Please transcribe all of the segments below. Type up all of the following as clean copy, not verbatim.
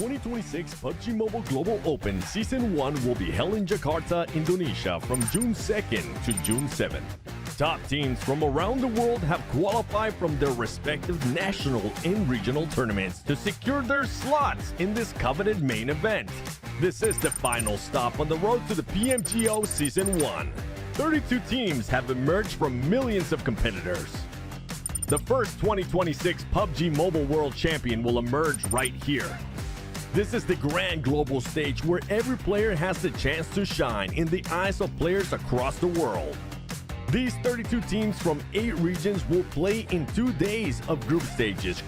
2026 PUBG Mobile Global Open Season 1 will be held in Jakarta, Indonesia from June 2nd to June 7th. Top teams from around the world have qualified from their respective national and regional tournaments to secure their slots in this coveted main event. This is the final stop on the road to the PMGO Season 1. 32 teams have emerged from millions of competitors. The first 2026 PUBG Mobile World Champion will emerge right here. This is the grand global stage where every player has the chance to shine in the eyes of players across the world. These 32 teams from 8 regions will play in 2 days of group stages.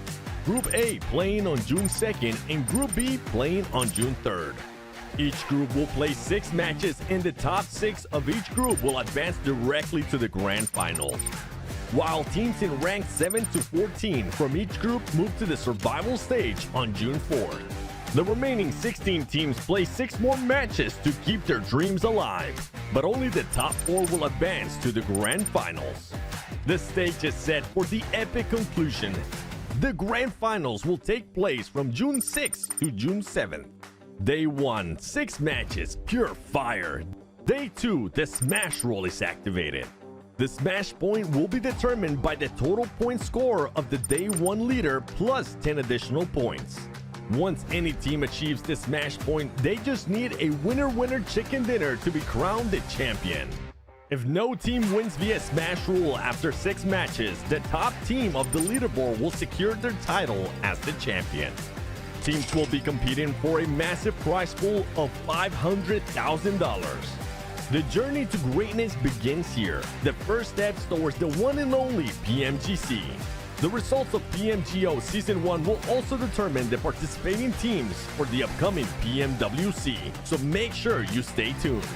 Group A playing on June 2nd and Group B playing on June 3rd. Each group will play 6 matches and the top 6 of each group will advance directly to the grand finals. While teams in rank 7 to 14 from each group move to the survival stage on June 4th. The remaining 16 teams play 6 more matches to keep their dreams alive, but only the top 4 will advance to the grand finals. The stage is set for the epic conclusion. The grand finals will take place from June 6th to June 7th. Day 1, 6 matches, pure fire. Day 2, the smash roll is activated. The smash point will be determined by the total point score of the day 1 leader plus 10 additional points. Once any team achieves the smash point, they just need a winner-winner chicken dinner to be crowned the champion. If no team wins via smash rule after 6 matches, the top team of the leaderboard will secure their title as the champion. Teams will be competing for a massive prize pool of $500,000. The journey to greatness begins here. The first steps towards the one and only PMGC. The results of PMGO Season 1 will also determine the participating teams for the upcoming PMWC, so make sure you stay tuned.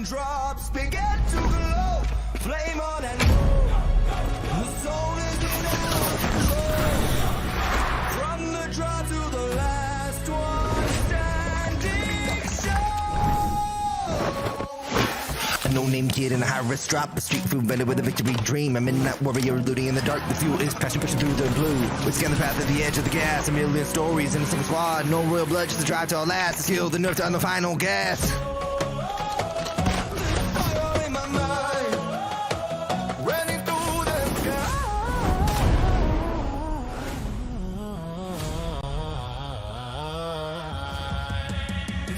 Drops begin to glow, flame on and go. The soul is in our control. From the draw to the last one standing show. No name kid in a high risk drop, a street food vendor with a victory dream. A midnight warrior looting in the dark. The fuel is passion pushing through the blue. We scan the path at the edge of the gas. A million stories in a single squad. No royal blood, just a drive to our last. The skill, the nerve to on the final gas.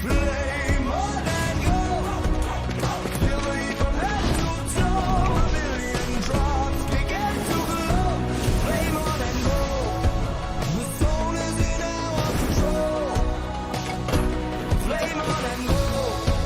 Flame on and go.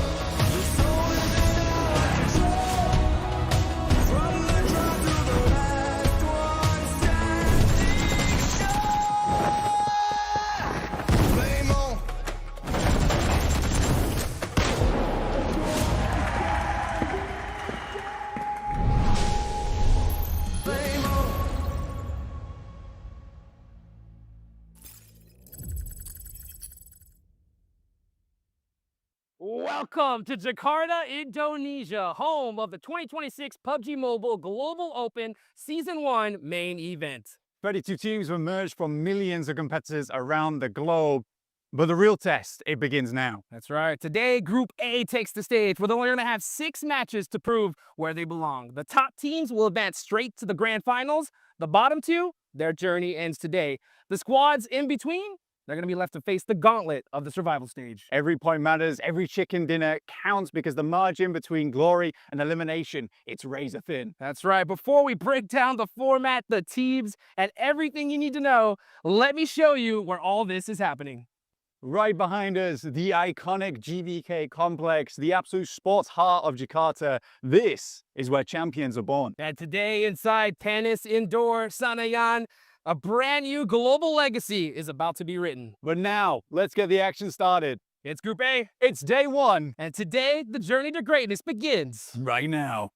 Welcome to Jakarta, Indonesia, home of the 2026 PUBG Mobile Global Open Season 1 main event. 32 teams were merged from millions of competitors around the globe. But the real test, it begins now. That's right. Today, Group A takes the stage, where they're going to have 6 matches to prove where they belong. The top teams will advance straight to the grand finals. The bottom 2, their journey ends today. The squads in between, they're going to be left to face the gauntlet of the survival stage. Every point matters, every chicken dinner counts, because the margin between glory and elimination, it's razor thin. That's right. Before we break down the format, the teams, and everything you need to know, let me show you where all this is happening. Right behind us, the iconic GVK complex, the absolute sports heart of Jakarta. This is where champions are born. And today, inside Tennis Indoor Senayan, a brand new global legacy is about to be written. But now, let's get the action started. It's Group A, It's day 1. and today, the journey to greatness begins. Right now.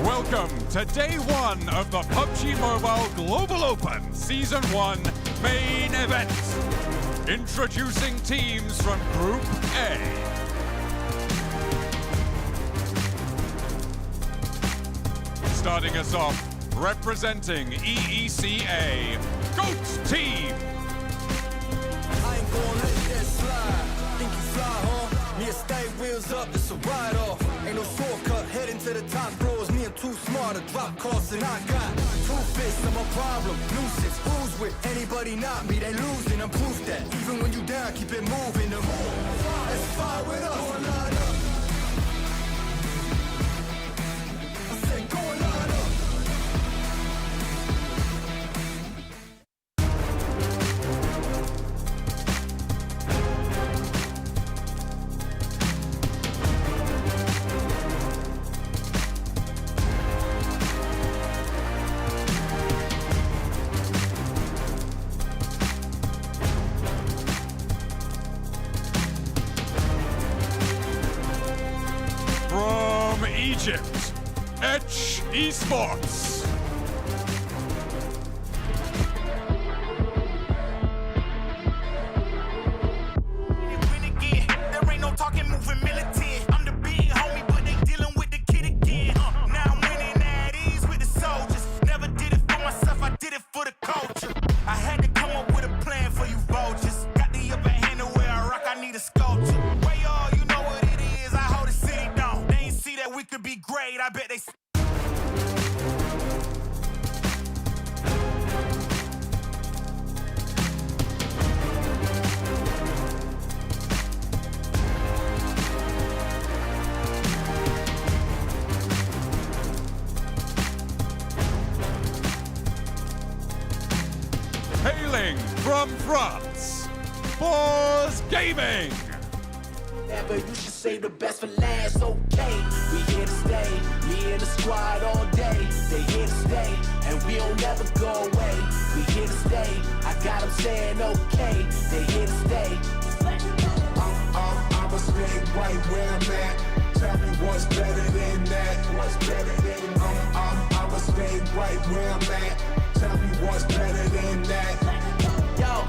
Welcome to day 1 of the PUBG Mobile Global Open Season 1 main event. Introducing teams from Group A. Starting us off, representing EECA, GOAT Team. I ain't gonna let that slide. Think you fly, huh? Me and stay wheels up, it's a ride off. Ain't no shortcut, heading to the top floors. Me and too smart to drop costs, and I got 2 fists, I'm a problem. Nuisance, who's with anybody not me? They losing, I'm proof that. Even when you down, keep it moving. The move, let's fire with us. Going line up. I said, going line up. From Egypt, Esports. There ain't no talking, moving militant. I'm the big homie, but they dealing with the kid again. Now I'm winning at ease with the soldiers. Never did it for myself, I did it for the culture. I had to come up with a plan for you vultures. Got the upper hand to where I rock, I need a sculpture. Way y'all, you know what it is, I hold the city down. They ain't see that we could be great, I bet they... Hailing from France, Boz Gaming. Never, you should save the best for last, okay? We here to stay, me and the squad all day. They here to stay, and we don't never go away. We here to stay, I got them saying okay. They here to stay. I'ma stay right where I'm at. Tell me what's better than that. What's better than I'ma stay right where I'm at. Tell me what's better than that. Yo.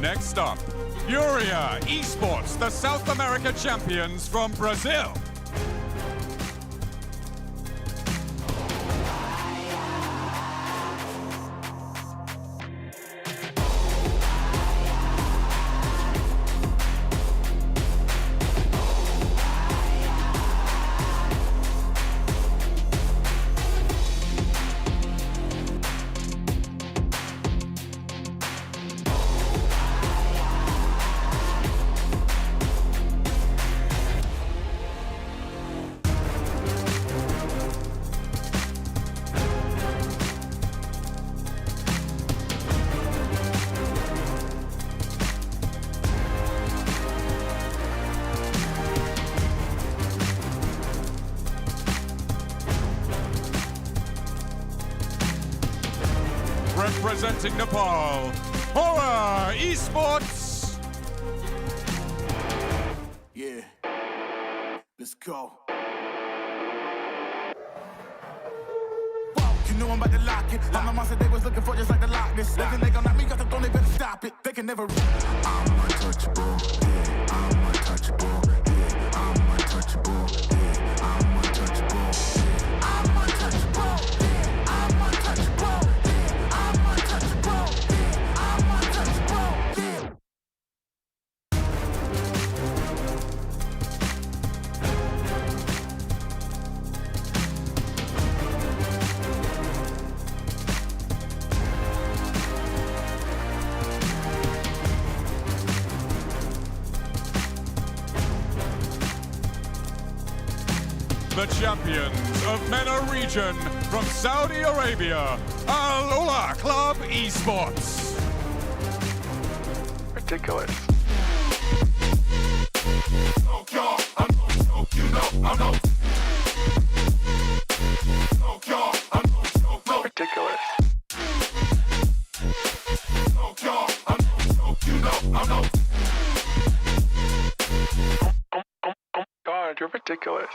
Next up, Furia Esports, the South America champions from Brazil. Representing Nepal, Horror Esports. Yeah, let's go. You know I'm about to lock it. I'm the monster they was looking for, just like the Loch Ness. They think they gon' knock me off the throne, they better stop it. They can never. I'm untouchable. Yeah, I'm untouchable. Yeah, I'm untouchable. Yeah, I'm untouchable. Yeah, I'm untouchable. Yeah, I'm untouchable. Yeah, I'm untouchable. Yeah, I'm untouchable. Yeah. The champions of MENA region from Saudi Arabia, Al Ula Club Esports. Ridiculous. Ridiculous. God, you're ridiculous.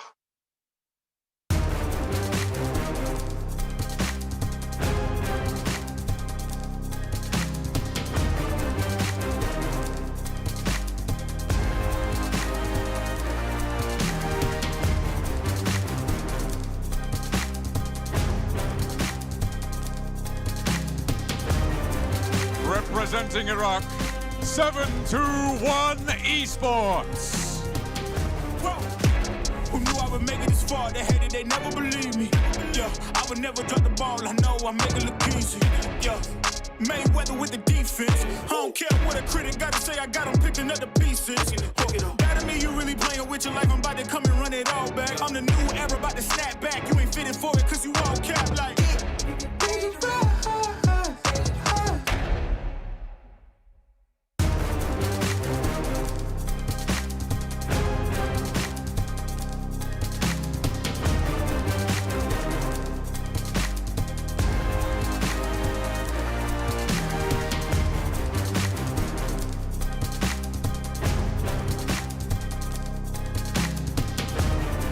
Representing Iraq, 721 Esports. Who knew I would make it this far? They hated, they never believed me. Yeah, I would never drop the ball. I know I make it look easy. Yeah, Mayweather with the defense. I don't care what a critic got to say. I got them picking up the pieces. That to me, you really playing with your life. I'm about to come and run it all back. I'm the new era, about to snap back. You ain't fitting for it, cause you all cap like.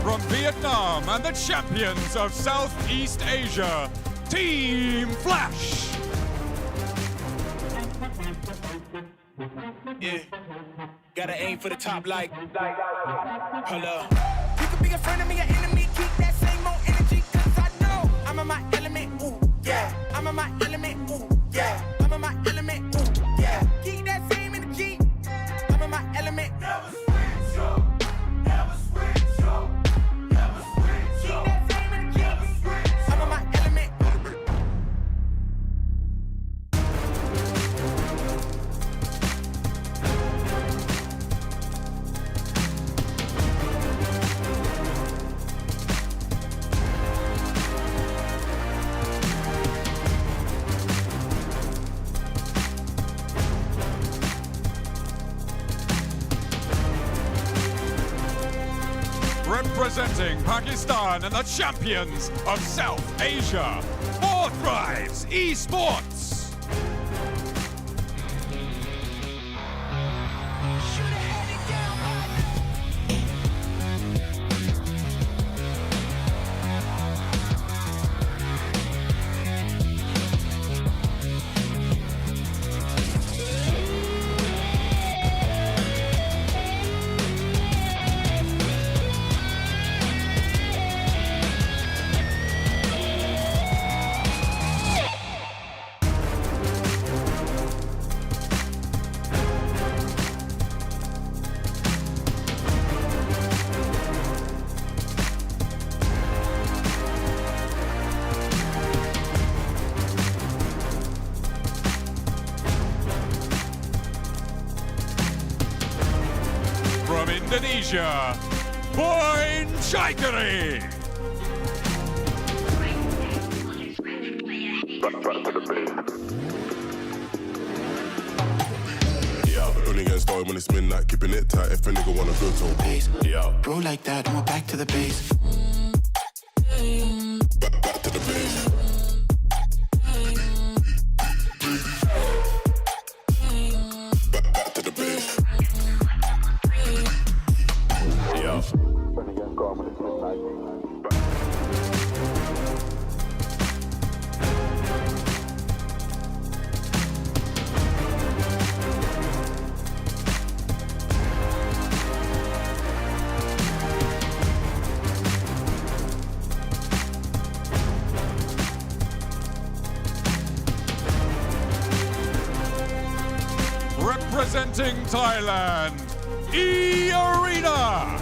From Vietnam and the champions of Southeast Asia, Team Flash. Yeah, gotta aim for the top like. Hold up. You could be a friend of me, an enemy. Keep that same old energy, cause I know I'm in my element. Ooh, yeah. I'm in my element. Ooh, yeah. I'm in my element. Ooh, yeah. Keep that same energy. I'm in my element. Never switch up. Never switch up. Never switch up. Keep that same energy. Never switch up. I'm in my element. Representing Pakistan and the champions of South Asia, Forthrives Esports. From Indonesia, Boyn Chaikari. Only getting started when it's midnight, keeping it tight if a nigga wanna go to a base. Yeah. Bro, like that, I'm back to the base. Back to the base. Representing Thailand, E-Arena.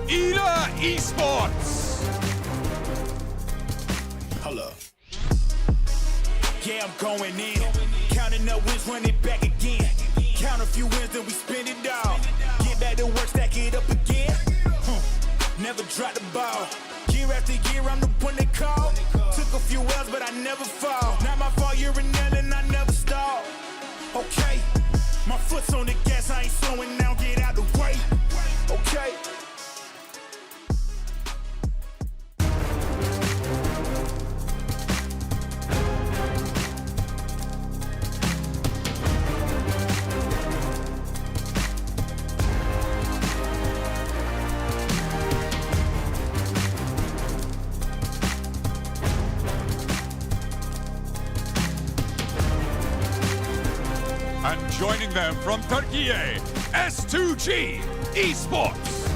Ida Esports. Hello. Yeah, I'm going in. Counting up wins, run it back again. Count a few wins, then we spend it all. Get back to work, stack it up again. Never drop the ball. Year after year, I'm the one they call. Took a few L's, but I never fall. Not my fault, you're an L and I never stall. Okay, my foot's on the gas, I ain't slowing down, get out the way. Okay. And joining them from Turkey, S2G Esports.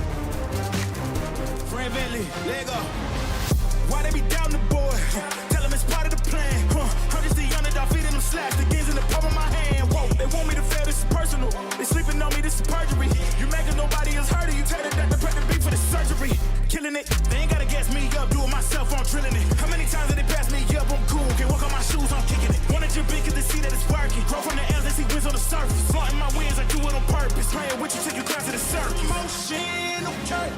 Friend Bentley, Lego. Why they be down the boy? Tell them it's part of the plan. I'm just the underdog feeding them slaps. The gains in the palm of my hand. Whoa, they want me to fail, this is personal. They sleeping on me, this is perjury. You making nobody else hurt you. Tell them that the pregnant beat for the surgery. Killing it, they ain't gotta gas me up. Do it myself, I'm drilling it. How many times did they pass me up? I'm cool, can walk on my shoes, I'm kicking it. Wanna jump in cause they see that it's working. Grow from the L's, they see wins on the surface. Flaunting my wins, I do it on purpose. Playing with you till you down to the surface. Motion, okay.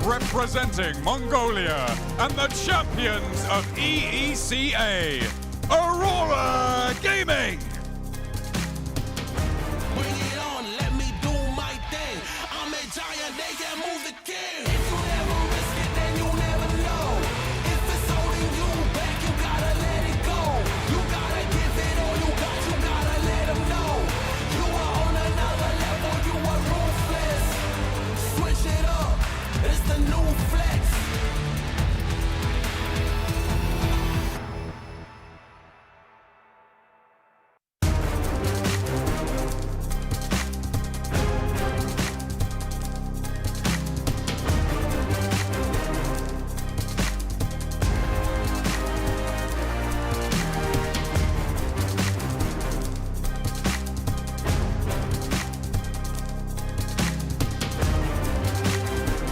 Representing Mongolia and the champions of EECA, Aurora Gaming. Bring it on, let me do my thing. I'm a giant, they can move the king. If you never risk it, then you never know. If it's holding you back, you gotta let it go. You gotta give it all you gotta let them know. You are on another level, you are ruthless. Switch it up, it's the new flex.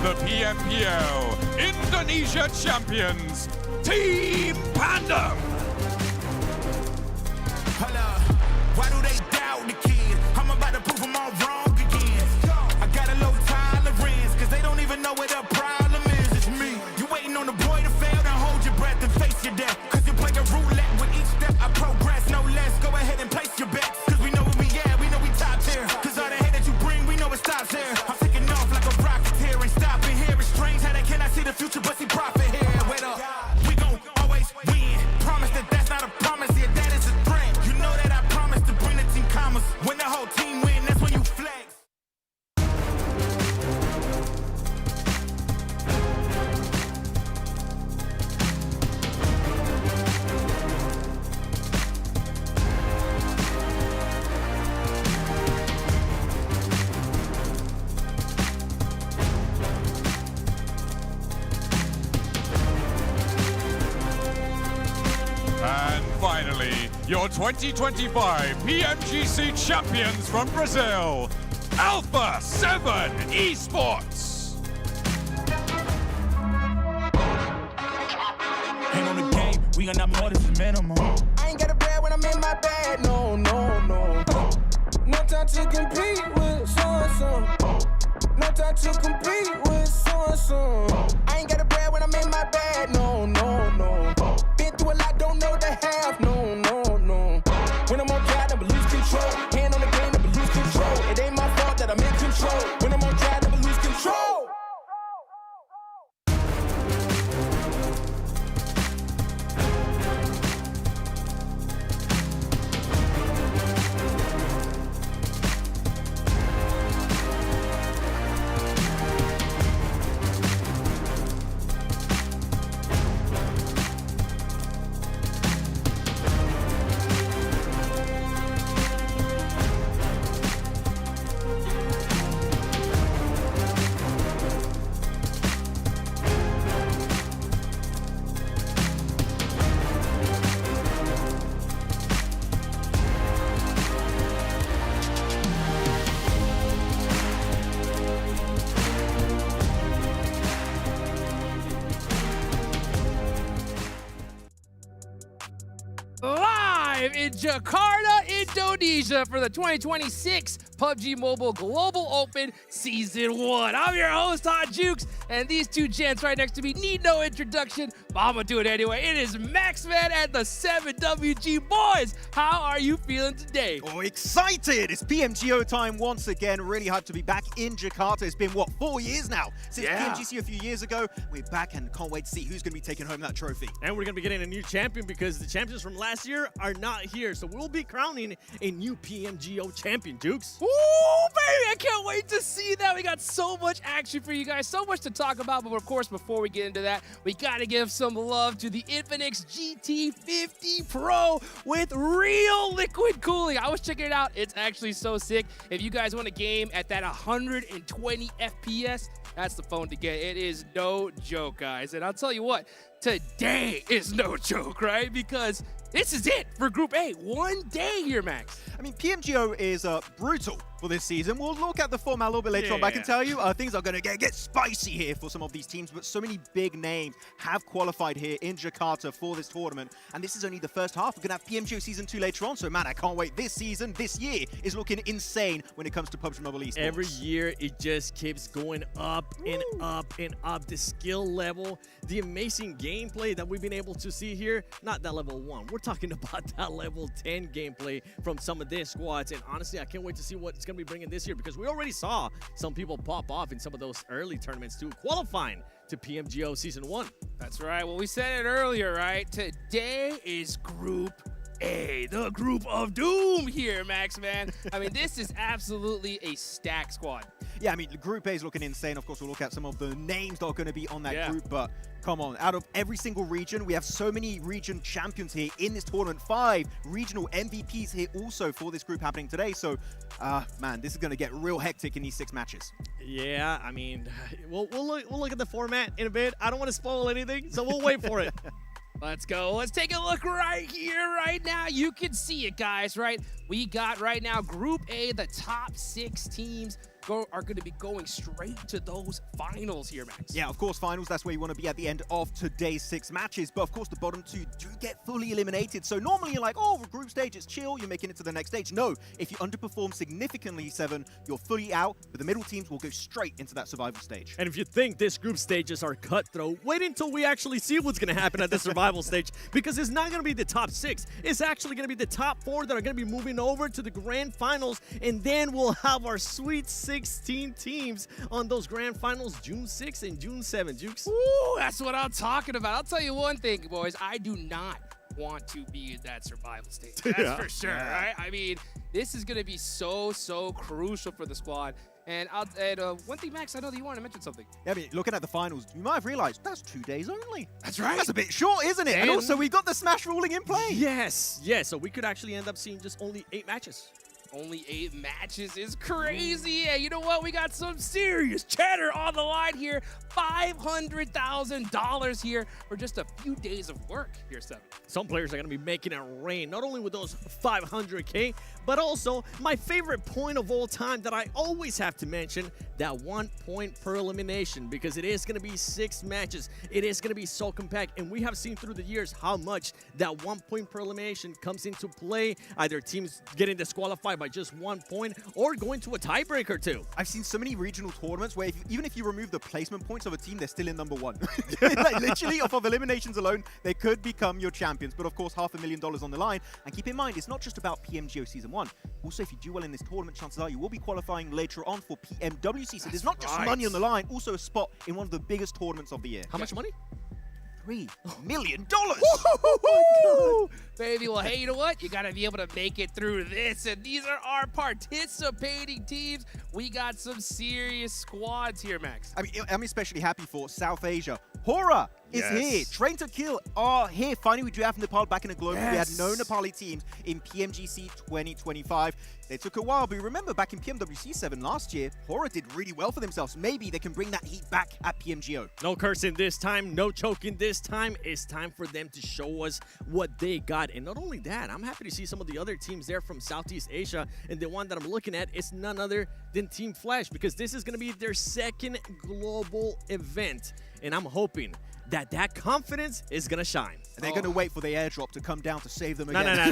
The PMGO Indonesia champions, Team Pandem. Hold up, why do they doubt the kid? I'm about to prove them all wrong again. I got a low tolerance, cause they don't even know what the problem is. It's me. You waiting on the boy to fail, then hold your breath and face your death. Cause you play a roulette with each step I progress, no less. Go ahead and place your bets, cause we know where we at, we know we top tier. Cause all the hate that you bring, we know it stops here. I'm taking off like a rocket here, ain't stopping here. It's strange how they cannot see the future, but see profit here. Wait up, we gon' always win. Promise that that's not a promise, yeah, that is a threat. You know that I promise to bring the team commas. When the whole team win, that's when you flex. And finally, your 2025 PMGC champions from Brazil, Alpha 7 Esports. Ain't on the game, we got not more than the minimum. I ain't got a bad when I'm in my bag, no, no, no. No time to compete with so-and-so. No time to compete with so-and-so. I ain't got a bad when I'm in my bag, no, no, no. Been through a lot, don't know the half, no, no, no. When I'm on drive, never lose control. Hand on the game, never lose control. It ain't my fault that I'm in control. When I'm on drive, never lose control. Live in Jakarta, Indonesia for the 2026 PUBG Mobile Global Open Season 1. I'm your host, Hot Jukes, and these two gents right next to me need no introduction, but I'm gonna do it anyway. It is Maxman and the 7WG boys. How are you feeling today? Oh, excited! It's PMGO time once again. Really hyped to be back in Jakarta. It's been, what, 4 years now since PMGC a few years ago. We're back and can't wait to see who's going to be taking home that trophy. And we're going to be getting a new champion because the champions from last year are not here. So we'll be crowning a new PMGO champion, Jukes. Ooh, baby, I can't wait to see that. We got so much action for you guys, so much to talk about. But of course, before we get into that, we got to give some love to the Infinix GT50 Pro with real liquid cooling. I was checking it out. It's actually so sick. If you guys want a game at that 120 FPS, that's the phone to get. It is no joke, guys. And I'll tell you what, today is no joke, right? Because this is it for Group A. One day here, Max. I mean, PMGO is brutal for this season. We'll look at the format a little bit later on, but I can tell you things are going to get spicy here for some of these teams, but so many big names have qualified here in Jakarta for this tournament, and this is only the first half. We're going to have PMGO Season 2 later on, so man, I can't wait. This season, this year, is looking insane when it comes to PUBG Mobile Esports. Every year, it just keeps going up and up and up. The skill level, the amazing gameplay that we've been able to see here, not that level 1. We're talking about that level 10 gameplay from some of their squads, and honestly, I can't wait to see what it's going to be bringing this year because we already saw some people pop off in some of those early tournaments too, qualifying to PMGO Season 1. That's right. Well, we said it earlier, right? Today is Group A, the group of doom here, Max, man. I mean, this is absolutely a stacked squad. Yeah, I mean, Group A is looking insane. Of course, we'll look at some of the names that are going to be on that group, but come on, out of every single region, we have so many region champions here in this tournament. 5 regional MVPs here also for this group happening today. So, man, this is going to get real hectic in these 6 matches. Yeah, I mean, we'll look at the format in a bit. I don't want to spoil anything, so we'll wait for it. Let's go. Let's take a look right here, right now. You can see it, guys, right? We got right now Group A, the top 6 teams are going to be going straight to those finals here, Max. Yeah, of course, finals, that's where you want to be at the end of today's 6 matches. But of course, the bottom 2 do get fully eliminated. So normally you're like, oh, group stage, it's chill, you're making it to the next stage. No, if you underperform significantly, 7, you're fully out, but the middle teams will go straight into that survival stage. And if you think this group stages are cutthroat, wait until we actually see what's going to happen at the survival stage, because it's not going to be the top 6. It's actually going to be the top 4 that are going to be moving over to the grand finals, and then we'll have our sweet 16 teams on those grand finals June 6th and June 7th, Jukes. Ooh, that's what I'm talking about. I'll tell you one thing, boys. I do not want to be in that survival stage. That's for sure, right? I mean, this is going to be so crucial for the squad. And one thing, Max, I know that you wanted to mention something. Yeah, I mean, looking at the finals, you might have realized that's 2 days only. That's right. That's a bit short, isn't it? And also, we've got the Smash ruling in play. Yes, so we could actually end up seeing just only 8 matches. Only 8 matches is crazy. And you know what? We got some serious cheddar on the line here. $500,000 here for just a few days of work here, Seven. Some players are going to be making it rain, not only with those 500K, but also my favorite point of all time that I always have to mention, that 1 point per elimination, because it is going to be 6 matches. It is going to be so compact, and we have seen through the years how much that 1 point per elimination comes into play, either teams getting disqualified by just 1 point or going to a tiebreaker too. I've seen so many regional tournaments where even if you remove the placement points of a team, they're still in number 1. Like literally, off of eliminations alone, they could become your champions. But of course, $500,000 on the line. And keep in mind, it's not just about PMGO Season 1. Also, if you do well in this tournament, chances are you will be qualifying later on for PMWC. So there's not just money on the line, also a spot in one of the biggest tournaments of the year. How much money? $3 million. Baby, well, hey, you know what? You got to be able to make it through this. And these are our participating teams. We got some serious squads here, Max. I mean, I'm especially happy for South Asia. Hora is here. Train to Kill are here. Finally, we do have Nepal back in the global. We had no Nepali teams in PMGC 2025. They took a while, but you remember back in PMWC 7 last year, Hora did really well for themselves. Maybe they can bring that heat back at PMGO. No cursing this time, no choking this time. It's time for them to show us what they got. And not only that, I'm happy to see some of the other teams there from Southeast Asia. And the one that I'm looking at is none other than Team Flash, because this is going to be their second global event. And I'm hoping that confidence is going to shine. And they're going to wait for the airdrop to come down to save them again.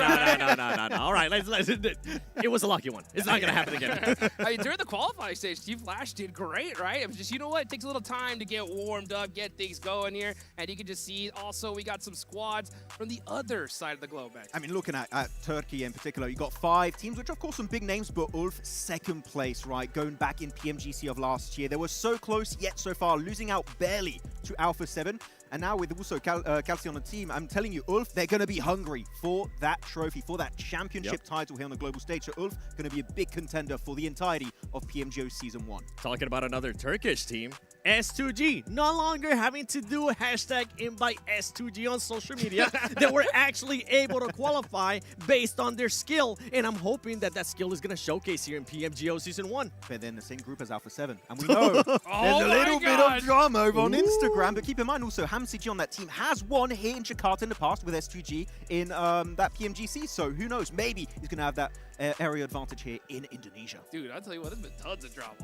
No. All right, let's it was a lucky one. It's not going to happen again. I mean, during the qualifying stage, Team Flash did great, right? It was just, you know what? It takes a little time to get warmed up, get things going here. And you can just see also we got some squads from the other side of the globe, Max. I mean, looking at Turkey in particular, you got 5 teams, which of course some big names, but Ulf, second place, right? Going back in PMGC of last year. They were so close, yet so far, losing out barely to Alpha 7. And now with also Calci on the team, I'm telling you, Ulf, they're going to be hungry for that trophy, for that championship title here on the global stage. So Ulf going to be a big contender for the entirety of PMGO Season 1. Talking about another Turkish team, S2G, no longer having to do a hashtag invite S2G on social media. They were actually able to qualify based on their skill, and I'm hoping that skill is going to showcase here in PMGO Season 1. They're in the same group as Alpha 7, and we know there's a little bit of drama over on Instagram, but keep in mind also, HamCG on that team has won here in Jakarta in the past with S2G in that PMGC, so who knows, maybe he's going to have that area advantage here in Indonesia. Dude, I'll tell you what, there's been tons of drama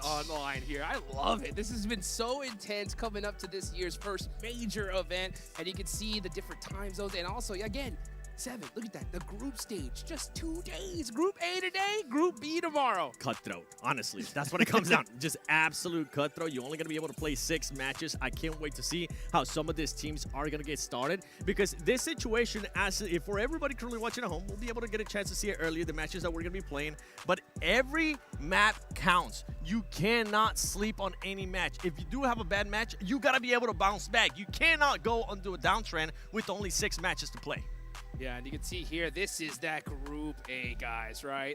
online here. I love it. This has been so intense coming up to this year's first major event, and you can see the different time zones, and also, again, 7, look at that, the group stage, just 2 days. Group A today, Group B tomorrow. Cutthroat, honestly, that's what it comes down to. Just absolute cutthroat. You're only going to be able to play 6 matches. I can't wait to see how some of these teams are going to get started, because this situation, if for everybody currently watching at home, we'll be able to get a chance to see it earlier, the matches that we're going to be playing, but every map counts. You cannot sleep on any match. If you do have a bad match, you got to be able to bounce back. You cannot go onto a downtrend with only 6 matches to play. Yeah, and you can see here, this is that Group A, guys, right?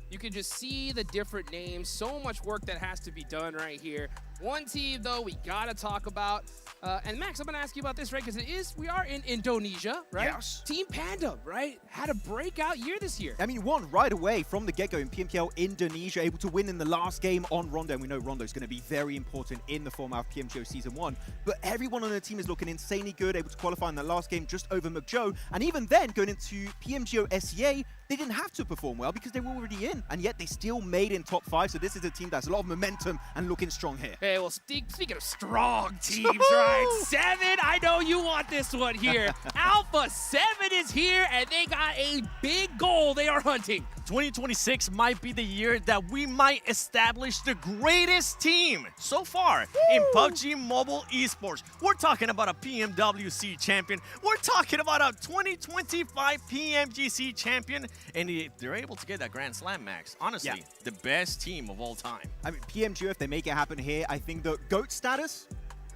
You can just see the different names. So much work that has to be done right here. One team, though, we got to talk about. And Max, I'm going to ask you about this, right? Because we are in Indonesia, right? Yes. Team Panda, right? Had a breakout year this year. I mean, won right away from the get-go in PMPL Indonesia, able to win in the last game on Rondo. And we know Rondo is going to be very important in the format of PMGO Season 1. But everyone on the team is looking insanely good, able to qualify in the last game just over McJoe. And even then, going into PMGO SEA, they didn't have to perform well because they were already in. And yet they still made in top 5. So this is a team that's a lot of momentum and looking strong here. Hey, well, speaking of strong teams, right? 7, I know you want this one here. Alpha 7 is here, and they got a big goal they are hunting. 2026 might be the year that we might establish the greatest team so far in PUBG Mobile Esports. We're talking about a PMWC champion. We're talking about a 2025 PMGC champion. And if they're able to get that Grand Slam, Max, honestly, the best team of all time. I mean, PMGO, if they make it happen here, I think the GOAT status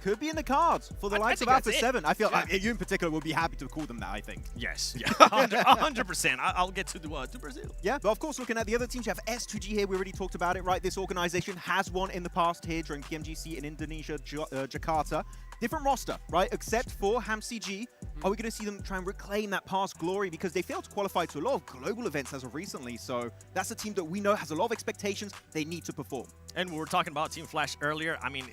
could be in the cards for the likes of Alpha 7. I feel like you in particular would be happy to call them that, I think. Yes, 100%. I'll get to Brazil. Yeah, but of course, looking at the other teams, you have S2G here. We already talked about it, right? This organization has won in the past here during PMGC in Indonesia, Jakarta. different roster, right? Except for HamCG. Are we going to see them try and reclaim that past glory? Because they failed to qualify to a lot of global events as of recently. So that's a team that we know has a lot of expectations. They need to perform. And we were talking about Team Flash earlier. I mean,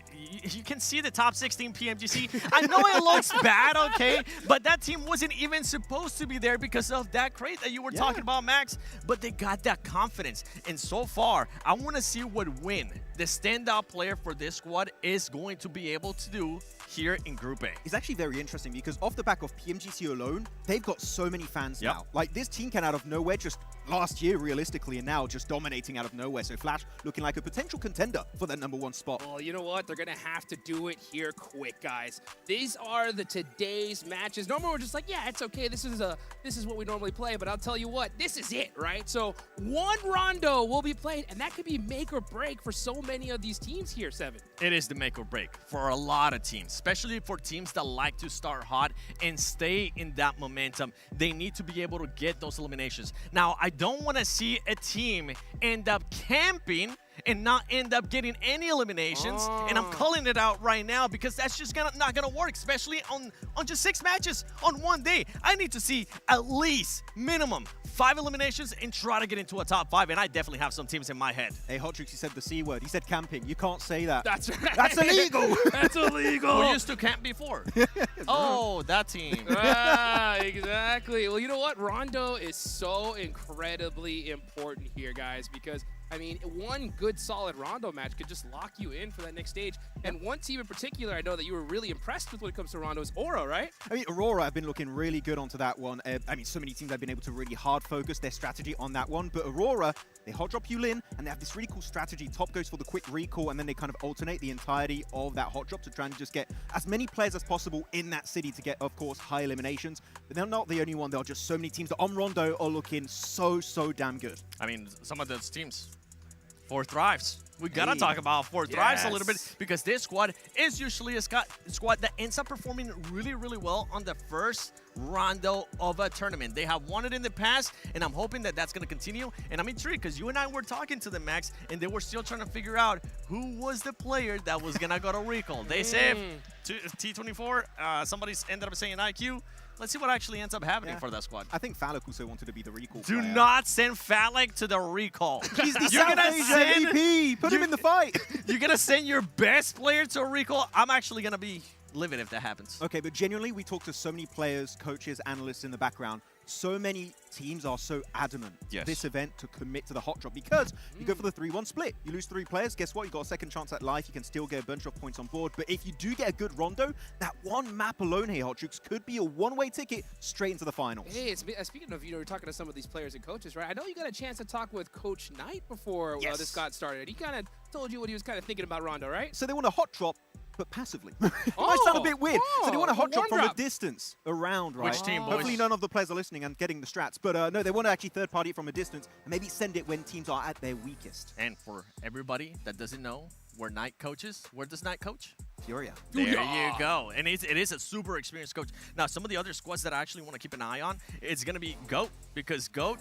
you can see the top 16 PMGC. I know it looks bad, okay? But that team wasn't even supposed to be there because of that crate that you were talking about, Max. But they got that confidence. And so far, I want to see what Win, the standout player for this squad, is going to be able to do here in Group A. It's actually very interesting because off the back of PMGC alone, they've got so many fans now. Like, this team came out of nowhere just last year, realistically, and now just dominating out of nowhere. So Flash looking like a potential contender for that #1 spot. Well, you know what? They're going to have to do it here quick, guys. These are the today's matches. Normally, we're just like, yeah, it's okay. This is what we normally play. But I'll tell you what, this is it, right? So one rondo will be played, and that could be make or break for so many of these teams here, Seven. It is the make or break for a lot of teams, especially for teams that like to start hot and stay in that momentum. They need to be able to get those eliminations. Now, I don't want to see a team end up camping and not end up getting any eliminations. And I'm calling it out right now because that's just not gonna work, especially on just 6 matches on one day. I need to see at least minimum 5 eliminations and try to get into a top 5, and I definitely have some teams in my head. Hey, Hotrix, he said the C word. He said camping. You can't say that. That's right. That's illegal. That's illegal. We used to camp before. Oh, that team. Exactly. Well, you know what? Rondo is so incredibly important here, guys, because I mean, one good solid Rondo match could just lock you in for that next stage. And one team in particular I know that you were really impressed with when it comes to Rondo is Aura, right? I mean, Aurora have been looking really good onto that one. I mean, so many teams have been able to really hard focus their strategy on that one. But Aurora, they hot drop Yulin, and they have this really cool strategy. Top goes for the quick recall, and then they kind of alternate the entirety of that hot drop to try and just get as many players as possible in that city to get, of course, high eliminations. But they're not the only one. There are just so many teams that on Rondo are looking so damn good. I mean, some of those teams. 4 Thrives. We gotta talk about 4 Thrives a little bit because this squad is usually a squad that ends up performing really well on the first rondo of a tournament. They have won it in the past, and I'm hoping that that's gonna continue. And I'm intrigued because you and I were talking to them, Max, and they were still trying to figure out who was the player that was gonna go to recall. They said T24. Somebody's ended up saying IQ. Let's see what actually ends up happening for that squad. I think Falak also wanted to be the recall Do player. not send Falak to the recall. He's the South Asia MVP. Put him in the fight. You're going to send your best player to a recall? I'm actually going to be livid if that happens. Okay, but genuinely, we talk to so many players, coaches, analysts in the background. So many teams are so adamant this event to commit to the hot drop because you go for the 3-1 split. You lose 3 players, guess what? You got a second chance at life. You can still get a bunch of points on board. But if you do get a good rondo, that one map alone here, Hotrix, could be a one-way ticket straight into the finals. Hey, speaking of, you're talking to some of these players and coaches, right? I know you got a chance to talk with Coach Knight before this got started. He kind of told you what he was kind of thinking about Rondo, right? So they want a hot drop, but passively. It might sound a bit weird. So they want a hot drop from a distance around, right? Which team, boys? Hopefully none of the players are listening and getting the strats. But no, they want to actually third-party it from a distance and maybe send it when teams are at their weakest. And for everybody that doesn't know where Knight coaches, where does Knight coach? Furia. There you go. And it is a super experienced coach. Now, some of the other squads that I actually want to keep an eye on, it's going to be GOAT. Because GOAT,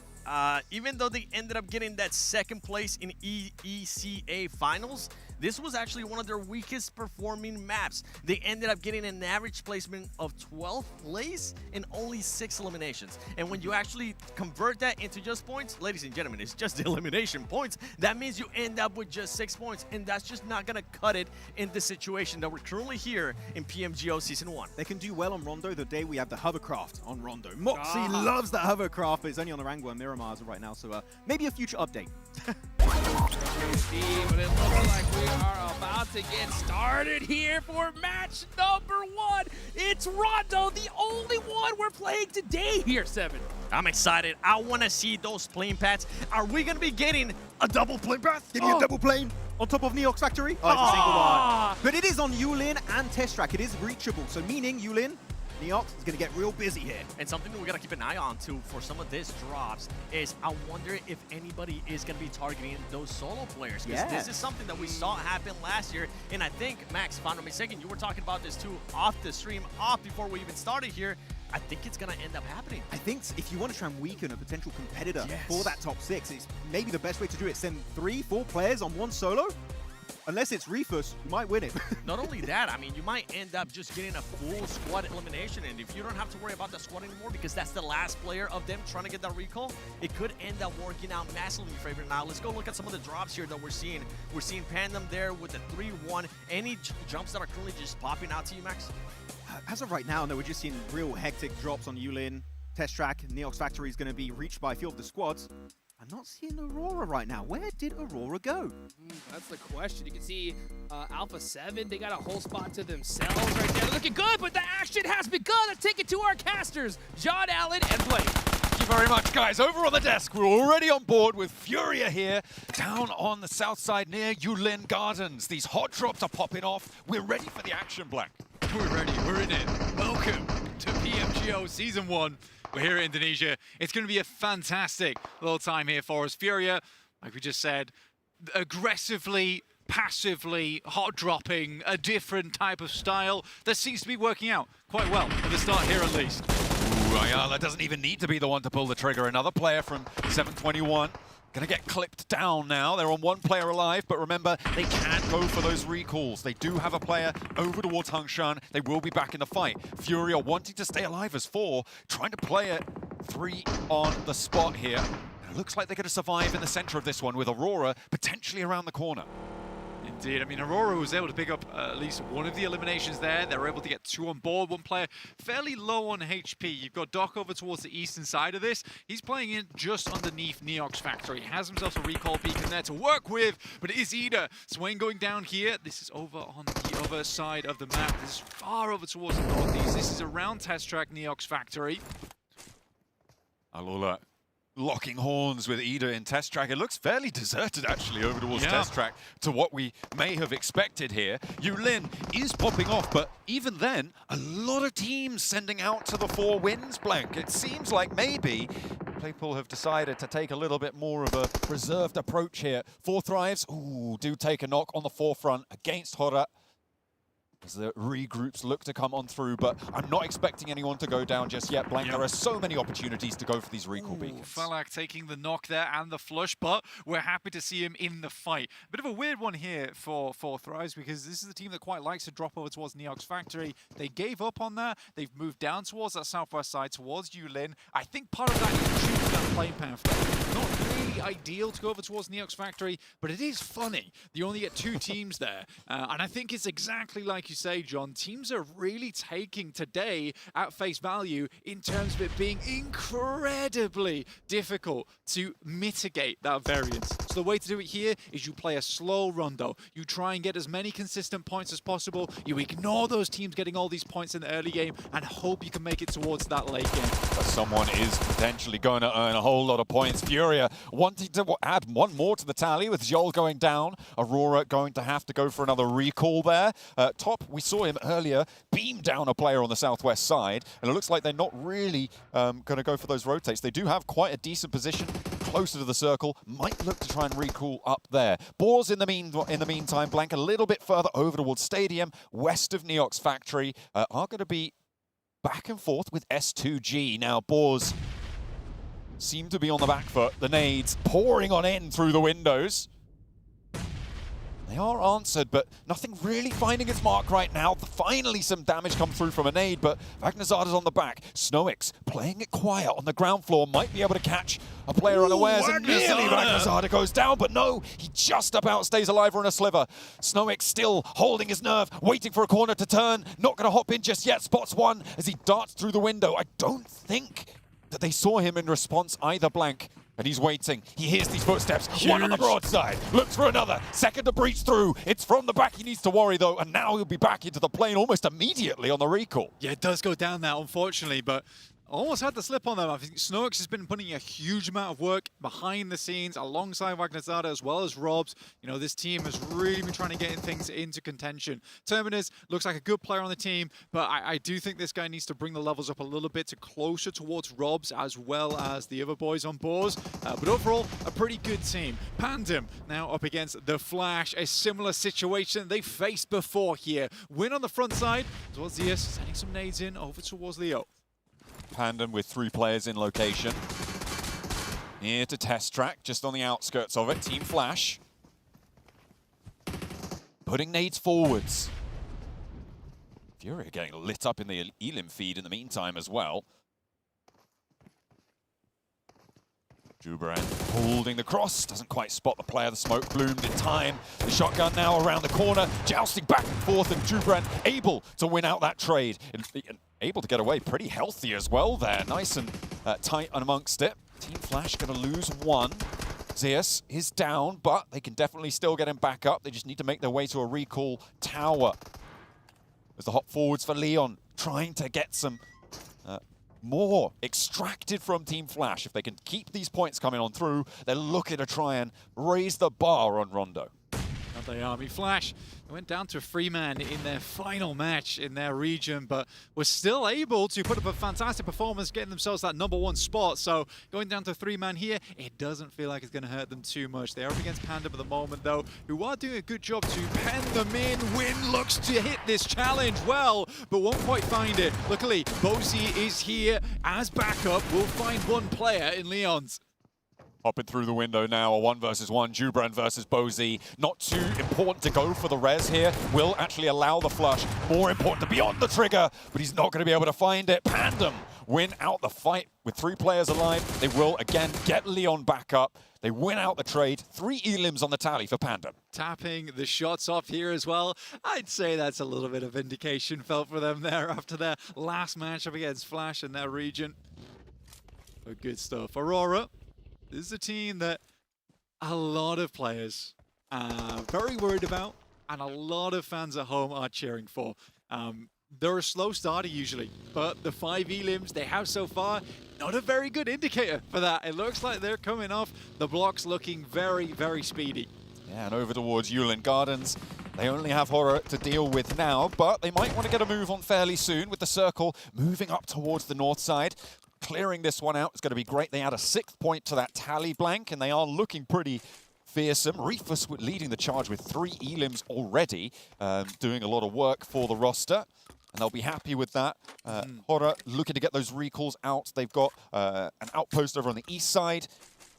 even though they ended up getting that second place in EECA finals, this was actually one of their weakest performing maps. They ended up getting an average placement of 12th place in only 6 eliminations. And when you actually convert that into just points, ladies and gentlemen, it's just the elimination points. That means you end up with just 6 points, and that's just not going to cut it in the situation that we're currently here in PMGO Season 1. They can do well on Rondo the day we have the hovercraft on Rondo. Moxie loves that hovercraft, but it's only on the Rango and Miramar right now, so maybe a future update. But it looks like we are about to get started here for match number 1. It's Rondo, the only one we're playing today here, Seven. I'm excited. I want to see those plane paths. Are we going to be getting a double plane path? Give me a double plane on top of Neox Factory. Oh, it's a single one. But it is on Yulin and Testrak. It is reachable, so meaning Yulin, Neox is going to get real busy here. And something that we got to keep an eye on, too, for some of these drops is I wonder if anybody is going to be targeting those solo players. Because this is something that we saw happen last year. And I think, Max, if I'm not mistaken, you were talking about this, too, off the stream, before we even started here. I think it's going to end up happening. I think if you want to try and weaken a potential competitor for that top 6, it's maybe the best way to do it. Send 3-4 players on one solo. unless it's Refus, you might win it. Not only that, I mean, you might end up just getting a full squad elimination, and if you don't have to worry about that squad anymore because that's the last player of them trying to get that recall, it could end up working out massively in your favor. Now, let's go look at some of the drops here that we're seeing. We're seeing Pandem there with the 3-1. Any jumps that are currently just popping out to you, Max? As of right now, no, we're just seeing real hectic drops on Yulin. Test track, Neox Factory is going to be reached by a few of the squads. I'm not seeing Aurora right now. Where did Aurora go? That's the question. You can see Alpha 7, they got a whole spot to themselves right there. They're looking good, but the action has begun. Let's take it to our casters, John Allen and Blake. Thank you very much, guys. Over on the desk, we're already on board with Furia here, down on the south side near Yulin Gardens. These hot drops are popping off. We're ready for the action, Black. We're ready. We're in it. Welcome to PMGO Season 1. We're here in Indonesia. It's going to be a fantastic little time here for us. Furia, like we just said, aggressively, passively, hot dropping, a different type of style that seems to be working out quite well at the start here at least. Ooh, Ayala doesn't even need to be the one to pull the trigger. Another player from 721. Gonna get clipped down now. They're on one player alive, but remember, they can't go for those recalls. They do have a player over towards Hangshan. They will be back in the fight. Furia wanting to stay alive as 4, trying to play it 3 on the spot here. And it looks like they're gonna survive in the center of this one with Aurora potentially around the corner. Indeed. I mean, Aurora was able to pick up at least one of the eliminations there. They were able to get 2 on board. One player fairly low on HP. You've got Doc over towards the eastern side of this. He's playing in just underneath Neox Factory. He has himself a recall beacon there to work with, but it is Ida. Swain going down here. This is over on the other side of the map. This is far over towards the northeast. This is around Test Track Neox Factory. Alula locking horns with Ida in Test Track. It looks fairly deserted, actually, over towards Test Track to what we may have expected here. Yulin is popping off, but even then, a lot of teams sending out to the 4 wins blank. It seems like maybe people have decided to take a little bit more of a reserved approach here. 4 Thrives, ooh, do take a knock on the forefront against Hora, as the regroups look to come on through, but I'm not expecting anyone to go down just yet, Blank. There are so many opportunities to go for these recall beacons. Falak taking the knock there and the flush, but we're happy to see him in the fight. A bit of a weird one here for Thrives, because this is a team that quite likes to drop over towards Neox Factory. They gave up on that. They've moved down towards that southwest side, towards Yulin. I think part of that is choosing that play path. Not really ideal to go over towards Neox Factory, but it is funny. You only get 2 teams there, and I think it's exactly like you say, John. Teams are really taking today at face value in terms of it being incredibly difficult to mitigate that variance. So the way to do it here is you play a slow rondo. You try and get as many consistent points as possible. You ignore those teams getting all these points in the early game and hope you can make it towards that late game. But someone is potentially going to earn a whole lot of points. Furia wanting to add 1 more to the tally with Zhol going down. Aurora going to have to go for another recall there. Top, we saw him earlier beam down a player on the southwest side, and it looks like they're not really going to go for those rotates. They do have quite a decent position closer to the circle, might look to try and recall up there. Boars in the meantime, Blank a little bit further over towards Stadium, west of Neox Factory, are going to be back and forth with S2G. Now, Boars seem to be on the back foot. The nades pouring on in through the windows. They are answered, but nothing really finding its mark right now. Finally, some damage come through from a nade, but Vagnazada's on the back. Snowix playing it quiet on the ground floor, might be able to catch a player unawares, and nearly Vagnazada goes down, but no, he just about stays alive on a sliver. Snowix still holding his nerve, waiting for a corner to turn, not going to hop in just yet. Spots 1 as he darts through the window. I don't think that they saw him in response either, Blank. And he's waiting. He hears these footsteps. Huge. 1 on the broadside. Looks for another. Second to breach through. It's from the back he needs to worry, though. And now he'll be back into the plane almost immediately on the recall. Yeah, it does go down now, unfortunately, but almost had the slip on them. I think Snowix has been putting a huge amount of work behind the scenes alongside Vagnazada as well as Robs. You know, this team has really been trying to get things into contention. Terminus looks like a good player on the team, but I do think this guy needs to bring the levels up a little bit to closer towards Robs as well as the other boys on boards. But overall, a pretty good team. Pandem now up against the Flash, a similar situation they faced before here. Win on the front side, as well as Zias sending some nades in over towards Leo. Pandem with 3 players in location. Here to Test Track, just on the outskirts of it. Team Flash. putting nades forwards. Furia getting lit up in the Elim feed in the meantime as well. Jubran holding the cross, doesn't quite spot the player. The smoke bloomed in time. The shotgun now around the corner, jousting back and forth, and Jubran able to win out that trade. And able to get away pretty healthy as well there. Nice and tight amongst it. Team Flash going to lose one. Zeus is down, but they can definitely still get him back up. They just need to make their way to a recall tower. There's the hop forwards for Leon, trying to get some more extracted from Team Flash. If they can keep these points coming on through, they're looking to try and raise the bar on Rondo. Not they are. Flash went down to a 3-man in their final match in their region, but was still able to put up a fantastic performance, getting themselves that #1 spot. So going down to 3-man here, it doesn't feel like it's going to hurt them too much. They are up against Pandem at the moment, though, who are doing a good job to pen them in. Win looks to hit this challenge well, but won't quite find it. Luckily, Bozy is here as backup. We'll find one player in Leon's. Hopping through the window now, a 1 versus 1, Jubran versus Bozy. Not too important to go for the res here. Will actually allow the flush. More important to be on the trigger, but he's not going to be able to find it. Pandem win out the fight with 3 players alive. They will again get Leon back up. They win out the trade. 3 elims on the tally for Pandem. Tapping the shots off here as well. I'd say that's a little bit of vindication felt for them there after their last matchup against Flash in their region. But good stuff. Aurora. This is a team that a lot of players are very worried about, and a lot of fans at home are cheering for. They're a slow starter usually, but the 5 elims they have so far, not a very good indicator for that. It looks like they're coming off the blocks looking very, very speedy. Yeah, and over towards Yulin Gardens. They only have Horror to deal with now, but they might want to get a move on fairly soon with the circle moving up towards the north side. Clearing this one out is going to be great. They add a 6th point to that tally blank, and they are looking pretty fearsome. Reefus leading the charge with 3 elims already, doing a lot of work for the roster, and they'll be happy with that. Horror looking to get those recalls out. They've got an outpost over on the east side,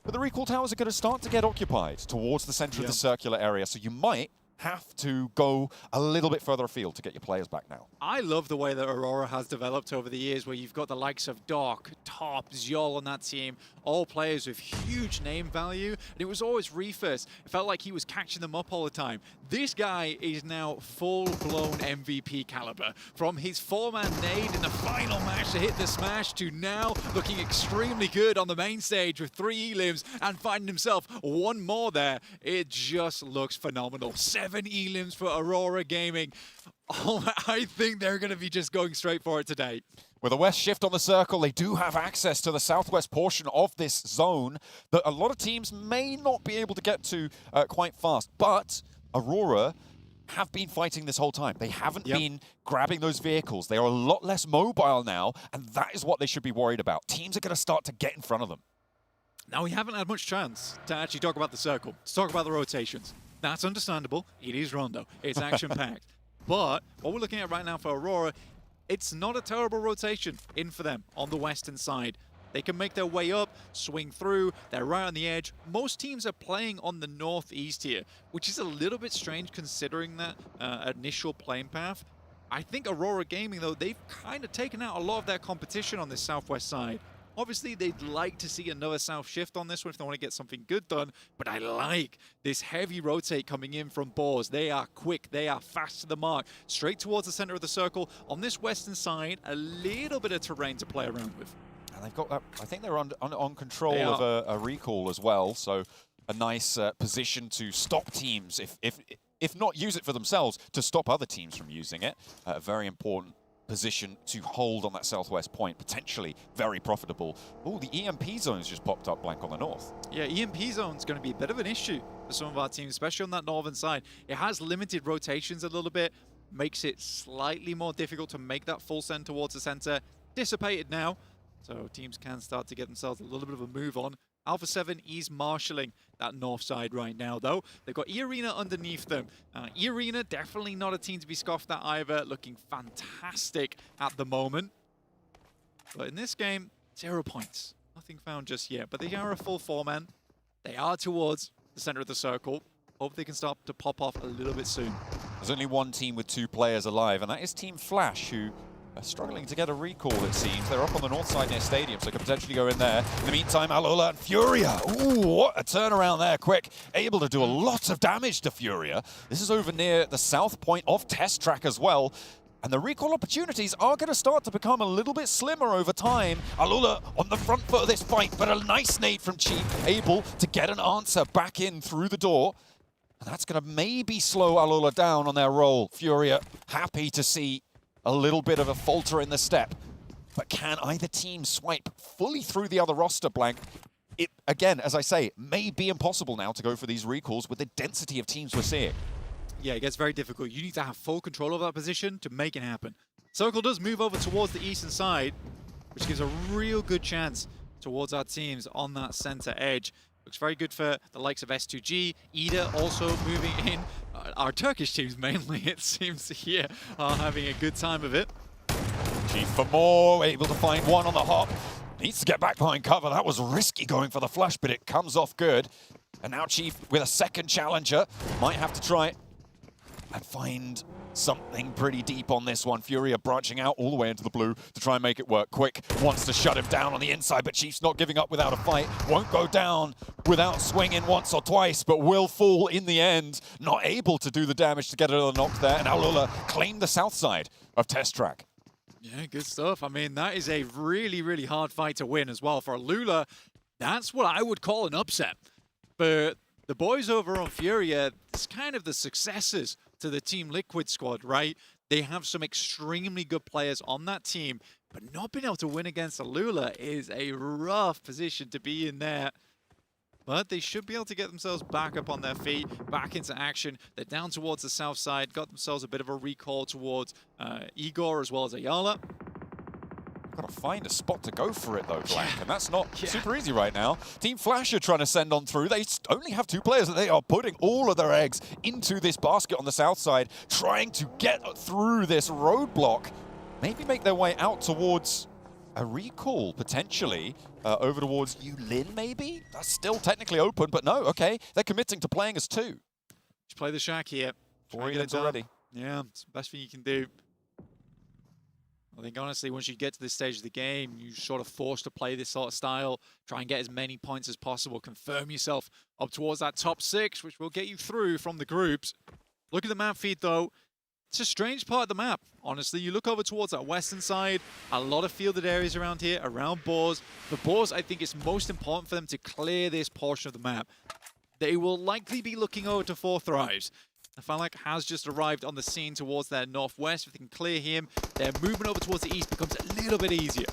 but the recall towers are going to start to get occupied towards the center of the circular area, so you might have to go a little bit further afield to get your players back now. I love the way that Aurora has developed over the years, where you've got the likes of Doc, Top, Zyol on that team, all players with huge name value, and it was always Reefus. It felt like he was catching them up all the time. This guy is now full-blown MVP caliber. From his 4-man nade in the final match to hit the smash, to now looking extremely good on the main stage with 3 elims and finding himself 1 more there. It just looks phenomenal. 7 elims for Aurora Gaming. Oh, I think they're going to be just going straight for it today. With a west shift on the circle, they do have access to the southwest portion of this zone that a lot of teams may not be able to get to quite fast. But Aurora have been fighting this whole time. They haven't been grabbing those vehicles. They are a lot less mobile now, and that is what they should be worried about. Teams are going to start to get in front of them. Now, we haven't had much chance to actually talk about the circle, to talk about the rotations. That's understandable. It is Rondo. It's action-packed. But what we're looking at right now for Aurora, it's not a terrible rotation in for them on the western side. They can make their way up, swing through, they're right on the edge. Most teams are playing on the northeast here, which is a little bit strange considering that initial playing path. I think Aurora Gaming, though, they've kind of taken out a lot of their competition on this southwest side. Obviously, they'd like to see another south shift on this one if they want to get something good done, but I like this heavy rotate coming in from Boars. They are quick, they are fast to the mark, straight towards the center of the circle. On this western side, a little bit of terrain to play around with. And they've got, I think they're on control of a recall as well, so a nice position to stop teams, if not use it for themselves, to stop other teams from using it. A very important position to hold on that southwest point, potentially very profitable. Oh, the EMP zone's just popped up blank on the north. Yeah, EMP zone's going to be a bit of an issue for some of our teams, especially on that northern side. It has limited rotations a little bit, makes it slightly more difficult to make that full send towards the center. Dissipated now, so teams can start to get themselves a little bit of a move on. Alpha 7 is marshalling that north side right now, though. They've got E-Arena underneath them. E-Arena, definitely not a team to be scoffed at either. Looking fantastic at the moment. But in this game, 0 points. Nothing found just yet. But they are a full 4-man. They are towards the center of the circle. Hope they can start to pop off a little bit soon. There's only one team with 2 players alive, and that is Team Flash, who are struggling to get a recall, it seems. They're up on the north side near Stadium, so could potentially go in there. In the meantime, Alola and Furia. Ooh, what a turnaround there, quick. Able to do a lot of damage to Furia. This is over near the south point of Test Track as well. And the recall opportunities are going to start to become a little bit slimmer over time. Alola on the front foot of this fight, but a nice nade from Chief, able to get an answer back in through the door. And that's going to maybe slow Alola down on their roll. Furia happy to see a little bit of a falter in the step. But can either team swipe fully through the other roster, Blank? It, again, as I say, may be impossible now to go for these recalls with the density of teams we're seeing. Yeah, it gets very difficult. You need to have full control of that position to make it happen. Circle does move over towards the eastern side, which gives a real good chance towards our teams on that center edge. Looks very good for the likes of S2G. Ida also moving in. Our Turkish teams mainly, it seems here, are having a good time of it. Chief for more, able to find one on the hop. Needs to get back behind cover. That was risky going for the flush, but it comes off good. And now Chief with a second challenger. Might have to try and find something pretty deep on this one. Furia branching out all the way into the blue to try and make it work. Quick wants to shut him down on the inside, but Chief's not giving up without a fight. Won't go down without swinging once or twice, but will fall in the end. Not able to do the damage to get another knock there. And Alola claimed the south side of Test Track. Yeah, good stuff. I mean, that is a really, really hard fight to win as well. For Alola, that's what I would call an upset. But the boys over on Furia, it's kind of the successors to the Team Liquid squad, right? They have some extremely good players on that team, but not being able to win against Alola is a rough position to be in there. But they should be able to get themselves back up on their feet, back into action. They're down towards the south side, got themselves a bit of a recall towards Igor as well as Ayala. Got to find a spot to go for it though, Blank, and that's not super easy right now. Team Flash are trying to send on through. They only have 2 players, and they are putting all of their eggs into this basket on the south side, trying to get through this roadblock. Maybe make their way out towards a recall, potentially, over towards Yulin, maybe? That's still technically open, but no, okay. They're committing to playing as 2. Just play the shack here. 4 units already. Yeah, it's the best thing you can do. I think, honestly, once you get to this stage of the game, you're sort of forced to play this sort of style, try and get as many points as possible, confirm yourself up towards that top 6, which will get you through from the groups. Look at the map feed, though. It's a strange part of the map, honestly. You look over towards that western side, a lot of fielded areas around here, around Boars. For Boars, I think it's most important for them to clear this portion of the map. They will likely be looking over to 4 Thrives. Falak has just arrived on the scene towards their northwest. If they can clear him, their movement over towards the east becomes a little bit easier.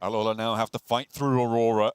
Alola now have to fight through Aurora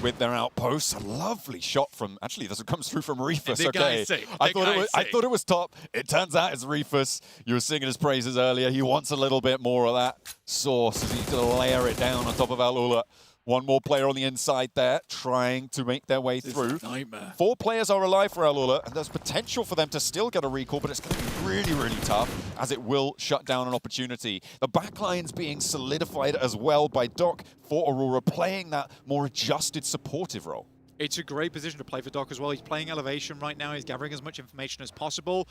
with their outposts. A lovely shot from, actually, this comes through from Reefus. Okay, I thought it was top. It turns out it's Reefus. You were singing his praises earlier. He wants a little bit more of that sauce as he's going to layer it down on top of Alola. One more player on the inside there, trying to make their way through. Nightmare. 4 players are alive for Alola, and there's potential for them to still get a recall, but it's going to be really, really tough, as it will shut down an opportunity. The backline's being solidified as well by Doc for Aurora, playing that more adjusted supportive role. It's a great position to play for Doc as well. He's playing elevation right now. He's gathering as much information as possible.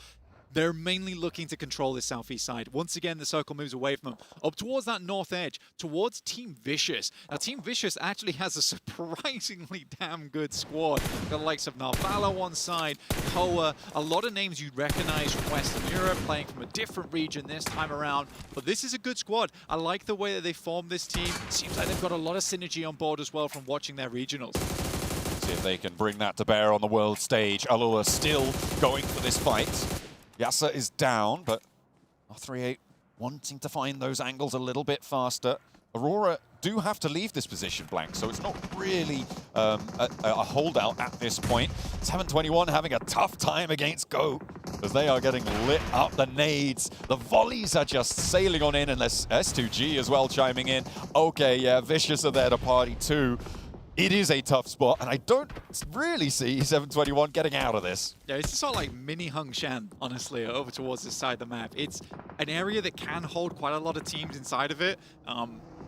They're mainly looking to control the southeast side. Once again, the circle moves away from them, up towards that north edge, towards Team Vicious. Now, Team Vicious actually has a surprisingly damn good squad. Got the likes of Narvala on one side, Koa, a lot of names you'd recognize from Western Europe, playing from a different region this time around. But this is a good squad. I like the way that they formed this team. Seems like they've got a lot of synergy on board as well from watching their regionals. See if they can bring that to bear on the world stage. Alola still going for this fight. Yasa is down, but R38 wanting to find those angles a little bit faster. Aurora do have to leave this position, Blank, so it's not really a holdout at this point. 721 having a tough time against Go, as they are getting lit up. The nades, the volleys are just sailing on in, and there's S2G as well chiming in. Okay, yeah, Vicious are there to party too. It is a tough spot, and I don't really see 721 getting out of this. Yeah, it's sort of like mini Hungshan, honestly, over towards this side of the map. It's an area that can hold quite a lot of teams inside of it,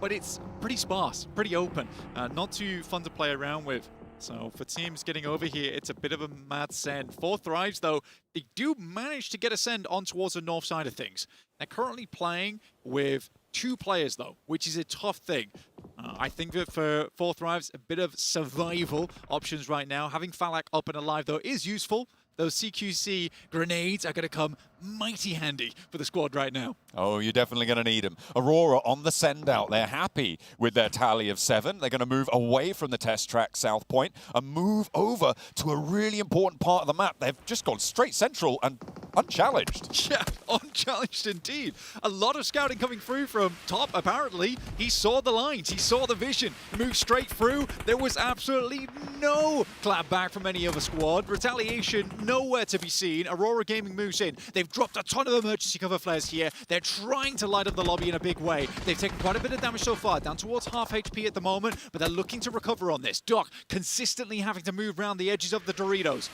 but it's pretty sparse, pretty open, not too fun to play around with. So for teams getting over here, it's a bit of a mad send. For Thrives, though, they do manage to get a send on towards the north side of things. They're currently playing with 2 players, though, which is a tough thing. I think that for Thrives, a bit of survival options right now. Having Falak up and alive, though, is useful. Those CQC grenades are going to come mighty handy for the squad right now. Oh, you're definitely going to need them. Aurora on the send out. They're happy with their tally of 7. They're going to move away from the test track South Point and move over to a really important part of the map. They've just gone straight central and unchallenged. Yeah, unchallenged indeed. A lot of scouting coming through from top, apparently. He saw the lines, he saw the vision, moved straight through. There was absolutely no clap back from any other squad. Retaliation nowhere to be seen. Aurora Gaming moves in. They've dropped a ton of emergency cover flares here. They're trying to light up the lobby in a big way. They've taken quite a bit of damage so far, down towards half HP at the moment, but they're looking to recover on this. Doc consistently having to move around the edges of the Doritos.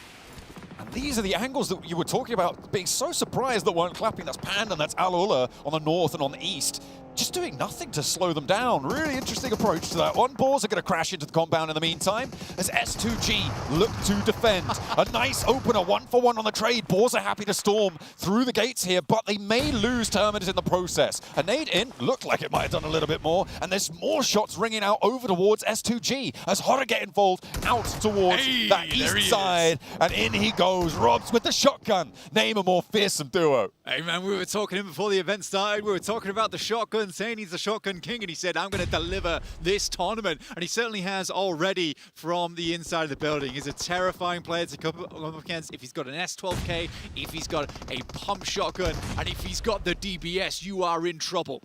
And these are the angles that you were talking about, being so surprised that weren't clapping. That's Panda, that's Alula on the north and on the east. Just doing nothing to slow them down. Really interesting approach to that one. Boars are going to crash into the compound in the meantime as S2G look to defend. A nice opener, 1-for-1 on the trade. Boars are happy to storm through the gates here, but they may lose Terminus in the process. A nade in, looked like it might have done a little bit more, and there's more shots ringing out over towards S2G as Horror get involved out towards that east side. And in he goes, Robs with the shotgun. Name a more fearsome duo. Hey man, we were talking before the event started. We were talking about the shotgun, saying he's the shotgun king, and he said, I'm going to deliver this tournament. And he certainly has already from the inside of the building. He's a terrifying player to come up against. If he's got an S12K, if he's got a pump shotgun, and if he's got the DBS, you are in trouble.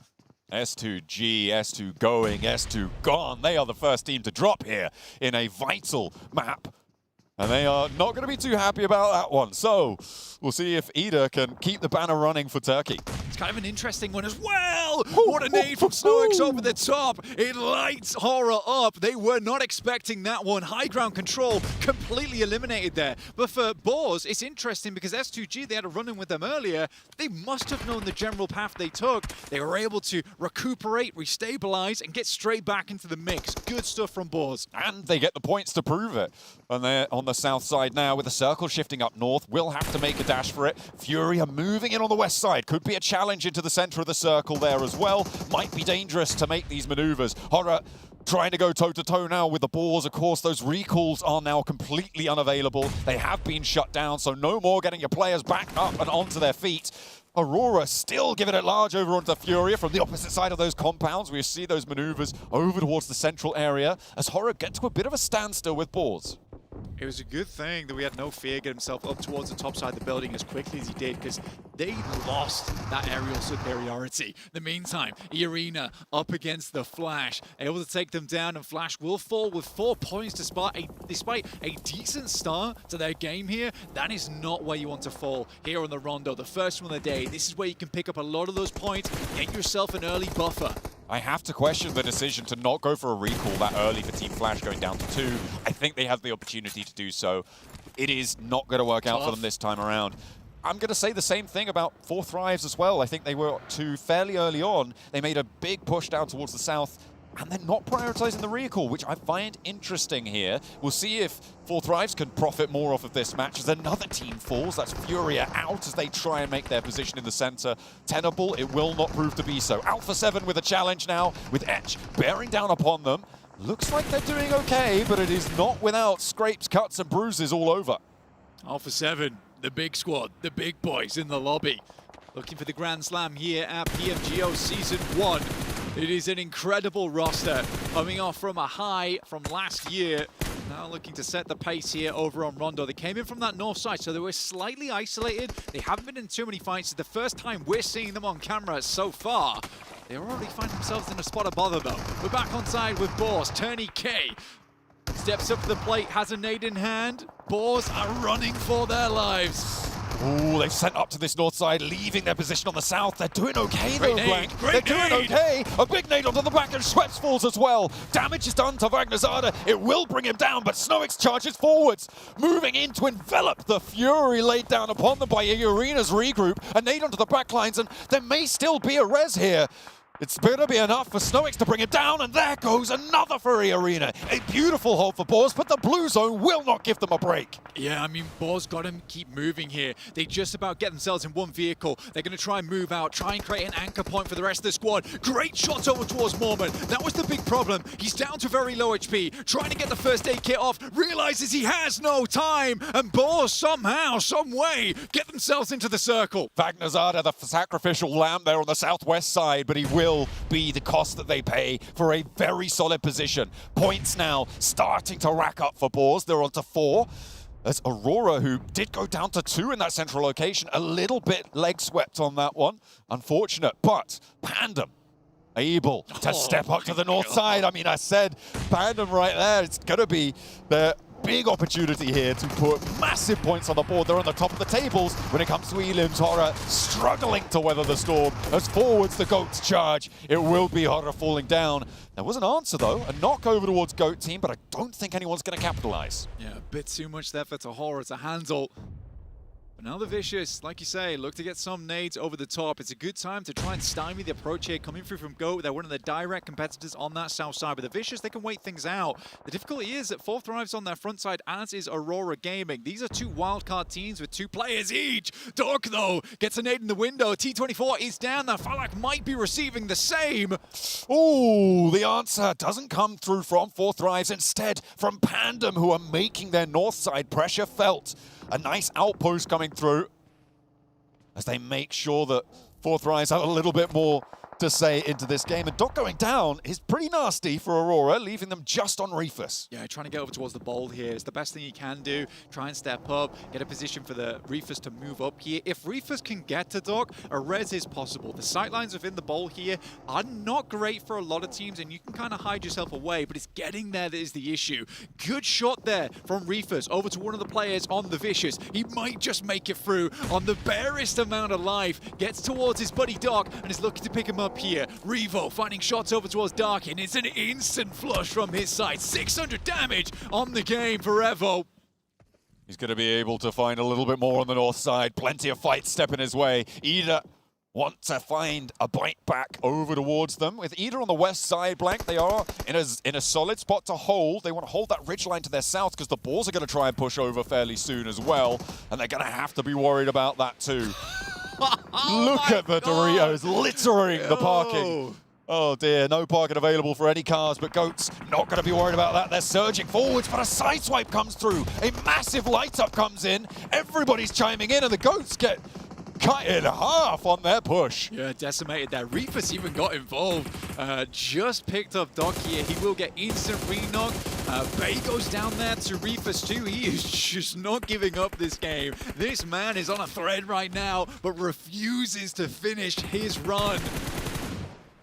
S2G, S2 going, S2 gone. They are the first team to drop here in a vital map. And they are not going to be too happy about that one. So we'll see if Ida can keep the banner running for Turkey. It's kind of an interesting one as well. What a nade from Snoix over the top. It lights Horror up. They were not expecting that one. High ground control completely eliminated there. But for Boars, it's interesting because S2G, they had a run-in with them earlier. They must have known the general path they took. They were able to recuperate, restabilize, and get straight back into the mix. Good stuff from Boars. And they get the points to prove it. And they're on the south side now with the circle shifting up north. Will have to make a dash for it. Fury are moving in on the west side. Could be a challenge into the center of the circle there as well. Might be dangerous to make these maneuvers. Horror trying to go toe-to-toe now with the Boars. Of course, those recalls are now completely unavailable. They have been shut down, so no more getting your players back up and onto their feet. Aurora still giving it large over onto Furia from the opposite side of those compounds. We see those maneuvers over towards the central area as Horror get to a bit of a standstill with Boars. It was a good thing that we had no fear get himself up towards the top side of the building as quickly as he did, because they lost that aerial superiority. In the meantime, Irina up against the Flash, able to take them down, and Flash will fall with 4 points despite a decent start to their game here. That is not where you want to fall here on the Rondo, the first one of the day. This is where you can pick up a lot of those points, get yourself an early buffer. I have to question the decision to not go for a recall that early for Team Flash going down to 2. I think they have the opportunity to do so. It is not going to work out for them this time around. I'm going to say the same thing about 4 Thrives as well. I think they were 2 fairly early on. They made a big push down towards the south, and they're not prioritizing the recall, which I find interesting here. We'll see if 4 Thrives can profit more off of this match as another team falls. That's Furia out as they try and make their position in the center tenable. It will not prove to be so. Alpha 7 with a challenge now, with Etch bearing down upon them. Looks like they're doing okay, but it is not without scrapes, cuts, and bruises all over. Alpha 7, the big squad, the big boys in the lobby. Looking for the Grand Slam here at PMGO Season 1. It is an incredible roster, coming off from a high from last year. Now looking to set the pace here over on Rondo. They came in from that north side, so they were slightly isolated. They haven't been in too many fights. It's the first time we're seeing them on camera so far. They already find themselves in a spot of bother, though. We're back on side with Boars. Turney K steps up to the plate, has a nade in hand. Boars are running for their lives. Ooh, they've sent up to this north side, leaving their position on the south. They're doing okay, though, Blank. They're doing okay. A big nade onto the back, and Schweppes falls as well. Damage is done to Wagnerzada. It will bring him down, but Snoix charges forwards, moving in to envelop the Fury laid down upon them by Irina's regroup. A nade onto the back lines, and there may still be a res here. It's better be enough for Snoix to bring it down, and there goes another Fury Arena. A beautiful hold for Boars, but the blue zone will not give them a break. Yeah, I mean, Boars got to keep moving here. They just about get themselves in one vehicle. They're going to try and move out, try and create an anchor point for the rest of the squad. Great shots over towards Mormon. That was the big problem. He's down to very low HP, trying to get the first aid kit off, realizes he has no time, and Boars somehow, some way, get themselves into the circle. Vagnazada, the sacrificial lamb there on the southwest side, but he will be the cost that they pay for a very solid position. Points now starting to rack up for Boars. They're on to 4. There's Aurora, who did go down to 2 in that central location. A little bit leg swept on that one. Unfortunate, but Pandem able to step up to the north side. I mean, I said Pandem right there. It's going to be the big opportunity here to put massive points on the board. They're on the top of the tables when it comes to Elim's Horror, struggling to weather the storm. As forwards the Goats charge, it will be Horror falling down. There was an answer though, a knock over towards Goat team, but I don't think anyone's going to capitalize. Yeah, a bit too much effort to Horror to handle. But now the Vicious, like you say, look to get some nades over the top. It's a good time to try and stymie the approach here coming through from Goat. They're one of the direct competitors on that south side. But the Vicious, they can wait things out. The difficulty is that 4 Thrives on their front side, as is Aurora Gaming. These are 2 wildcard teams with 2 players each. Doc, though, gets a nade in the window. T24 is down. Now Falak might be receiving the same. Ooh, the answer doesn't come through from 4 Thrives. Instead, from Pandem, who are making their north side pressure felt. A nice outpost coming through as they make sure that 4 Thrives have a little bit more to say into this game. And Doc going down is pretty nasty for Aurora, leaving them just on Reefus. Yeah, trying to get over towards the bowl here is the best thing he can do. Try and step up, get a position for the Reefus to move up here. If Reefus can get to Doc, a res is possible. The sightlines within the bowl here are not great for a lot of teams, and you can kind of hide yourself away, but it's getting there that is the issue. Good shot there from Reefus over to one of the players on the Vicious. He might just make it through on the barest amount of life. Gets towards his buddy Doc and is looking to pick him up here. Revo finding shots over towards Darkin. It's an instant flush from his side. 600 damage on the game for Evo. He's going to be able to find a little bit more on the north side. Plenty of fights stepping his way. Ida want to find a bite back over towards them. With Ida on the west side, Blank, they are in a solid spot to hold. They want to hold that ridgeline to their south because the Boars are going to try and push over fairly soon as well. And they're going to have to be worried about that too. Look at the Doritos littering the parking. Oh dear, no parking available for any cars, but Goats not going to be worried about that. They're surging forwards, but a sideswipe comes through. A massive light up comes in. Everybody's chiming in, and the Goats get cut in half on their push. Yeah, decimated there. Reefus even got involved. Just picked up Doc here. He will get instant re-knock. Bay goes down there to Reefus too. He is just not giving up this game. This man is on a thread right now, but refuses to finish his run.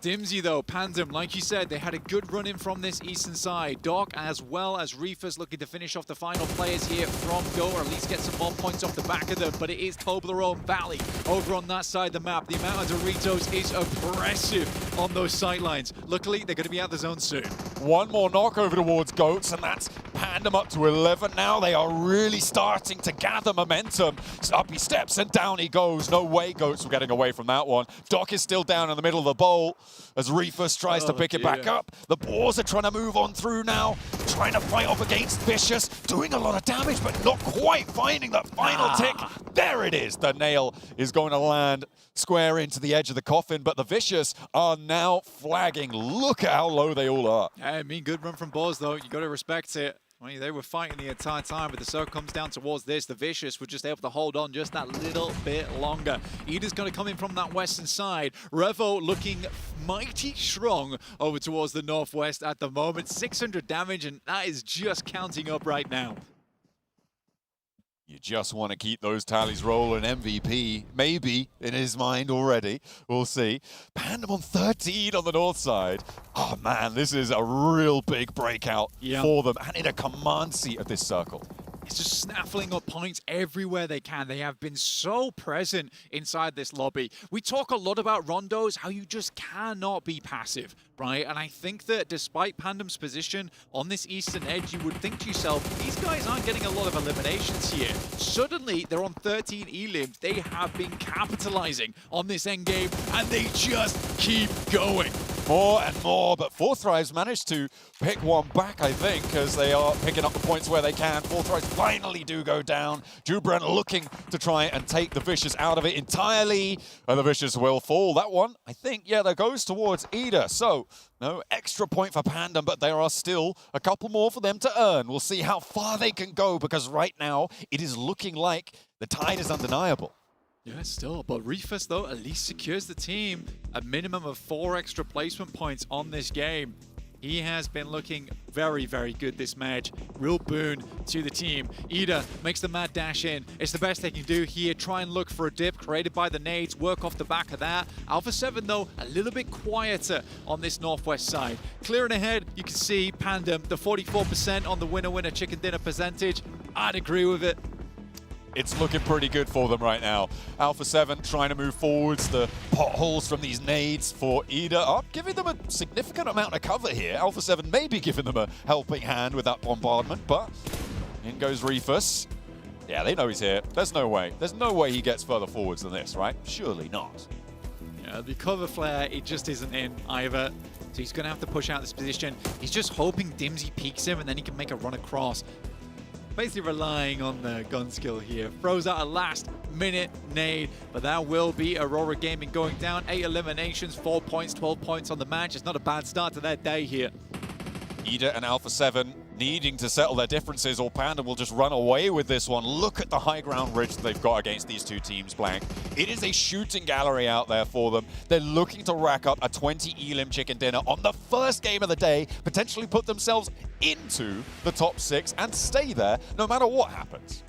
Dimsy though, Pandem, like you said, they had a good run in from this eastern side. Doc as well as Reefus looking to finish off the final players here from Go, or at least get some more points off the back of them. But it is Toblerone Valley over on that side of the map. The amount of Doritos is oppressive on those sightlines. Luckily, they're going to be out the zone soon. One more knock over towards Goats, and that's Pandem up to 11 now. They are really starting to gather momentum. Up he steps and down he goes. No way Goats were getting away from that one. Doc is still down in the middle of the bowl as Reefus tries to pick it back up. The Boars are trying to move on through now, trying to fight off against Vicious, doing a lot of damage, but not quite finding that final tick. There it is. The nail is going to land square into the edge of the coffin, but the Vicious are now flagging. Look at how low they all are. I mean, good run from Boars, though. You got to respect it. I mean, they were fighting the entire time, but the circle comes down towards this. The Vicious were just able to hold on just that little bit longer. Ida's going to come in from that western side. Revo looking mighty strong over towards the northwest at the moment. 600 damage, and that is just counting up right now. You just want to keep those tallies rolling. MVP, maybe, in his mind already. We'll see. Pandem on 13 on the north side. Oh, man, this is a real big breakout for them and in a command seat of this circle. It's just snaffling up points everywhere they can. They have been so present inside this lobby. We talk a lot about rondos, how you just cannot be passive, right? And I think that despite Pandem's position on this eastern edge, you would think to yourself, these guys aren't getting a lot of eliminations here. Suddenly, they're on 13 elims. They have been capitalizing on this endgame, and they just keep going. More and more, but Fourth Rise managed to pick one back, I think, as they are picking up the points where they can. Fourth Rise finally do go down. Jubran looking to try and take the Vicious out of it entirely, and the Vicious will fall. That one, I think, yeah, that goes towards Ida. So, no extra point for Pandem, but there are still a couple more for them to earn. We'll see how far they can go, because right now, it is looking like the tide is undeniable. Yeah, still. But Rufus, though, at least secures the team a minimum of 4 extra placement points on this game. He has been looking very, very good this match. Real boon to the team. Ida makes the mad dash in. It's the best they can do here. Try and look for a dip created by the nades. Work off the back of that. Alpha 7, though, a little bit quieter on this northwest side. Clearing ahead, you can see Pandem, the 44% on the winner-winner chicken dinner percentage. I'd agree with it. It's looking pretty good for them right now. Alpha 7 trying to move forwards. The potholes from these nades for Ida are giving them a significant amount of cover here. Alpha 7 may be giving them a helping hand with that bombardment, but in goes Rufus. Yeah, they know he's here. There's no way. There's no way he gets further forwards than this, right? Surely not. Yeah, the cover flare, it just isn't in either. So he's going to have to push out this position. He's just hoping Dimsy peeks him and then he can make a run across. Basically relying on the gun skill here. Throws out a last-minute nade, but that will be Aurora Gaming going down. 8 eliminations, 4 points, 12 points on the match. It's not a bad start to their day here. Ida and Alpha 7 needing to settle their differences, or Panda will just run away with this one. Look at the high ground ridge that they've got against these two teams, Blank. It is a shooting gallery out there for them. They're looking to rack up a 20 elim chicken dinner on the first game of the day, potentially put themselves into the top 6 and stay there no matter what happens.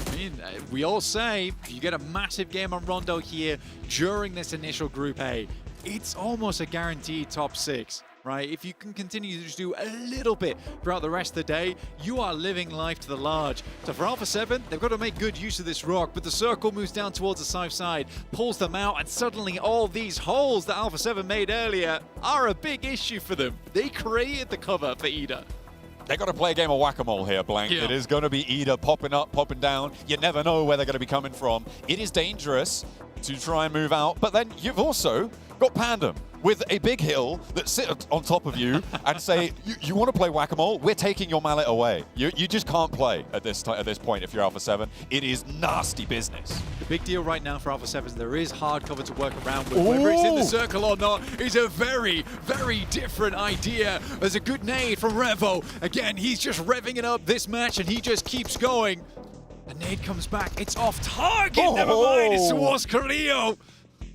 I mean, we all say you get a massive game on Rondo here during this initial Group A. It's almost a guaranteed top 6. Right, if you can continue to just do a little bit throughout the rest of the day, you are living life to the large. So for Alpha 7, they've got to make good use of this rock, but the circle moves down towards the south side, pulls them out, and suddenly all these holes that Alpha 7 made earlier are a big issue for them. They created the cover for Ida. They got to play a game of whack-a-mole here, Blank. Yeah. It is going to be Ida popping up, popping down. You never know where they're going to be coming from. It is dangerous to try and move out, but then you've also got Pandem with a big hill that sit on top of you and say, you want to play whack-a-mole? We're taking your mallet away. You just can't play at this point if you're Alpha 7. It is nasty business. The big deal right now for Alpha 7 is there is hard cover to work around with. Whether it's in the circle or not is a very, very different idea. There's a good nade from Revo. Again, he's just revving it up this match and he just keeps going. The nade comes back. It's off target. Never mind. It's towards Carrillo.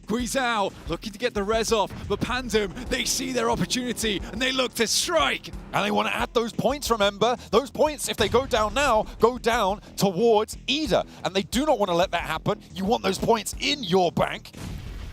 Guizao looking to get the res off, but Pandem, they see their opportunity and they look to strike. And they want to add those points, remember? Those points, if they go down now, go down towards Ida. And they do not want to let that happen. You want those points in your bank.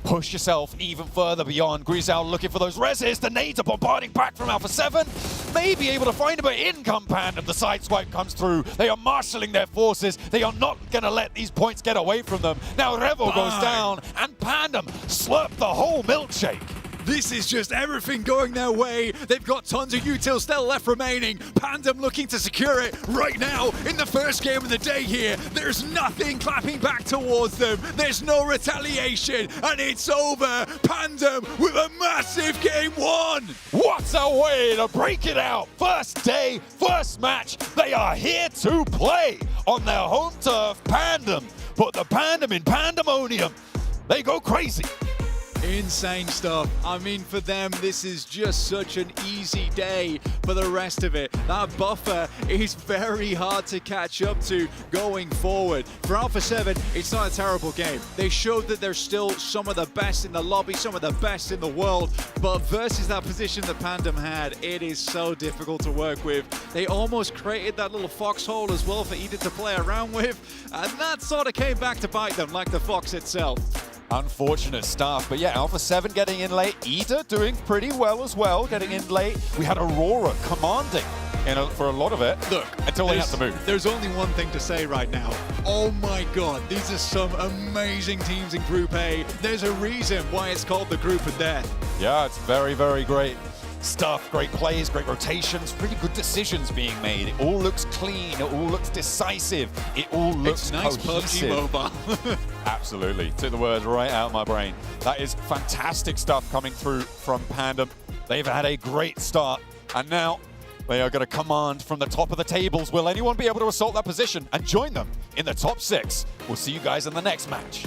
Push yourself even further beyond. Guizao looking for those reses. The nades are bombarding back from Alpha 7. May be able to find him, but in come Pandem. The side swipe comes through. They are marshalling their forces. They are not going to let these points get away from them. Now Revo goes down, and Pandem slurp the whole milkshake. This is just everything going their way. They've got tons of util still left remaining. Pandem looking to secure it right now in the first game of the day here. There's nothing clapping back towards them. There's no retaliation, and it's over. Pandem with a massive game 1. What a way to break it out. First day, first match. They are here to play on their home turf. Pandem put the Pandem in pandemonium. They go crazy. Insane stuff. I mean, for them, this is just such an easy day for the rest of it. That buffer is very hard to catch up to going forward. For Alpha 7, it's not a terrible game. They showed that they're still some of the best in the lobby, some of the best in the world, but versus that position that Pandem had, it is so difficult to work with. They almost created that little foxhole as well for Ida to play around with, and that sort of came back to bite them like the fox itself. Unfortunate stuff, but yeah, Alpha 7 getting in late. Ida doing pretty well as well, getting in late. We had Aurora commanding for a lot of it. Look, until they have to move. There's only one thing to say right now. Oh my God, these are some amazing teams in Group A. There's a reason why it's called the Group of Death. Yeah, it's very, very great stuff. Great plays, great rotations, really good decisions being made. It all looks clean. It all looks decisive. It all looks It's nice cohesive. PUBG Mobile. Absolutely. Took the words right out of my brain. That is fantastic stuff coming through from Pandem. They've had a great start, and now they are going to command from the top of the tables. Will anyone be able to assault that position and join them in the top 6? We'll see you guys in the next match.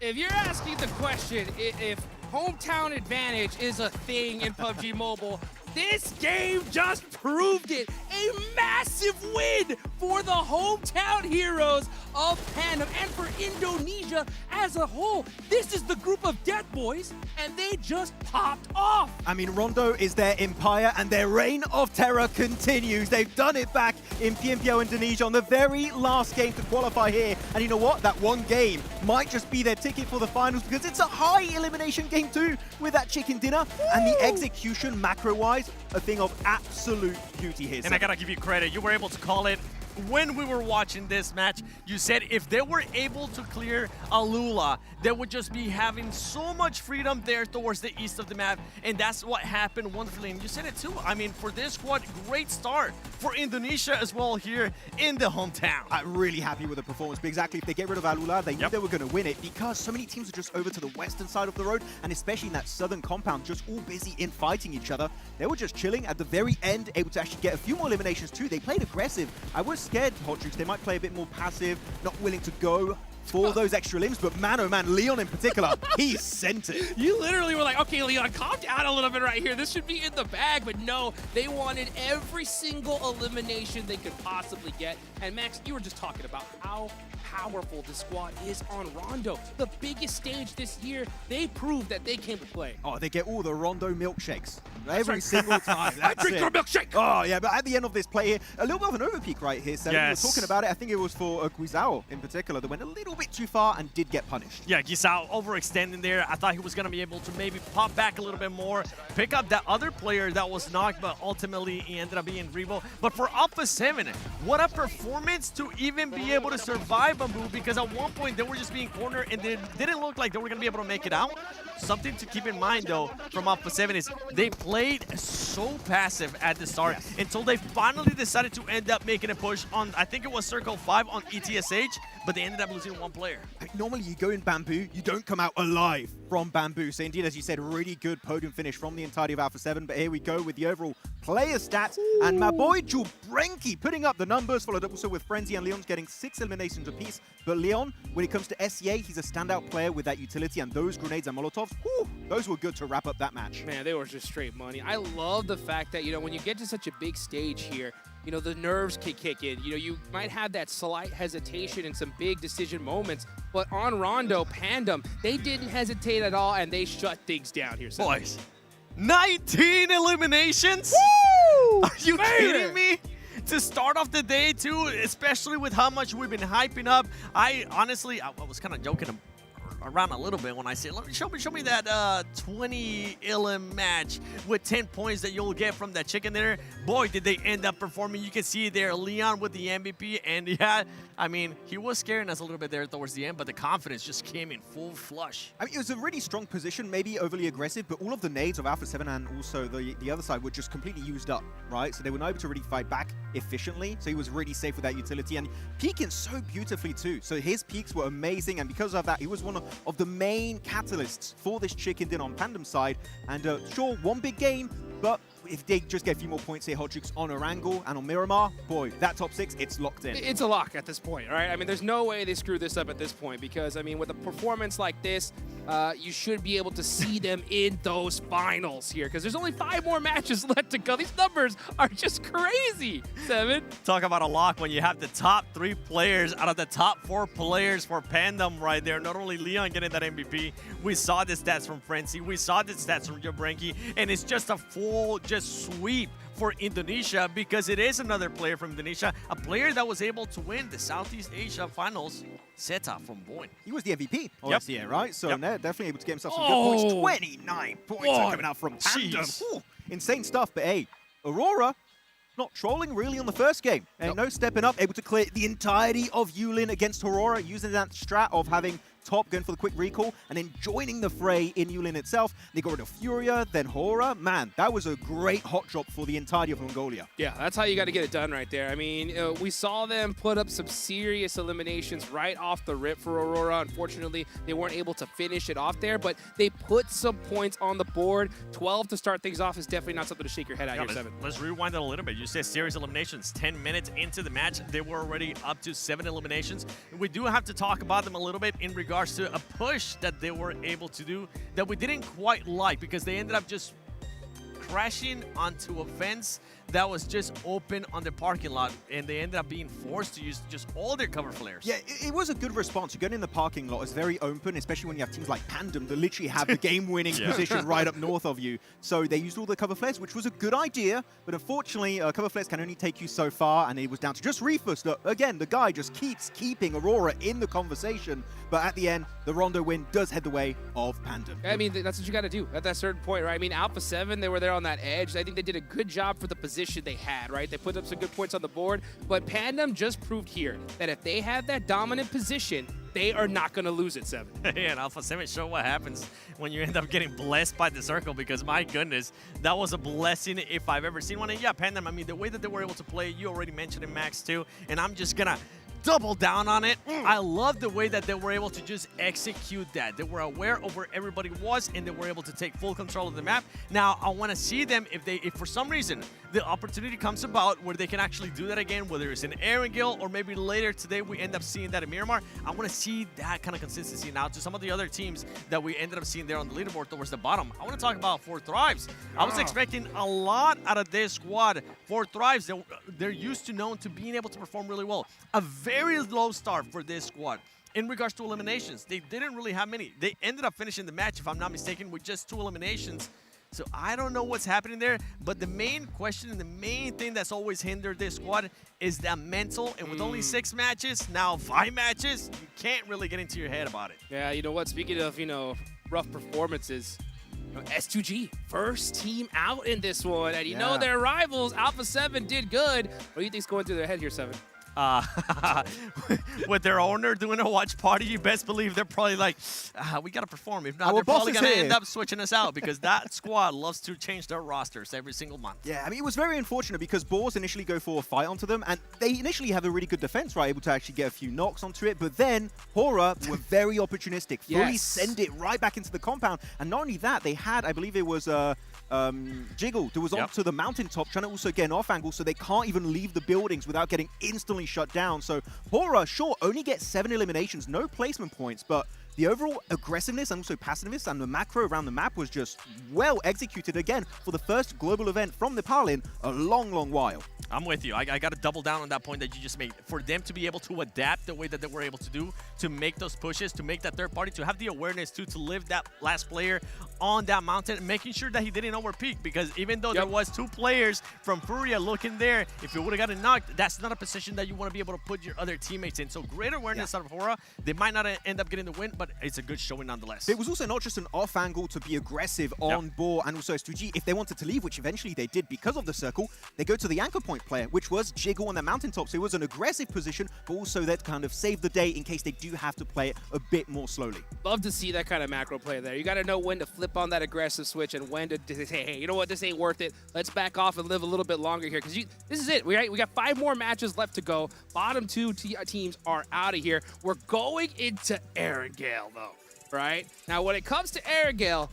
If you're asking the question if hometown advantage is a thing in PUBG Mobile, this game just proved it. A massive win for the hometown heroes of Pandem and for Indonesia as a whole. This is the group of death boys, and they just popped off. I mean, Rondo is their empire, and their reign of terror continues. They've done it back in PMGO Indonesia on the very last game to qualify here. And you know what? That one game might just be their ticket for the finals, because it's a high elimination game too with that chicken dinner. Woo! And the execution macro-wise, a thing of absolute beauty here. And I gotta give you credit. You were able to call it when we were watching this match. You said if they were able to clear Alula, they would just be having so much freedom there towards the east of the map, and that's what happened wonderfully. And you said it too. I mean, for this squad, great start for Indonesia as well here in the hometown. I'm really happy with the performance, but exactly, if they get rid of Alula, they knew they were going to win it, because so many teams are just over to the western side of the road, and especially in that southern compound, just all busy in fighting each other. They were just chilling at the very end, able to actually get a few more eliminations too. They played aggressive. I was scared, Hot Troops, they might play a bit more passive, not willing to go for those extra limbs, but man, oh man, Leon in particular, he sent it. You literally were like, okay, Leon, calm down a little bit right here. This should be in the bag, but no, they wanted every single elimination they could possibly get. And Max, you were just talking about how powerful this squad is on Rondo. The biggest stage this year, they proved that they came to play. Oh, they get all the Rondo milkshakes every single time. I drink your milkshake! Oh, yeah, but at the end of this play here, a little bit of an overpeak right here. So Yes. we were talking about it. I think it was for Guizao in particular that went a little bit too far and did get punished. Yeah, Gisao overextending there. I thought he was going to be able to maybe pop back a little bit more, pick up that other player that was knocked, but ultimately he ended up being Revo. But for Alpha 7, what a performance to even be able to survive Bamboo, because at one point they were just being cornered and they didn't look like they were going to be able to make it out. Something to keep in mind, though, from Alpha 7 is they played so passive at the start until they finally decided to end up making a push on, I think it was Circle 5 on ETSH, but they ended up losing one player. Normally you go in Bamboo, you don't come out alive from Bamboo. So indeed, as you said, really good podium finish from the entirety of Alpha 7. But here we go with the overall player stats. Ooh. And my boy Jubrenki putting up the numbers, followed up also with Frenzy and Leon's getting 6 eliminations apiece. But Leon, when it comes to SEA, he's a standout player with that utility, and those grenades and Molotovs, whew, those were good to wrap up that match. Man, they were just straight money. I love the fact that, you know, when you get to such a big stage here, you know, the nerves can kick in. You know, you might have that slight hesitation in some big decision moments, but on Rondo, Pandem, they didn't hesitate at all, and they shut things down here. Boys, 19 eliminations? Woo! Are you kidding me? To start off the day, too, especially with how much we've been hyping up. I honestly, I was kind of joking around a little bit when I said, show me that 20 elim match with 10 points that you'll get from that chicken dinner. Boy, did they end up performing. You can see there Leon with the MVP, and yeah, I mean, he was scaring us a little bit there towards the end, but the confidence just came in full flush. I mean, it was a really strong position, maybe overly aggressive, but all of the nades of Alpha 7 and also the other side were just completely used up, right? So they were not able to really fight back efficiently, so he was really safe with that utility, and peeking so beautifully too. So his peaks were amazing, and because of that, he was one of the main catalysts for this chicken dinner on Pandem's side. And sure, one big game, but if they just get a few more points here, Hot Jukes on Erangel and on Miramar, boy, that top 6, it's locked in. It's a lock at this point, right? I mean, there's no way they screw this up at this point because, I mean, with a performance like this, you should be able to see them in those finals here because there's only 5 more matches left to go. These numbers are just crazy, Seven. Talk about a lock when you have the top 3 players out of the top 4 players for Pandem right there. Not only Leon getting that MVP, we saw the stats from Frenzy, we saw the stats from Jabranki, and it's just a full sweep for Indonesia because it is another player from Indonesia, a player that was able to win the Southeast Asia Finals, Zeta from Boyne. He was the MVP of Yep. this year, right? So they're definitely able to get himself some Oh. good points. 29 points are coming out from Pandem. Ooh, insane stuff, but hey, Aurora not trolling really on the first game. And no stepping up, able to clear the entirety of Yulin against Aurora, using that strat of having Top going for the quick recall, and then joining the fray in Yulin itself. They got rid of Furia, then Hora. Man, that was a great hot drop for the entirety of Mongolia. Yeah, that's how you got to get it done right there. I mean, we saw them put up some serious eliminations right off the rip for Aurora. Unfortunately, they weren't able to finish it off there, but they put some points on the board. 12 to start things off is definitely not something to shake your head at here, Seven. Let's rewind it a little bit. You said series eliminations. 10 minutes into the match, they were already up to 7 eliminations. We do have to talk about them a little bit in regards to a push that they were able to do that we didn't quite like because they ended up just crashing onto a fence that was just open on the parking lot, and they ended up being forced to use just all their cover flares. Yeah, it was a good response. You're going in the parking lot. It's very open, especially when you have teams like Pandem that literally have the game-winning position right up north of you. So they used all the cover flares, which was a good idea, but unfortunately, cover flares can only take you so far, and it was down to just Reefus. Again, the guy just keeps keeping Aurora in the conversation, but at the end, the Rondo win does head the way of Pandem. I mean, that's what you got to do at that certain point, right? I mean, Alpha 7, they were there on that edge. I think they did a good job for the position they had, right? They put up some good points on the board, but Pandem just proved here that if they have that dominant position, they are not going to lose it, Seven. Yeah, and Alpha 7 show what happens when you end up getting blessed by the circle because, my goodness, that was a blessing if I've ever seen one. And yeah, Pandem, I mean, the way that they were able to play, you already mentioned it, Max, too, and I'm just going to double down on it. I love the way that they were able to just execute that. They were aware of where everybody was, and they were able to take full control of the map. Now, I want to see them if for some reason the opportunity comes about where they can actually do that again, whether it's in Erangel or maybe later today we end up seeing that in Miramar. I want to see that kind of consistency now to some of the other teams that we ended up seeing there on the leaderboard towards the bottom. I want to talk about 4 Thrives. I was expecting a lot out of this squad. 4 Thrives, they're used to known to being able to perform really well. A very low start for this squad. In regards to eliminations, they didn't really have many. They ended up finishing the match, if I'm not mistaken, with just 2 eliminations. So I don't know what's happening there, but the main question and the main thing that's always hindered this squad is that mental. And with only 6 matches, now 5 matches, you can't really get into your head about it. Yeah, you know what? Speaking of, rough performances, S2G, first team out in this one. And you know their rivals, Alpha 7, did good. What do you think's going through their head here, 7? With their owner doing a watch party, you best believe they're probably like, we got to perform. If not, they're probably going to end up switching us out because that squad loves to change their rosters every single month. Yeah, I mean, it was very unfortunate because Boars initially go for a fight onto them, and they initially have a really good defense, right? Able to actually get a few knocks onto it, but then Hora were very opportunistic, fully send it right back into the compound. And not only that, they had, I believe it was Jiggle that was onto the mountaintop trying to also get an off angle, so they can't even leave the buildings without getting instantly shut down. So Hora, sure, only gets 7 eliminations, no placement points, but the overall aggressiveness and also passiveness and the macro around the map was just well executed again for the first global event from Nepal in a long, long while. I'm with you. I got to double down on that point that you just made. For them to be able to adapt the way that they were able to do, to make those pushes, to make that third party, to have the awareness to live that last player on that mountain, making sure that he didn't overpeak, because even though there was 2 players from Furia looking there, if you would have gotten knocked, that's not a position that you want to be able to put your other teammates in. So great awareness out of Hora. They might not end up getting the win, but it's a good showing nonetheless. It was also not just an off angle to be aggressive on Boar and also S2G. If they wanted to leave, which eventually they did because of the circle, they go to the anchor point player, which was Jiggle on the mountaintop. So it was an aggressive position, but also that kind of saved the day in case they do have to play it a bit more slowly. Love to see that kind of macro play there. You got to know when to flip on that aggressive switch and when to say, hey, you know what, this ain't worth it. Let's back off and live a little bit longer here, because this is it. We got 5 more matches left to go. Bottom 2 teams are out of here. We're going into Erangel, though, right? Now, when it comes to Erangel,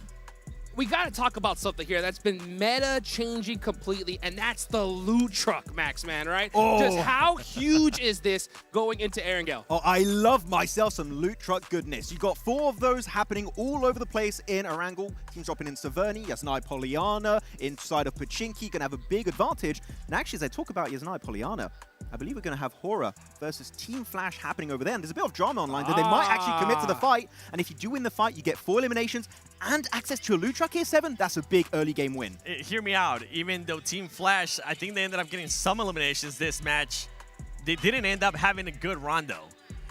we got to talk about something here that's been meta changing completely, and that's the loot truck, Max, man, right? Oh. Just how huge is this going into Erangel? Oh, I love myself some loot truck goodness. You got 4 of those happening all over the place in Erangel. Teams dropping in Severny, Yasnai Poliana, inside of Pachinki, gonna have a big advantage. And actually, as I talk about Yasnai Poliana, I believe we're going to have Horror versus Team Flash happening over there. And there's a bit of drama online that they might actually commit to the fight. And if you do win the fight, you get 4 eliminations and access to a loot truck here, 7. That's a big early game win. Hear me out. Even though Team Flash, I think they ended up getting some eliminations this match, they didn't end up having a good rondo.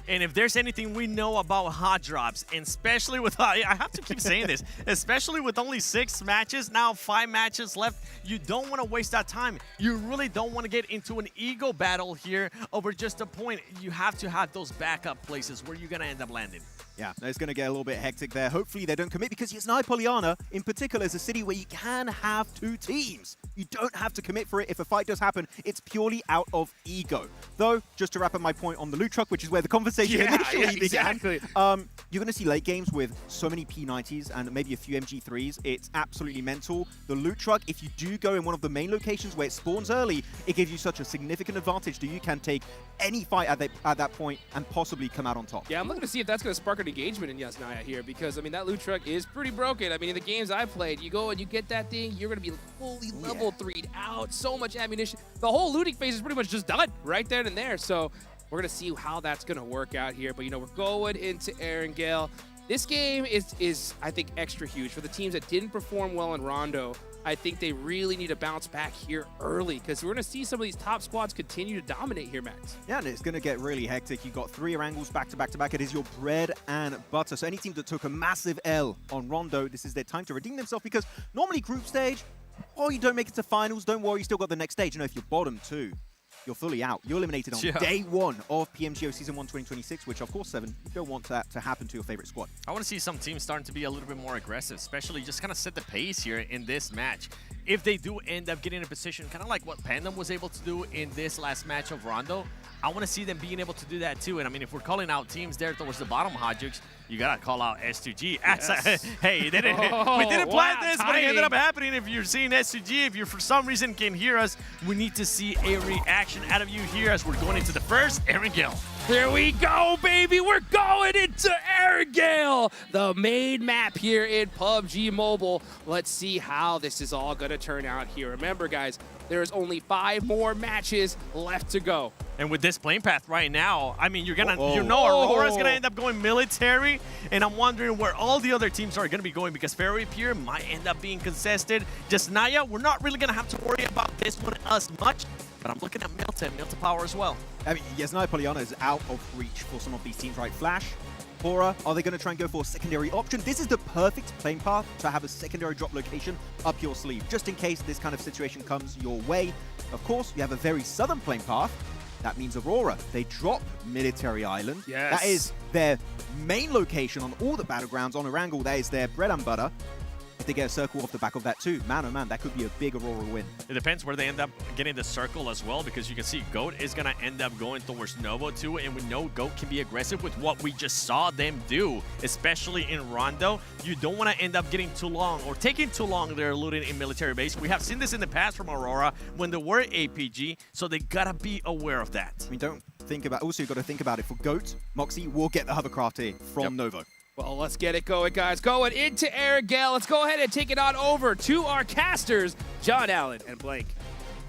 And if there's anything we know about hot drops, and especially with, I have to keep saying this, especially with only 6 matches, now 5 matches left, you don't want to waste that time. You really don't want to get into an ego battle here over just a point. You have to have those backup places where you're going to end up landing. Yeah, it's going to get a little bit hectic there. Hopefully they don't commit, because Yasnai Poliana, in particular, is a city where you can have 2 teams. You don't have to commit for it. If a fight does happen, it's purely out of ego. Though, just to wrap up my point on the loot truck, which is where the conversation initially began, exactly. you're going to see late games with so many P90s and maybe a few MG3s. It's absolutely mental. The loot truck, if you do go in one of the main locations where it spawns early, it gives you such a significant advantage that you can take any fight at that point and possibly come out on top. Yeah, I'm looking to see if that's going to spark an engagement in Yasnaya here, because, I mean, that loot truck is pretty broken. I mean, in the games I've played, you go and you get that thing, you're going to be fully level 3'd out, so much ammunition. The whole looting phase is pretty much just done right then and there, so we're going to see how that's going to work out here. But, you know, we're going into Erangel. This game is, I think, extra huge for the teams that didn't perform well in Rondo. I think they really need to bounce back here early, because we're going to see some of these top squads continue to dominate here, Max. Yeah, and it's going to get really hectic. You've got 3 Erangels back to back to back. It is your bread and butter. So any team that took a massive L on Rondo, this is their time to redeem themselves, because normally group stage, you don't make it to finals, don't worry, you still got the next stage. You know, if you're bottom 2, you're fully out. You're eliminated on day 1 of PMGO Season 1 2026, which, of course, 7, you don't want that to happen to your favorite squad. I want to see some teams starting to be a little bit more aggressive, especially just kind of set the pace here in this match. If they do end up getting in a position, kind of like what Pandem was able to do in this last match of Rondo, I want to see them being able to do that too. And I mean, if we're calling out teams there towards the bottom, Hodjux, you got to call out S2G. Yes. Hey, we didn't plan this, but it ended up happening. If you're seeing S2G, if you for some reason can hear us, we need to see a reaction out of you here as we're going into the first Erangel. Here we go, baby. We're going into Erangel, the main map here in PUBG Mobile. Let's see how this is all going to turn out here. Remember, guys, there's only 5 more matches left to go. And with this playing path right now, I mean, you know Aurora's gonna end up going military, and I'm wondering where all the other teams are gonna be going, because Fairy Pier might end up being contested. Just Naya, we're not really gonna have to worry about this one as much, but I'm looking at Milton Power as well. I mean, Yasnai Poliana is out of reach for some of these teams, right? Flash, Horror, are they going to try and go for a secondary option? This is the perfect playing path to have a secondary drop location up your sleeve, just in case this kind of situation comes your way. Of course, you have a very southern playing path. That means Aurora. They drop Military Island. Yes. That is their main location on all the battlegrounds on Erangel. That is their bread and butter. If they get a circle off the back of that too, man, oh man, that could be a big Aurora win. It depends where they end up getting the circle as well, because you can see GOAT is going to end up going towards Novo too, and we know GOAT can be aggressive with what we just saw them do, especially in Rondo. You don't want to end up getting too long or taking too long there looting in military base. We have seen this in the past from Aurora when they were APG, so they got to be aware of that. I mean, don't think about, also you've got to think about it. For GOAT, Moxie will get the hovercraft here from Novo. Well, let's get it going, guys. Going into Erangel. Let's go ahead and take it on over to our casters, John Allen and Blake.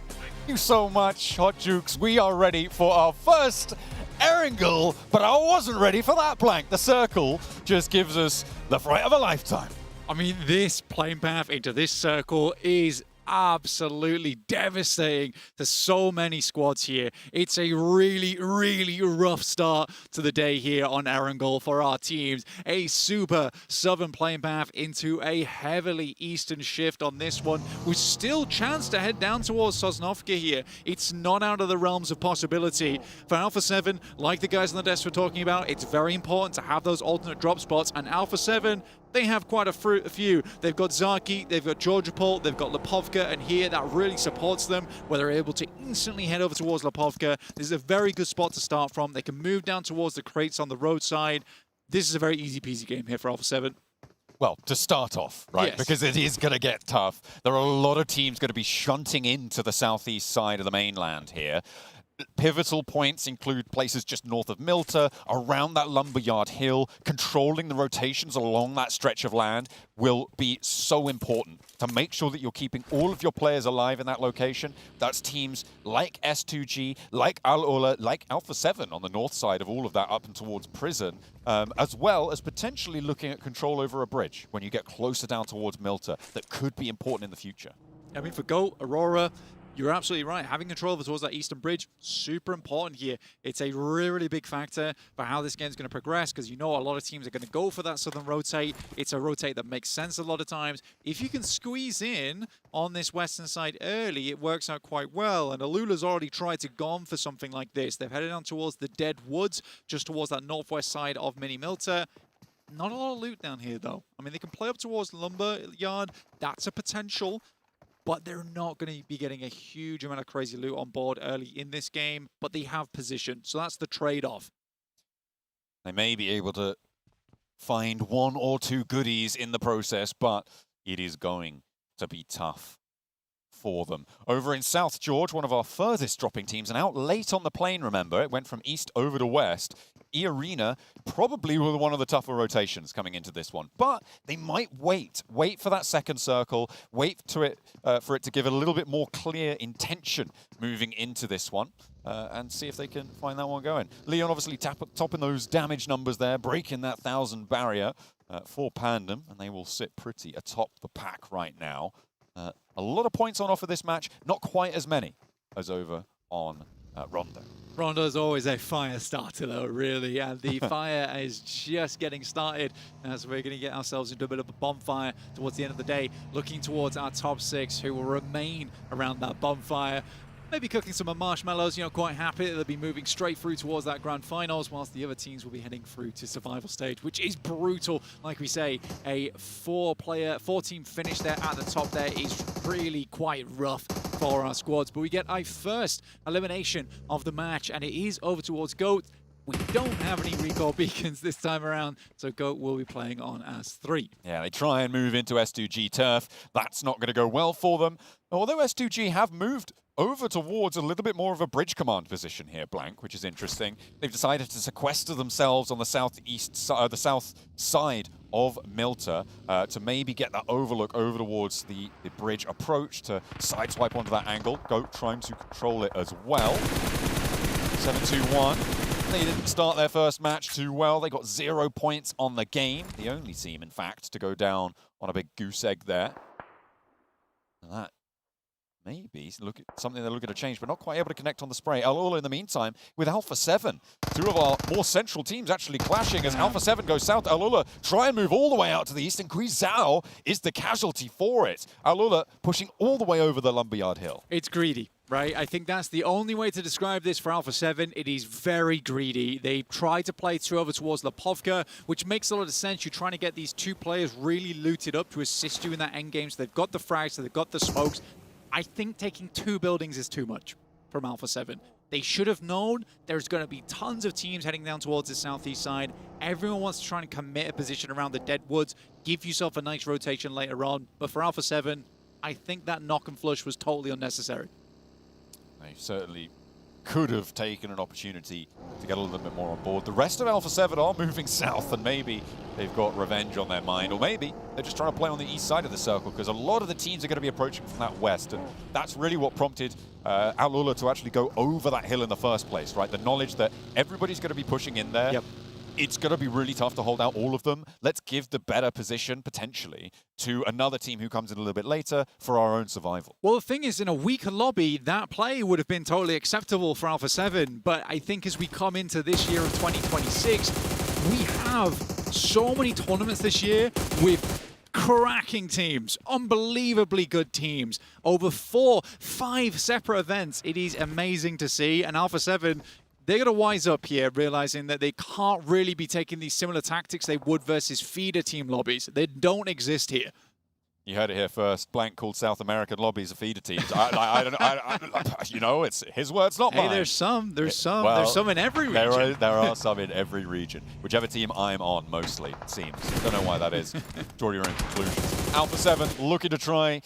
Thank you so much, Hot Jukes. We are ready for our first Erangel, but I wasn't ready for that blank. The circle just gives us the fright of a lifetime. I mean, this playing path into this circle is absolutely devastating to so many squads here. It's a really, really rough start to the day here on Erangel for our teams. A super southern playing path into a heavily eastern shift on this one, with still chance to head down towards Sosnovka here. It's not out of the realms of possibility. For Alpha 7, like the guys on the desk were talking about, it's very important to have those alternate drop spots, and Alpha 7, they have quite a few. They've got Zaki, they've got Georgopol, they've got Lipovka, and here that really supports them, where they're able to instantly head over towards Lipovka. This is a very good spot to start from. They can move down towards the crates on the roadside. This is a very easy peasy game here for Alpha 7. Well, to start off, right? Yes. Because it is going to get tough. There are a lot of teams going to be shunting into the southeast side of the mainland here. Pivotal points include places just north of Milta, around that Lumberyard Hill. Controlling the rotations along that stretch of land will be so important to make sure that you're keeping all of your players alive in that location. That's teams like S2G, like Al Ula, like Alpha 7 on the north side of all of that up and towards prison, as well as potentially looking at control over a bridge when you get closer down towards Milta that could be important in the future. I mean, for GOAT, Aurora, you're absolutely right. Having control over towards that eastern bridge, super important here. It's a really, really big factor for how this game's going to progress, because you know a lot of teams are going to go for that southern rotate. It's a rotate that makes sense a lot of times. If you can squeeze in on this western side early, it works out quite well. And Alula's already tried to go for something like this. They've headed on towards the Dead Woods, just towards that northwest side of Mini Milta. Not a lot of loot down here, though. I mean, they can play up towards Lumberyard. That's a potential. But they're not going to be getting a huge amount of crazy loot on board early in this game, but they have position. So that's the trade-off. They may be able to find one or two goodies in the process, but it is going to be tough for them. Over in South George, one of our furthest dropping teams, and out late on the plane, remember, it went from east over to west. E-Arena probably were one of the tougher rotations coming into this one, but they might wait for that second circle, wait to it for it to give a little bit more clear intention moving into this one, and see if they can find that one going. Leon obviously topping those damage numbers there, breaking that 1,000 barrier for Pandem, and they will sit pretty atop the pack right now. A lot of points on offer this match, not quite as many as over on Rondo. Rondo's always a fire starter, though, really, and the fire is just getting started as we're going to get ourselves into a bit of a bonfire towards the end of the day, looking towards our top 6 who will remain around that bonfire. Maybe cooking some marshmallows, you know, quite happy that they'll be moving straight through towards that grand finals, whilst the other teams will be heading through to survival stage, which is brutal. Like we say, a 4-team finish there at the top there is really quite rough for our squads. But we get a first elimination of the match, and it is over towards GOAT. We don't have any recall beacons this time around, so GOAT will be playing on as 3. Yeah, they try and move into S2G turf. That's not going to go well for them. Although S2G have moved over towards a little bit more of a bridge command position here, Blank, which is interesting. They've decided to sequester themselves on the the south side of Milta to maybe get that overlook over towards the bridge approach to sideswipe onto that angle. GOAT trying to control it as well. 7-2-1. They didn't start their first match too well. They got 0 points on the game. The only team, in fact, to go down on a big goose egg there. And that maybe something they're looking to change, but not quite able to connect on the spray. Al Ula, in the meantime, with Alpha 7. 2 of our more central teams actually clashing as Alpha 7 goes south. Al Ula try and move all the way out to the east, and Guizhao is the casualty for it. Al Ula pushing all the way over the Lumberyard Hill. It's greedy, right? I think that's the only way to describe this for Alpha 7. It is very greedy. They try to play through over towards Lepovka, which makes a lot of sense. You're trying to get these 2 players really looted up to assist you in that end game. So they've got the frags, so they've got the smokes. I think taking 2 buildings is too much from Alpha 7. They should have known there's going to be tons of teams heading down towards the southeast side. Everyone wants to try and commit a position around the Dead Woods, give yourself a nice rotation later on. But for Alpha 7, I think that knock and flush was totally unnecessary. They certainly could have taken an opportunity to get a little bit more on board. The rest of Alpha 7 are moving south, and maybe they've got revenge on their mind, or maybe they're just trying to play on the east side of the circle, because a lot of the teams are going to be approaching from that west, and that's really what prompted Al Ula to actually go over that hill in the first place, right? The knowledge that everybody's going to be pushing in there. Yep. It's going to be really tough to hold out all of them. Let's give the better position, potentially, to another team who comes in a little bit later for our own survival. Well, the thing is, in a weaker lobby, that play would have been totally acceptable for Alpha 7. But I think as we come into this year of 2026, we have so many tournaments this year with cracking teams, unbelievably good teams, over 4-5 separate events. It is amazing to see, and Alpha 7, they're going to wise up here, realizing that they can't really be taking these similar tactics they would versus feeder team lobbies. They don't exist here. You heard it here first. Blank called South American lobbies a feeder teams. You know, it's his words, not mine. Hey, there's some in every region. There are some in every region. Whichever team I'm on, mostly, it seems. Don't know why that is. Draw your own conclusions. Alpha 7 looking to try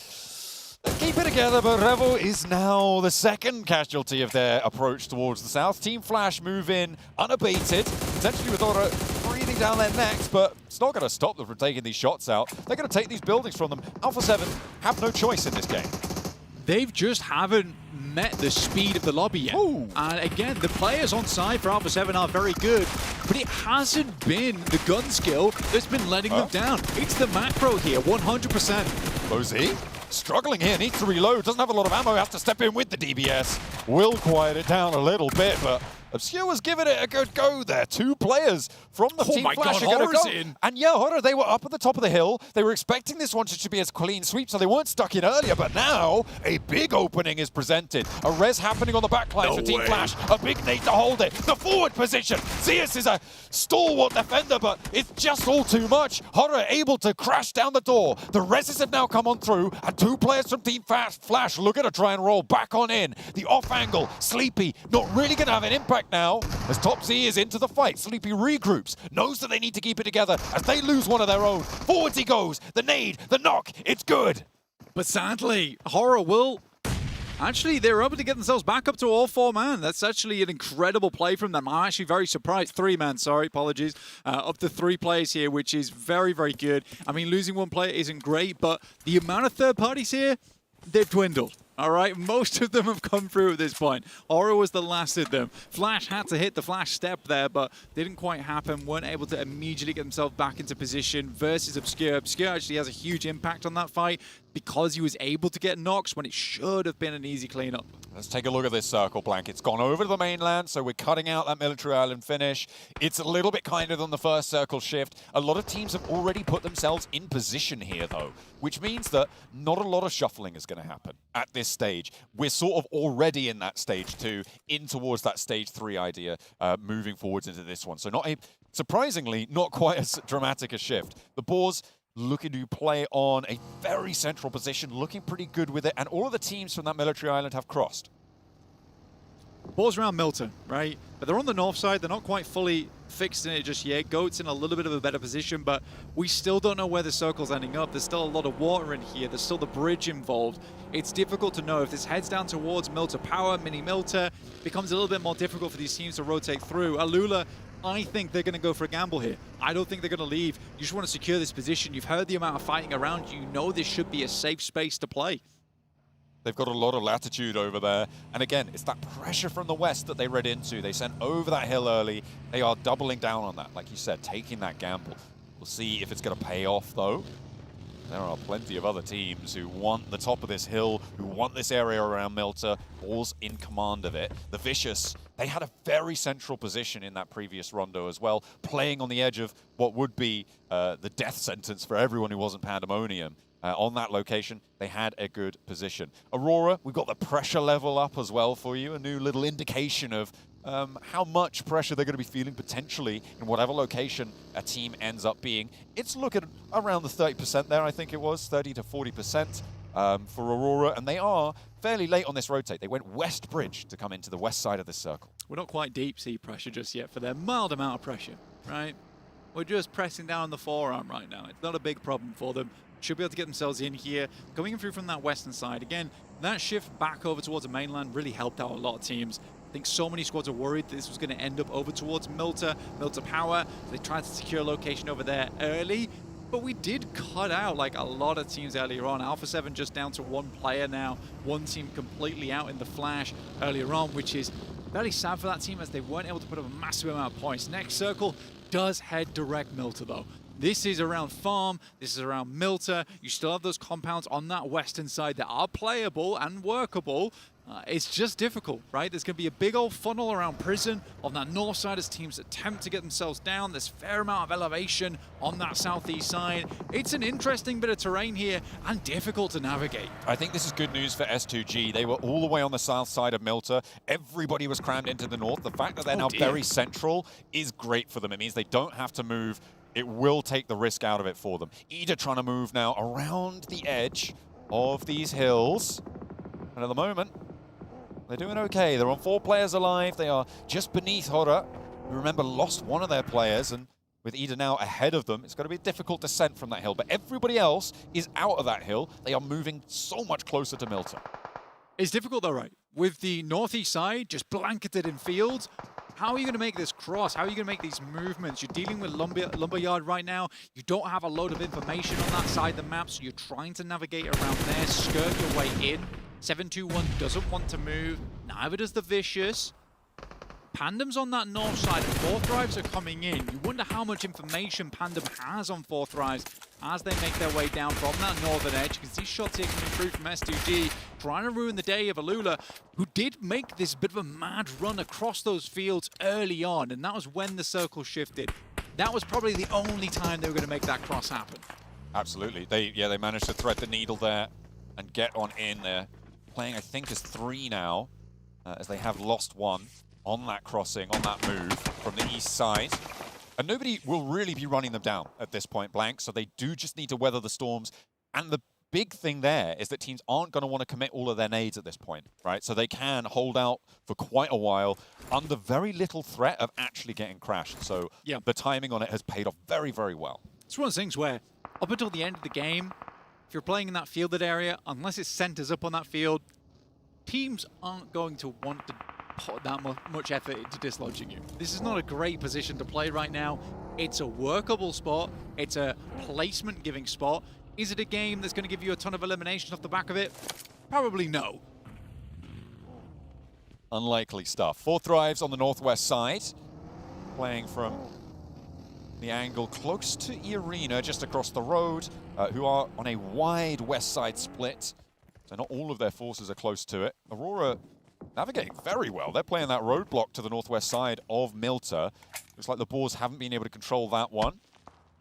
keep it together, but Revo is now the second casualty of their approach towards the south. Team Flash move in unabated, potentially with Aura breathing down their necks, but it's not going to stop them from taking these shots out. They're going to take these buildings from them. Alpha 7 have no choice in this game. They've just haven't met the speed of the lobby yet. Ooh. And again, the players on side for Alpha 7 are very good, but it hasn't been the gun skill that's been letting them down. It's the macro here, 100%. Lozy struggling here, needs to reload, doesn't have a lot of ammo, has to step in with the DBS. Will quiet it down a little bit, but Obscure was giving it a good go there. 2 players from the Team Flash are going to go. In. And yeah, Horror, they were up at the top of the hill. They were expecting this one to be a clean sweep, so they weren't stuck in earlier. But now, a big opening is presented. A res happening on the backline for Team Flash. A big nade to hold it. The forward position. Zeus is a stalwart defender, but it's just all too much. Horror able to crash down the door. The reses have now come on through, and 2 players from Team Flash looking to try and roll back on in. The off angle, Sleepy, not really going to have an impact now as Top Z is into the fight. Sleepy regroups, knows that they need to keep it together as they lose one of their own. Forwards he goes, the nade, the knock, it's good. But sadly, Horror will... Actually, they're able to get themselves back up to all 4-man. That's actually an incredible play from them. I'm actually very surprised. 3-man, sorry, apologies. Up to 3 players here, which is very, very good. I mean, losing 1 player isn't great, but the amount of third parties here, they've dwindled. All right, most of them have come through at this point. Aura was the last of them. Flash had to hit the Flash step there, but didn't quite happen. Weren't able to immediately get themselves back into position versus Obscure. Obscure actually has a huge impact on that fight because he was able to get knocks when it should have been an easy cleanup. Let's take a look at this circle, Blank. It's gone over to the mainland, so we're cutting out that military island finish. It's a little bit kinder than the first circle shift. A lot of teams have already put themselves in position here, though, which means that not a lot of shuffling is going to happen at this stage. We're sort of already in that stage 2, in towards that stage 3 idea, moving forwards into this one. So surprisingly, not quite as dramatic a shift. The Boars looking to play on a very central position, looking pretty good with it, and all of the teams from that military island have crossed. Balls around Milton, right? But they're on the north side. They're not quite fully fixed in it just yet. Goat's in a little bit of a better position, but we still don't know where the circle's ending up. There's still a lot of water in here. There's still the bridge involved. It's difficult to know. If this heads down towards Milter Power, Mini Milter, becomes a little bit more difficult for these teams to rotate through. Alula, I think they're going to go for a gamble here. I don't think they're going to leave. You just want to secure this position. You've heard the amount of fighting around you. You know this should be a safe space to play. They've got a lot of latitude over there. And again, it's that pressure from the west that they read into. They sent over that hill early. They are doubling down on that, like you said, taking that gamble. We'll see if it's going to pay off, though. There are plenty of other teams who want the top of this hill, who want this area around Milter. All's in command of it. The Vicious, they had a very central position in that previous rondo as well, playing on the edge of what would be the death sentence for everyone who wasn't Pandemonium. On that location, they had a good position. Aurora, we've got the pressure level up as well for you, a new little indication of how much pressure they're going to be feeling potentially in whatever location a team ends up being. It's looking around the 30% there, I think it was, 30 to 40% for Aurora, and they are fairly late on this rotate. They went west bridge to come into the west side of this circle. We're not quite deep sea pressure just yet for their mild amount of pressure, right? We're just pressing down the forearm right now. It's not a big problem for them. Should be able to get themselves in here. Going through from that western side. Again, that shift back over towards the mainland really helped out a lot of teams. I think so many squads are worried that this was going to end up over towards Milter Power. They tried to secure a location over there early, but we did cut out like a lot of teams earlier on. Alpha 7 just down to 1 player now. 1 team completely out in the flash earlier on, which is very sad for that team as they weren't able to put up a massive amount of points. Next circle does head direct Milter though. This is around Farm, this is around Milter. You still have those compounds on that western side that are playable and workable. It's just difficult, right? There's going to be a big old funnel around Prison on that north side as teams attempt to get themselves down. There's a fair amount of elevation on that southeast side. It's an interesting bit of terrain here and difficult to navigate. I think this is good news for S2G. They were all the way on the south side of Milter. Everybody was crammed into the north. The fact that they're now very central is great for them. It means they don't have to move it will take the risk out of it for them. Ida trying to move now around the edge of these hills. And at the moment, they're doing okay. They're on 4 players alive. They are just beneath Hora, who, remember, lost one of their players. And with Ida now ahead of them, it's going to be a difficult descent from that hill. But everybody else is out of that hill. They are moving so much closer to Milter. It's difficult though, right? With the northeast side just blanketed in fields, how are you going to make this cross? How are you going to make these movements? You're dealing with Lumberyard right now. You don't have a load of information on that side of the map, so you're trying to navigate around there, skirt your way in. 721 doesn't want to move, neither does the Vicious. Pandem's on that north side, and Fourth Drives are coming in. You wonder how much information Pandem has on Fourth Drives as they make their way down from that northern edge, because these shots here coming through from S2G, trying to ruin the day of Alula, who did make this bit of a mad run across those fields early on, and that was when the circle shifted. That was probably the only time they were going to make that cross happen. Absolutely. They managed to thread the needle there and get on in there. Playing, I think, as 3 now, as they have lost 1 on that crossing, on that move from the east side. And nobody will really be running them down at this point blank, so they do just need to weather the storms. And the big thing there is that teams aren't going to want to commit all of their nades at this point, right? So they can hold out for quite a while under very little threat of actually getting crashed. So the timing on it has paid off very, very well. It's one of those things where, up until the end of the game, if you're playing in that fielded area, unless it centers up on that field, teams aren't going to want to put that much effort into dislodging you. This is not a great position to play right now. It's a workable spot. It's a placement-giving spot. Is it a game that's going to give you a ton of eliminations off the back of it? Probably no. Unlikely stuff. Fourth Drives on the northwest side, playing from the angle close to Irina, just across the road, who are on a wide west side split. So not all of their forces are close to it. Aurora navigating very well. They're playing that roadblock to the northwest side of Milter. Looks like the Boars haven't been able to control that one.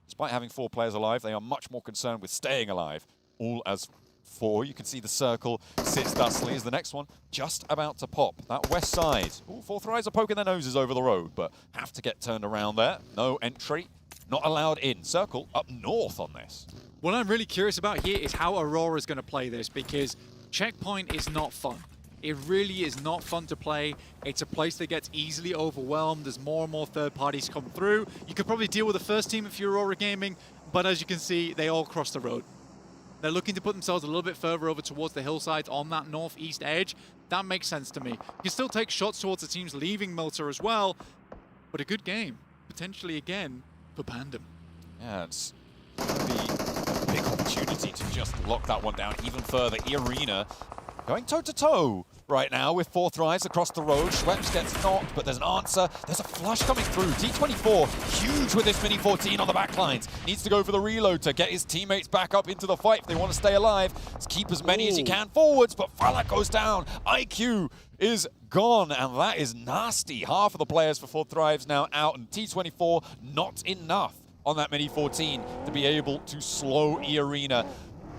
Despite having 4 players alive, they are much more concerned with staying alive. All as 4. You can see the circle sits dustily as the next one just about to pop. That west side. Ooh, Fourth Rise are poking their noses over the road, but have to get turned around there. No entry. Not allowed in. Circle up north on this. What I'm really curious about here is how Aurora's going to play this, because Checkpoint is not fun. It really is not fun to play. It's a place that gets easily overwhelmed as more and more third parties come through. You could probably deal with the first team if you're Aurora Gaming, but as you can see, they all cross the road. They're looking to put themselves a little bit further over towards the hillsides on that northeast edge. That makes sense to me. You can still take shots towards the teams leaving Milter as well, but a good game, potentially again, for Pandem. Yeah, it's going to be a big opportunity to just lock that one down even further. Irina going toe-to-toe right now with Fourth Rise across the road. Schweppes gets knocked, but there's an answer. There's a flush coming through. T24, huge with this Mini 14 on the backlines. Needs to go for the reload to get his teammates back up into the fight if they want to stay alive. Let's keep as many as he can forwards, but Falak goes down. IQ is gone, and that is nasty. Half of the players for Fourth Rise now out, and T24 not enough on that Mini 14 to be able to slow Irina.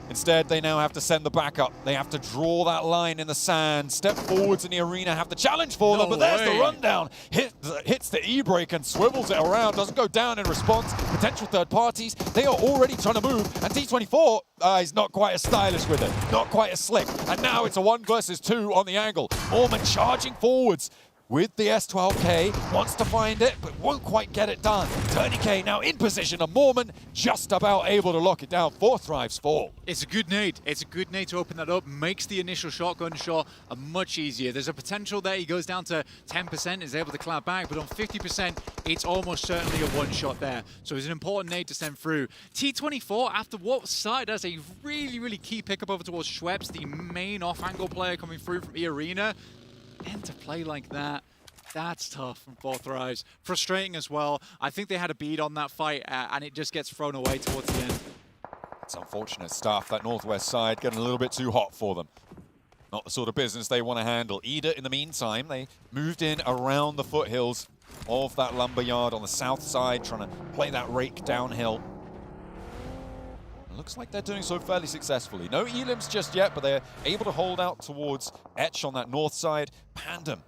Instead, they now have to send the backup. They have to draw that line in the sand, step forwards in the arena, have the challenge for them, but there's the rundown. Hits the E-brake and swivels it around, doesn't go down in response. Potential third parties, they are already trying to move, and T24 is not quite as stylish with it, not quite as slick. And now it's a 1 versus 2 on the angle. Mormon charging forwards with the S12K, wants to find it, but won't quite get it done. Tourniquet now in position, and Mormon just about able to lock it down. Fourth Drives fall. It's a good nade. It's a good nade to open that up, makes the initial shotgun shot much easier. There's a potential there. He goes down to 10%, is able to clap back, but on 50%, it's almost certainly a one-shot there. So it's an important nade to send through. T24, after what started as a really, really key pickup over towards Schweppes, the main off-angle player coming through from E-Arena, and to play like that, that's tough from Fourth Rise. Frustrating as well. I think they had a bead on that fight, and it just gets thrown away towards the end. It's unfortunate stuff. That northwest side getting a little bit too hot for them. Not the sort of business they want to handle. Ida, in the meantime, they moved in around the foothills of that lumberyard on the south side, trying to play that rake downhill. Looks like they're doing so fairly successfully. No elims just yet, but they're able to hold out towards Etch on that north side. Pandem,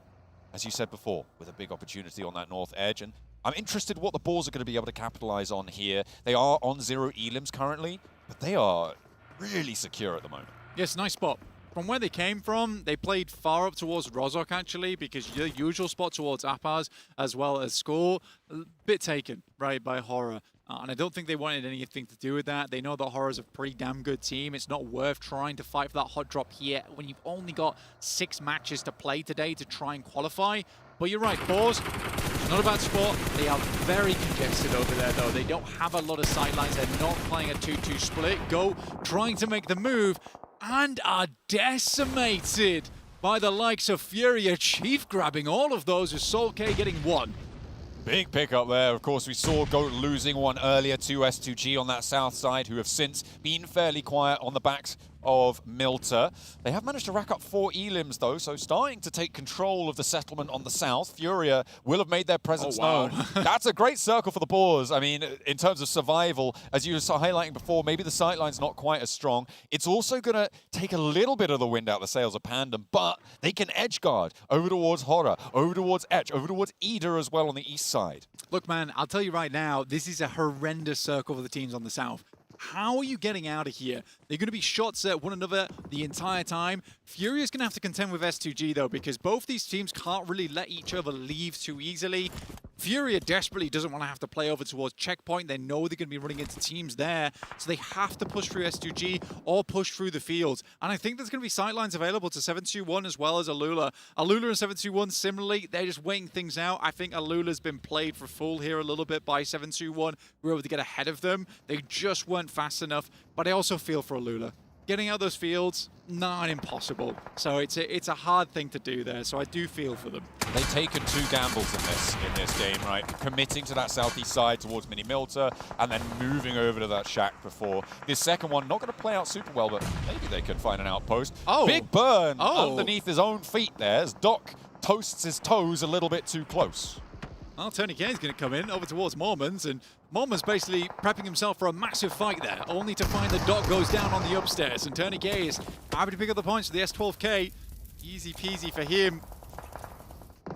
as you said before, with a big opportunity on that north edge. And I'm interested what the Boars are going to be able to capitalize on here. They are on 0 elims currently, but they are really secure at the moment. Yes, nice spot. From where they came from, they played far up towards Rozhok, actually, because the usual spot towards Apaz, as well as Score, a bit taken, right, by Horror. And I don't think they wanted anything to do with that. They know that Horror's a pretty damn good team. It's not worth trying to fight for that hot drop here when you've only got 6 matches to play today to try and qualify. But you're right, Boars, it's not a bad spot. They are very congested over there, though. They don't have a lot of sidelines. They're not playing a 2-2 split. Go trying to make the move, and are decimated by the likes of Furia. Chief grabbing all of those, with Soul K getting 1. Big pickup there. Of course, we saw Goat losing one earlier to S2G on that south side, who have since been fairly quiet on the backs of Milter. They have managed to rack up 4 elims, though, so starting to take control of the settlement on the south. Furia will have made their presence known. That's a great circle for the Boars. I mean, in terms of survival, as you were highlighting before, maybe the sightline's not quite as strong. It's also going to take a little bit of the wind out of the sails of Pandem, but they can edge guard over towards Horror, over towards Etch, over towards Ida as well on the east side. Look, man, I'll tell you right now, this is a horrendous circle for the teams on the south. How are you getting out of here? They're going to be shots at one another the entire time. Furia's going to have to contend with S2G, though, because both these teams can't really let each other leave too easily. Furia desperately doesn't want to have to play over towards Checkpoint. They know they're going to be running into teams there, so they have to push through S2G or push through the fields. And I think there's going to be sightlines available to 721 as well as Alula. Alula and 721, similarly, they're just waiting things out. I think Alula's been played for full here a little bit by 721. We were able to get ahead of them. They just weren't fast enough, but I also feel for Alula. Getting out those fields, not impossible. So it's a hard thing to do there, so I do feel for them. They've taken 2 gambles in this game, right? Committing to that southeast side towards Mini Milter, and then moving over to that shack before. This second one, not going to play out super well, but maybe they could find an outpost. Oh! Big burn underneath his own feet there as Doc toasts his toes a little bit too close. Well, Tony K is going to come in over towards Mormons, and Mormons basically prepping himself for a massive fight there, only to find the Doc goes down on the upstairs, and Tony K is happy to pick up the points for the S12K. Easy peasy for him.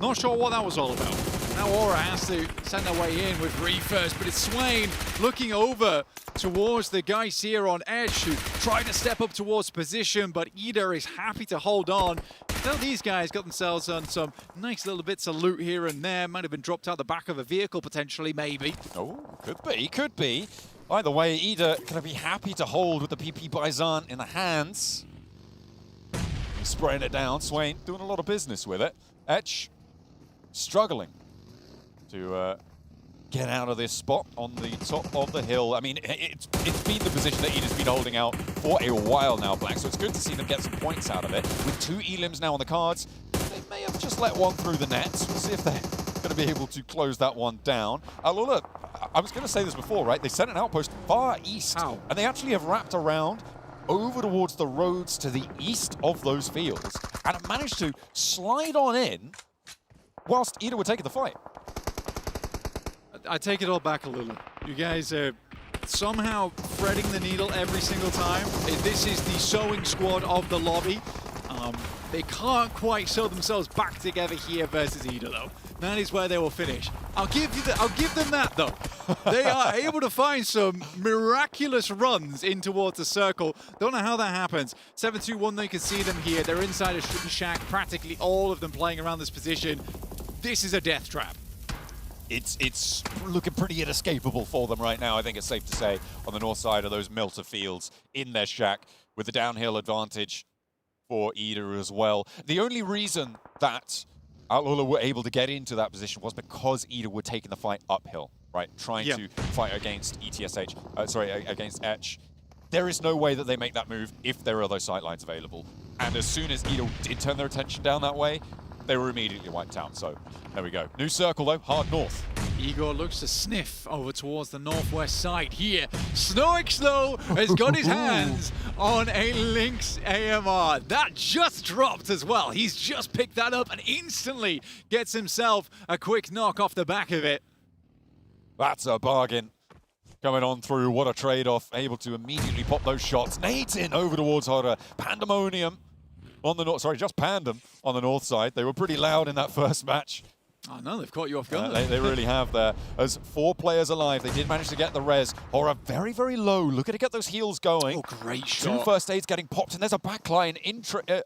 Not sure what that was all about. Now Aura has to send their way in with Ree first, but it's Swain looking over towards the guys here on Edge who tried to step up towards position, but Ida is happy to hold on. Now these guys got themselves on some nice little bits of loot here and there. Might have been dropped out the back of a vehicle potentially, maybe. Oh, could be. Either way, Ida gonna be happy to hold with the PP Byzant in the hands. He's spraying it down. Swain doing a lot of business with it. Etch struggling to get out of this spot on the top of the hill. I mean, it's been the position that Ida's been holding out for a while now, Black, so it's good to see them get some points out of it. With 2 elims now on the cards, they may have just let one through the nets. We'll see if they're going to be able to close that one down. Alula, I was going to say this before, right? They sent an outpost far east, and they actually have wrapped around over towards the roads to the east of those fields, and have managed to slide on in whilst Ida were taking the fight. I take it all back a little. You guys are somehow threading the needle every single time. This is the sewing squad of the lobby. They can't quite sew themselves back together here versus Ida, though. That is where they will finish. I'll give them that, though. They are able to find some miraculous runs in towards the circle. Don't know how that happens. 721, they can see them here. They're inside a shack, practically all of them playing around this position. This is a death trap. It's looking pretty inescapable for them right now, I think it's safe to say, on the north side of those Milter fields in their shack, with the downhill advantage for Ida as well. The only reason that Alula were able to get into that position was because Ida were taking the fight uphill, right? Trying to fight against against Etch. There is no way that they make that move if there are those sightlines available. And as soon as Ida did turn their attention down that way, they were immediately wiped out. So there we go. New circle though, hard north. Igor looks to sniff over towards the northwest side here. Snow has got his hands on a Lynx AMR. That just dropped as well. He's just picked that up and instantly gets himself a quick knock off the back of it. That's a bargain. Coming on through, what a trade-off. Able to immediately pop those shots. Nades in over towards Horror. Pandemonium on the north, sorry, just Pandem on the north side. They were pretty loud in that first match. Oh no, they've caught you off guard. They really have there. As 4 players alive, they did manage to get the res. Hora very, very low. Looking to get those heals going. Oh, great shot. 2 first aids getting popped, and there's a backline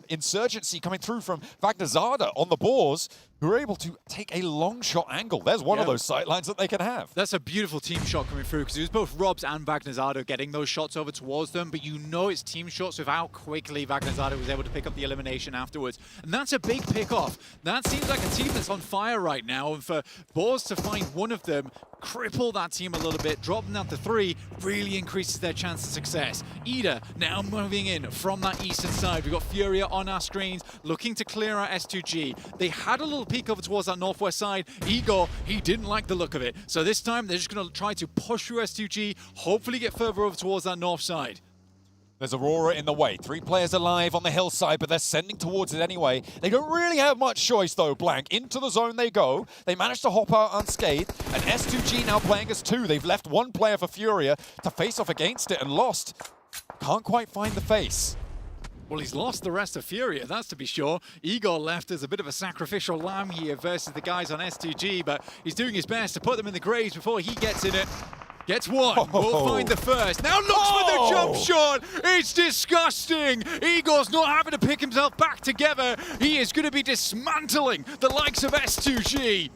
insurgency coming through from Vagnazada on the Boars, who are able to take a long shot angle. There's one of those sightlines that they can have. That's a beautiful team shot coming through, because it was both Robs and Vagnazada getting those shots over towards them, but you know it's team shots with how quickly Vagnazada was able to pick up the elimination afterwards. And that's a big pick off. That seems like a team that's on fire right now, and for Boars to find one of them, cripple that team a little bit, drop them down to 3, really increases their chance of success. Ida now moving in from that eastern side. We've got Furia on our screens, looking to clear out S2G. They had a little peek over towards that northwest side. Igor, he didn't like the look of it. So this time, they're just going to try to push through S2G, hopefully get further over towards that north side. There's Aurora in the way. 3 players alive on the hillside, but they're sending towards it anyway. They don't really have much choice, though, Blank. Into the zone they go. They managed to hop out unscathed, and S2G now playing as 2. They've left 1 player for Furia to face off against it and lost. Can't quite find the face. Well, he's lost the rest of Furia, that's to be sure. Igor left as a bit of a sacrificial lamb here versus the guys on S2G, but he's doing his best to put them in the graves before he gets in it. Gets 1, will find the first. Now looks for the jump shot. It's disgusting. Igor's not having to pick himself back together. He is going to be dismantling the likes of S2G.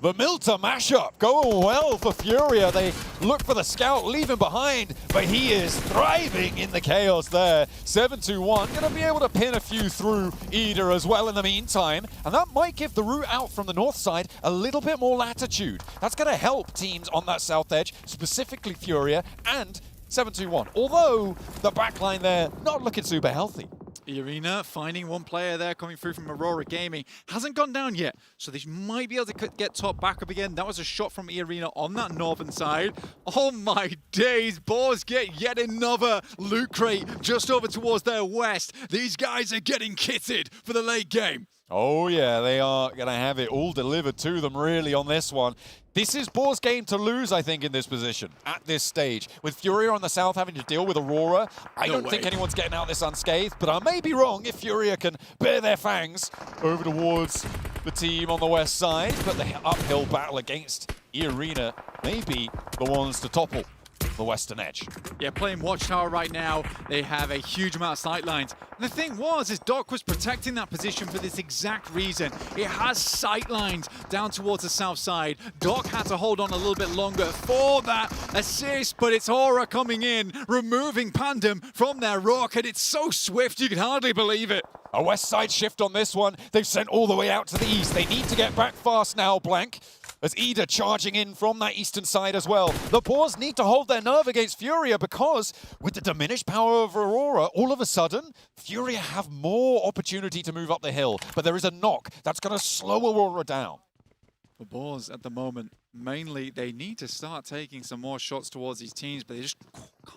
The Milta mashup going well for Furia. They look for the scout, leave him behind, but he is thriving in the chaos there. 7-2-1, going to be able to pin a few through Ida as well in the meantime, and that might give the route out from the north side a little bit more latitude. That's going to help teams on that south edge, specifically Furia and 7-2-1. Although the backline there not looking super healthy. Irina finding 1 player there coming through from Aurora Gaming. Hasn't gone down yet, so they might be able to get top back up again. That was a shot from Irina on that northern side. Oh my days, Boars get yet another loot crate just over towards their west. These guys are getting kitted for the late game. Oh yeah, they are going to have it all delivered to them really on this one. This is Boar's game to lose, I think, in this position, at this stage. With Furia on the south having to deal with Aurora, I don't think anyone's getting out of this unscathed, but I may be wrong if Furia can bare their fangs over towards the team on the west side, but the uphill battle against Irina may be the ones to topple the western edge. Yeah, playing Watchtower right now, they have a huge amount of sight lines. And the thing was, is Doc was protecting that position for this exact reason. It has sight lines down towards the south side. Doc had to hold on a little bit longer for that assist, but it's Hora coming in, removing Pandem from their rocket. It's so swift, you can hardly believe it. A west side shift on this one. They've sent all the way out to the east. They need to get back fast now, Blank. As Ida charging in from that eastern side as well. The Boars need to hold their nerve against Furia because with the diminished power over Aurora, all of a sudden, Furia have more opportunity to move up the hill. But there is a knock that's going to slow Aurora down. The Boars at the moment, mainly they need to start taking some more shots towards these teams, but they just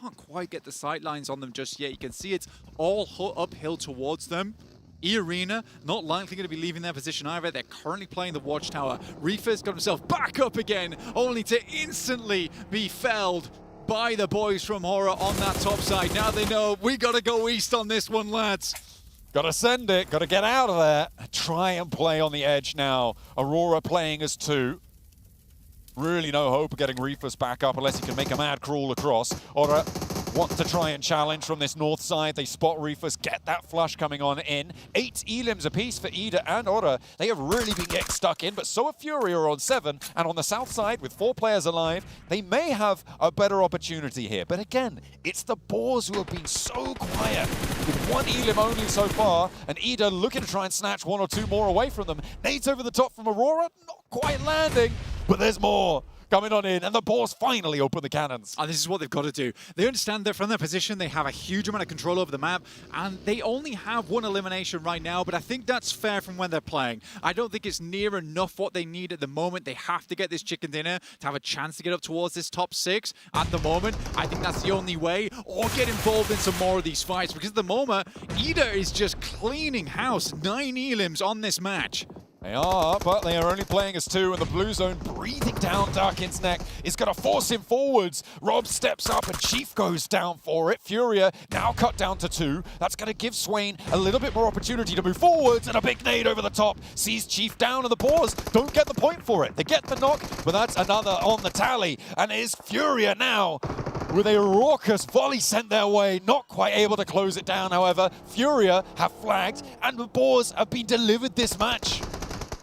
can't quite get the sight lines on them just yet. You can see it's all uphill towards them. Irina, not likely going to be leaving their position either. They're currently playing the Watchtower. Reefer's got himself back up again, only to instantly be felled by the boys from Hora on that top side. Now they know we got to go east on this one, lads. Got to send it, got to get out of there. Try and play on the edge now. Aurora playing as 2. Really no hope of getting Reefus back up unless he can make a mad crawl across. Or wants to try and challenge from this north side. They spot Reefus, get that flush coming on in. 8 elims apiece for Ida and Ora. They have really been getting stuck in, but so are Furia on 7. And on the south side, with 4 players alive, they may have a better opportunity here. But again, it's the Boars who have been so quiet. With 1 elim only so far, and Ida looking to try and snatch 1 or 2 more away from them. Nades over the top from Aurora, not quite landing, but there's more coming on in, and the Boars finally open the cannons. And this is what they've got to do. They understand that from their position, they have a huge amount of control over the map, and they only have 1 elimination right now, but I think that's fair from when they're playing. I don't think it's near enough what they need at the moment. They have to get this chicken dinner to have a chance to get up towards this top 6 at the moment. I think that's the only way, or get involved in some more of these fights, because at the moment, Ida is just cleaning house. 9 elims on this match. They are, but they are only playing as two, and the blue zone breathing down Darkin's neck is going to force him forwards. Rob steps up, and Chief goes down for it. Furia now cut down to 2. That's going to give Swain a little bit more opportunity to move forwards, and a big nade over the top sees Chief down, and the Boars don't get the point for it. They get the knock, but that's another on the tally, and it is Furia now with a raucous volley sent their way, not quite able to close it down, however. Furia have flagged, and the Boars have been delivered this match.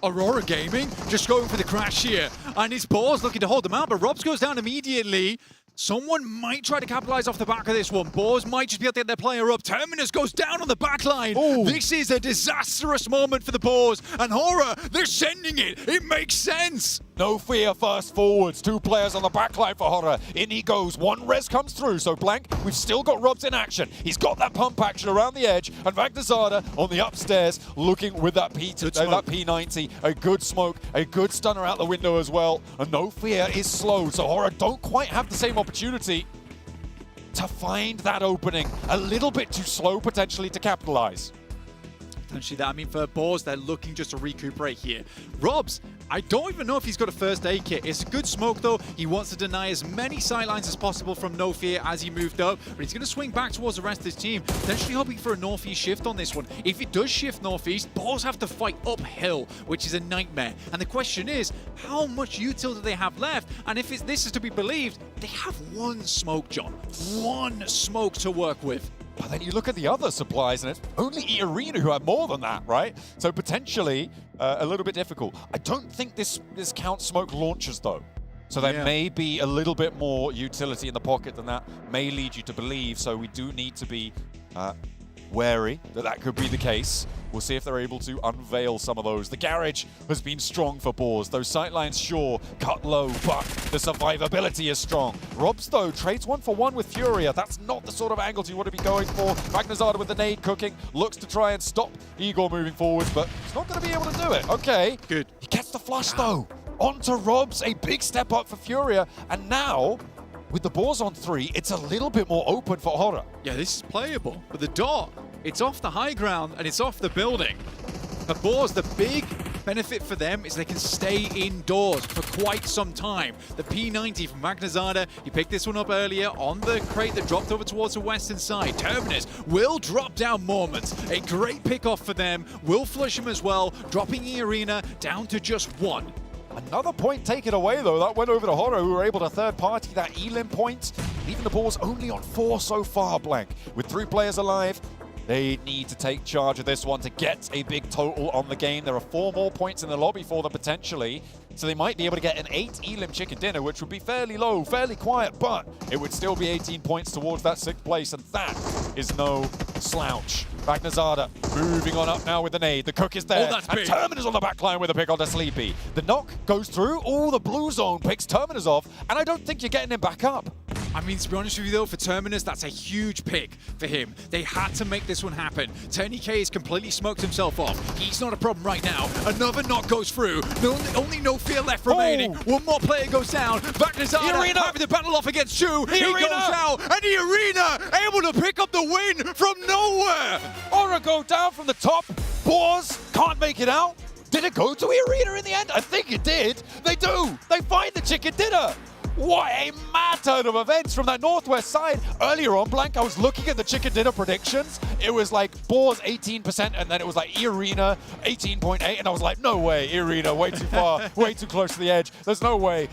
Aurora Gaming just going for the crash here, and his Boars looking to hold them out, but Robs goes down immediately. Someone might try to capitalize off the back of this one. Boars might just be able to get their player up. Terminus goes down on the back line. Ooh. This is a disastrous moment for the Boars. And Horror, they're sending it. It makes sense. No fear first forwards. 2 players on the back line for Horror. In he goes. 1 res comes through. So Blank, we've still got Robs in action. He's got that pump action around the edge. And Magnazada on the upstairs looking with that P90. A good smoke. A good stunner out the window as well. And No Fear is slow. So Horror don't quite have the same opportunity to find that opening. A little bit too slow potentially to capitalize. Potentially that. I mean, for Boars, they're looking just to recuperate here. Robs, I don't even know if he's got a first aid kit. It's a good smoke, though. He wants to deny as many sightlines as possible from No Fear as he moved up, but he's going to swing back towards the rest of his team, potentially hoping for a northeast shift on this one. If it does shift northeast, Boars have to fight uphill, which is a nightmare. And the question is, how much util do they have left? And if this is to be believed, they have 1 smoke, John. 1 smoke to work with. But then you look at the other supplies, and it's only Arena who have more than that, right? So potentially a little bit difficult. I don't think this counts smoke launchers, though. So there may be a little bit more utility in the pocket than that may lead you to believe. So we do need to be wary that could be the case. We'll see if they're able to unveil some of those. The garage has been strong for Boars. Those sightlines, sure, cut low, but the survivability is strong. Robs, though, trades 1 for 1 with Furia. That's not the sort of angles you want to be going for. Magnazada with the nade cooking, looks to try and stop Igor moving forwards, but he's not going to be able to do it. Okay. Good. He gets the flush, though. Onto Robs, a big step up for Furia, and now, with the Boars on 3, it's a little bit more open for Horror. Yeah, this is playable. But the dot, it's off the high ground and it's off the building. The Boars, the big benefit for them is they can stay indoors for quite some time. The P90 from Magnazada, he picked this one up earlier on the crate that dropped over towards the western side. Terminus will drop down moments. A great pick-off for them. Will flush him as well, dropping E-Arena down to just 1. Another point taken away, though. That went over to Horror, who were able to third-party that Elim point, leaving the Boars only on 4 so far, Blank. With 3 players alive, they need to take charge of this one to get a big total on the game. There are 4 more points in the lobby for them, potentially, so they might be able to get an 8 Elim chicken dinner, which would be fairly low, fairly quiet, but it would still be 18 points towards that 6th place, and that is no slouch. Magnazada moving on up now with the nade. The cook is there. Oh, that's and big. Terminus on the back line with a pick onto Sleepy. The knock goes through. Oh, the blue zone picks Terminus off, and I don't think you're getting him back up. I mean, to be honest with you, though, for Terminus, that's a huge pick for him. They had to make this one happen. Tony K has completely smoked himself off. He's not a problem right now. Another knock goes through. Only No Fear left remaining. 1 more player goes down. Magnazada having to battle off against Chu. He goes out, and the Arena able to pick up the win from nowhere. Aura go down from the top. Boars can't make it out. Did it go to Arena in the end? I think it did. They do. They find the chicken dinner. What a mad turn of events from that northwest side. Earlier on, Blank, I was looking at the chicken dinner predictions. It was like Boars 18%, and then it was like E-Arena 18.8, and I was like, no way, E-Arena, way too far, way too close to the edge. There's no way,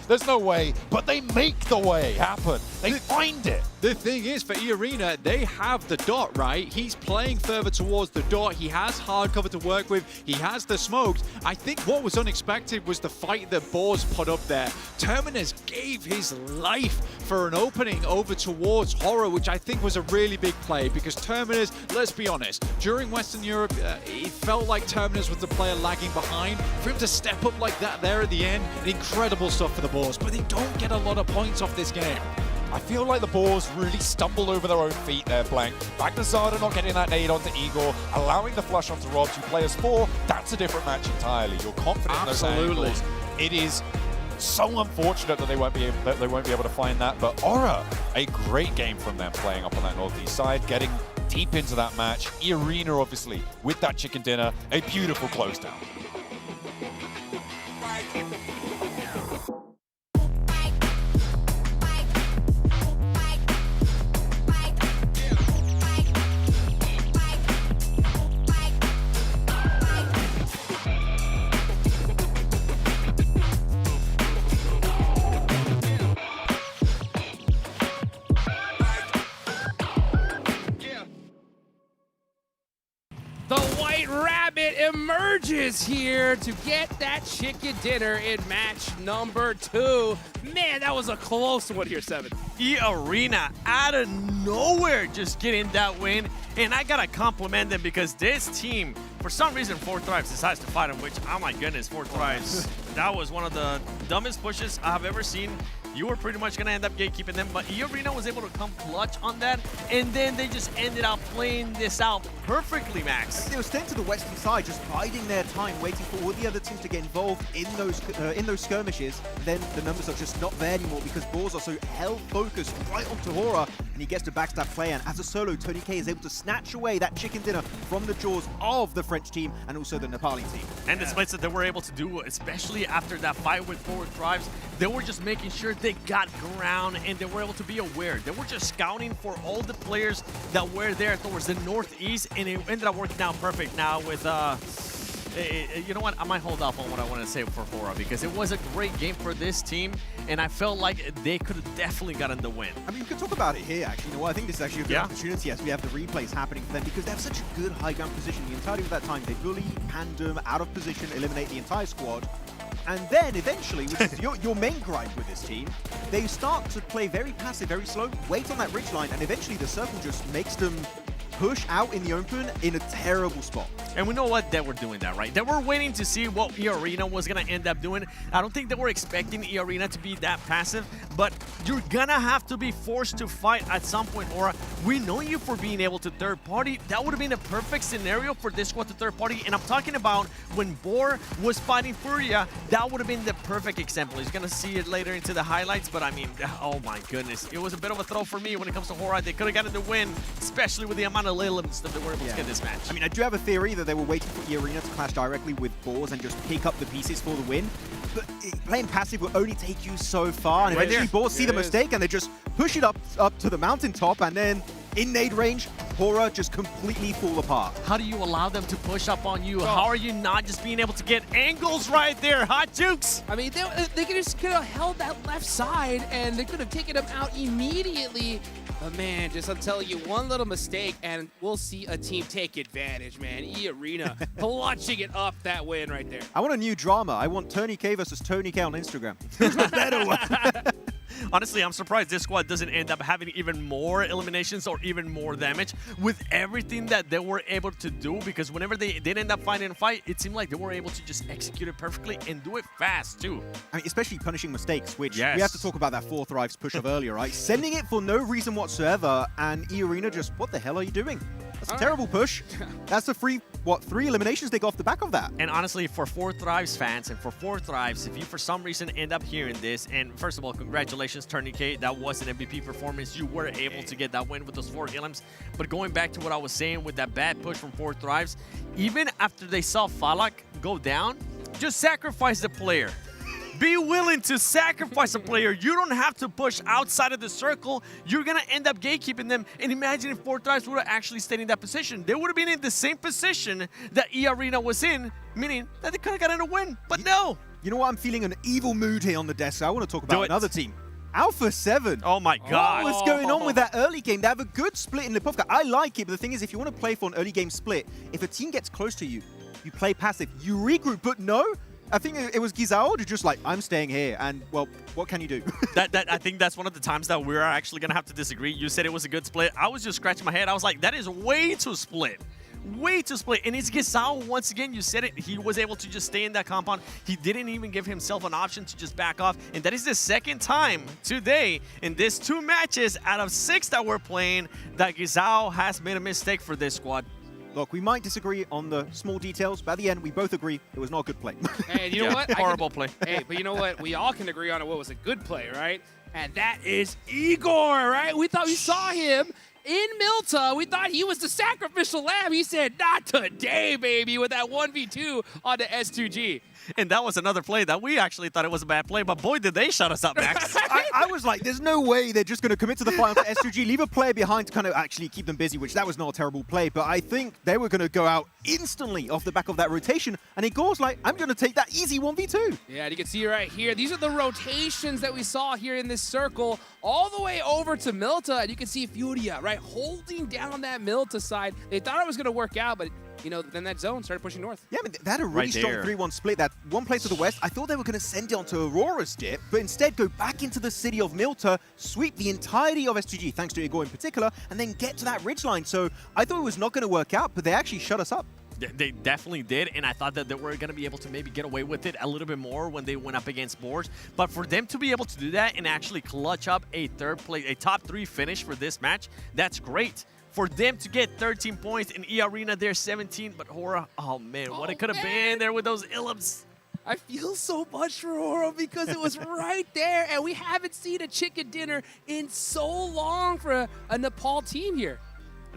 but they make the way happen. They find it. The thing is, for E-Arena, they have the dot, right? He's playing further towards the dot. He has hard cover to work with. He has the smokes. I think what was unexpected was the fight that Boars put up there. Terminus gave his life for an opening over towards Horror, which I think was a really big play because Terminus, let's be honest, during Western Europe, it felt like Terminus was the player lagging behind. For him to step up like that there at the end, incredible stuff for the Boars, but they don't get a lot of points off this game. I feel like the Boars really stumbled over their own feet there, Blank. Magnazada not getting that nade onto Igor, allowing the flush onto Robs, who play as 4. That's a different match entirely. You're confident in those angles. It is so unfortunate that they won't be able to find that, but Aura, a great game from them playing up on that northeast side, getting deep into that match. E-Arena, obviously, with that chicken dinner, a beautiful close down. emerges here to get that chicken dinner in match number 2. Man, that was a close one here, 7. E-Arena out of nowhere just getting that win. And I gotta compliment them because this team, for some reason, 4Thrives decides to fight him, which, oh my goodness, 4Thrives. That was one of the dumbest pushes I've ever seen. You were pretty much going to end up gatekeeping them, but E-Arena was able to come clutch on that, and then they just ended up playing this out perfectly, Max. They were staying to the western side, just biding their time, waiting for all the other teams to get involved in those skirmishes. Then the numbers are just not there anymore because Boars are so hell-focused right onto Hora, and he gets to backstab play, and as a solo, Tony K is able to snatch away that chicken dinner from the jaws of the French team and also the Nepali team. And the splits that they were able to do, especially after that fight with 4Thrives, they were just making sure they got ground and they were able to be aware. They were just scouting for all the players that were there towards the northeast, and it ended up working out perfect now with you know what, I might hold off on what I want to say for Hora because it was a great game for this team, and I felt like they could have definitely gotten the win. I mean, we could talk about it here, actually. You know what, I think this is actually a good opportunity as we have the replays happening for them because they have such a good high ground position. The entirety of that time, they bully, Pandem, out of position, eliminate the entire squad. And then eventually, which is your main gripe with this team, they start to play very passive, very slow, wait on that ridge line, and eventually the circle just makes them push out in the open in a terrible spot. And we know what they were doing that, right? They were waiting to see what E-Arena was going to end up doing. I don't think they were expecting E-Arena to be that passive, but you're going to have to be forced to fight at some point, Hora. We know you for being able to third party. That would have been a perfect scenario for this squad to third party. And I'm talking about when Boar was fighting Furia, that would have been the perfect example. He's going to see it later into the highlights, but I mean, oh my goodness. It was a bit of a throw for me when it comes to Hora. They could have gotten the win, especially with the amount of elements that they were able to get this match. I mean, I do have a theory that they were waiting for E-Arena to clash directly with Boars and just pick up the pieces for the win. But playing passive will only take you so far, and eventually Boars see the mistake and they just push it up to the mountaintop, and then in nade range, Hora just completely fall apart. How do you allow them to push up on you? How are you not just being able to get angles right there? Hot jukes! I mean, they could have held that left side and they could have taken him out immediately. But man, just I'm telling you, one little mistake and we'll see a team take advantage, man. E-Arena clutching it up that win right there. I want a new drama. I want Tony K versus Tony K on Instagram. Who's the better one? Honestly, I'm surprised this squad doesn't end up having even more eliminations or even more damage with everything that they were able to do, because whenever they did end up finding a fight, it seemed like they were able to just execute it perfectly and do it fast too. I mean, especially punishing mistakes, which we have to talk about that 4Thrives push of earlier, right? Sending it for no reason whatsoever, and E-Arena just, what the hell are you doing? That's a terrible push. That's a free, 3 eliminations they got off the back of that. And honestly, for 4Thrives fans and for 4Thrives, if you for some reason end up hearing this, and first of all, congratulations, Tony K. That was an MVP performance. You were able to get that win with those 4 elims. But going back to what I was saying with that bad push from 4Thrives, even after they saw Falak go down, just sacrifice the player. Be willing to sacrifice a player. You don't have to push outside of the circle. You're going to end up gatekeeping them. And imagine if 4Thrives would have actually stayed in that position. They would have been in the same position that E-Arena was in, meaning that they could have gotten a win. But no. You know what? I'm feeling an evil mood here on the desk. I want to talk about another team. Alpha 7. Oh my god. What's going on with that early game? They have a good split in Lipovka. I like it, but the thing is, if you want to play for an early game split, if a team gets close to you, you play passive, you regroup, but no. I think it was Gizao just like, I'm staying here, and, well, what can you do? I think that's one of the times that we're actually going to have to disagree. You said it was a good split. I was just scratching my head. I was like, that is way too split. Way too split. And it's Gizao, once again, you said it. He was able to just stay in that compound. He didn't even give himself an option to just back off. And that is the second time today in this 2 matches out of 6 that we're playing that Gizao has made a mistake for this squad. Look, we might disagree on the small details, but at the end, we both agree it was not a good play. And you know what? Horrible play. Hey, but you know what? We all can agree on what was a good play, right? And that is Igor, right? We thought we saw him in Milta. We thought he was the sacrificial lamb. He said, not today, baby, with that 1v2 on the S2G. And that was another play that we actually thought it was a bad play, but boy, did they shut us up, Max. I was like, there's no way they're just going to commit to the final for S2G, leave a player behind to kind of actually keep them busy, which that was not a terrible play, but I think they were going to go out instantly off the back of that rotation, and Igor's like, I'm going to take that easy 1v2. Yeah, and you can see right here, these are the rotations that we saw here in this circle, all the way over to Milta, and you can see Furia, right, holding down that Milta side. They thought it was going to work out, but you know, then that zone started pushing north. Yeah, I mean, they had a really Right strong there. 3-1 split. That one place to the west, I thought they were going to send it onto Aurora's dip, but instead go back into the city of Milta, sweep the entirety of SGG, thanks to Igor in particular, and then get to that ridgeline. So I thought it was not going to work out, but they actually shut us up. They definitely did, and I thought that they were going to be able to maybe get away with it a little bit more when they went up against Boars. But for them to be able to do that and actually clutch up a top 3 finish for this match, that's great. For them to get 13 points in E-Arena, they're 17, but Hora, oh man, what it could have been there with those Illims. I feel so much for Oro because it was right there, and we haven't seen a chicken dinner in so long for a Nepal team here.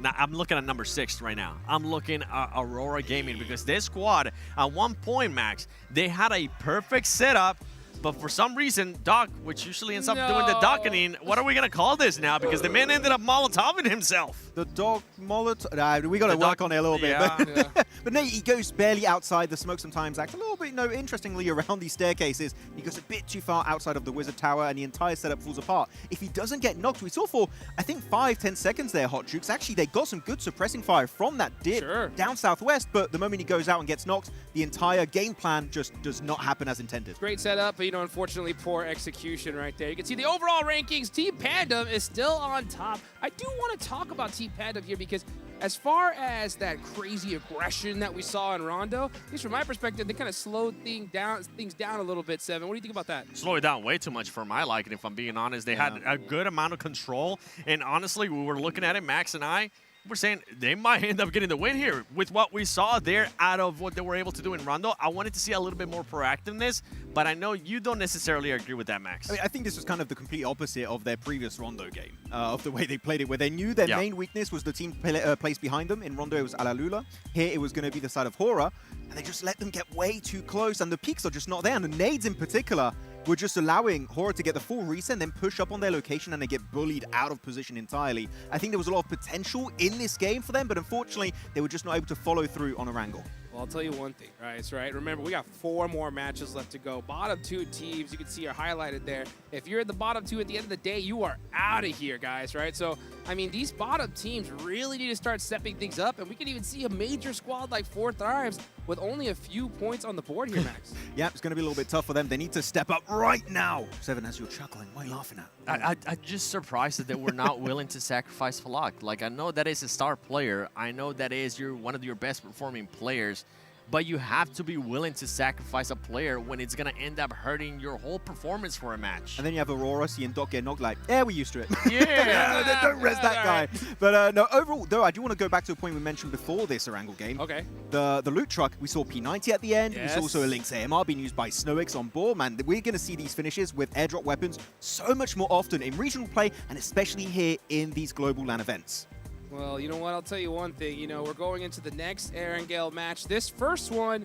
Now, I'm looking at number 6 right now. I'm looking at Aurora Gaming because this squad, at one point, Max, they had a perfect setup, but for some reason, Doc, which usually ends up doing the docketing, what are we going to call this now? Because the man ended up Molotoving himself. The dog Molotov. We got to work on it a little bit. Yeah. But no, he goes barely outside. The smoke sometimes acts a little bit, interestingly, around these staircases. He goes a bit too far outside of the wizard tower, and the entire setup falls apart. If he doesn't get knocked, we saw for, I think, 5-10 seconds there, Hot Jukes. Actually, they got some good suppressing fire from that dip down southwest, but the moment he goes out and gets knocked, the entire game plan just does not happen as intended. Great setup, but, unfortunately, poor execution right there. You can see the overall rankings. Team Pandem is still on top. I do want to talk about Team Pandem here because as far as that crazy aggression that we saw in Rondo, at least from my perspective, they kind of slowed things down a little bit, Seven. What do you think about that? Slow it down way too much for my liking, if I'm being honest. They had a good amount of control, and honestly, we were looking at it, Max and I, we're saying they might end up getting the win here with what we saw there out of what they were able to do in Rondo. I wanted to see a little bit more proactiveness, but I know you don't necessarily agree with that, Max. I mean, I think this was kind of the complete opposite of their previous Rondo game, of the way they played it, where they knew their main weakness was the team placed behind them. In Rondo, it was Alalula. Here, it was going to be the side of Hora, and they just let them get way too close, and the peaks are just not there, and the nades in particular were just allowing Hora to get the full reset and then push up on their location, and they get bullied out of position entirely. I think there was a lot of potential in this game for them, but unfortunately, they were just not able to follow through on a wrangle. Well, I'll tell you one thing, right? Remember, we got 4 more matches left to go. Bottom 2 teams, you can see are highlighted there. If you're in the bottom 2 at the end of the day, you are out of here, guys, right? So, I mean, these bottom teams really need to start stepping things up, and we can even see a major squad like 4 Thrives with only a few points on the board here, Max. Yeah, it's going to be a little bit tough for them. They need to step up right now. Seven, as you're chuckling, what are you laughing at? I'm just surprised that they were not willing to sacrifice Falak. Like, I know that is a star player. I know that is one of your best performing players. But you have to be willing to sacrifice a player when it's going to end up hurting your whole performance for a match. And then you have Aurora seeing Doc get knocked like, yeah, we're used to it. Yeah. Don't rest that guy. But no, overall, though, I do want to go back to a point we mentioned before this Erangel game. Okay. The loot truck, we saw P90 at the end. Yes. We saw also a Lynx AMR being used by SnowX on board. Man, we're going to see these finishes with airdrop weapons so much more often in regional play, and especially here in these global LAN events. Well, you know what? I'll tell you one thing. We're going into the next Erangel match. This first one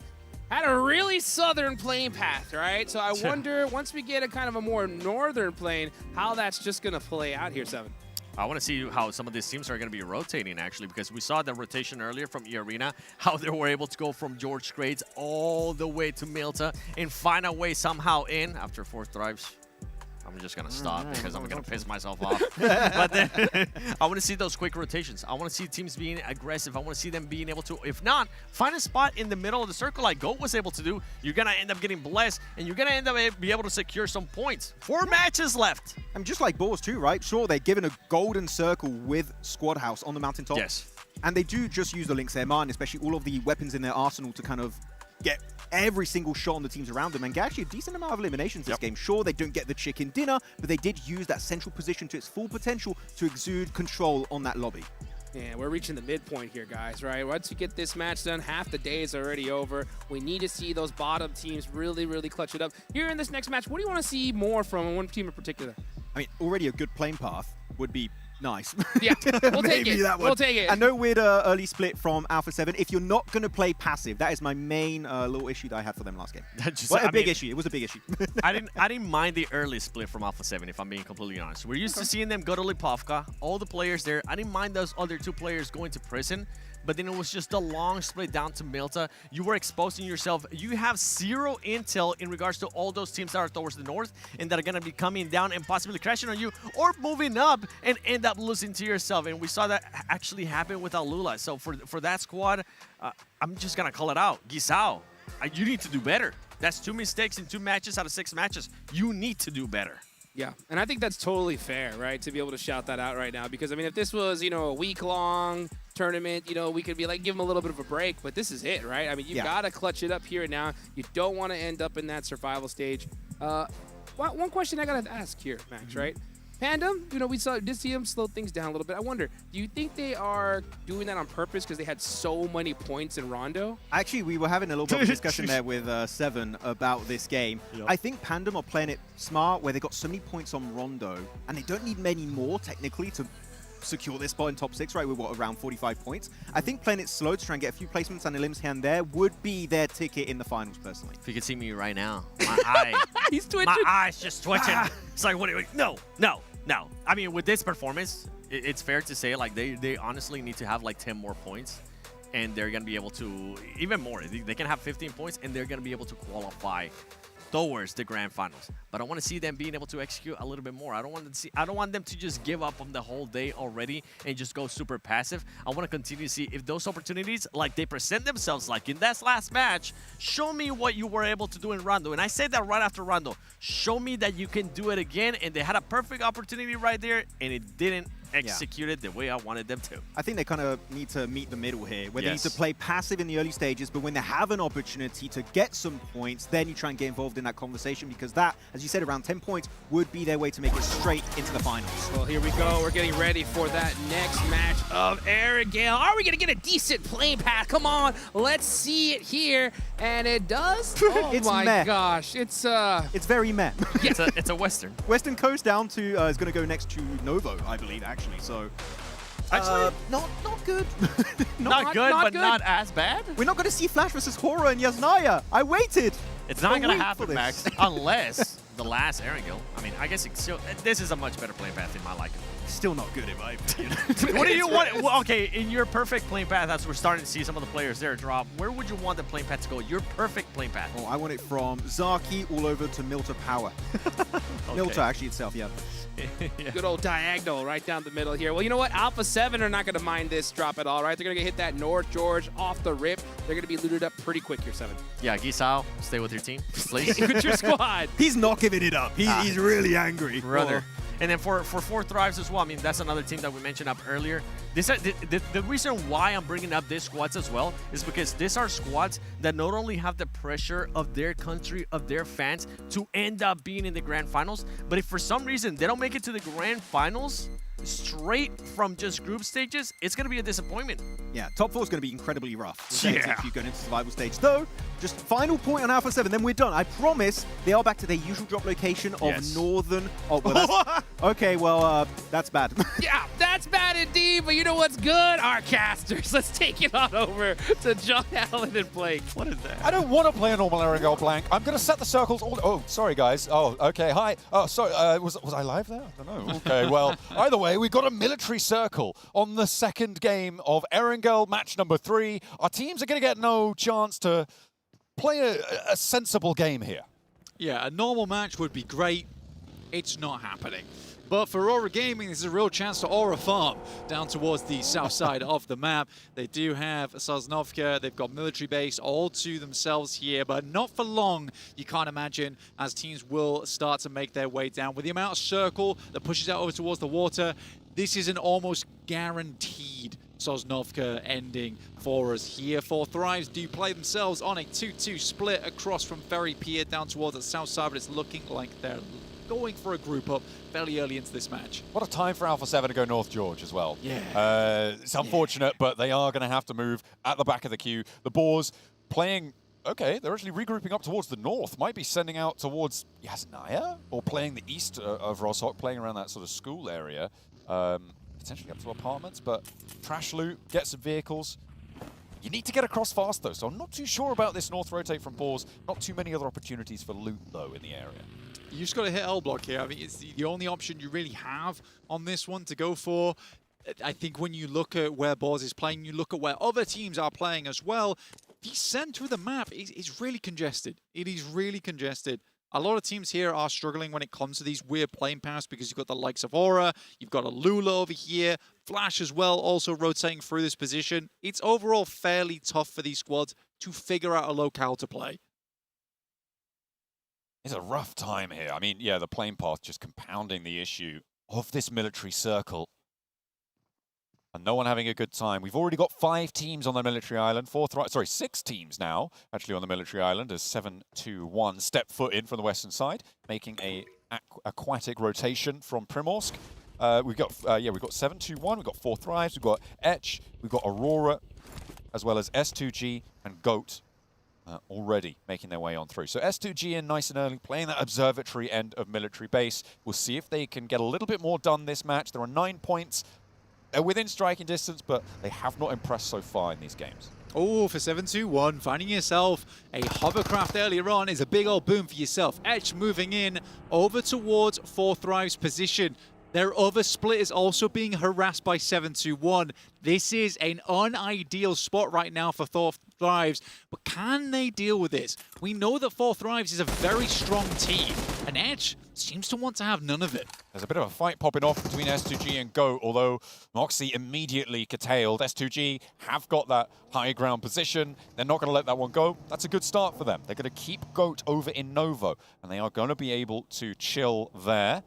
had a really southern playing path, right? So I wonder, once we get a kind of a more northern plane, how that's just going to play out here, Seven. I want to see how some of these teams are going to be rotating, actually, because we saw the rotation earlier from E-Arena, how they were able to go from George Grades all the way to Milta and find a way somehow in after 4 Thrives. I'm just going to stop because I'm going to piss myself off. But then I want to see those quick rotations. I want to see teams being aggressive. I want to see them being able to, if not, find a spot in the middle of the circle like Goat was able to do. You're going to end up getting blessed, and you're going to end up be able to secure some points. 4 matches left. I mean, just like Boars too, right? Sure, they're given a golden circle with Squad House on the mountaintop. Yes. And they do just use the Lynx AMR and especially all of the weapons in their arsenal to kind of get every single shot on the teams around them and get actually a decent amount of eliminations this game. Sure, they don't get the chicken dinner, but they did use that central position to its full potential to exude control on that lobby. Yeah, we're reaching the midpoint here, guys, right? Once we get this match done, half the day is already over. We need to see those bottom teams really, really clutch it up. Here in this next match, what do you want to see more from one team in particular? I mean, already a good playing path would be nice. Yeah, we'll take it. That we'll take it. And no weird early split from Alpha 7. If you're not going to play passive, that is my main little issue that I had for them last game. A big issue. It was a big issue. I didn't mind the early split from Alpha 7, if I'm being completely honest. We're used to seeing them go to Lipovka, all the players there. I didn't mind those other 2 players going to prison. but then it was just a long split down to Milta. You were exposing yourself. You have zero intel in regards to all those teams that are towards the north and that are going to be coming down and possibly crashing on you or moving up and end up losing to yourself. And we saw that actually happen with Alula. So for that squad, I'm just going to call it out. Gisao, you need to do better. That's 2 mistakes in 2 matches out of 6 matches. You need to do better. Yeah, and I think that's totally fair, right, to be able to shout that out right now. Because, I mean, if this was, you know, a week-long tournament, you know, we could be like, give them a little bit of a break. But this is it, right? I mean, you got to clutch it up here and now. You don't want to end up in that survival stage. One question I got to ask here, Max, right? Panda, you know, did see him slow things down a little bit. I wonder, do you think they are doing that on purpose because they had so many points in Rondo? Actually, we were having a little bit of a discussion there with Seven about this game. Yep. I think Pandem are playing it smart where they got so many points on Rondo, and they don't need many more, technically, to secure this spot in top 6, right? With what, around 45 points? I think playing it slow to try and get a few placements and elims here and there would be their ticket in the finals, personally. If you could see me right now, my eye. He's twitching. My eye's just twitching. It's like, what? No. I mean, with this performance, it's fair to say, like, they honestly need to have, like, 10 more points. And they're going to be able to, even more. They can have 15 points, and they're going to be able to qualify towards the grand finals. But I want to see them being able to execute a little bit more. I don't want them to just give up on the whole day already and just go super passive. I want to continue to see if those opportunities, like they present themselves like in that last match, show me what you were able to do in Rondo. And I said that right after Rondo. Show me that you can do it again. And they had a perfect opportunity right there, and it didn't execute it the way I wanted them to. I think they kind of need to meet the middle here, where they need to play passive in the early stages, but when they have an opportunity to get some points, then you try and get involved in that conversation, because that, as you said, around 10 points would be their way to make it straight into the finals. Well, here we go. We're getting ready for that next match of Arrogale. Are we going to get a decent playing path? Come on, let's see it here. And it does? Oh it's my meh. gosh. It's very meh. It's a Western. Western Coast down to is going to go next to Novo, I believe, actually. So, actually, not good. not good, but not as bad. We're not going to see Flash versus Horror and Yasnaya. I waited. It's not going to happen, Max, unless the last Arrogale. I mean, I guess it's still, this is a much better playing path in my liking. Still not good in my opinion. What do you want? Well, okay, in your perfect playing path, as we're starting to see some of the players there drop, where would you want the playing path to go? Your perfect playing path. Oh, I want it from Zaki all over to Milta Power. Milta actually itself, yeah. Good old diagonal right down the middle here. Well, you know what? Alpha 7 are not going to mind this drop at all, right? They're going to hit that North George off the rip. They're going to be looted up pretty quick here, 7. Yeah, Gisao, stay with your team, please. With your squad. He's not giving it up. He's really angry. Brother. And then for 4 Thrives as well, I mean, that's another team that we mentioned up earlier. The reason why I'm bringing up these squads as well is because these are squads that not only have the pressure of their country, of their fans, to end up being in the grand finals, but if for some reason they don't make it to the grand finals, straight from just group stages, it's going to be a disappointment. Yeah, top 4 is going to be incredibly rough. If you go into survival stage. Though, just final point on Alpha 7, then we're done. I promise they are back to their usual drop location of northern... Oh, well, okay, well, that's bad. Yeah, that's bad indeed, but you know what's good? Our casters. Let's take it on over to John Allen and Blake. What is that? I don't want to play a normal Arrogale blank. I'm going to set the circles all... Oh, sorry, guys. Oh, okay, hi. Oh, sorry, was I live there? I don't know. Okay, well, either way, we got a military circle on the second game of Erangel, match number 3. Our teams are going to get no chance to play a sensible game here. Yeah, a normal match would be great. It's not happening. But for Aura Gaming, this is a real chance to Aura farm down towards the south side of the map. They do have Sosnovka, they've got military base all to themselves here, but not for long, you can't imagine, as teams will start to make their way down. With the amount of circle that pushes out over towards the water, this is an almost guaranteed Sosnovka ending for us here. 4 Thrives do play themselves on a 2-2 split across from Ferry Pier down towards the south side, but it's looking like they're going for a group up fairly early into this match. What a time for Alpha 7 to go North George as well. Yeah. It's unfortunate, but they are going to have to move at the back of the queue. The Boars playing... Okay, they're actually regrouping up towards the north. Might be sending out towards Yasnaya, or playing the east of Roshok, playing around that sort of school area. Potentially up to apartments, but trash loot, get some vehicles. You need to get across fast, though, so I'm not too sure about this north rotate from Boars. Not too many other opportunities for loot, though, in the area. You just got to hit L block here. I mean, it's the only option you really have on this one to go for. I think when you look at where Boz is playing, you look at where other teams are playing as well, the center of the map is really congested. It is really congested. A lot of teams here are struggling when it comes to these weird playing paths because you've got the likes of Aura, you've got a Lula over here, Flash as well, also rotating through this position. It's overall fairly tough for these squads to figure out a locale to play. It's a rough time here. I mean, yeah, the playing path just compounding the issue of this military circle. And no one having a good time. We've already got 5 teams on the military island. 6 teams now, actually, on the military island as 7-2-1 step foot in from the western side, making a aquatic rotation from Primorsk. We've got 7-2-1. We've got 4 Thrives. We've got Etch. We've got Aurora, as well as S2G and Goat. Already making their way on through. So S2G in nice and early, playing that observatory end of military base. We'll see if they can get a little bit more done this match. There are 9 points. They're within striking distance, but they have not impressed so far in these games. Oh, for 7-2-1, finding yourself a hovercraft earlier on is a big old boom for yourself. Etch moving in over towards 4 Thrives position. Their other split is also being harassed by 7-2-1. This is an unideal spot right now for 4 Thrives, but can they deal with this? We know that 4 Thrives is a very strong team, and Edge seems to want to have none of it. There's a bit of a fight popping off between S2G and Goat, although Moxie immediately curtailed. S2G have got that high ground position. They're not going to let that one go. That's a good start for them. They're going to keep Goat over in Novo, and they are going to be able to chill there.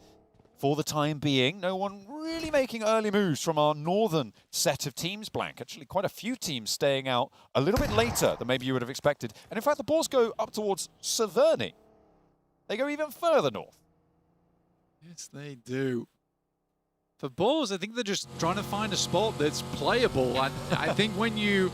For the time being, no one really making early moves from our northern set of teams, Blank. Actually, quite a few teams staying out a little bit later than maybe you would have expected. And in fact, the balls go up towards Severny. They go even further north. Yes, they do. For Balls, I think they're just trying to find a spot that's playable. And I think when you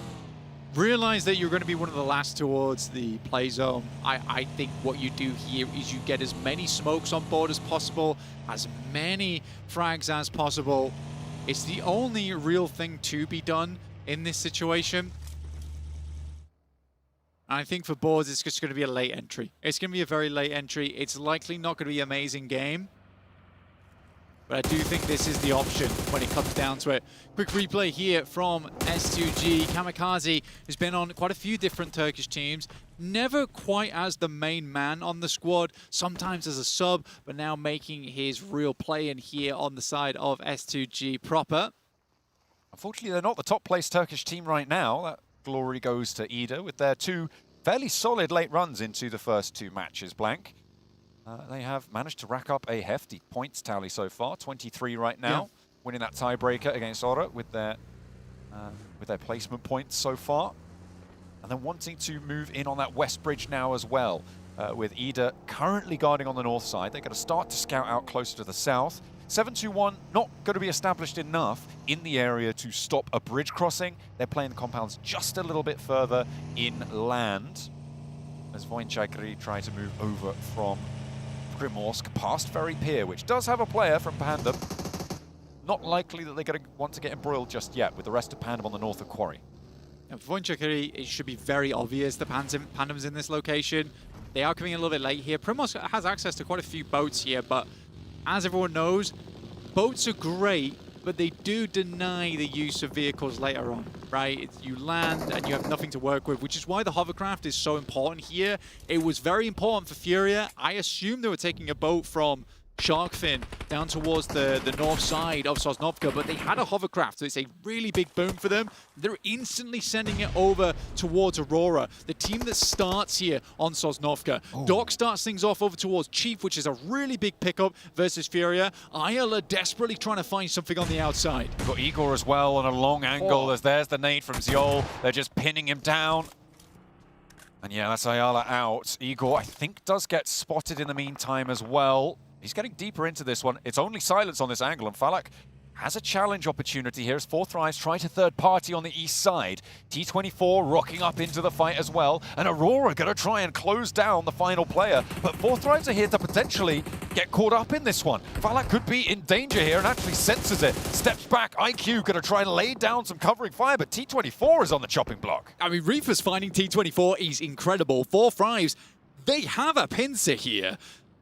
realize that you're going to be one of the last towards the play zone, I think what you do here is you get as many smokes on board as possible, as many frags as possible. It's the only real thing to be done in this situation. And I think for Boards, it's just going to be a late entry. It's going to be a very late entry. It's likely not going to be an amazing game. But I do think this is the option when it comes down to it. Quick replay here from S2G. Kamikaze has been on quite a few different Turkish teams. Never quite as the main man on the squad, sometimes as a sub, but now making his real play in here on the side of S2G proper. Unfortunately, they're not the top placed Turkish team right now. That glory goes to Ida with their 2 fairly solid late runs into the first 2 matches, Blank. They have managed to rack up a hefty points tally so far, 23 right now, winning that tiebreaker against Aura with their placement points so far. And then wanting to move in on that west bridge now as well, with Ida currently guarding on the north side. They're going to start to scout out closer to the south. 7-2-1 not going to be established enough in the area to stop a bridge crossing. They're playing the compounds just a little bit further inland, as Voinchakri try to move over from Primorsk past Ferry Pier, which does have a player from Pandem. Not likely that they're going to want to get embroiled just yet with the rest of Pandem on the north of Quarry. And for Voinchakri, it should be very obvious the Pandem's in this location. They are coming a little bit late here. Primorsk has access to quite a few boats here, but as everyone knows, boats are great, but they do deny the use of vehicles later on, right? You land and you have nothing to work with, which is why the hovercraft is so important here. It was very important for Furia. I assume they were taking a boat from Sharkfin down towards the north side of Sosnovka, but they had a hovercraft, so it's a really big boom for them. They're instantly sending it over towards Aurora, the team that starts here on Sosnovka. Doc starts things off over towards Chief, which is a really big pickup versus Furia. IL are desperately trying to find something on the outside. We've got Igor as well on a long angle, as there's the nade from Ziol. They're just pinning him down. And yeah, that's Ayala out. Igor, I think, does get spotted in the meantime as well. He's getting deeper into this one. It's only silence on this angle, and Falak has a challenge opportunity here as 4 Thrives try to third party on the east side. T24 rocking up into the fight as well, and Aurora going to try and close down the final player. But 4 Thrives are here to potentially get caught up in this one. Falak could be in danger here and actually senses it. Steps back, IQ going to try and lay down some covering fire, but T24 is on the chopping block. I mean, Reaper's finding T24 is incredible. 4 Thrives, they have a pincer here.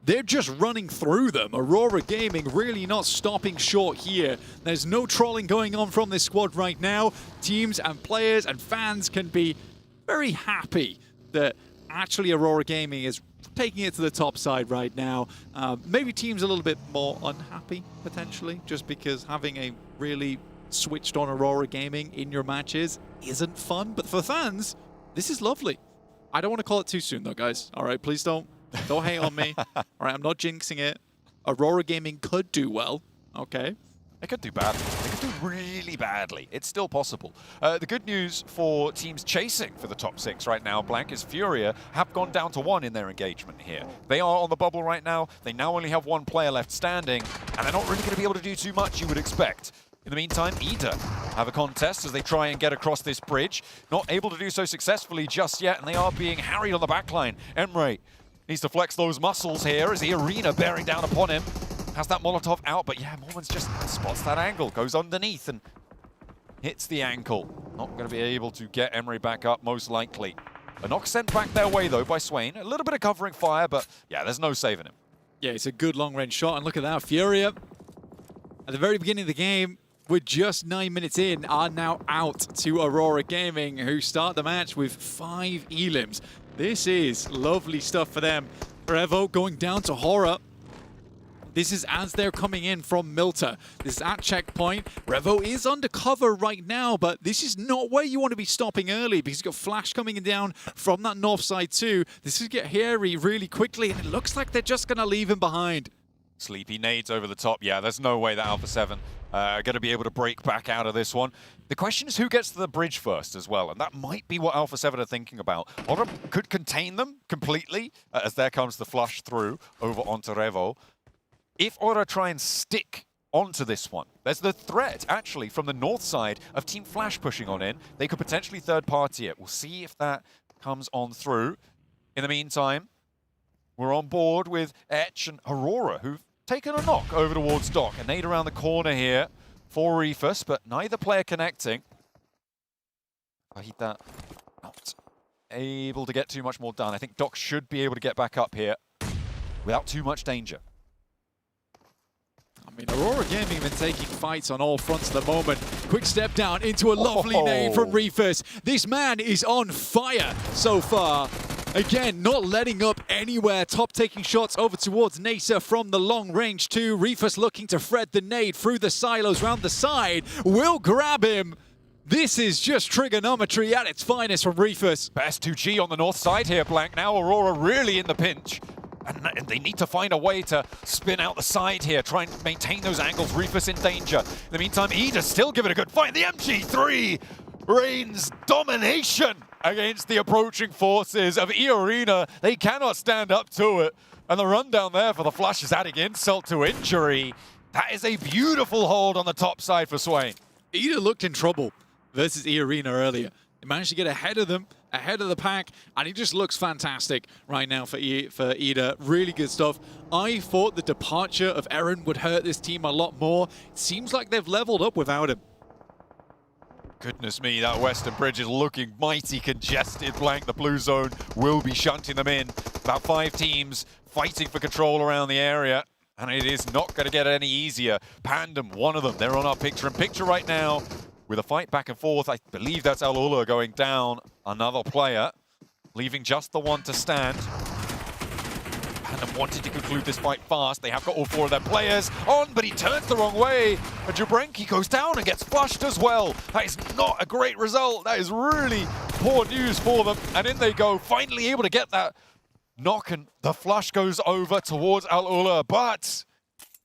they're just running through them. Aurora Gaming really not stopping short here. There's no trolling going on from this squad right now. Teams and players and fans can be very happy that actually Aurora Gaming is taking it to the top side right now. Maybe teams a little bit more unhappy, potentially, just because having a really switched on Aurora Gaming in your matches isn't fun. But for fans, this is lovely. I don't want to call it too soon, though, guys. All right, please don't hate on me. All right, I'm not jinxing it. Aurora Gaming could do well, okay? They could do badly. They could do really badly. It's still possible. The good news for teams chasing for the top 6 right now, Blank, is Furia have gone down to 1 in their engagement here. They are on the bubble right now. They now only have 1 player left standing, and they're not really going to be able to do too much, you would expect. In the meantime, Ida have a contest as they try and get across this bridge. Not able to do so successfully just yet, and they are being harried on the backline. Emre needs to flex those muscles here as the arena bearing down upon him. Has that Molotov out, but yeah, Mormons just spots that angle, goes underneath and hits the ankle. Not going to be able to get Emre back up, most likely. A knock sent back their way, though, by Swain. A little bit of covering fire, but yeah, there's no saving him. Yeah, it's a good long-range shot, and look at that. Furia, at the very beginning of the game, we're just 9 minutes in, are now out to Aurora Gaming, who start the match with 5 elims. This is lovely stuff for them. Revo going down to Horror. This is as they're coming in from Milta. This is at checkpoint. Revo is undercover right now, but this is not where you want to be stopping early because you've got Flash coming down from that north side too. This is get hairy really quickly, and it looks like they're just going to leave him behind. Sleepy nades over the top. Yeah, there's no way that Alpha 7 are going to be able to break back out of this one. The question is who gets to the bridge first as well, and that might be what Alpha 7 are thinking about. Aura could contain them completely as there comes the flush through over onto Revo. If Aura try and stick onto this one, there's the threat, actually, from the north side of Team Flash pushing on in. They could potentially third-party it. We'll see if that comes on through. In the meantime, we're on board with Etch and Aurora, who've taken a knock over towards Doc. A nade around the corner here for Reefus, but neither player connecting. Fajita not able to get too much more done. I think Doc should be able to get back up here without too much danger. I mean, Aurora Gaming have been taking fights on all fronts at the moment. Quick step down into a lovely nade from Reefus. This man is on fire so far. Again, not letting up anywhere. Top taking shots over towards Nasa from the long range too. Reefus looking to thread the nade through the silos round the side. Will grab him. This is just trigonometry at its finest from Reefus. Best 2G on the north side here, Blank. Now Aurora really in the pinch. And they need to find a way to spin out the side here, try and maintain those angles. Reefus in danger. In the meantime, Ida still giving a good fight. The MG3 reigns domination against the approaching forces of E-Arena. They cannot stand up to it. And the rundown there for the Flash is adding insult to injury. That is a beautiful hold on the top side for Swain. Ida looked in trouble versus E-Arena earlier. He managed to get ahead of them, ahead of the pack, and he just looks fantastic right now for Ida. Really good stuff. I thought the departure of Eren would hurt this team a lot more. It seems like they've leveled up without him. Goodness me, that western bridge is looking mighty congested. Blank, the blue zone will be shunting them in. About 5 teams fighting for control around the area, and it is not going to get any easier. Pandem, one of them, they're on our picture-in-picture right now with a fight back and forth. I believe that's Al-Ula going down, another player, leaving just the one to stand. Pandem wanted to conclude this fight fast. They have got all 4 of their players on, but he turns the wrong way. And Jabrenki goes down and gets flushed as well. That is not a great result. That is really poor news for them. And in they go, finally able to get that knock, and the flush goes over towards Al-Ula, but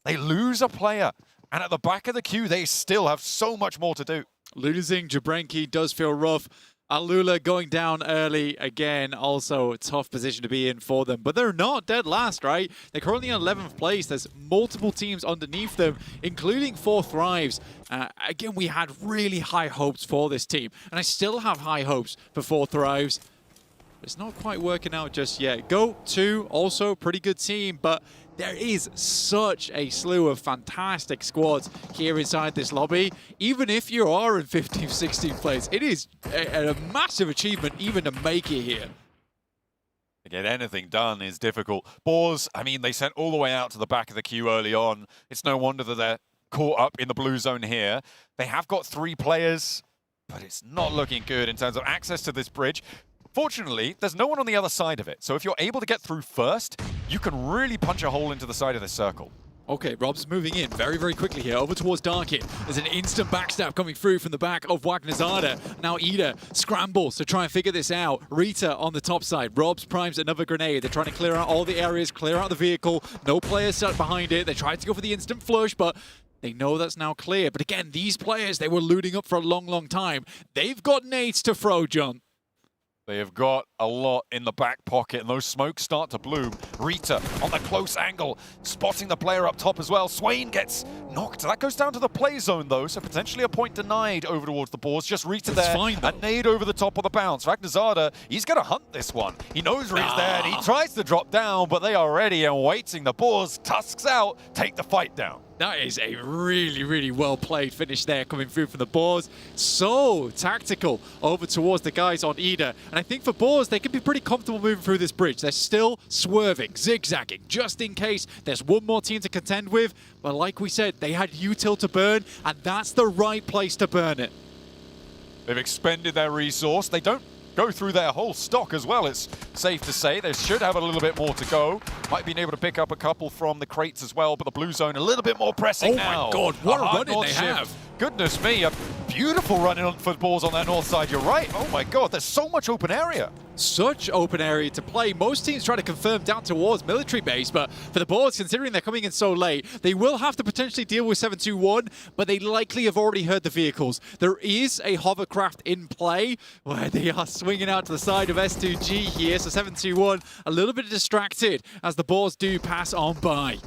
they lose a player. And at the back of the queue, they still have so much more to do. Losing Jabrenki does feel rough. Al-Ula going down early again, also a tough position to be in for them. But they're not dead last, right? They're currently in 11th place. There's multiple teams underneath them, including 4 Thrives. Again, we had really high hopes for this team. And I still have high hopes for 4 Thrives. It's not quite working out just yet. Go 2, also pretty good team, but there is such a slew of fantastic squads here inside this lobby. Even if you are in 15th, 16th place, it is a massive achievement even to make it here. To get anything done is difficult. Boars, I mean, they sent all the way out to the back of the queue early on. It's no wonder that they're caught up in the blue zone here. They have got 3 players, but it's not looking good in terms of access to this bridge. Fortunately, there's no one on the other side of it. So if you're able to get through first, you can really punch a hole into the side of this circle. Okay, Rob's moving in very, very quickly here, over towards Darkin. There's an instant backstab coming through from the back of Wagnazada. Now Ida scrambles to try and figure this out. Rita on the top side. Rob's primes another grenade. They're trying to clear out all the areas, clear out the vehicle. No players sat behind it. They tried to go for the instant flush, but they know that's now clear. But again, these players, they were looting up for a long, long time. They've got nades to throw, John. They have got a lot in the back pocket, and those smokes start to bloom. Rita on the close angle, spotting the player up top as well. Swain gets knocked. That goes down to the play zone, though, so potentially a point denied over towards the Boars. Just Rita there, a nade over the top of the bounce. Ragnazada, he's going to hunt this one. He knows Rita's there, and he tries to drop down, but they are ready and waiting. The Boars, tusks out, take the fight down. That is a really, really well-played finish there coming through from the Boars. So tactical over towards the guys on Ida. And I think for Boars, they can be pretty comfortable moving through this bridge. They're still swerving, zigzagging, just in case there's one more team to contend with. But like we said, they had util to burn, and that's the right place to burn it. They've expended their resource. They don't go through their whole stock as well, it's safe to say. They should have a little bit more to go. Might be able to pick up a couple from the crates as well, but the blue zone a little bit more pressing now. Oh my God, what a run-in they have. Goodness me, a beautiful run-in for balls on that north side. You're right. Oh my God, there's so much open area. Such open area to play. Most teams try to confirm down towards military base, but for the Boars, considering they're coming in so late, they will have to potentially deal with 721, but they likely have already heard the vehicles. There is a hovercraft in play where they are swinging out to the side of S2G here, so 721 a little bit distracted as the Boars do pass on by.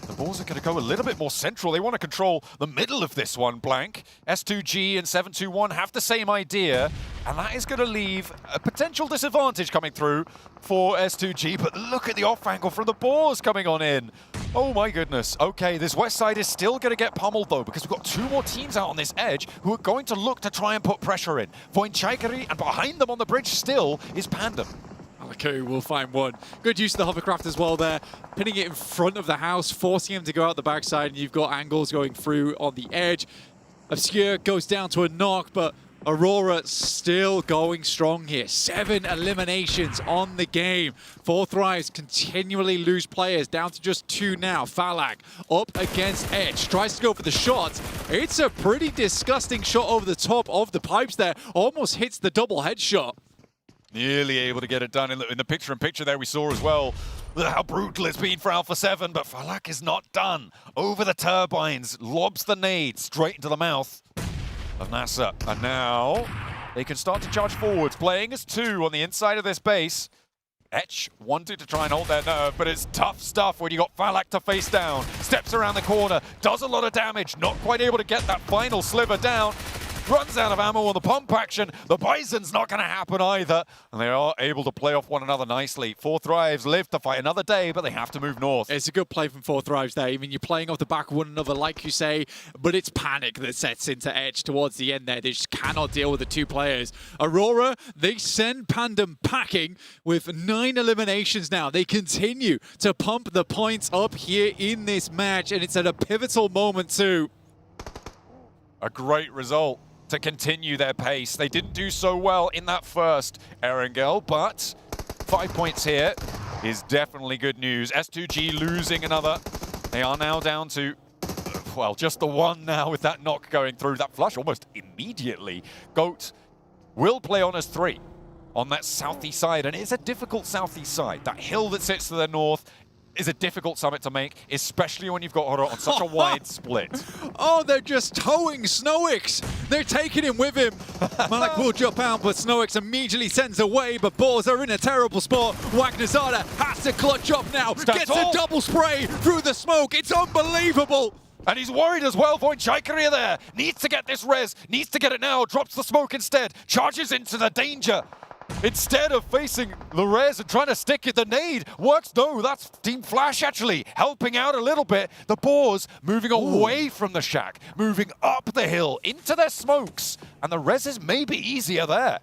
The Boars are going to go a little bit more central. They want to control the middle of this one, Blank. S2G and 721 have the same idea, and that is going to leave a potential disadvantage coming through for S2G, but look at the off angle from the Boars coming on in. Oh my goodness. Okay, this west side is still going to get pummeled though, because we've got 2 more teams out on this edge who are going to look to try and put pressure in. Voinchaikari, and behind them on the bridge still is Pandem. Okay, we'll find one. Good use of the hovercraft as well there. Pinning it in front of the house, forcing him to go out the backside, and you've got angles going through on the edge. Obscure goes down to a knock, but Aurora still going strong here. 7 eliminations on the game. 4 Thrives continually lose players, down to just 2 now. Falak up against Edge, tries to go for the shot. It's a pretty disgusting shot over the top of the pipes there. Almost hits the double headshot. Nearly able to get it done in the picture-in-picture there we saw as well. How brutal it's been for Alpha 7, but Falak is not done. Over the turbines, lobs the nade straight into the mouth of NASA. And now they can start to charge forwards, playing as 2 on the inside of this base. Etch wanted to try and hold their nerve, but it's tough stuff when you got Falak to face down. Steps around the corner, does a lot of damage, not quite able to get that final sliver down. Runs out of ammo on the pump action. The Bison's not going to happen either. And they are able to play off one another nicely. 4 Thrives live to fight another day, but they have to move north. It's a good play from 4 Thrives there. I mean, you're playing off the back of one another, like you say, but it's panic that sets into Edge towards the end there. They just cannot deal with the 2 players. Aurora, they send Pandem packing with 9 eliminations now. They continue to pump the points up here in this match, and it's at a pivotal moment too. A great result to continue their pace. They didn't do so well in that first Erangel, but 5 points here is definitely good news. S2G losing another. They are now down to, well, just the 1 now with that knock going through. That flush almost immediately. Goat will play on as 3 on that southeast side, and it's a difficult southeast side. That hill that sits to the north is a difficult summit to make, especially when you've got Horror on such a wide split. Oh, they're just towing Snowix. They're taking him with him. Malak will jump out, but Snowix immediately sends away, but Boars are in a terrible spot. Wagnazada has to clutch up now. Gets a double spray through the smoke. It's unbelievable. And he's worried as well. Voinchaikari there needs to get this res, needs to get it now, drops the smoke instead, charges into the danger. Instead of facing the res and trying to stick it, the nade works. No, that's Team Flash actually helping out a little bit. The Boars moving away from the shack, moving up the hill into their smokes, and the reses may be easier there.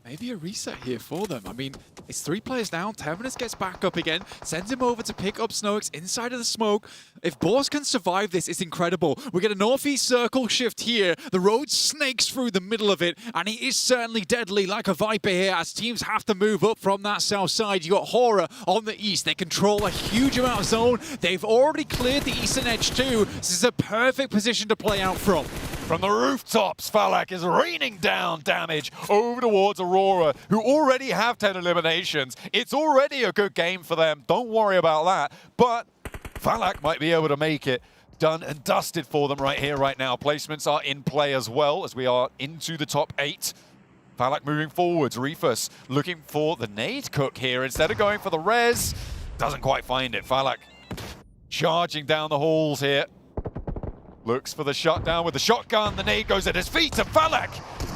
maybe a reset here for them. I mean, it's 3 players down. Terminus gets back up again, sends him over to pick up Snoix inside of the smoke. If Boars can survive this, it's incredible. We get a northeast circle shift here. The road snakes through the middle of it, and he is certainly deadly like a Viper here as teams have to move up from that south side. You got Horror on the east. They control a huge amount of zone. They've already cleared the eastern edge too. This is a perfect position to play out from. From the rooftops, Falak is raining down damage over towards Aurora, who already have 10 eliminations. It's already a good game for them. Don't worry about that. But Falak might be able to make it done and dusted for them right here, right now. Placements are in play as well as we are into the top 8. Falak moving forwards. Reefus looking for the nade cook here instead of going for the res. Doesn't quite find it. Falak charging down the halls here. Looks for the shutdown with the shotgun. The nade goes at his feet, and Falak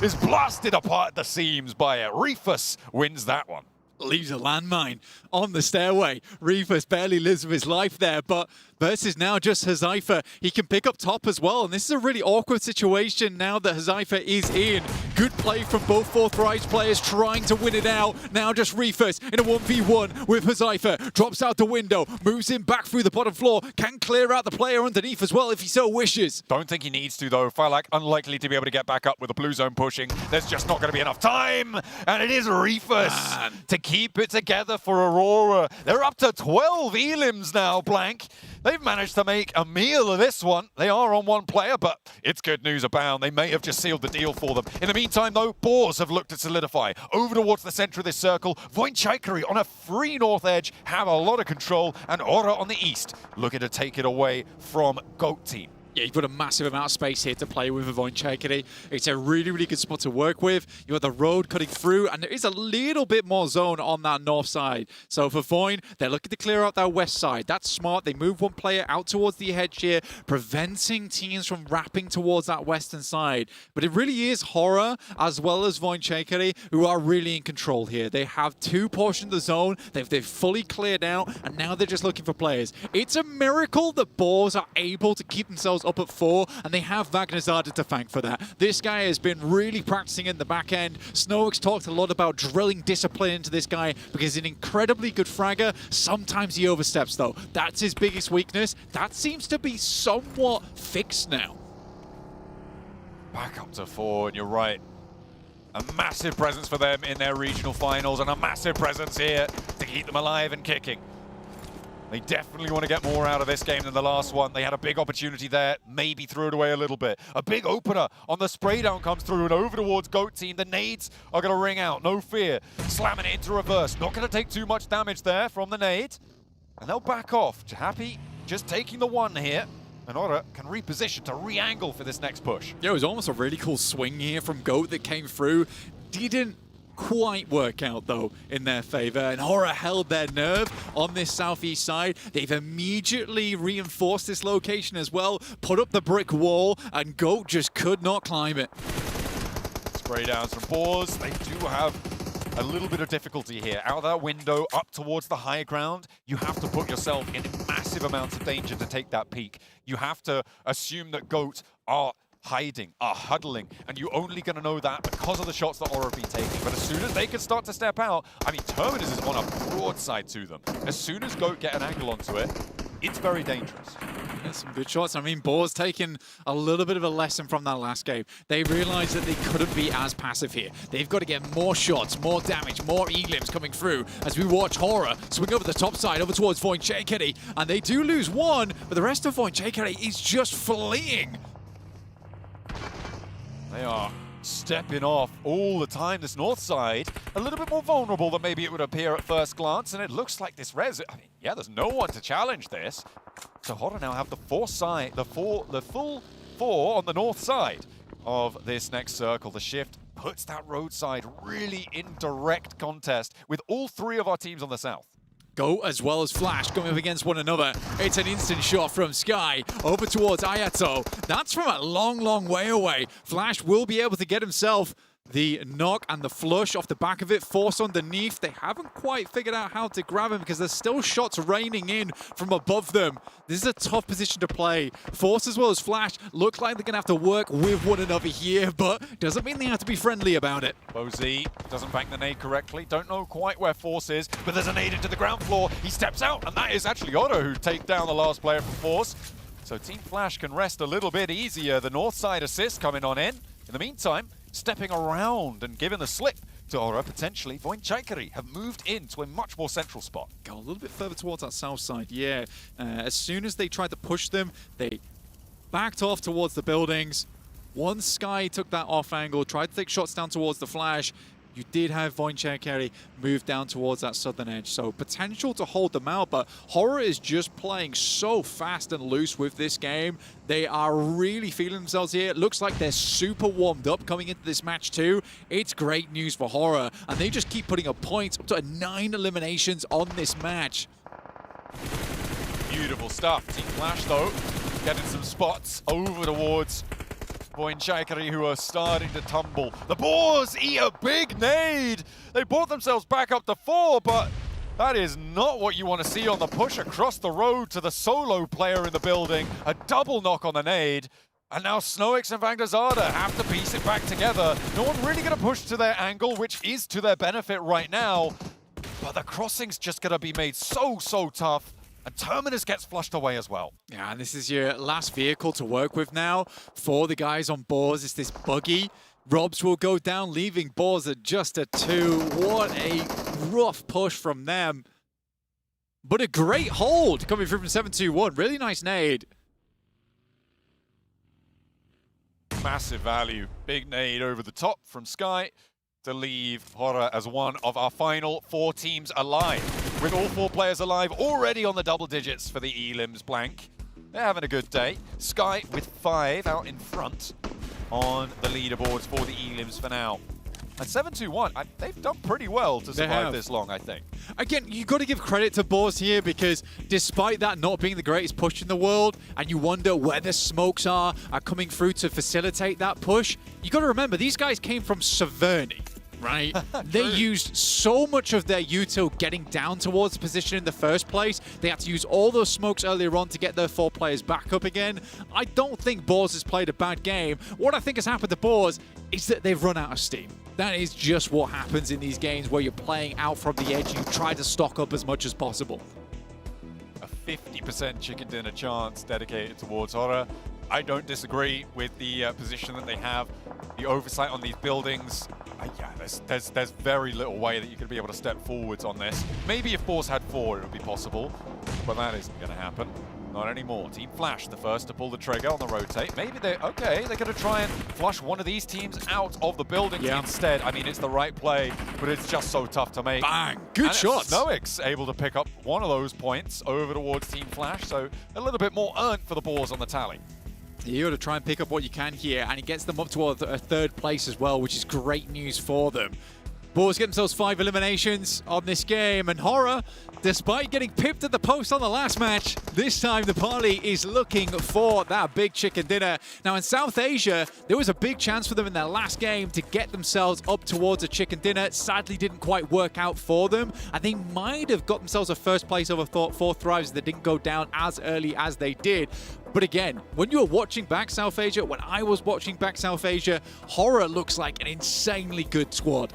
is blasted apart at the seams by it. Reefus wins that one. Leaves a landmine on the stairway. Reefus barely lives with his life there, but versus now just Hazaifa. He can pick up top as well, and this is a really awkward situation now that Hazaifa is in. Good play from both Fourth Rise players trying to win it out. Now just Reefus in a 1v1 with Hazaifa. Drops out the window, moves him back through the bottom floor, can clear out the player underneath as well if he so wishes. Don't think he needs to though. Falak unlikely to be able to get back up with the blue zone pushing. There's just not going to be enough time, and it is Reefus to keep it together for Aurora. They're up to 12 elims now, Blank. They've managed to make a meal of this one. They are on 1 player, but it's good news abound. They may have just sealed the deal for them. In the meantime, though, Boars have looked to solidify. Over towards the center of this circle, Voinchaikari on a free north edge have a lot of control, and Aura on the east looking to take it away from Goat Team. Yeah, you've got a massive amount of space here to play with Voinchaikari. It's a really, really good spot to work with. You have the road cutting through, and there is a little bit more zone on that north side. So for Voin, they're looking to clear out that west side. That's smart. They move 1 player out towards the edge here, preventing teams from wrapping towards that western side. But it really is Horror as well as Voinchaikari who are really in control here. They have 2 portions of the zone. They've fully cleared out, and now they're just looking for players. It's a miracle that Boars are able to keep themselves up at 4, and they have Vagnazada to thank for that. This guy has been really practicing in the back end. Snoix talked a lot about drilling discipline into this guy because he's an incredibly good fragger. Sometimes he oversteps though. That's his biggest weakness. That seems to be somewhat fixed now. Back up to 4, and you're right. A massive presence for them in their regional finals, and a massive presence here to keep them alive and kicking. They definitely want to get more out of this game than the last one. They had a big opportunity there, maybe threw it away a little bit. A big opener on the spray down comes through, and over towards Goat Team. The nades are going to ring out, no fear. Slamming it into reverse. Not going to take too much damage there from the nade. And they'll back off. Happy just taking the 1 here. And Aura can reposition to re-angle for this next push. Yeah, it was almost a really cool swing here from Goat that came through. Didn't quite work out though in their favor, and Horror held their nerve on this southeast side. They've immediately reinforced this location as well, put up the brick wall, and Goat just could not climb it. Spray downs from Boars. They do have a little bit of difficulty here. Out of that window, up towards the high ground, you have to put yourself in massive amounts of danger to take that peak. You have to assume that Goat are hiding, are huddling, and you're only going to know that because of the shots that Aura have been taking. But as soon as they can start to step out, I mean, Terminus is on a broadside to them. As soon as Goat get an angle onto it, it's very dangerous. Yeah, some good shots. I mean, Boar's taken a little bit of a lesson from that last game. They realized that they couldn't be as passive here. They've got to get more shots, more damage, more E-glims coming through as we watch Horror swing over the top side, over towards Voinchaikari, and they do lose 1, but the rest of Voinchaikari is just fleeing. They are stepping off all the time. This north side, a little bit more vulnerable than maybe it would appear at first glance, and it looks like this res, I mean, yeah, there's no one to challenge this. So Horror now have the full 4 on the north side of this next circle. The shift puts that roadside really in direct contest with all 3 of our teams on the south. Go as well as Flash going up against one another. It's an instant shot from Sky over towards Ayato. That's from a long, long way away. Flash will be able to get himself the knock and the flush off the back of it. Force underneath. They haven't quite figured out how to grab him because there's still shots raining in from above them. This is a tough position to play. Force as well as Flash look like they're going to have to work with one another here, but doesn't mean they have to be friendly about it. Bozy doesn't bank the nade correctly. Don't know quite where Force is, but there's a nade into the ground floor. He steps out, and that is actually Otto who takes down the last player from Force. So Team Flash can rest a little bit easier. The north side assist coming on in. In the meantime, stepping around and giving the slip to Aura, potentially, Voinchaikari have moved into a much more central spot. Go a little bit further towards that south side, yeah. As soon as they tried to push them, they backed off towards the buildings. Once Sky took that off angle, tried to take shots down towards the Flash, you did have Voinchaikari move down towards that southern edge. So potential to hold them out, but Horror is just playing so fast and loose with this game. They are really feeling themselves here. It looks like they're super warmed up coming into this match too. It's great news for Horror, and they just keep putting up points, up to 9 eliminations on this match. Beautiful stuff. Team Flash, though, getting some spots over towards Voinchaikari, who are starting to tumble. The Boars eat a big nade. They brought themselves back up to 4, but that is not what you want to see on the push across the road to the solo player in the building. A double knock on the nade. And now Snowix and Vangdazada have to piece it back together. No one really going to push to their angle, which is to their benefit right now. But the crossing's just going to be made so tough. And Terminus gets flushed away as well. Yeah, and this is your last vehicle to work with now for the guys on Boars. It's this buggy. Robs will go down, leaving Boars at just a 2. What a rough push from them. But a great hold coming through from 721. Really nice nade. Massive value. Big nade over the top from Sky to leave Horror as one of our final 4 teams alive. With all 4 players alive already on the double digits for the Elims blank. They're having a good day. Sky with 5 out in front on the leaderboards for the Elims for now. And 721, they've done pretty well to survive this long, I think. Again, you've got to give credit to Boars here because despite that not being the greatest push in the world, and you wonder where the smokes are coming through to facilitate that push, you got to remember, these guys came from Severny. Right? They used so much of their util getting down towards the position in the first place. They had to use all those smokes earlier on to get their 4 players back up again. I don't think Boars has played a bad game. What I think has happened to Boars is that they've run out of steam. That is just what happens in these games where you're playing out from the edge. You try to stock up as much as possible. A 50% chicken dinner chance dedicated towards Horror. I don't disagree with the position that they have. The oversight on these buildings. Yeah, there's very little way that you could be able to step forwards on this. Maybe if Boars had 4, it would be possible, but that isn't going to happen. Not anymore. Team Flash, the first to pull the trigger on the rotate. Maybe they're going to try and flush one of these teams out of the building instead. I mean, it's the right play, but it's just so tough to make. Bang! Good shot. Snowix able to pick up one of those points over towards Team Flash, so a little bit more earned for the Boars on the tally. You got to try and pick up what you can here, and he gets them up to a 3rd place as well, which is great news for them. Boars get themselves 5 eliminations on this game, and Horror, despite getting pipped at the post on the last match, this time the party is looking for that big chicken dinner. Now in South Asia, there was a big chance for them in their last game to get themselves up towards a chicken dinner. Sadly didn't quite work out for them, and they might have got themselves a 1st place over 4 Thrives that didn't go down as early as they did. But again, when you were watching back South Asia, when I was watching back South Asia, Horror looks like an insanely good squad.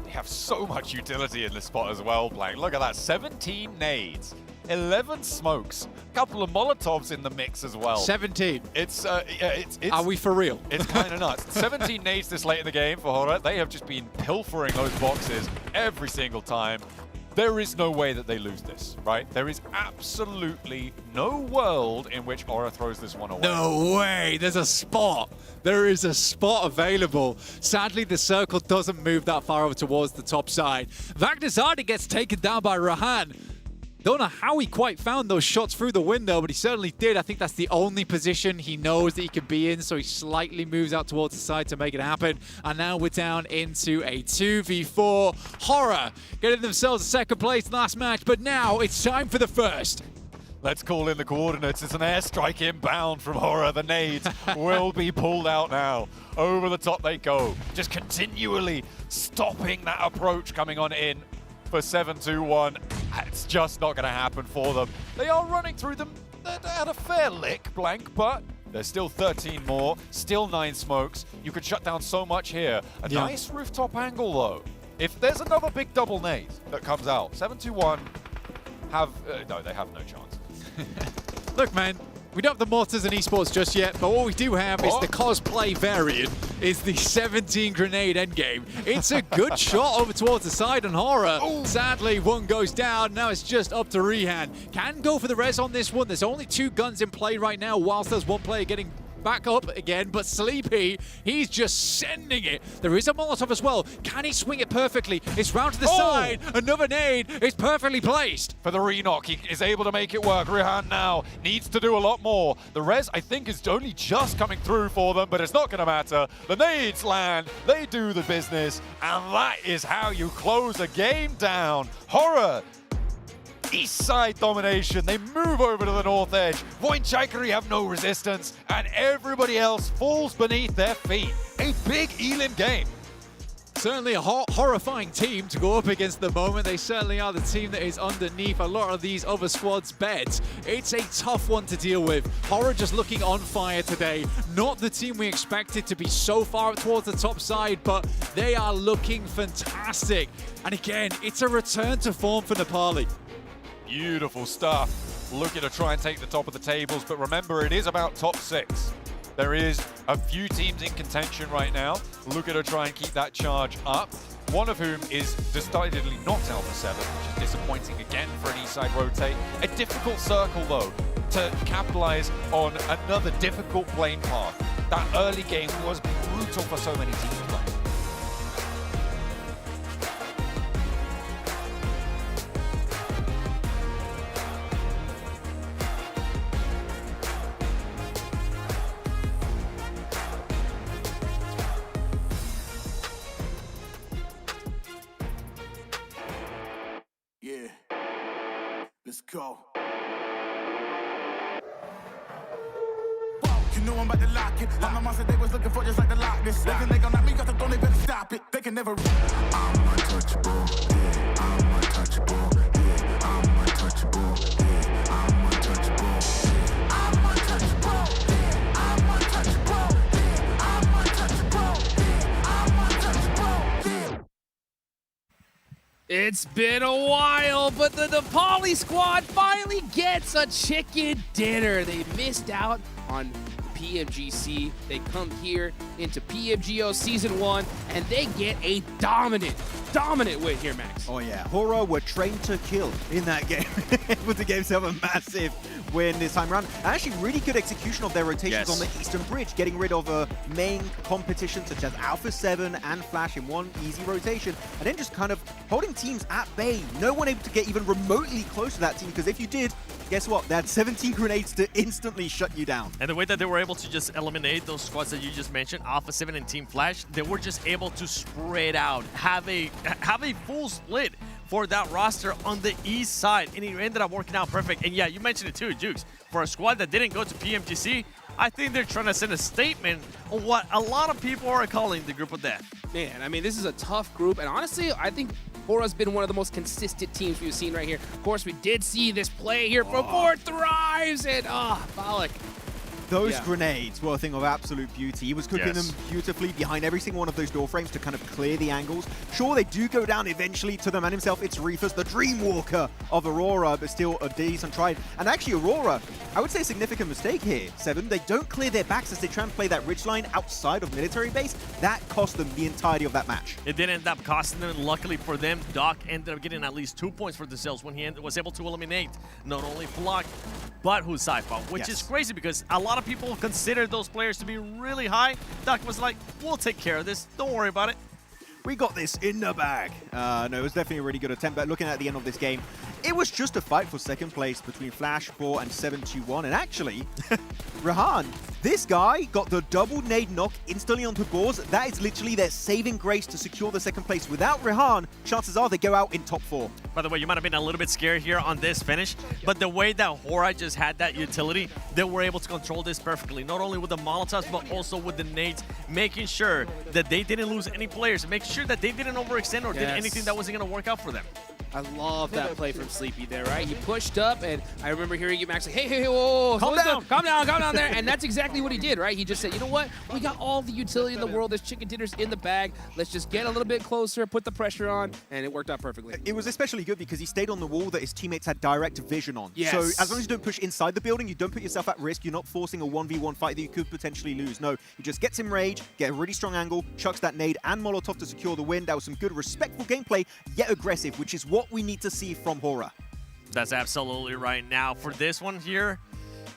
They have so much utility in this spot as well, Blank. Look at that, 17 nades, 11 smokes, a couple of Molotovs in the mix as well. 17. It's Are we for real? It's kind of nuts. 17 nades this late in the game for Horror. They have just been pilfering those boxes every single time. There is no way that they lose this, right? There is absolutely no world in which Horror throws this one away. No way! There's a spot! There is a spot available. Sadly, the circle doesn't move that far over towards the top side. Vagdazada gets taken down by Rahan. Don't know how he quite found those shots through the window, but he certainly did. I think that's the only position he knows that he can be in, so he slightly moves out towards the side to make it happen. And now we're down into a 2v4. Horror getting themselves a 2nd place last match, but now it's time for the 1st. Let's call in the coordinates. It's an airstrike inbound from Horror. The nades will be pulled out now. Over the top they go. Just continually stopping that approach coming on in for 7-2-1. It's just not going to happen for them. They are running through them at a fair lick, Blank, but there's still 13 more, still 9 smokes. You could shut down so much here. A nice rooftop angle, though. If there's another big double nade that comes out, 7-2-1 have... no, they have no chance. Look, man, we don't have the mortars and esports just yet, but what we do have is the cosplay variant, is the 17 grenade endgame. It's a good shot over towards the side on Horror. Sadly, one goes down. Now it's just up to Rehan. Can go for the res on this one. There's only 2 guns in play right now, whilst there's one player getting back up again, but Sleepy, he's just sending it. There is a Molotov as well. Can he swing it perfectly? It's round to the side. Another nade. It's perfectly placed. For the re-knock, he is able to make it work. Rehan now needs to do a lot more. The res, I think, is only just coming through for them, but it's not going to matter. The nades land. They do the business, and that is how you close a game down. Horror. East side domination. They move over to the north edge. Voinchikari have no resistance, and everybody else falls beneath their feet. A big Elim game. Certainly a horrifying team to go up against at the moment. They certainly are the team that is underneath a lot of these other squads' beds. It's a tough one to deal with. Horror just looking on fire today. Not the team we expected to be so far up towards the top side, but they are looking fantastic. And again, it's a return to form for Nepali. Beautiful stuff. Looking to try and take the top of the tables, but remember, it is about top 6. There is a few teams in contention right now. Looking to try and keep that charge up. One of whom is decidedly not Alpha 7, which is disappointing again for an East side rotate. A difficult circle, though, to capitalize on another difficult plane path. That early game was brutal for so many teams playing. Yeah, let's go. You know I'm about to lock it. All my monsters they was looking for just like the Loch Ness. They gon' knock me off the throne, they better stop it. They can never. I'm untouchable. Yeah, I'm untouchable. Yeah, I'm untouchable. Yeah, I'm untouchable. Yeah, I'm untouchable. Yeah, I'm untouchable. Yeah, I'm untouchable. Yeah, I'm untouchable. Yeah. It's been a while, but the Nepali squad finally gets a chicken dinner. They missed out on PMGC. They come here into PMGO Season 1, and they get a dominant win here, Max. Oh yeah, Horror were trained to kill in that game. Able to give themselves a massive win this time around. And actually really good execution of their rotations on the Eastern Bridge, getting rid of a main competition such as Alpha 7 and Flash in one easy rotation, and then just kind of holding teams at bay. No one able to get even remotely close to that team, because if you did, guess what? They had 17 grenades to instantly shut you down. And the way that they were able to just eliminate those squads that you just mentioned, Alpha 7 and Team Flash, they were just able to spread out, have a full split for that roster on the east side, and it ended up working out perfect. And yeah, you mentioned it too, Jukes. For a squad that didn't go to PMGC, I think they're trying to send a statement on what a lot of people are calling the group of death. Man, I mean, this is a tough group, and honestly, I think Horror's been one of the most consistent teams we've seen right here. Of course, we did see this play here from Four Thrives, and Balak. Those grenades were a thing of absolute beauty. He was cooking them beautifully behind every single one of those door frames to kind of clear the angles. Sure, they do go down eventually to the man himself. It's Reefus, the Dreamwalker of Aurora, but still a decent try. And actually, Aurora, I would say a significant mistake here, Seven. They don't clear their backs as they try and play that ridge line outside of military base. That cost them the entirety of that match. It did end up costing them, and luckily for them, Doc ended up getting at least 2 points for themselves when he was able to eliminate not only Block, but Husaifa, which is crazy because a lot of people consider those players to be really high. Doc was like, we'll take care of this. Don't worry about it. We got this in the bag. No, it was definitely a really good attempt, but looking at the end of this game, it was just a fight for second place between Flash, Boar, and 721. And actually, Rehan, this guy got the double nade knock instantly onto Boars. That is literally their saving grace to secure the second place. Without Rehan, chances are they go out in top 4. By the way, you might have been a little bit scared here on this finish, but the way that Hora just had that utility, they were able to control this perfectly. Not only with the Molotovs, but also with the nades, making sure that they didn't lose any players, making sure that they didn't overextend or did anything that wasn't going to work out for them. I love that play from Sleepy there, right? He pushed up, and I remember hearing him actually, hey, whoa, calm down there. And that's exactly what he did, right? He just said, you know what? We got all the utility in the world. There's chicken dinners in the bag. Let's just get a little bit closer, put the pressure on, and it worked out perfectly. It was especially good because he stayed on the wall that his teammates had direct vision on. Yes. So as long as you don't push inside the building, you don't put yourself at risk. You're not forcing a 1v1 fight that you could potentially lose. No, he just gets him rage, get a really strong angle, chucks that nade and Molotov to secure the win. That was some good, respectful gameplay, yet aggressive, which is what we need to see from Hora. That's absolutely right. Now, for this one here,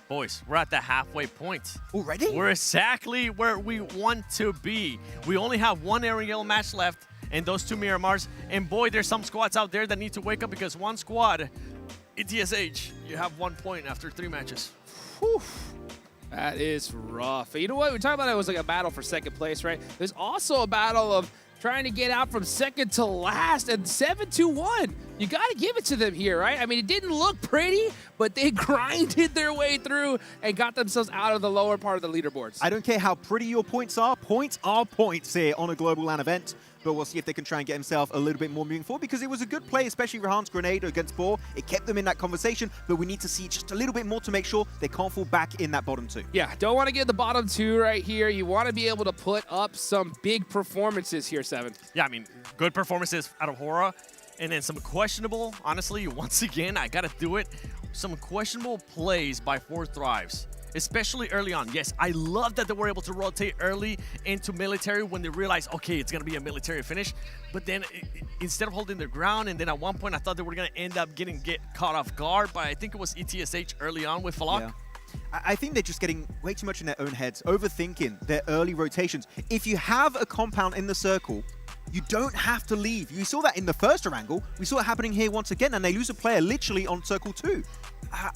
boys, we're at the halfway point. Already? We're exactly where we want to be. We only have one aerial match left, and those 2 Miramars. And boy, there's some squads out there that need to wake up because one squad, ETSH, you have 1 point after 3 matches. Whew. That is rough. You know what? We talked about it was like a battle for second place, right? There's also a battle of trying to get out from second to last, and 7-2-1. You got to give it to them here, right? I mean, it didn't look pretty, but they grinded their way through and got themselves out of the lower part of the leaderboards. I don't care how pretty your points are points here on a global LAN event. But we'll see if they can try and get himself a little bit more moving forward, because it was a good play, especially Rehan's grenade against Boar. It kept them in that conversation, but we need to see just a little bit more to make sure they can't fall back in that bottom 2. Yeah, don't want to get the bottom 2 right here. You want to be able to put up some big performances here, 7. Yeah, I mean, good performances out of Hora, and then some questionable, honestly, once again, I got to do it, some questionable plays by 4 Thrives. Especially early on. Yes, I love that they were able to rotate early into military when they realized, okay, it's going to be a military finish. But then instead of holding their ground, and then at one point I thought they were going to end up getting caught off guard by, I think it was ETSH early on with Falak. Yeah. I think they're just getting way too much in their own heads, overthinking their early rotations. If you have a compound in the circle, you don't have to leave. You saw that in the first Erangel. We saw it happening here once again, and they lose a player literally on circle 2.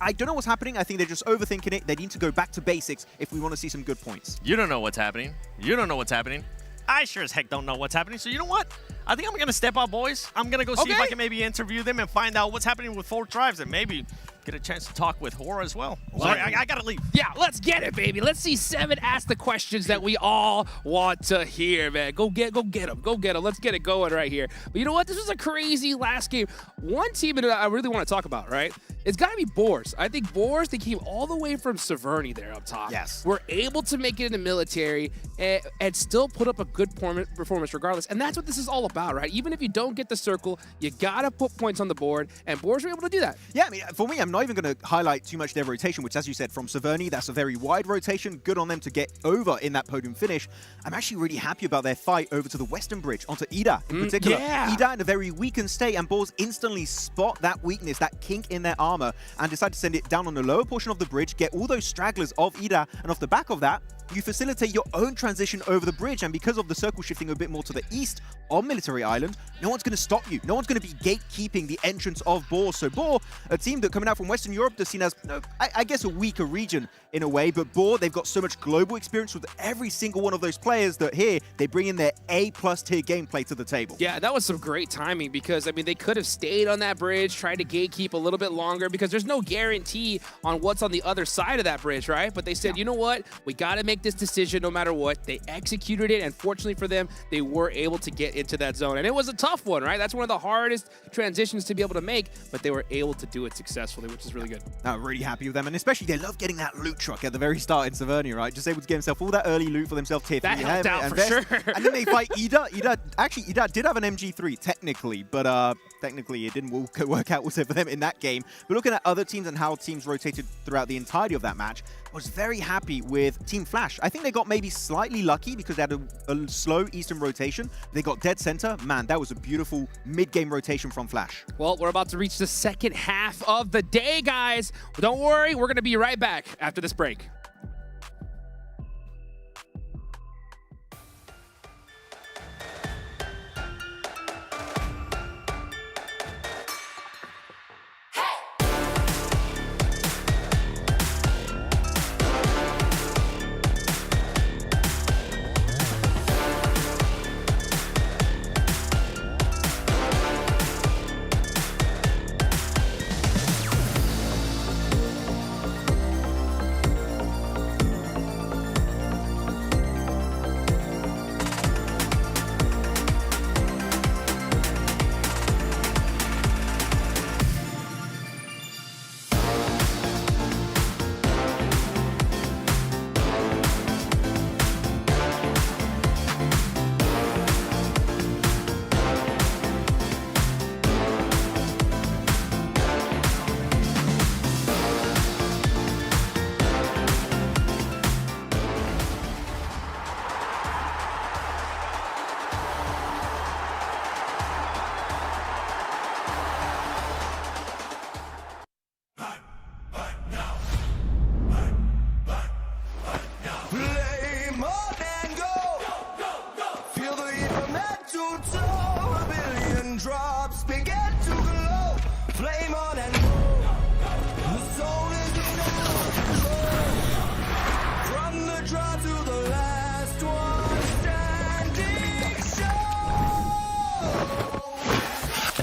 I don't know what's happening. I think they're just overthinking it. They need to go back to basics if we want to see some good points. You don't know what's happening. You don't know what's happening. I sure as heck don't know what's happening. So you know what? I think I'm going to step out, boys. I'm going to go see if I can maybe interview them and find out what's happening with 4 Tribes, and maybe get a chance to talk with Hora as well. Sorry, I got to leave. Yeah, let's get it, baby. Let's see 7 ask the questions that we all want to hear, man. Go get them. Go get them. Let's get it going right here. But you know what? This was a crazy last game. One team that I really want to talk about, right? It's got to be Boars. I think Boars, they came all the way from Severny there up top. Yes. Were able to make it in the military and still put up a good performance regardless. And that's what this is all about, right? Even if you don't get the circle, you got to put points on the board, and Boars were able to do that. Yeah, I mean, for me, I'm not even going to highlight too much their rotation, which, as you said, from Severny, that's a very wide rotation. Good on them to get over in that podium finish. I'm actually really happy about their fight over to the Western Bridge, onto Ida in particular. Yeah. Ida in a very weakened state, and Boars instantly spot that weakness, that kink in their armor, and decide to send it down on the lower portion of the bridge, get all those stragglers of Ida, and off the back of that, you facilitate your own transition over the bridge, and because of the circle shifting a bit more to the east on Military Island, no one's going to stop you. No one's going to be gatekeeping the entrance of Boar. So Boar, a team that coming out from Western Europe, they're seen as, I guess, a weaker region in a way, but Boar, they've got so much global experience with every single one of those players that here, they bring in their A+ tier gameplay to the table. Yeah, that was some great timing because, I mean, they could have stayed on that bridge, tried to gatekeep a little bit longer because there's no guarantee on what's on the other side of that bridge, right? But they said, you know what? We got to make this decision no matter what. They executed it, and fortunately for them, they were able to get into that zone. And it was a tough one, right? That's one of the hardest transitions to be able to make, but they were able to do it successfully, which is really good. I'm really happy with them, and especially they love getting that loot truck at the very start in Severny, right? Just able to get himself all that early loot for themselves, tier 3. That helped out for sure. And then they fight Ida. Actually, Ida did have an MG3, technically, but technically it didn't work out also for them in that game. But looking at other teams and how teams rotated throughout the entirety of that match, I was very happy with Team Flash. I think they got maybe slightly lucky because they had a slow eastern rotation. They got dead center. Man, that was a beautiful mid-game rotation from Flash. Well, we're about to reach the second half of the day, guys. Don't worry, we're going to be right back after this break.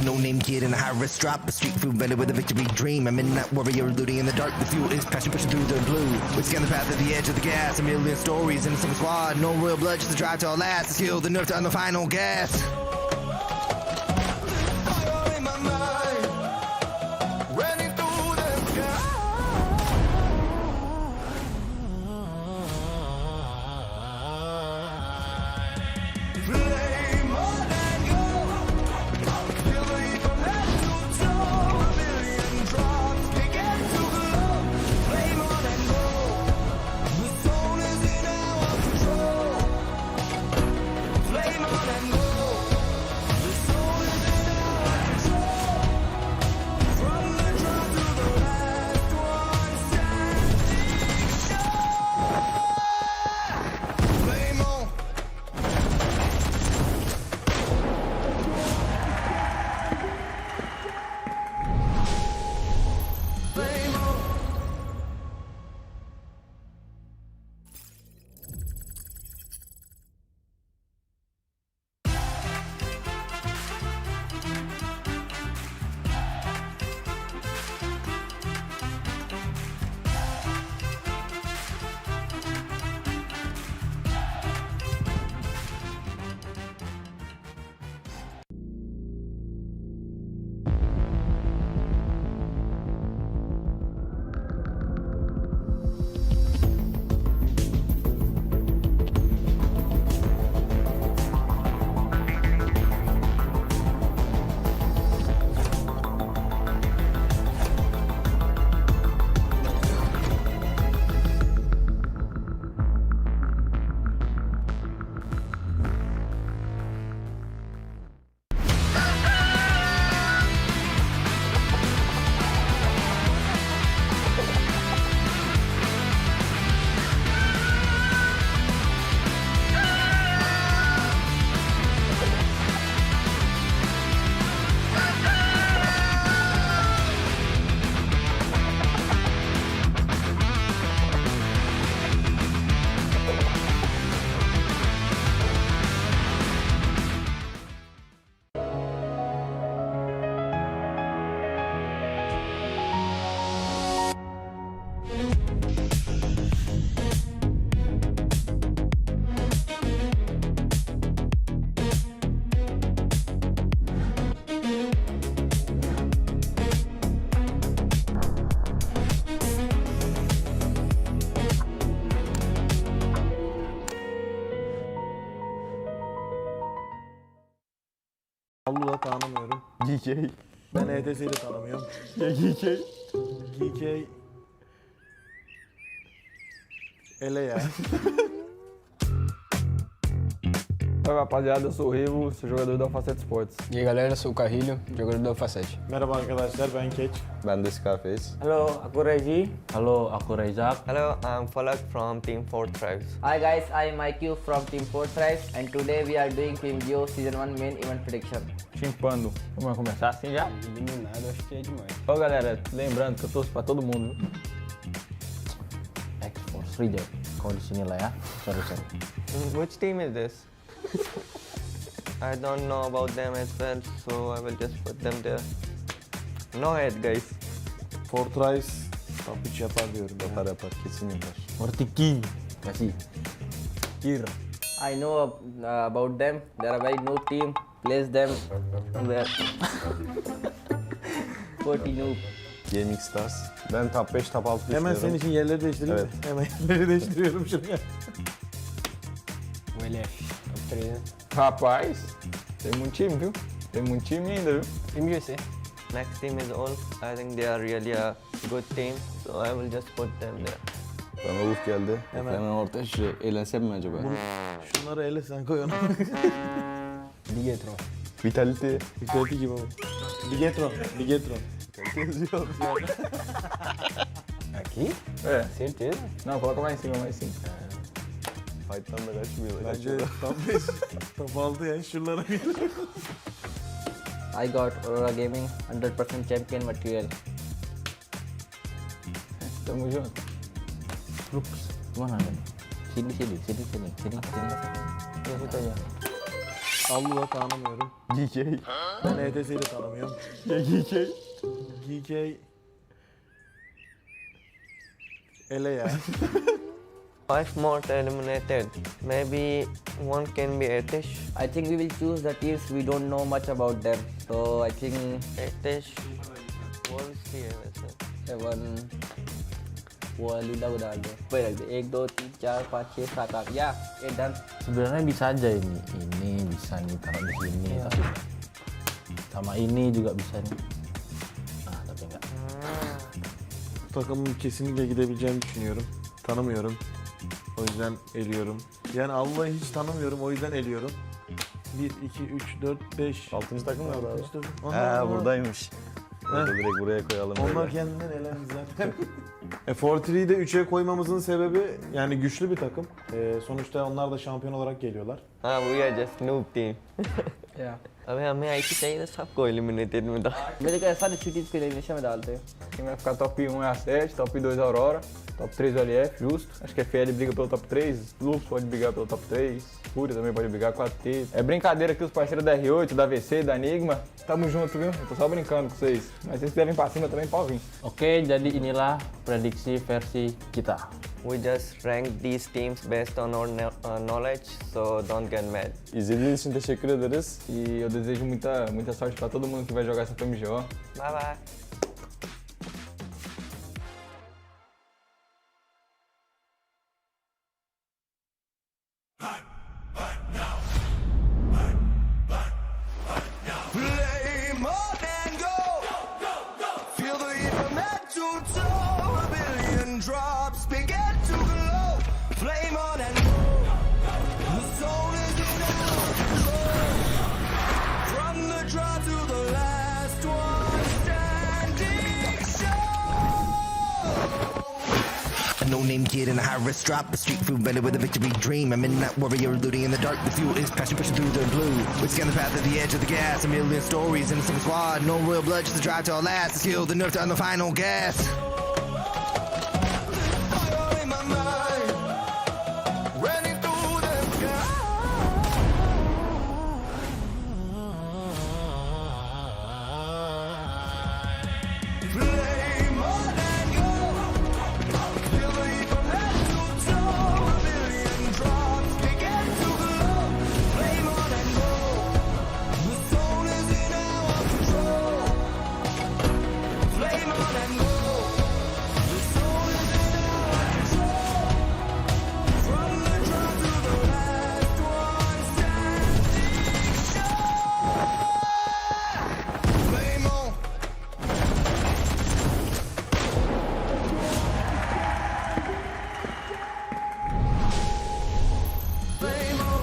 no-name kid in a high-risk drop, a street food vendor with a victory dream. A midnight warrior looting in the dark. The fuel is passion pushing through the blue. We scan the path at the edge of the gas. A million stories in a single squad. No royal blood, just a drive to our last. The skill, the nerve to on the final gas. Fire in my mind, running through the sky. Flame on and go. Feel the heat from head to toe. A million drops begin to glow. Flame on and go. The soul is in our control. Flame on and go. The soul is in our control. From the drop to the last one standing sure. Flame on. Flame on. Vallahi tanımıyorum. GK. Ben ETS'yi de tanımıyorum. GK. GK. Ele é. Oi rapaziada, eu sou o Rivo, sou jogador da Facete Sports. E aí galera, sou o Carrilho, jogador da Facete. Merhaba arkadaşlar, ben Keç. Ben de Scarface. Hello, aku Reggie. Hello, aku Raizak. Hello, I'm Falak from Team 4 Tribes. Hi guys, I'm IQ from Team 4 Tribes and today we are doing PMGO Season 1 main event prediction. Chimpando. Vamos começar assim já? Eliminado, acho que é demais. Ô galera, lembrando que eu torço pra todo mundo. X-Force, reject. Kau di sini lah ya. Sorry. Which team is this? I don't know about them as well, so I will just put them there. No hate guys. Fortress top 3 yapar diyorum. Yapar, kesin yapar. Ortiki. Kasih. Kir. I know about them. They are a very new team. Place them where 40 noob. Gaming Stars. Ben top 5, top 6 Hemen düşünüyorum. senin için yerleri değiştireyim mi? Hemen yerleri değiştiriyorum şuraya. Ele Rapaz, tem muito time, viu? Tem muito time ainda, viu? PMGO S1. Next team is all. I think they are really a good team, so I will just put them there. Bana uf geldi. Hemen. orta şu eğlensem mi acaba? Şunları ele sen koy onu. Ligetron. Vitality. Vitality gibi oldu. Ligetron. Ligetron. Yazıyor. Aqui? É. Certeza? Não, coloca mais em cima, mais em cima. Fight'tan da kaçmıyorlar. Bence top 5. Top 6 yani şuralara bir. I got Aurora Gaming 100% champion material. Tamo junto. Ups, mana ada? Sini. Ya situ aja. Allu'da tanımıyorum. GK. Ben ETS'yi de tanımıyorum. GK. GK. Ele ya. 5 more eliminated. Maybe one can be Etish. I think we will choose the teams we don't know much about them. So I think Etish. We'll see. 7 वो Lila udah ada. Baik lagi. 1, 2, 3, 4, 5, 6, 7, 8. Ya, done. Sebenarnya bisa aja ini bisa nih taruh di sini, tapi sama ini juga bisa nih. Nah, tapi enggak. Takımın kesinlikle gidebileceğini düşünüyorum. Tanımıyorum. O yüzden eliyorum. Yani Allah'ı hiç tanımıyorum. O yüzden eliyorum. 1, 2, 3, 4, 5. 6. takım nerede abi? Onlar Buradaymış. Orada direkt buraya koyalım. Onlar böyle. kendinden elendi zaten. Fortree'yi de 3'e koymamızın sebebi yani güçlü bir takım. Sonuçta onlar da şampiyon olarak geliyorlar. हाँ we are just noob team. Yeah. अबे हमें आई चाहिए था सबको eliminated में था. मेरे को ऐसा अच्छी टीम को elimination में डालते हैं. Quem vai ficar top 1 é a 7, top 2 a Aurora, top 3 o LF, justo. Acho que a FL briga pelo top 3, Lux pode brigar pelo top 3, Fúria também pode brigar com a T. É brincadeira aqui os parceiros da R8, da VC, da Enigma. Tamo junto, viu? Eu tô só brincando com vocês. Mas vocês devem pra cima também, pode vir. Oke, jadi inilah prediksi versi kita. We just rank these teams based on our knowledge, so don't get mad. İzlediğiniz için teşekkür ederiz. E eu desejo muita sorte pra todo mundo que vai jogar essa PMGO. Bye bye. Play more than go. Feel the heat from head to toe. A billion drops begin to glow. Flame on and go. The soul is in our control. From the draw to the last one standing show. A no-name kid in a high-risk drop, a street food vendor with a victory dream. A midnight warrior looting in the dark. The fuel is passion pushing through the blue. We scan the path at the edge of the gas. A million stories in a single squad. No real blood, just the drive to our last. The skill, the nerve to on the final gas. Fire in my mind, running through the sky. Play more than go. Feel the heat from head to toe. A billion drops begin to glow. Play more than go. The soul is in our control. Play more than go. The soul is in our control. From the draw to the last one standing show. Play more. Play more.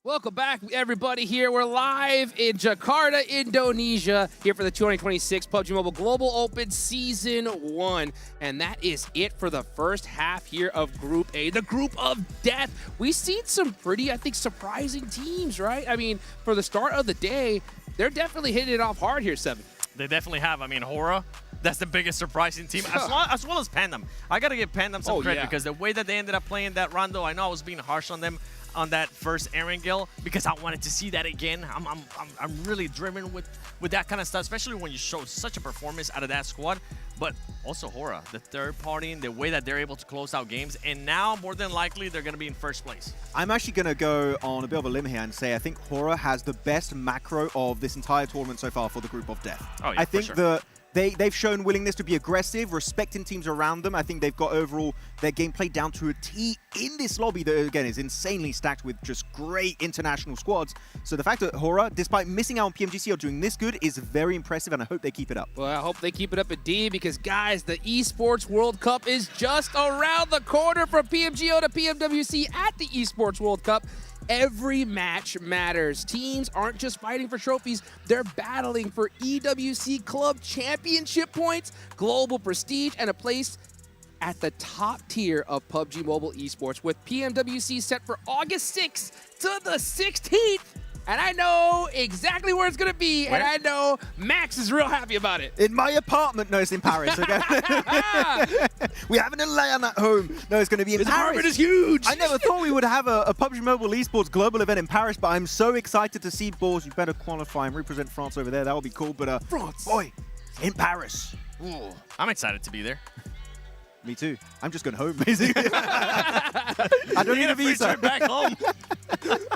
Welcome back, everybody. Here we're live in Jakarta, Indonesia, here for the 2026 PUBG Mobile Global Open Season 1. And that is it for the first half here of Group A, the Group of Death. We've seen some pretty, I think, surprising teams, right? I mean, for the start of the day, they're definitely hitting it off hard here, Seven. They definitely have. I mean, Hora, that's the biggest surprising team, as well as Pandem. I got to give Pandem some credit because the way that they ended up playing that rondo, I know I was being harsh on them on that first Aaron Gill because I wanted to see that again. I'm really driven with that kind of stuff, especially when you show such a performance out of that squad. But also Hora, the third party, and the way that they're able to close out games. And now, more than likely, they're going to be in first place. I'm actually going to go on a bit of a limb here and say I think Hora has the best macro of this entire tournament so far for the Group of Death. Oh, yeah, I think for sure. they've shown willingness to be aggressive, respecting teams around them. I think they've got overall their gameplay down to a T in this lobby that, again, is insanely stacked with just great international squads. So the fact that Hora, despite missing out on PMGC, are doing this good is very impressive, and I hope they keep it up. Well, I hope they keep it up indeed because, guys, the Esports World Cup is just around the corner from PMGO to PMWC at the Esports World Cup. Every match matters. Teams aren't just fighting for trophies, they're battling for EWC Club Championship points, global prestige, and a place at the top tier of PUBG Mobile Esports, with PMWC set for August 6th to the 16th. and I know exactly where it's going to be, and I know Max is real happy about it. In my apartment. No, it's in Paris, okay? We have an LAN at home. No, it's going to be in Paris. Apartment is huge. I never thought we would have a PUBG Mobile Esports global event in Paris, but I'm so excited to see Balls. You better qualify and represent France over there. That would be cool, but France. Boy, in Paris. Ooh, I'm excited to be there. Me too. I'm just going home, basically. I don't need a visa. Back home.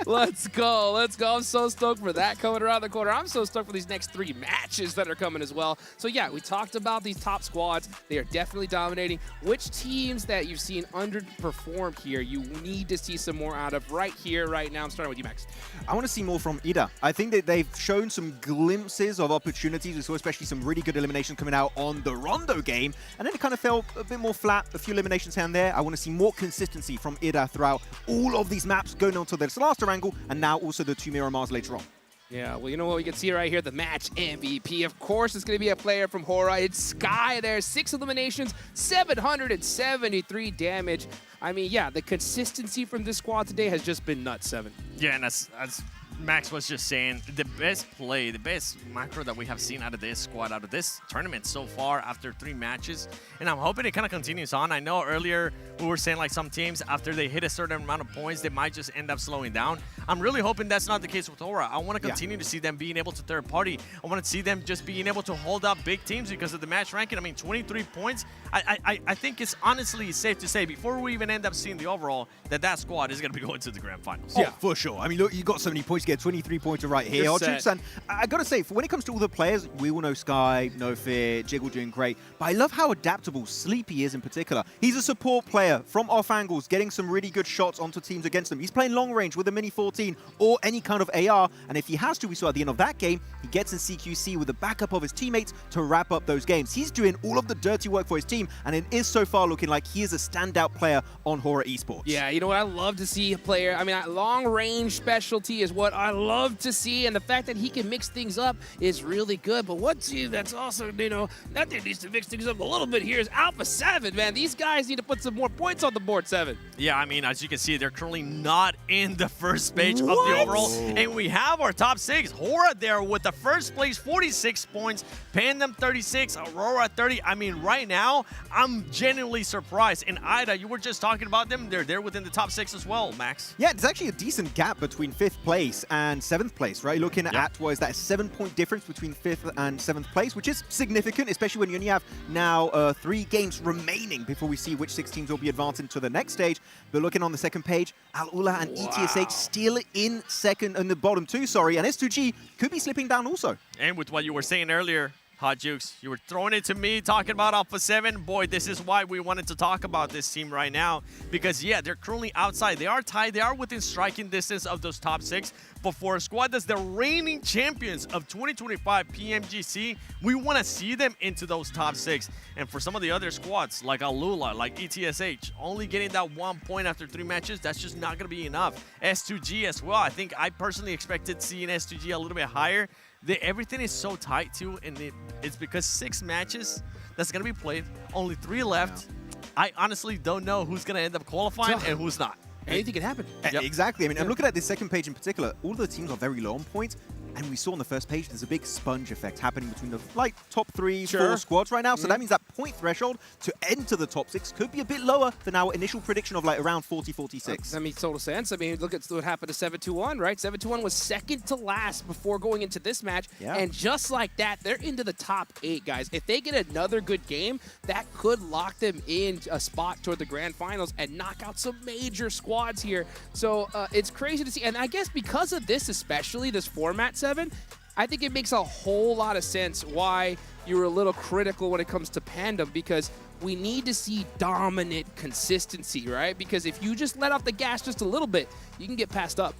Let's go. Let's go. I'm so stoked for that coming around the corner. I'm so stoked for these next 3 matches that are coming as well. So, yeah, we talked about these top squads. They are definitely dominating. Which teams that you've seen underperform here you need to see some more out of right here, right now? I'm starting with you, Max. I want to see more from Ida. I think that they've shown some glimpses of opportunities. We saw especially some really good eliminations coming out on the Rondo game, and then it kind of fell a bit more flat, a few eliminations here and there. I want to see more consistency from Ida throughout all of these maps, going on to this last angle, and now also the 2 Miramars later on. Yeah, well, you know what? We can see right here, the match MVP. Of course, it's going to be a player from Hora. It's Sky there. 6 eliminations, 773 damage. I mean, yeah, the consistency from this squad today has just been nuts, 7. Yeah, and as Max was just saying, the best play, the best macro that we have seen out of this squad, out of this tournament so far after 3 matches. And I'm hoping it kind of continues on. I know earlier we were saying like some teams, after they hit a certain amount of points, they might just end up slowing down. I'm really hoping that's not the case with Aura. I want to continue to see them being able to third party. I want to see them just being able to hold up big teams because of the match ranking. I mean, 23 points. I think it's honestly safe to say, before we even end up seeing the overall, that squad is going to be going to the grand finals. Yeah, for sure. I mean, look, you got so many points. You get 23 points right here, Archers. And I got to say, when it comes to all the players, we all know Sky, No Fear, Jiggle doing great. But I love how adaptable Sleepy is in particular. He's a support player from off angles, getting some really good shots onto teams against them. He's playing long range with a Mini 14 or any kind of AR. And if he has to, we saw at the end of that game, he gets in CQC with the backup of his teammates to wrap up those games. He's doing all of the dirty work for his team, and it is so far looking like he is a standout player on Hora Esports. Yeah, you know what? I love to see a player. I mean, long range specialty is what I love to see, and the fact that he can mix things up is really good. But what team that's also, you know, that team needs to mix things up a little bit here is Alpha 7, man. These guys need to put some more points on the board, 7. Yeah, I mean, as you can see, they're currently not in the first page of the overall. And we have our top 6. Hora there with the first place, 46 points. Pandem 36, Aurora 30. I mean, right now, I'm genuinely surprised. And Ida, you were just talking about them. They're there within the top 6 as well, Max. Yeah, there's actually a decent gap between 5th place and 7th place, right? Looking at what is that, a 7-point difference between 5th and 7th place, which is significant, especially when you only have now 3 games remaining before we see which 6 teams will be advancing to the next stage. But looking on the second page, Al-Ula and ETSH still in the bottom 2, sorry, and S2G could be slipping down also. And with what you were saying earlier, Hot Jukes, you were throwing it to me, talking about Alpha 7. Boy, this is why we wanted to talk about this team right now. Because, yeah, they're currently outside. They are tied. They are within striking distance of those top 6. But for a squad that's the reigning champions of 2025 PMGC, we want to see them into those top 6. And for some of the other squads, like Alula, like ETSH, only getting that 1 point after 3 matches, that's just not going to be enough. S2G as well. I think I personally expected seeing S2G a little bit higher. Everything is so tight too, and it's because 6 matches that's going to be played, only 3 left. I honestly don't know who's going to end up qualifying and who's not. Anything can happen. Exactly. I mean, I'm looking at this second page in particular. All the teams are very low on points. And we saw on the first page, there's a big sponge effect happening between the top 3, 4 squads right now. So that means that point threshold to enter the top 6 could be a bit lower than our initial prediction of like around 40, 46. That makes total sense. I mean, look at what happened to 721, right? 721 was second to last before going into this match. Yeah. And just like that, they're into the top 8, guys. If they get another good game, that could lock them in a spot toward the grand finals and knock out some major squads here. So it's crazy to see. And I guess because of this, especially this format, 7, I think it makes a whole lot of sense why you were a little critical when it comes to Pandem, because we need to see dominant consistency, right? Because if you just let off the gas just a little bit, you can get passed up.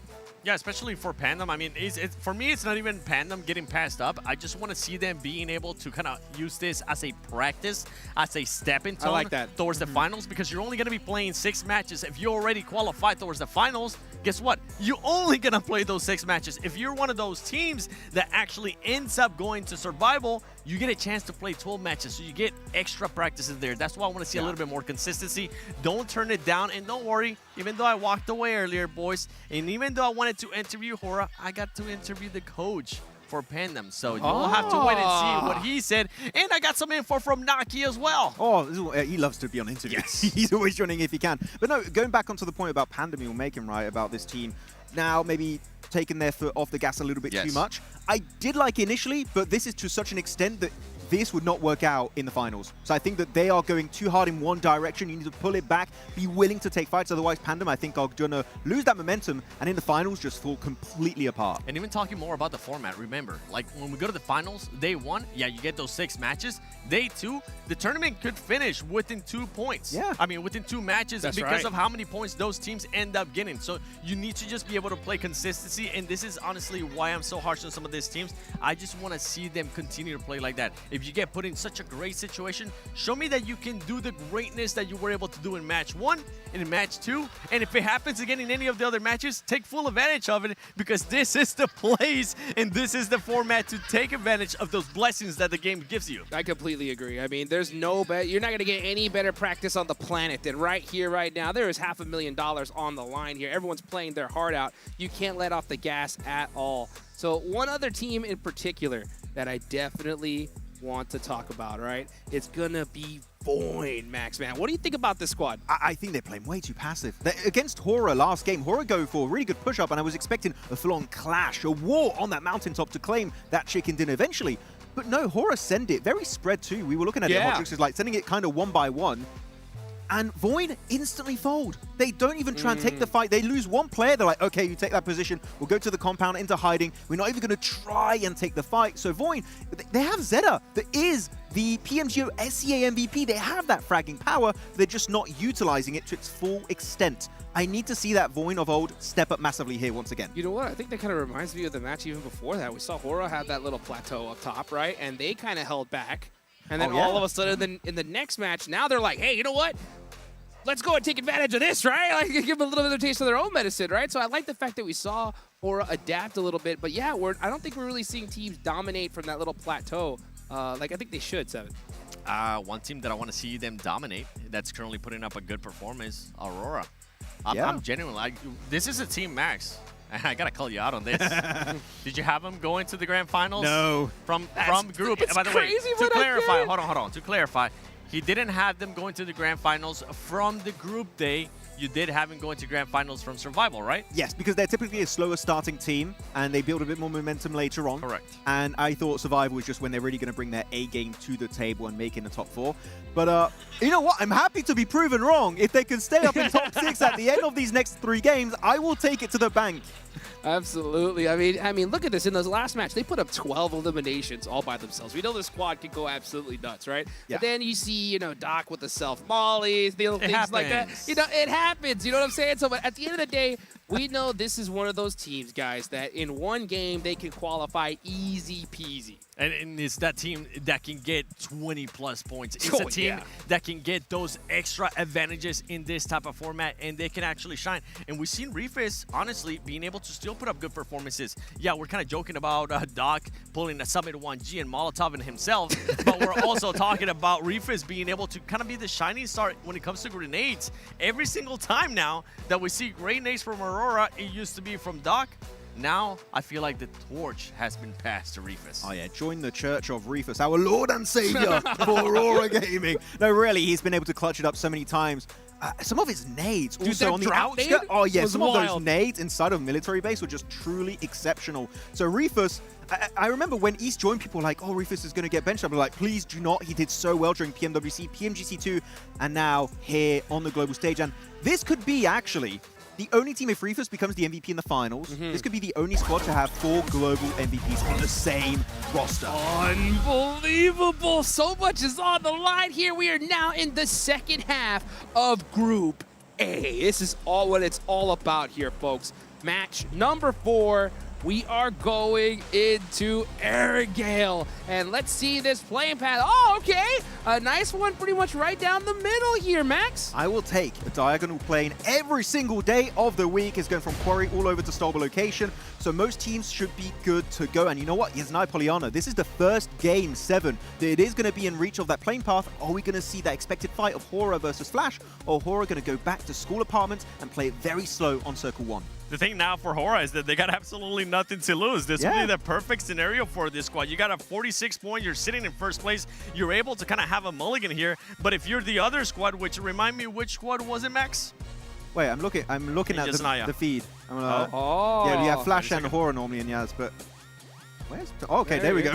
Yeah, especially for Pandem. I mean, for me, it's not even Pandem getting passed up. I just want to see them being able to kind of use this as a practice, as a stepping stone towards the finals, because you're only going to be playing 6 matches. If you already qualified towards the finals, guess what? You're only gonna play those 6 matches. If you're one of those teams that actually ends up going to survival, you get a chance to play 12 matches, so you get extra practices there. That's why I want to see a little bit more consistency. Don't turn it down, and don't worry, even though I walked away earlier, boys, and even though I wanted to interview Hora, I got to interview the coach for Pandem, so you'll have to wait and see what he said. And I got some info from Naki as well. Oh, he loves to be on interviews. Yes. He's always joining if he can. But no, going back onto the point about Pandem you were making, right, about this team now maybe taking their foot off the gas a little bit too much. I did like it initially, but this is to such an extent that this would not work out in the finals. So I think that they are going too hard in one direction. You need to pull it back, be willing to take fights. Otherwise, Pandem, I think, are going to lose that momentum and in the finals just fall completely apart. And even talking more about the format, remember, like when we go to the finals, day 1, yeah, you get those 6 matches. Day 2, the tournament could finish within 2 points. Yeah. I mean, within 2 matches because of how many points those teams end up getting. So you need to just be able to play consistency. And this is honestly why I'm so harsh on some of these teams. I just want to see them continue to play like that. If you get put in such a great situation, show me that you can do the greatness that you were able to do in match 1 and in match 2. And if it happens again in any of the other matches, take full advantage of it, because this is the place and this is the format to take advantage of those blessings that the game gives you. I completely agree. I mean, there's no bet. You're not going to get any better practice on the planet than right here, right now. There is $500,000 on the line here. Everyone's playing their heart out. You can't let off the gas at all. So one other team in particular that I definitely want to talk about, right? It's gonna be Void, Max, man. What do you think about this squad? I think they're playing way too passive. Against Hora last game, Hora go for a really good push-up, and I was expecting a full-on clash, a war on that mountaintop to claim that chicken dinner eventually. But no, Hora send it. Very spread too. We were looking at it, Hot like sending it kind of 1 by 1. And Void instantly fold. They don't even try and take the fight. They lose 1 player. They're like, okay, you take that position. We'll go to the compound, into hiding. We're not even going to try and take the fight. So Void, they have Zeta. That is the PMGO SEA MVP. They have that fragging power. They're just not utilizing it to its full extent. I need to see that Void of old step up massively here once again. You know what? I think that kind of reminds me of the match even before that. We saw Hora have that little plateau up top, right? And they kind of held back. And then all of a sudden, in the next match, now they're like, hey, you know what? Let's go and take advantage of this, right? Like, give them a little bit of a taste of their own medicine, right? So I like the fact that we saw Hora adapt a little bit. But yeah, I don't think we're really seeing teams dominate from that little plateau. Like I think they should, Seven. One team that I want to see them dominate, that's currently putting up a good performance, Aurora. I'm genuinely, this is a team, Max. I gotta call you out on this. Did you have them going to the grand finals? No. From group. By the way, to clarify, hold on. To clarify, he didn't have them going to the grand finals from the group day. You did have him going to grand finals from survival, right? Yes, because they're typically a slower starting team and they build a bit more momentum later on. Correct. And I thought survival was just when they're really going to bring their A game to the table and make in the top 4. But you know what? I'm happy to be proven wrong. If they can stay up in top 6 at the end of these next 3 games, I will take it to the bank. Absolutely. I mean, look at this. In those last match, they put up 12 eliminations all by themselves. We know the squad can go absolutely nuts, right? Yeah. But then you see, you know, Doc with the self-mollies, things like that. You know, it happens. You know what I'm saying? So, but at the end of the day, we know this is one of those teams, guys, that in one game, they can qualify easy peasy. And it's that team that can get 20-plus points. It's a team that can get those extra advantages in this type of format, and they can actually shine. And we've seen Refis, honestly, being able to still put up good performances. Yeah, we're kind of joking about Doc pulling a Summit 1G and Molotov in himself, but we're also talking about Refis being able to kind of be the shining star when it comes to grenades. Every single time now that we see grenades from Aurora, it used to be from Doc. Now, I feel like the torch has been passed to Refis. Oh yeah, join the Church of Refis, our Lord and Savior for Aurora Gaming. No, really, he's been able to clutch it up so many times. Some of his nades also on the outskirts. Oh yeah, some of those nades inside of military base were just truly exceptional. So Refis, I remember when East joined, people were like, oh, Refis is going to get benched. I'm like, please do not. He did so well during PMWC, PMGC2, and now here on the global stage. And this could be actually the only team, if Refis becomes the MVP in the finals, this could be the only squad to have 4 global MVPs on the same roster. Unbelievable. So much is on the line here. We are now in the second half of Group A. This is all what it's all about here, folks. Match number 4. we are going into Airgale. And let's see this playing path. Oh, okay. A nice one pretty much right down the middle here, Max. I will take a diagonal plane every single day of the week. It's going from Quarry all over to Stolba location. So most teams should be good to go. And you know what? Yes, Poliana, this is the first game 7 that it is going to be in reach of that plane path. Are we going to see that expected fight of Hora versus Flash? Or Hora going to go back to school apartments and play it very slow on Circle 1? The thing now for Hora is that they got absolutely nothing to lose. This would be the perfect scenario for this squad. You got a 46 point, you're sitting in first place, you're able to kind of have a mulligan here. But if you're the other squad, which remind me, which squad was it, Max? Wait, I'm looking at the feed. Yeah, we have Flash and Hora normally in Yaz, but where's... Oh, okay, there we go.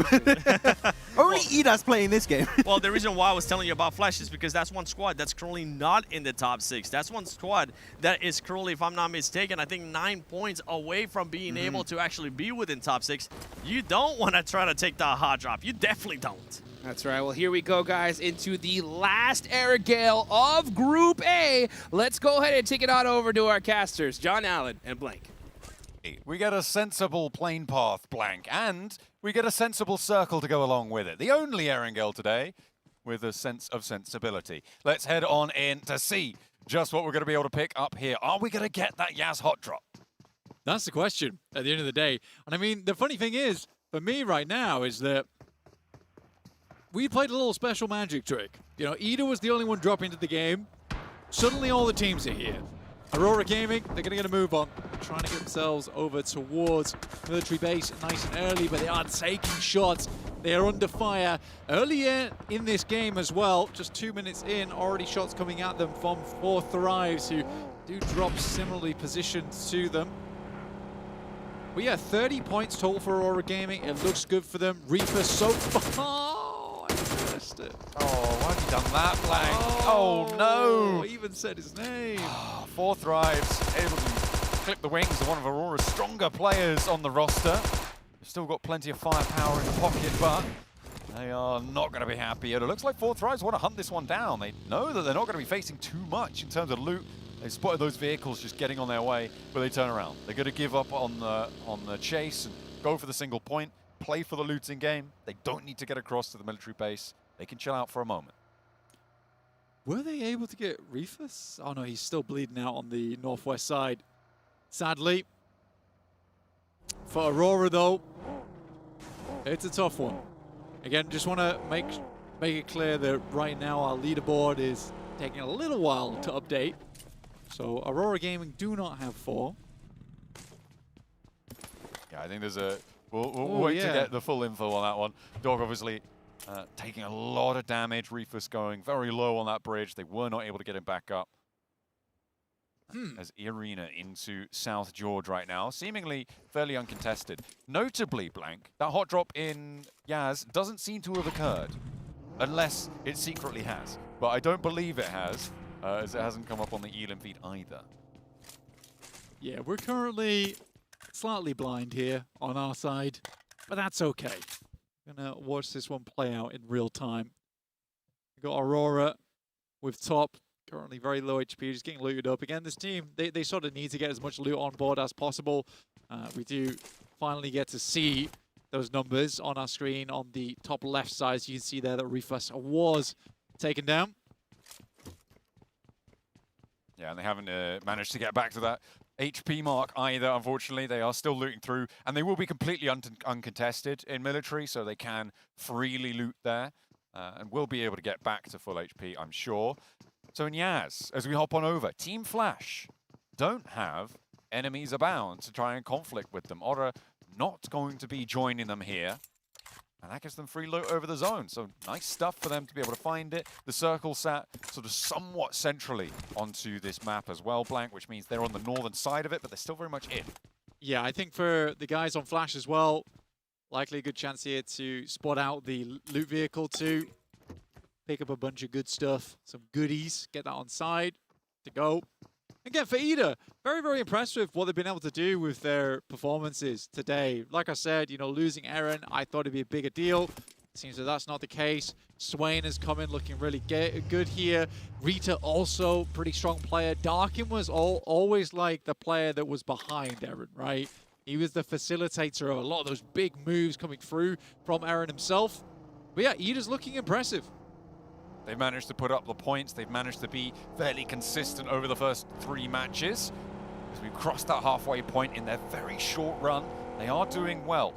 Only Ida's playing this game. Well, the reason why I was telling you about Flash is because that's one squad that's currently not in the top 6. That's one squad that is currently, if I'm not mistaken, I think 9 points away from being able to actually be within top 6. You don't want to try to take the hot drop. You definitely don't. That's right. Well, here we go, guys, into the last Airgale of Group A. Let's go ahead and take it on over to our casters, John Allen and Blank. We get a sensible plane path, Blank, and we get a sensible circle to go along with it. The only Erangel today with a sense of sensibility. Let's head on in to see just what we're going to be able to pick up here. Are we going to get that Yaz hot drop? That's the question at the end of the day. And I mean, the funny thing is, for me right now, is that we played a little special magic trick. You know, Ida was the only one dropping into the game. Suddenly all the teams are here. Aurora Gaming, they're going to get a move on. Trying to get themselves over towards military base nice and early, but they are taking shots. They are under fire. Earlier in this game as well, just 2 minutes in, already shots coming at them from 4 Thrives, who do drop similarly positioned to them. But yeah, 30 points total for Aurora Gaming. It looks good for them. Reaper so far. Oh, I missed it. Oh, why have you done that, Blank? Oh no! Even said his name. 4 Thrives, able to clip the wings of one of Aurora's stronger players on the roster. They've still got plenty of firepower in the pocket, but they are not going to be happy. It looks like 4 Thrives want to hunt this one down. They know that they're not going to be facing too much in terms of loot. They spotted those vehicles just getting on their way, but they turn around. They're going to give up on the chase and go for the single point, play for the loot in game. They don't need to get across to the military base. They can chill out for a moment. Were they able to get Reefus? Oh no, he's still bleeding out on the northwest side. Sadly. For Aurora though, it's a tough one. Again, just want to make it clear that right now our leaderboard is taking a little while to update. So Aurora Gaming do not have 4. Yeah, I think there's a... We'll wait to get the full info on that one. Dog obviously taking a lot of damage. Reefus going very low on that bridge. They were not able to get him back up. As Arena into South George right now, seemingly fairly uncontested. Notably, Blank, that hot drop in Yaz doesn't seem to have occurred, unless it secretly has. But I don't believe it has, as it hasn't come up on the Elim feed either. Yeah, we're currently slightly blind here on our side, but that's okay. Gonna watch this one play out in real time. We got Aurora with top, currently very low HP, just getting looted up. Again, this team, they sort of need to get as much loot on board as possible. We do finally get to see those numbers on our screen on the top left side. So you can see there that Refus was taken down. Yeah, and they haven't managed to get back to that HP mark either, unfortunately. They are still looting through, and they will be completely uncontested in military, so they can freely loot there, and will be able to get back to full HP, I'm sure. So in Yaz, as we hop on over, Team Flash don't have enemies abound to try and conflict with them. Aura not going to be joining them here. And that gives them free loot over the zone. So nice stuff for them to be able to find it. The circle sat sort of somewhat centrally onto this map as well, Blank, which means they're on the northern side of it, but they're still very much in. Yeah, I think for the guys on Flash as well, likely a good chance here to spot out the loot vehicle too. Pick up a bunch of good stuff, some goodies, get that on side to go. Again, for Ida, very, very impressed with what they've been able to do with their performances today. Like I said, you know, losing Eren, I thought it'd be a bigger deal. Seems that that's not the case. Swain has come in looking really good here. Rita also pretty strong player. Darkin was always like the player that was behind Eren, right? He was the facilitator of a lot of those big moves coming through from Aaron himself. But yeah, Ida's looking impressive. They've managed to put up the points. They've managed to be fairly consistent over the first 3 matches. As we've crossed that halfway point in their very short run, they are doing well.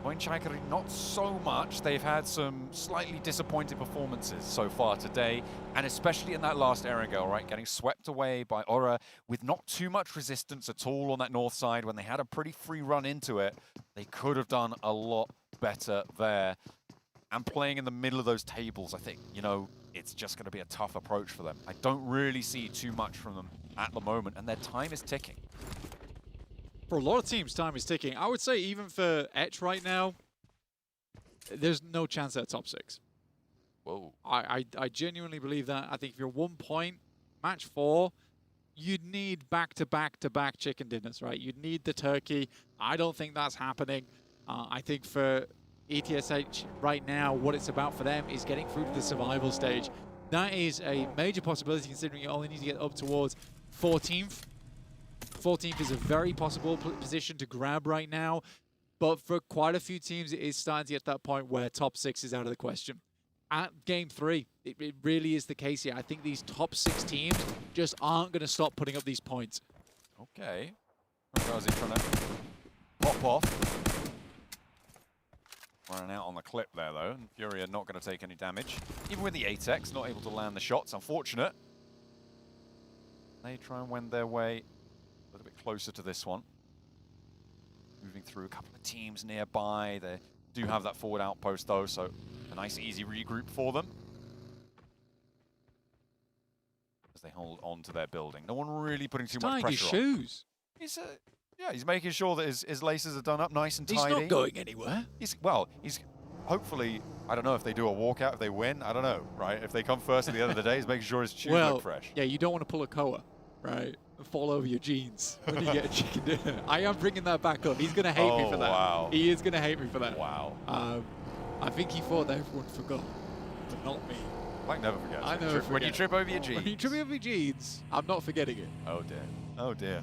Pointchaikari, not so much. They've had some slightly disappointing performances so far today, and especially in that last Erangel, right? Getting swept away by Aura with not too much resistance at all on that north side when they had a pretty free run into it. They could have done a lot better there. And playing in the middle of those tables, I think, you know, it's just going to be a tough approach for them. I don't really see too much from them at the moment, and their time is ticking. For a lot of teams, time is ticking. I would say even for Etch right now, there's no chance at top 6. Whoa. I genuinely believe that. I think if you're 1 point, match 4, you'd need back-to-back-to-back chicken dinners, right? You'd need the turkey. I don't think that's happening. I think for ETSH right now, what it's about for them is getting through to the survival stage. That is a major possibility considering you only need to get up towards 14th. 14th is a very possible position to grab right now, but for quite a few teams, it is starting to get to that point where top 6 is out of the question. At Game 3, it really is the case here. I think these top 6 teams just aren't going to stop putting up these points. Okay. How's he trying to pop off? Running out on the clip there, though. And Furia not going to take any damage. Even with the 8x, not able to land the shots. Unfortunate. They try and wend their way a little bit closer to this one. Moving through a couple of teams nearby. They do have that forward outpost, though, so a nice, easy regroup for them. As they hold on to their building. No one really putting too much pressure his shoes. On. Yeah, he's making sure that his laces are done up nice and tidy. He's not going anywhere. He's hopefully, I don't know if they do a walkout, if they win, I don't know, right? If they come first at the end of the day, he's making sure his shoes look fresh. Yeah, you don't want to pull a Koa, right? Fall over your jeans when you get a chicken dinner. I am bringing that back up. He's going to hate me for that. Wow. He is going to hate me for that. Wow. I think he thought that everyone forgot, but not me. Mike never forgets. I never forget. When you trip over your jeans. When you trip over your jeans, I'm not forgetting it. Oh, dear. Oh, dear.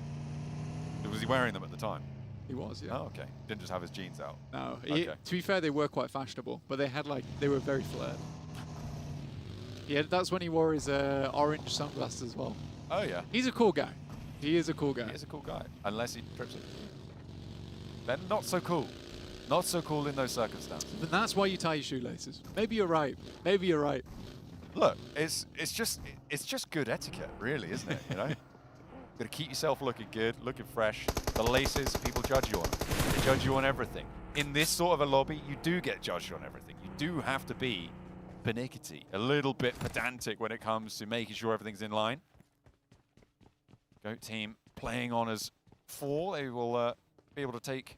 Was he wearing them at the time? He was, yeah. Oh, okay. Didn't just have his jeans out. No. Okay. To be fair, they were quite fashionable, but they were very flared. Yeah, that's when he wore his orange sunglasses as well. Oh, yeah. He's a cool guy. He is a cool guy. He is a cool guy, unless he trips it. Then not so cool. Not so cool in those circumstances. But that's why you tie your shoelaces. Maybe you're right. Maybe you're right. Look, it's just good etiquette, really, isn't it? You know, got to keep yourself looking good, looking fresh. The laces, people judge you on. They judge you on everything. In this sort of a lobby, you do get judged on everything. You do have to be pernickety, a little bit pedantic when it comes to making sure everything's in line. Goat team playing on as 4. They will be able to take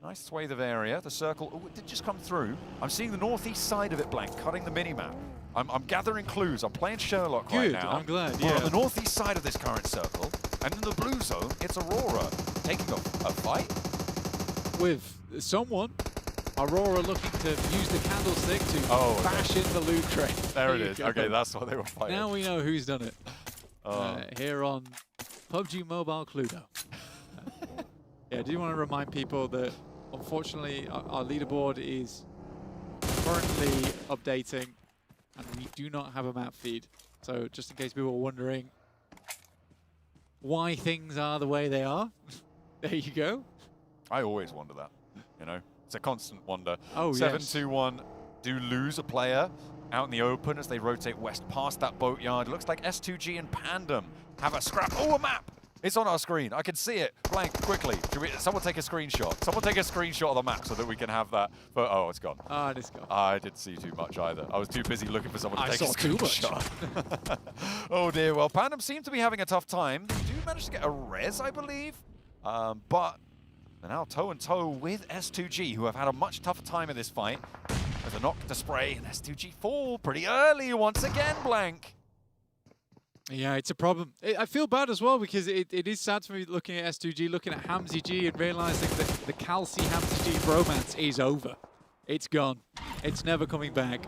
a nice swathe of area. The circle, oh, it did just come through. I'm seeing the northeast side of it blank, cutting the mini-map. I'm gathering clues. I'm playing Sherlock right now. I'm glad, We're yeah. on the northeast side of this current circle, and in the blue zone, it's Aurora taking a fight. With someone, Aurora looking to use the candlestick to bash in the loot crate. There it is. Okay, that's what they were fighting. Now we know who's done it. Here on PUBG MOBILE Cluedo. Yeah, I do want to remind people that unfortunately our leaderboard is currently updating and we do not have a map feed. So just in case people are wondering why things are the way they are, there you go. I always wonder that, you know. It's a constant wonder. Oh, 7-2-1 do lose a player out in the open as they rotate west past that boatyard. It looks like S2G and Pandem have a scrap. Oh, a map! It's on our screen. I can see it. Blank, quickly. Someone take a screenshot. Someone take a screenshot of the map so that we can have that. Oh, it's gone. Ah, it's gone. I didn't see too much either. I was too busy looking for someone to take a screenshot. Too much. Oh, dear. Well, Pandem seem to be having a tough time. They do manage to get a res, I believe. But they're now toe-and-toe with S2G, who have had a much tougher time in this fight. There's a knock to spray, and S2G fall pretty early once again, blank. Yeah, it's a problem. I feel bad as well because it is sad for me looking at S2G, looking at Hamzy G and realizing that the Calci Hamzy G bromance is over. It's gone. It's never coming back.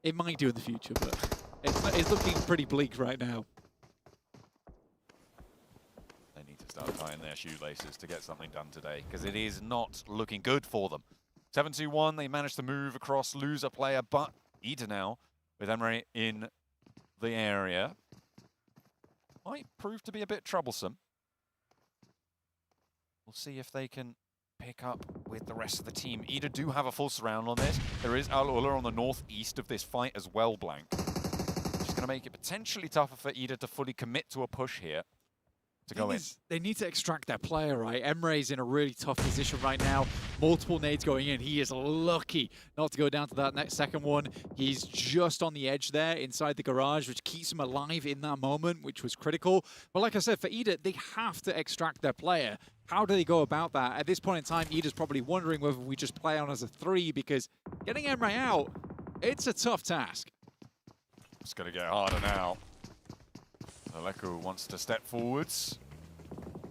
It might do in the future, but it's looking pretty bleak right now. They need to start tying in their shoelaces to get something done today, because it is not looking good for them. 7-2-1, they managed to move across, lose a player, but Ida now, with Emre in the area, might prove to be a bit troublesome. We'll see if they can pick up with the rest of the team. Ida do have a full surround on this. There is Al-Ula on the northeast of this fight as well, Blank. Which is going to make it potentially tougher for Ida to fully commit to a push here. To go in. They need to extract their player, right? Emre's in a really tough position right now. Multiple nades going in. He is lucky not to go down to that next second one. He's just on the edge there inside the garage, which keeps him alive in that moment, which was critical. But like I said, for Ida, they have to extract their player. How do they go about that? At this point in time, Ida's probably wondering whether we just play on as a 3, because getting Emre out, it's a tough task. It's going to get harder now. Aleku wants to step forwards.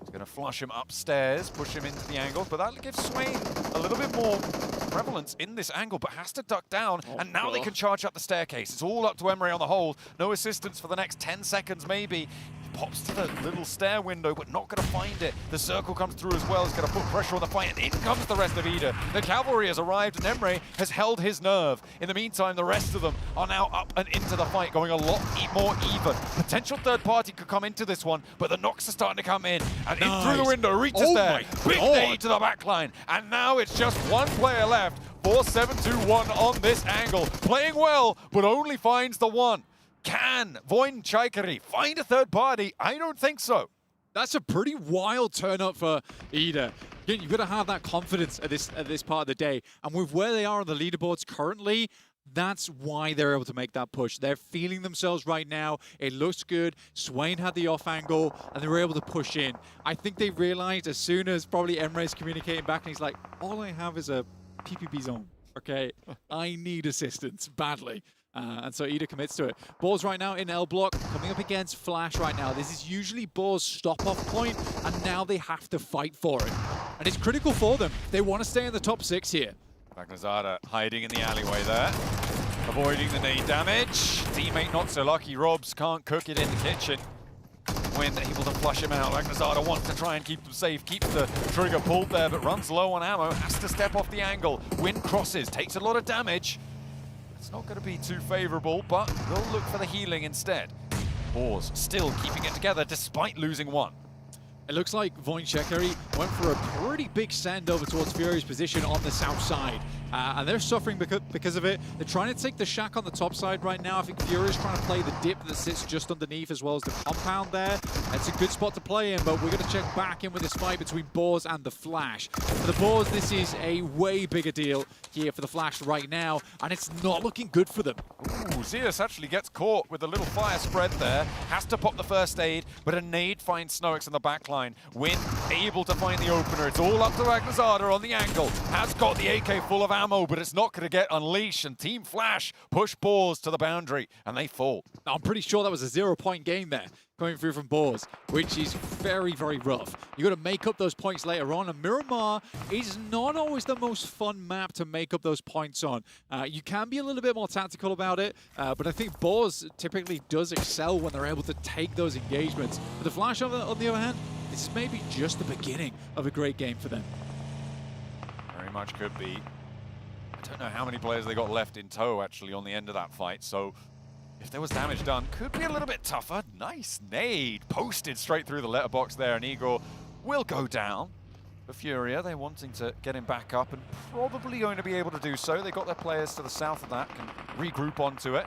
He's going to flush him upstairs, push him into the angle, but that'll give Swain a little bit more prevalence in this angle, but has to duck down, and now they can charge up the staircase. It's all up to Emre on the hold. No assistance for the next 10 seconds, maybe. Pops to the little stair window, but not going to find it. The circle comes through as well. It's going to put pressure on the fight, and in comes the rest of Ida. The cavalry has arrived, and Emre has held his nerve. In the meantime, the rest of them are now up and into the fight, going a lot more even. Potential third party could come into this one, but the knocks are starting to come in. And in through the window, reaches there. Big nade to the back line. And now it's just one player left for 7-2-1 on this angle. Playing well, but only finds the one. Can Voin Chaikari find a third party? I don't think so. That's a pretty wild turn up for Ida. You've got to have that confidence at this part of the day. And with where they are on the leaderboards currently, that's why they're able to make that push. They're feeling themselves right now. It looks good. Swain had the off angle, and they were able to push in. I think they realized as soon as probably Emre's communicating back, and he's like, all I have is a PPP zone, okay? I need assistance badly. And so Ida commits to it. Boars right now in L block, coming up against Flash right now. This is usually Boars' stop-off point, and now they have to fight for it. And it's critical for them. They want to stay in the top 6 here. Bagnazada hiding in the alleyway there, avoiding the nade damage. Teammate not so lucky. Robs can't cook it in the kitchen. When able to flush him out, Bagnazada wants to try and keep them safe, keeps the trigger pulled there, but runs low on ammo, has to step off the angle. Wind crosses, takes a lot of damage. It's not going to be too favorable, but we'll look for the healing instead. Boars still keeping it together despite losing one. It looks like Voin Chaikari went for a pretty big send over towards Fury's position on the south side. And they're suffering because of it. They're trying to take the shack on the top side right now. I think Fury's trying to play the dip that sits just underneath as well as the compound there. It's a good spot to play in, but we're going to check back in with this fight between Boars and the Flash. For the Boars, this is a way bigger deal here for the Flash right now, and it's not looking good for them. Ooh, Zeus actually gets caught with a little fire spread there. Has to pop the first aid, but a nade finds Snoix in the back line. Win able to find the opener. It's all up to Bagnazada on the angle. Has got the AK full of ammo, but it's not going to get unleashed. And Team Flash push Boars to the boundary, and they fall. I'm pretty sure that was a 0-point game there, coming through from Boars, which is very, very rough. You've got to make up those points later on, and Miramar is not always the most fun map to make up those points on. You can be a little bit more tactical about it, but I think Boars typically does excel when they're able to take those engagements. But the Flash, on the other hand, this is maybe just the beginning of a great game for them. Very much could be. I don't know how many players they got left in tow, actually, on the end of that fight, so if there was damage done, could be a little bit tougher. Nice nade, posted straight through the letterbox there, and Igor will go down. For Furia, they're wanting to get him back up, and probably going to be able to do so. They got their players to the south of that, can regroup onto it.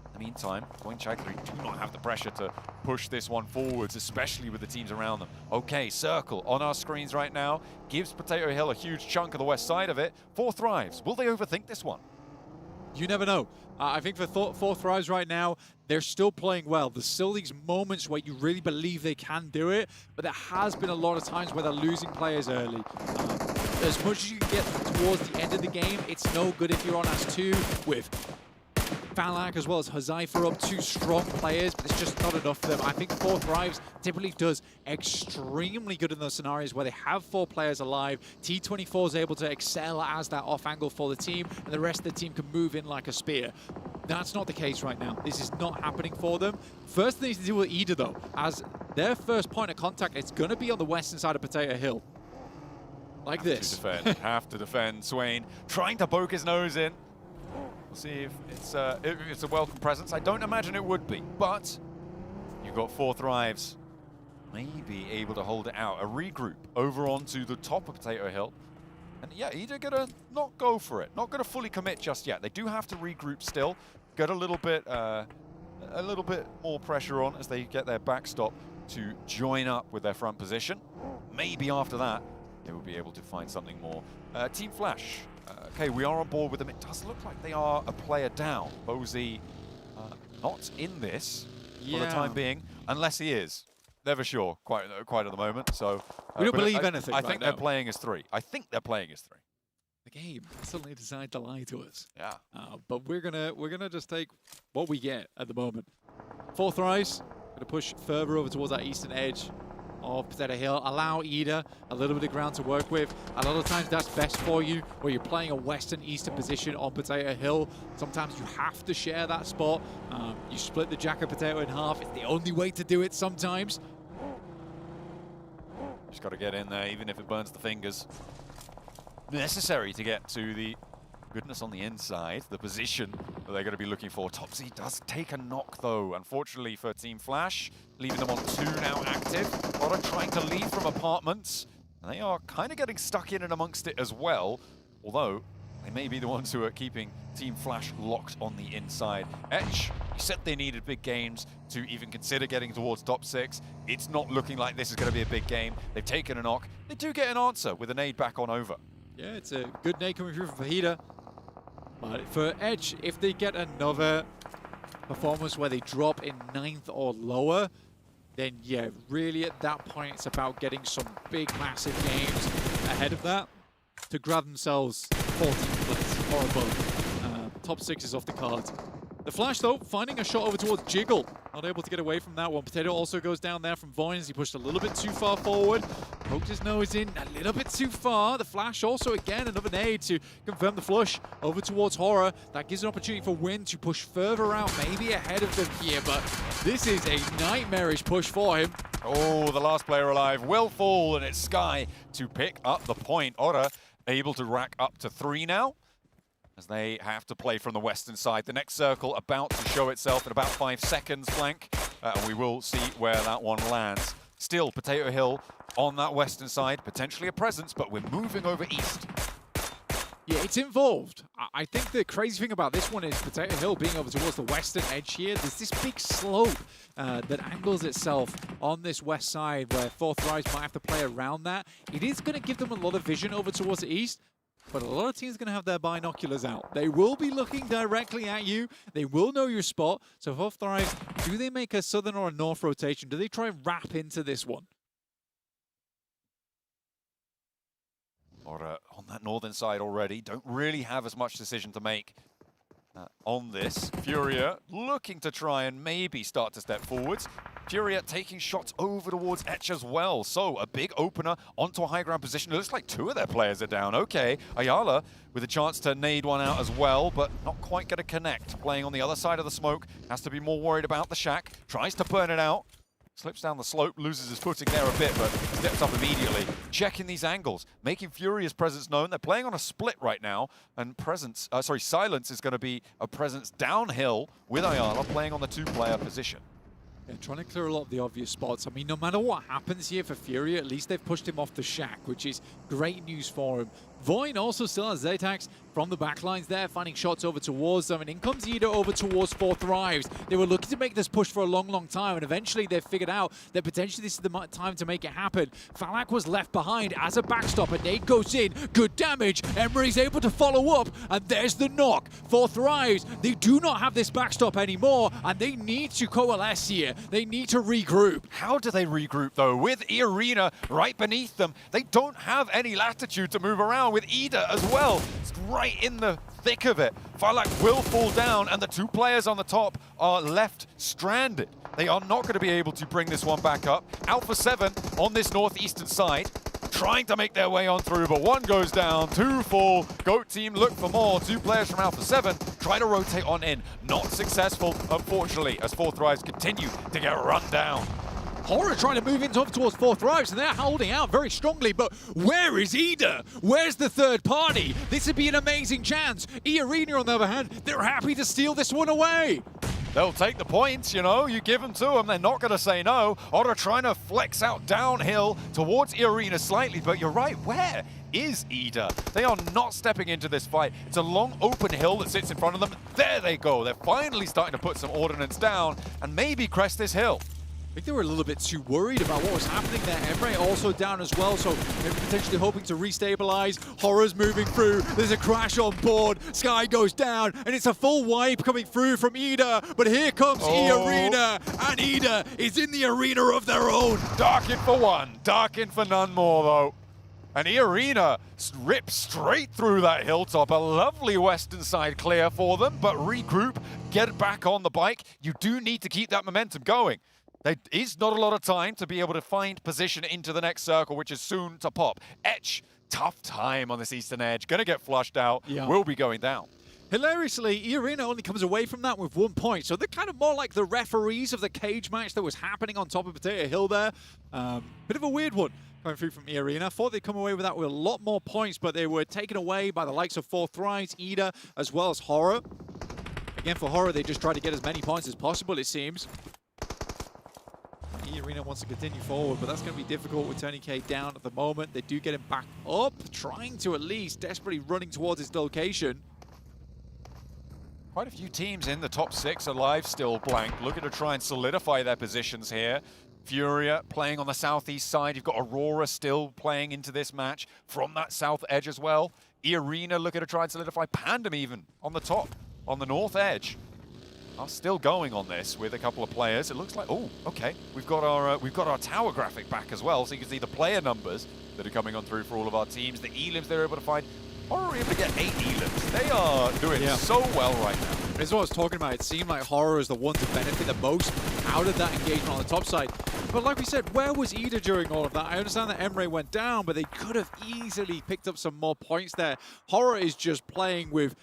In the meantime, Voin Chaikari do not have the pressure to push this one forwards, especially with the teams around them. Okay, Circle on our screens right now gives Potato Hill a huge chunk of the west side of it. 4 Thrives. Will they overthink this one? You never know. I think for 4 Thrives right now, they're still playing well. There's still these moments where you really believe they can do it, but there has been a lot of times where they're losing players early. As much as you can get towards the end of the game, it's no good if you're on As2 with Falak as well as Hazaifa up, 2 strong players, but it's just not enough for them. I think 4 Thrives typically does extremely good in those scenarios where they have 4 players alive. T24 is able to excel as that off angle for the team, and the rest of the team can move in like a spear. That's not the case right now. This is not happening for them. First thing to do with Ida, though, as their first point of contact, it's going to be on the western side of Potato Hill. Like this. Have to defend. Swain trying to poke his nose in. We'll see if it's a welcome presence. I don't imagine it would be, but you've got 4 Thrives. Maybe able to hold it out. A regroup over onto the top of Potato Hill. And yeah, Ida gonna not go for it. Not gonna fully commit just yet. They do have to regroup still. Get a little bit more pressure on as they get their backstop to join up with their front position. Maybe after that, they will be able to find something more. Team Flash. Okay, we are on board with them. It does look like they are a player down. Bozy not in this for the time being, unless he is. Never sure, quite at the moment. So we don't believe anything. I think they're playing as 3. I think they're playing as 3. The game suddenly decided to lie to us. Yeah. But we're gonna just take what we get at the moment. 4 Thrives. Gonna push further over towards that eastern edge of Potato Hill. Allow Ida a little bit of ground to work with. A lot of times that's best for you where you're playing a western eastern position on Potato Hill. Sometimes you have to share that spot. You split the Jack of Potato in half. It's the only way to do it sometimes. Just got to get in there, even if it burns the fingers. Necessary to get to the goodness on the inside, the position that they're going to be looking for. Topsy does take a knock, though, unfortunately for Team Flash, leaving them on 2 now active. Otter trying to leave from apartments, and they are kind of getting stuck in and amongst it as well, although they may be the ones who are keeping Team Flash locked on the inside. Etch, you said they needed big games to even consider getting towards top 6. It's not looking like this is going to be a big game. They've taken a knock. They do get an answer with a nade back on over. Yeah, it's a good nade coming through from Fajita. But for Edge, if they get another performance where they drop in 9th or lower, then yeah, really at that point, it's about getting some big, massive games ahead of that to grab themselves 14th place or above. Top 6 is off the card. The Flash, though, finding a shot over towards Jiggle. Not able to get away from that one. Potato also goes down there from Voyens. He pushed a little bit too far forward. Poked his nose in a little bit too far. The Flash also, again, another nade to confirm the flush over towards Horror. That gives an opportunity for Win to push further out, maybe ahead of them here. But this is a nightmarish push for him. Oh, the last player alive will fall, and it's Sky to pick up the point. Ora able to rack up to 3 now, as they have to play from the western side. The next circle about to show itself in about 5 seconds, Flank. And we will see where that one lands. Still, Potato Hill on that western side, potentially a presence, but we're moving over east. Yeah, it's involved. I think the crazy thing about this one is Potato Hill being over towards the western edge here. There's this big slope that angles itself on this west side where 4 Thrives might have to play around that. It is going to give them a lot of vision over towards the east, but a lot of teams are going to have their binoculars out. They will be looking directly at you. They will know your spot. So 4 Thrives, do they make a southern or a north rotation? Do they try and wrap into this one? Or on that northern side already, don't really have as much decision to make on this. Furia looking to try and maybe start to step forwards. Furia taking shots over towards Etch as well. So a big opener onto a high ground position. It looks like 2 of their players are down. Okay, Ayala with a chance to nade one out as well, but not quite going to connect. Playing on the other side of the smoke, has to be more worried about the shack. Tries to burn it out. Slips down the slope, loses his footing there a bit, but steps up immediately. Checking these angles, making Furia's presence known. They're playing on a split right now, and Silence is going to be a presence downhill with Ayala playing on the 2-player position. Yeah, trying to clear a lot of the obvious spots. I mean, no matter what happens here for Furia, at least they've pushed him off the shack, which is great news for him. Voin also still has Zetax from the backlines there, finding shots over towards them, and in comes Ida over towards 4 Thrives. They were looking to make this push for a long, long time, and eventually they figured out that potentially this is the time to make it happen. Falak was left behind as a backstop, and nade goes in, good damage. Emery's able to follow up, and there's the knock. 4 Thrives, they do not have this backstop anymore, and they need to coalesce here. They need to regroup. How do they regroup, though? With Arena right beneath them, they don't have any latitude to move around. With Ida as well, it's right in the thick of it. Falak will fall down, and the 2 players on the top are left stranded. They are not going to be able to bring this one back up. Alpha 7 on this northeastern side, trying to make their way on through, but one goes down, two fall. GOAT team look for more. Two players from Alpha 7 try to rotate on in. Not successful, unfortunately, as 4th Rise continue to get run down. Horror trying to move into towards 4th Rise, and they're holding out very strongly, but where is Ida? Where's the third party? This would be an amazing chance. E-Arena, on the other hand, they're happy to steal this one away. They'll take the points, you know, you give them to them, they're not going to say no. Otter trying to flex out downhill towards E-Arena slightly, but you're right, where is Ida? They are not stepping into this fight. It's a long open hill that sits in front of them. There they go, they're finally starting to put some ordnance down and maybe crest this hill. I think they were a little bit too worried about what was happening there. Emre also down as well, so maybe potentially hoping to restabilize. Horror's moving through. There's a crash on board. Sky goes down, and it's a full wipe coming through from Ida. But here comes E-Arena, and Ida is in the arena of their own. Darken for one, darken for none more, though. And E-Arena rips straight through that hilltop. A lovely western side clear for them, but regroup, get back on the bike. You do need to keep that momentum going. There is not a lot of time to be able to find position into the next circle, which is soon to pop. Etch, tough time on this eastern edge. Gonna get flushed out, will be going down. Hilariously, E-Arena only comes away from that with 1 point, so they're kind of more like the referees of the cage match that was happening on top of Potato Hill there. Bit of a weird one coming through from E-Arena. Thought they'd come away with that with a lot more points, but they were taken away by the likes of 4th Rise, Ida, as well as Horror. Again, for Horror, they just try to get as many points as possible, it seems. E-Arena wants to continue forward, but that's going to be difficult with Tony K down at the moment. They do get him back up, trying to at least desperately running towards his location. Quite a few teams in the top 6 alive still, Blank, looking to try and solidify their positions here. Furia playing on the southeast side. You've got Aurora still playing into this match from that south edge as well. E-Arena looking to try and solidify. Pandem even on the top, on the north edge. Are still going on this with a couple of players. It looks like, oh, okay, we've got our tower graphic back as well, so you can see the player numbers that are coming on through for all of our teams. The elims they're able to find. Horror are able to get 8 elims. They are doing so well right now. This is what I was talking about. It seemed like Horror is the one to benefit the most out of that engagement on the top side. But like we said, where was Ida during all of that? I understand that Emre went down, but they could have easily picked up some more points there. Horror is just playing with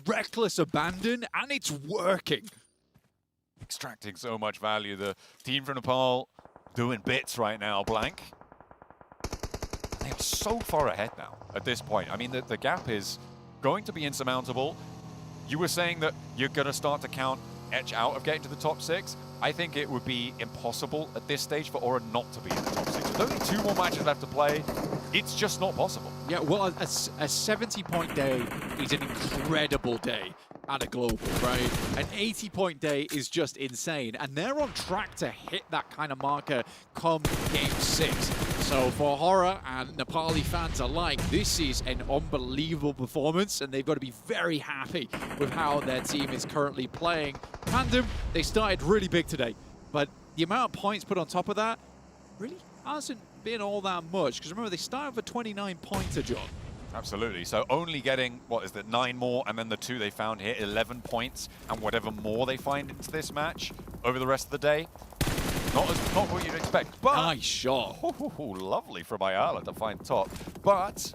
reckless abandon, and it's working. Extracting so much value. The team from Nepal doing bits right now, Blank. They are so far ahead now at this point. I mean, the gap is going to be insurmountable. You were saying that you're going to start to count Etch out of getting to the top 6. I think it would be impossible at this stage for Aura not to be in the top 6. With only 2 more matches left to play, it's just not possible. Yeah, well, a 70-point day is an incredible day at a global, right? An 80-point day is just insane, and they're on track to hit that kind of marker come Game 6. So for Horror and Nepali fans alike, this is an unbelievable performance, and they've got to be very happy with how their team is currently playing. Pandem, they started really big today, but the amount of points put on top of that really hasn't been all that much, because remember, they started with a 29-pointer, John. Absolutely. So only getting, what is that, 9 more, and then the 2 they found here, 11 points, and whatever more they find into this match over the rest of the day. Not what you'd expect, but... Nice shot. Lovely from Ayala to find top. But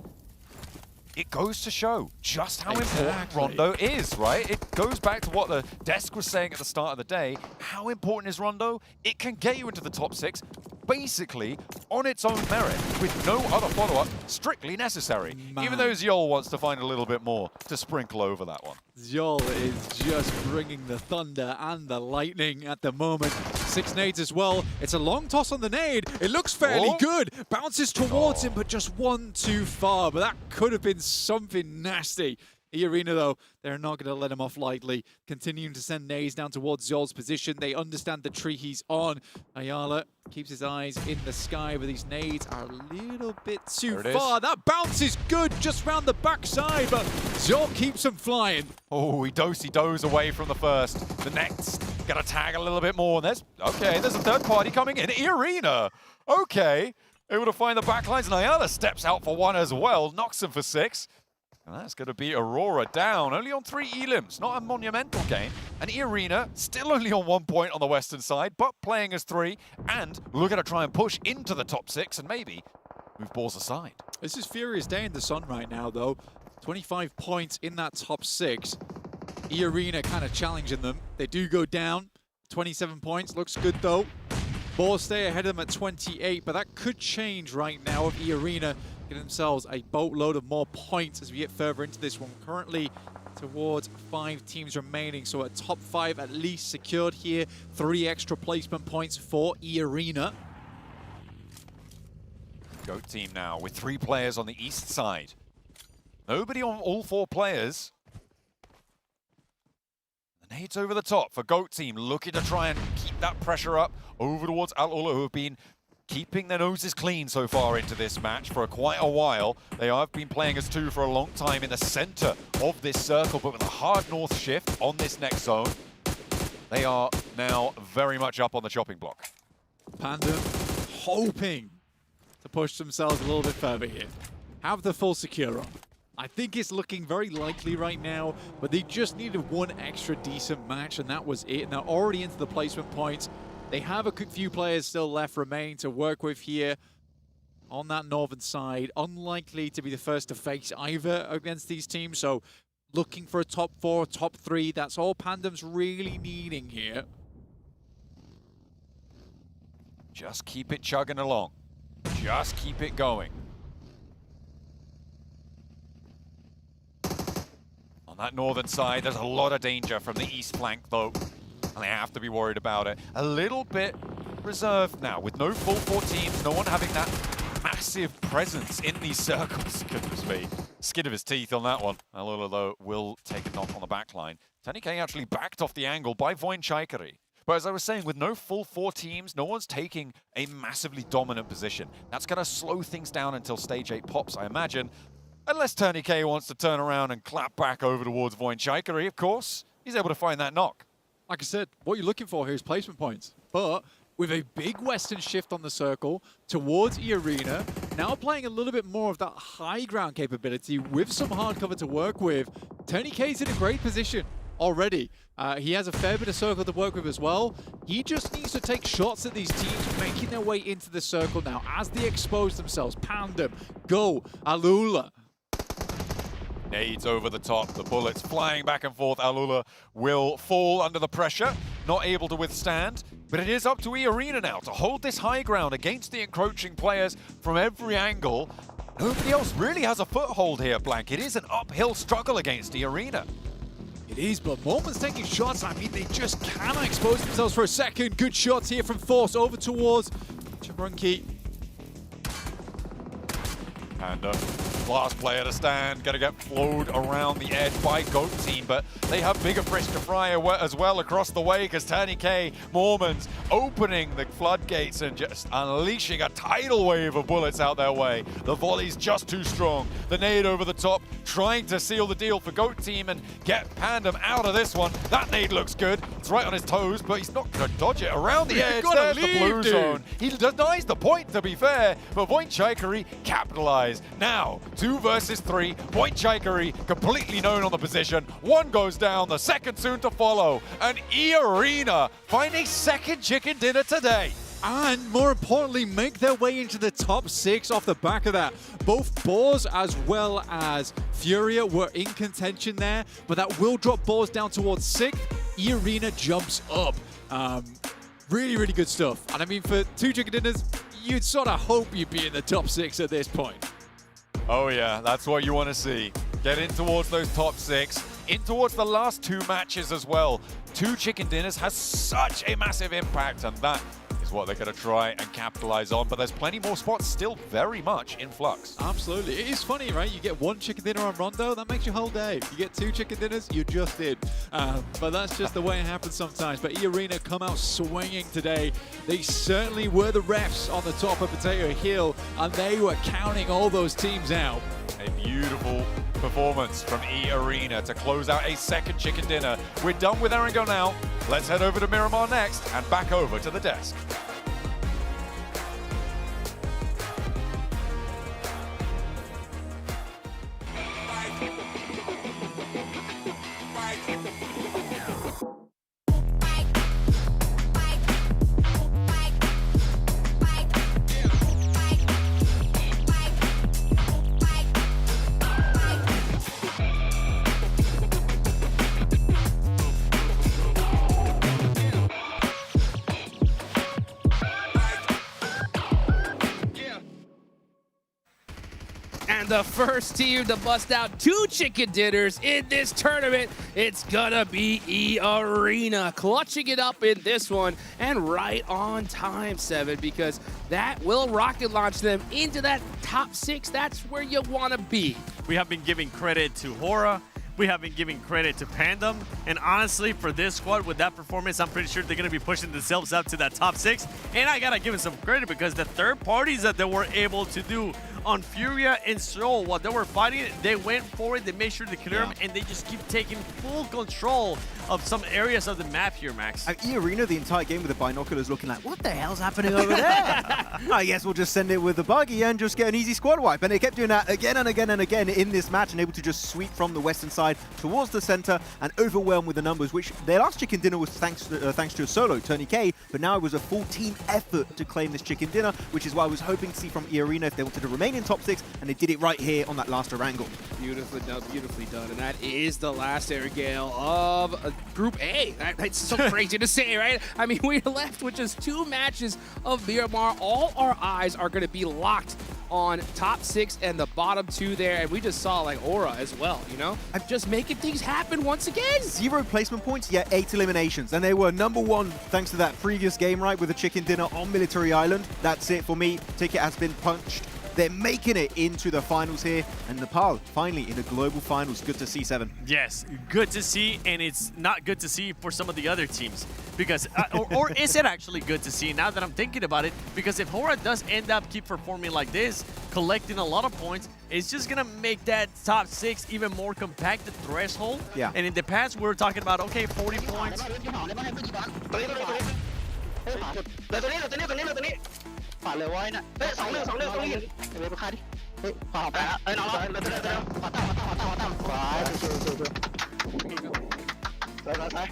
it goes to show just how important Rondo is, right? It goes back to what the desk was saying at the start of the day. How important is Rondo? It can get you into the top 6, basically on its own merit, with no other follow-up strictly necessary. Even though Zyol wants to find a little bit more to sprinkle over that one. Zyol is just bringing the thunder and the lightning at the moment. 6 nades as well. It's a long toss on the nade. It looks fairly good. Bounces towards him, but just one too far. But that could have been something nasty. E-Arena, though, they're not going to let him off lightly. Continuing to send nades down towards Zyol's position. They understand the tree he's on. Ayala keeps his eyes in the sky, but these nades are a little bit too far. That bounce is good just round the backside, but Zyol keeps him flying. Oh, he does away from the first. The next, got to tag a little bit more. There's a third party coming in. E-Arena, okay. Able to find the backlines, and Ayala steps out for 1 as well. Knocks him for 6. And that's going to be Aurora down, only on 3 elims, not a monumental game. And E-Arena still only on 1 point on the western side, but playing as 3, and looking to try and push into the top 6, and maybe move balls aside. This is Furious Day in the sun right now, though. 25 points in that top 6. E-Arena kind of challenging them. They do go down. 27 points. Looks good, though. Balls stay ahead of them at 28, but that could change right now if E-Arena get themselves a boatload of more points as we get further into this one. Currently towards 5 teams remaining, so a top 5 at least secured here. 3 extra placement points for E-Arena. GOAT team now with 3 players on the east side. Nobody on all 4 players. The nades over the top for GOAT team, looking to try and keep that pressure up over towards Al-Ula, who have been keeping their noses clean so far into this match for quite a while. They have been playing as 2 for a long time in the center of this circle, but with a hard north shift on this next zone, they are now very much up on the chopping block. Panda hoping to push themselves a little bit further here. Have the full secure on. I think it's looking very likely right now, but they just needed 1 extra decent match, and that was it. And they're already into the placement points. They have a few players still left remaining to work with here on that northern side. Unlikely to be the first to face either against these teams, so looking for a top 4, top 3. That's all Pandem's really needing here. Just keep it chugging along. Just keep it going. On that northern side, there's a lot of danger from the east flank, though, and they have to be worried about it. A little bit reserved now, with no full 4 teams, no one having that massive presence in these circles. Goodness me. Skin of his teeth on that one. Al-Ula, though, will take a knock on the back line. TNK actually backed off the angle by Voinchaikari. But as I was saying, with no full 4 teams, no one's taking a massively dominant position. That's going to slow things down until stage 8 pops, I imagine. Unless TNK wants to turn around and clap back over towards Voinchaikari, of course. He's able to find that knock. Like I said, what you're looking for here is placement points. But with a big western shift on the circle towards E-Arena, now playing a little bit more of that high ground capability with some hard cover to work with, TNK's in a great position already. He has a fair bit of circle to work with as well. He just needs to take shots at these teams making their way into the circle now as they expose themselves. Pandem, Go, Al-Ula. Nades over the top, the bullets flying back and forth. Al-Ula will fall under the pressure, not able to withstand. But it is up to E-Arena now to hold this high ground against the encroaching players from every angle. Nobody else really has a foothold here, Blank. It is an uphill struggle against E-Arena. It is, but Moment's taking shots. I mean, they just cannot expose themselves for a second. Good shots here from Force over towards Chabrunki. Panda, last player to stand, gonna get flowed around the edge by GOAT team, but they have bigger fish to fry as well across the way, because TNK, Mormons opening the floodgates and just unleashing a tidal wave of bullets out their way. The volley's just too strong. The nade over the top, trying to seal the deal for GOAT team and get Pandem out of this one. That nade looks good. It's right on his toes, but he's not gonna dodge it around the edge. There's the blue zone. He denies the point, to be fair, but Voinchaikari capitalized. Now, 2 versus 3. Voinchaikari completely known on the position. 1 goes down, the second soon to follow. And E-Arena find a second chicken dinner today. And more importantly, make their way into the top 6 off the back of that. Both Boars as well as Furia were in contention there, but that will drop Boars down towards 6th. E-Arena jumps up. Really, really good stuff. And I mean, for 2 chicken dinners, you'd sort of hope you'd be in the top 6 at this point. Oh yeah, that's what you want to see. Get in towards those top 6, in towards the last 2 matches as well. 2 chicken dinners has such a massive impact, and that is what they're going to try and capitalize on. But there's plenty more spots still very much in flux. Absolutely. It is funny, right? You get 1 chicken dinner on Rondo, that makes your whole day. You get 2 chicken dinners, you just did. But that's just the way it happens sometimes. But E-Arena come out swinging today. They certainly were the refs on the top of Potato Hill, and they were counting all those teams out. A beautiful performance from E-Arena to close out a second chicken dinner. We're done with Erangel now. Let's head over to Miramar next and back over to the desk. the first team to bust out 2 chicken dinners in this tournament, it's gonna be E-Arena, clutching it up in this one, and right on time, 7, because that will rocket launch them into that top 6. That's where you want to be. We have been giving credit to Hora. We have been giving credit to Pandem. And honestly, for this squad, with that performance, I'm pretty sure they're going to be pushing themselves up to that top 6. And I got to give them some credit because the third parties that they were able to do on Furia and Soul, while they were fighting, they went forward, they made sure to clear them, and they just keep taking full control of some areas of the map here, Max. E-Arena, the entire game with the binoculars looking like, what the hell's happening over there? I guess we'll just send it with the buggy and just get an easy squad wipe. And they kept doing that again and again and again in this match, and able to just sweep from the western side towards the center and overwhelm with the numbers, which their last chicken dinner was thanks to a solo, Tony K, but now it was a full team effort to claim this chicken dinner, which is why I was hoping to see from E-Arena if they wanted to remain in top 6, and they did it right here on that last Orangle. Beautifully done, and that is the last air gale of Group A. That's so crazy to say, right? I mean, we're left with just 2 matches of Miramar. All our eyes are going to be locked on top 6 and the bottom 2 there, and we just saw like Aura as well, you know? I'm just making things happen once again. 0 placement points, yet 8 eliminations, and they were #1 thanks to that previous game, right, with the chicken dinner on Military Island. That's it for me. Ticket has been punched. They're making it into the finals here, and Nepal finally in the global finals. Good to see, 7. Yes, good to see, and it's not good to see for some of the other teams. Because, or is it actually good to see now that I'm thinking about it? Because if Hora does end up keep performing like this, collecting a lot of points, it's just going to make that top 6 even more compacted threshold. Yeah. And in the past, we were talking about, okay, 40 points. ขวาเลยวอยน่ะเฮ้ย2-1ต้องยิงเว็บค่าดิเฮ้ยขวาไปแล้วเอ้ยน้องขวาตั้มขวาซ้าย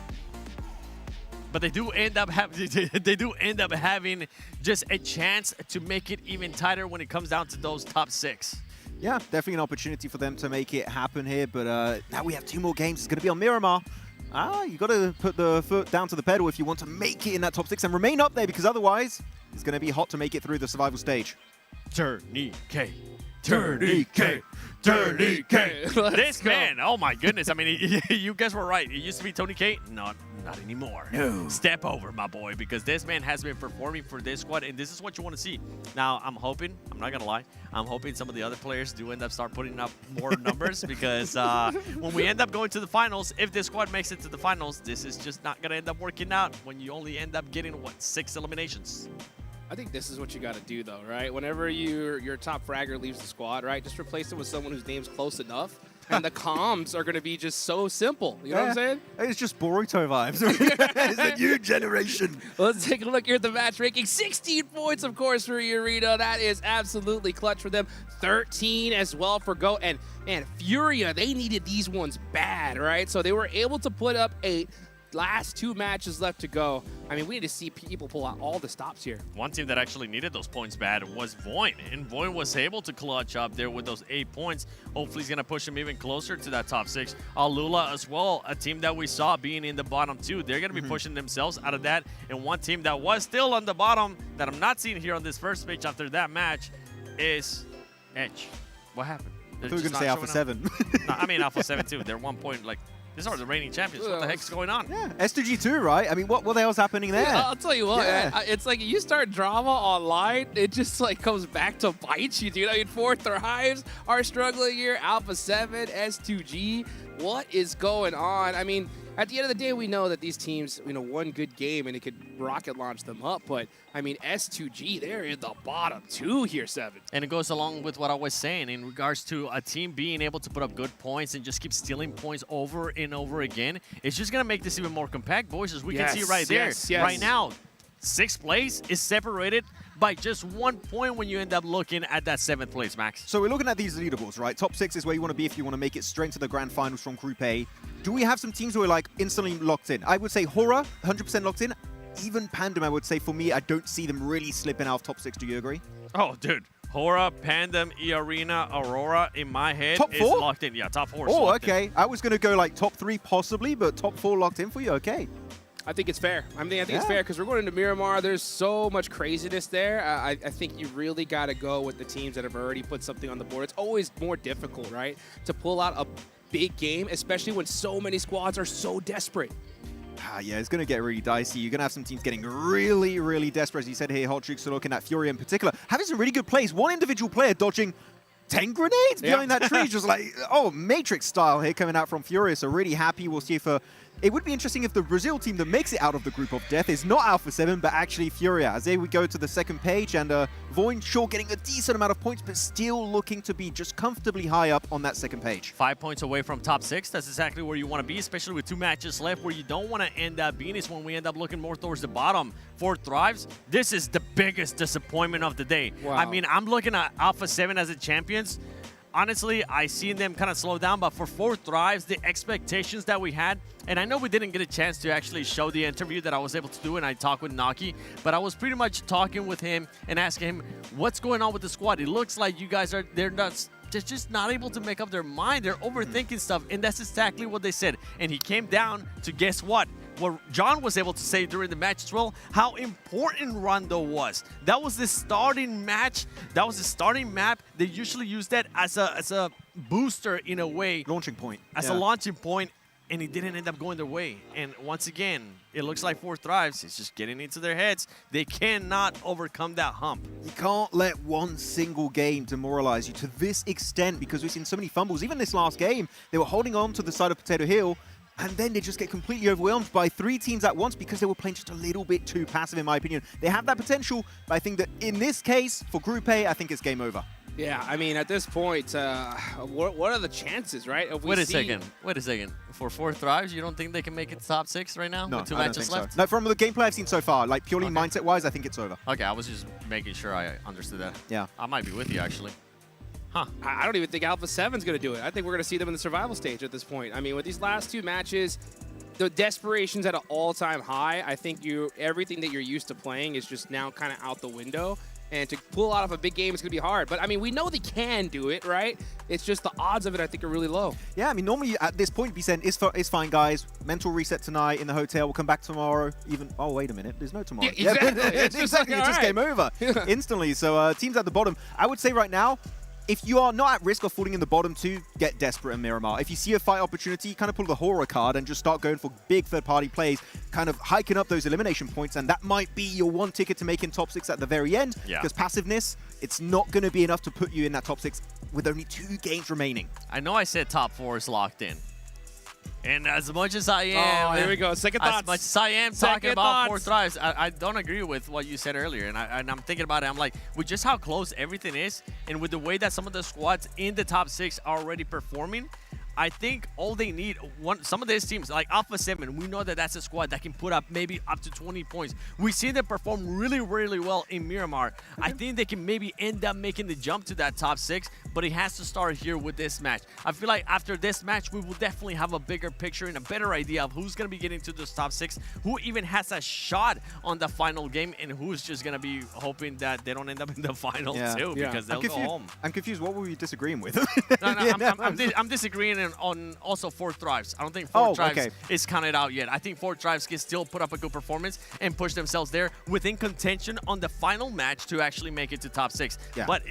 But they do end up having just a chance to make it even tighter when it comes down to those top 6. Yeah, definitely an opportunity for them to make it happen here, but now we have 2 more games. It's going to be on Miramar. You got to put the foot down to the pedal if you want to make it in that top 6 and remain up there, because otherwise it's going to be hot to make it through the survival stage. Turny K. This man, oh my goodness. I mean, you guys were right. It used to be Tony K. Not anymore. No. Step over, my boy, because this man has been performing for this squad, and this is what you want to see. Now, I'm hoping, I'm not going to lie, I'm hoping some of the other players do end up start putting up more numbers, because when we end up going to the finals, if this squad makes it to the finals, this is just not going to end up working out when you only end up getting, what, 6 eliminations. I think this is what you got to do, though, right? Whenever your top fragger leaves the squad, right, just replace it with someone whose name's close enough, and the comms are going to be just so simple. You know what I'm saying? It's just Boruto vibes. It's a new generation. Let's take a look here at the match ranking. 16 points, of course, for E-Arena. That is absolutely clutch for them. 13 as well for Go. And, man, Furia, they needed these ones bad, right? So they were able to put up 8. Last 2 matches left to go. I mean, we need to see people pull out all the stops here. One team that actually needed those points bad was Voin, and Voin was able to clutch up there with those 8 points. Hopefully, he's going to push him even closer to that top 6. Alula as well, a team that we saw being in the bottom 2. They're going to be pushing themselves out of that. And one team that was still on the bottom that I'm not seeing here on this first page after that match is Edge. What happened? I thought you were going to say Alpha 7. No, I mean Alpha 7 too. They're 1 point, like, these are the reigning champions. What the heck's going on? Yeah, S2G2, right? I mean, what the hell's happening there? I'll tell you what, man, it's like you start drama online, it just like comes back to bite you, dude. I mean, 4 Thrives are struggling here. Alpha 7, S2G. What is going on? I mean, at the end of the day, we know that these teams, you know, one good game and it could rocket launch them up. But, I mean, S2G, they're in the bottom 2 here, 7. And it goes along with what I was saying in regards to a team being able to put up good points and just keep stealing points over and over again. It's just going to make this even more compact, boys, as we can see right there. Right now, 6th place is separated by just 1 point when you end up looking at that 7th place, Max. So we're looking at these leaderboards, right? Top 6 is where you want to be if you want to make it straight to the grand finals from Group A. Do we have some teams who are like instantly locked in? I would say Hora, 100% locked in. Even Pandem, I would say, for me, I don't see them really slipping out of top 6. Do you agree? Oh, dude. Hora, Pandem, E-Arena, Aurora, in my head, top 4? is locked in. Yeah, top 4 is Oh, locked okay. in. I was going to go like top 3 possibly, but top 4 locked in for you? Okay. I think it's fair. I think it's fair because we're going into Miramar. There's so much craziness there. I think you really got to go with the teams that have already put something on the board. It's always more difficult, right, to pull out a big game, especially when so many squads are so desperate. Yeah, it's going to get really dicey. You're going to have some teams getting really, really desperate. As you said here, Hot Tricks are looking at Fury in particular, having some really good plays. One individual player dodging 10 grenades behind that tree, just like, oh, Matrix style here coming out from Fury. So really happy. We'll see if it would be interesting if the Brazil team that makes it out of the group of death is not Alpha 7, but actually Furia. As they would go to the second page, and Voin, sure, getting a decent amount of points, but still looking to be just comfortably high up on that second page. 5 points away from top 6. That's exactly where you want to be, especially with 2 matches left. Where you don't want to end up being is when we end up looking more towards the bottom. 4 Thrives, this is the biggest disappointment of the day. Wow. I mean, I'm looking at Alpha 7 as the champions. Honestly, I seen them kind of slow down, but for 4 Thrives, the expectations that we had, and I know we didn't get a chance to actually show the interview that I was able to do, and I talked with Naki, but I was pretty much talking with him and asking him, what's going on with the squad? It looks like you guys they're just not able to make up their mind. They're overthinking stuff, and that's exactly what they said. And he came down to, guess what John was able to say during the match as well, how important Rondo was. That was the starting match. That was the starting map. They usually use that as a booster in a way. Launching point. As a launching point, and it didn't end up going their way. And once again, it looks like 4 Thrives. It's just getting into their heads. They cannot overcome that hump. You can't let one single game demoralize you to this extent, because we've seen so many fumbles. Even this last game, they were holding on to the side of Potato Hill, and then they just get completely overwhelmed by 3 teams at once because they were playing just a little bit too passive, in my opinion. They have that potential, but I think that in this case, for Group A, I think it's game over. Yeah, I mean, at this point, what are the chances, right? Wait a second. For 4 Thrives, you don't think they can make it to top 6 right now? No, with 2 I don't matches think left? so. No, from the gameplay I've seen so far, like purely mindset-wise, I think it's over. Okay, I was just making sure I understood that. Yeah. I might be with you, actually. Huh. I don't even think Alpha 7's going to do it. I think we're going to see them in the survival stage at this point. I mean, with these last 2 matches, the desperation's at an all-time high. I think everything that you're used to playing is just now kind of out the window. And to pull out of a big game is going to be hard. But, I mean, we know they can do it, right? It's just the odds of it, I think, are really low. Yeah, I mean, normally at this point, be saying, it's fine, guys. Mental reset tonight in the hotel. We'll come back tomorrow. Oh, wait a minute. There's no tomorrow. Yeah, exactly. It's exactly. It's just game over instantly. So teams at the bottom, I would say right now, if you are not at risk of falling in the bottom 2, get desperate in Miramar. If you see a fight opportunity, kind of pull the horror card and just start going for big third-party plays, kind of hiking up those elimination points, and that might be your 1 ticket to making top 6 at the very end. Yeah. Because passiveness, it's not going to be enough to put you in that top 6 with only 2 games remaining. I know I said top 4 is locked in. And as much as I am... Oh, here we go. Second thoughts. As much as I am talking about 4 Thrives, I don't agree with what you said earlier. And I'm thinking about it. I'm like, with just how close everything is, and with the way that some of the squads in the top 6 are already performing, I think all they need, some of these teams, like Alpha 7, we know that that's a squad that can put up maybe up to 20 points. We see them perform really, really well in Miramar. I think they can maybe end up making the jump to that top 6, but it has to start here with this match. I feel like after this match, we will definitely have a bigger picture and a better idea of who's going to be getting to this top 6, who even has a shot on the final game, and who's just going to be hoping that they don't end up in the final too, because they'll go home. I'm confused. What were you disagreeing with? I'm disagreeing on also 4 Thrives. I don't think 4 Thrives is counted out yet. I think 4 Thrives can still put up a good performance and push themselves there within contention on the final match to actually make it to top 6. Yeah. But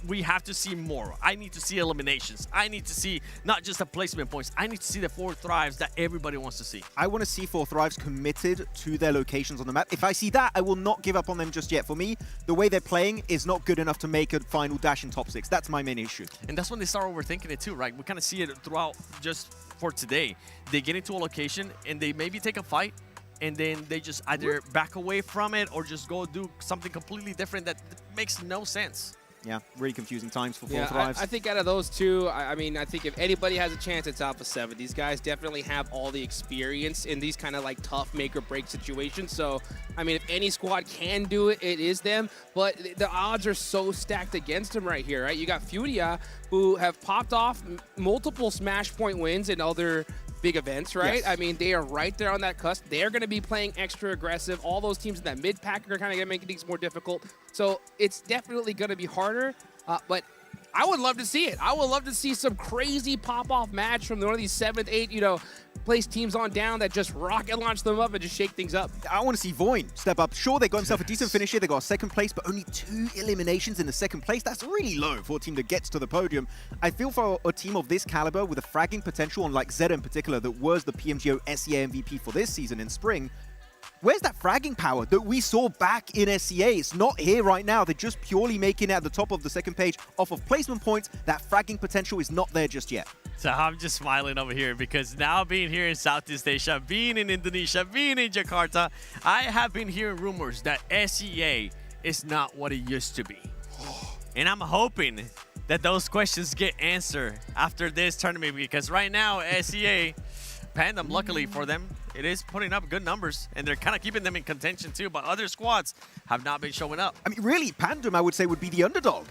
we have to see more. I need to see eliminations. I need to see not just the placement points. I need to see the 4 Thrives that everybody wants to see. I want to see 4 Thrives committed to their locations on the map. If I see that, I will not give up on them just yet. For me, the way they're playing is not good enough to make a final dash in top 6. That's my main issue. And that's when they start overthinking it too, right? We kind of see it throughout just for today. They get into a location and they maybe take a fight, and then they just either back away from it or just go do something completely different that makes no sense. Yeah, really confusing times for 4 Thrives. I think out of those 2, I mean, I think if anybody has a chance, it's Alpha 7. These guys definitely have all the experience in these kind of like tough make or break situations. So, I mean, if any squad can do it, it is them. But the odds are so stacked against them right here, right? You got Furia, who have popped off multiple Smash Point wins in other big events, right? Yes. I mean, they are right there on that cusp. They're going to be playing extra aggressive. All those teams in that mid-pack are kind of going to make things more difficult. So it's definitely going to be harder, but I would love to see it. I would love to see some crazy pop-off match from one of these 7th, 8th, place teams on down that just rocket launch them up and just shake things up. I want to see Voin step up. Sure, they got himself a decent finish here. They got a second place, but only 2 eliminations in the second place. That's really low for a team that gets to the podium. I feel for a team of this caliber with a fragging potential, on like Zed in particular, that was the PMGO SEA MVP for this season in spring. Where's that fragging power that we saw back in SCA? It's not here right now. They're just purely making it at the top of the second page off of placement points. That fragging potential is not there just yet. So I'm just smiling over here because now being here in Southeast Asia, being in Indonesia, being in Jakarta, I have been hearing rumors that SEA is not what it used to be. And I'm hoping that those questions get answered after this tournament, because right now SEA, Pandem, luckily for them, it is putting up good numbers, and they're kind of keeping them in contention too, but other squads have not been showing up. I mean, really, Pandem, I would say, would be the underdog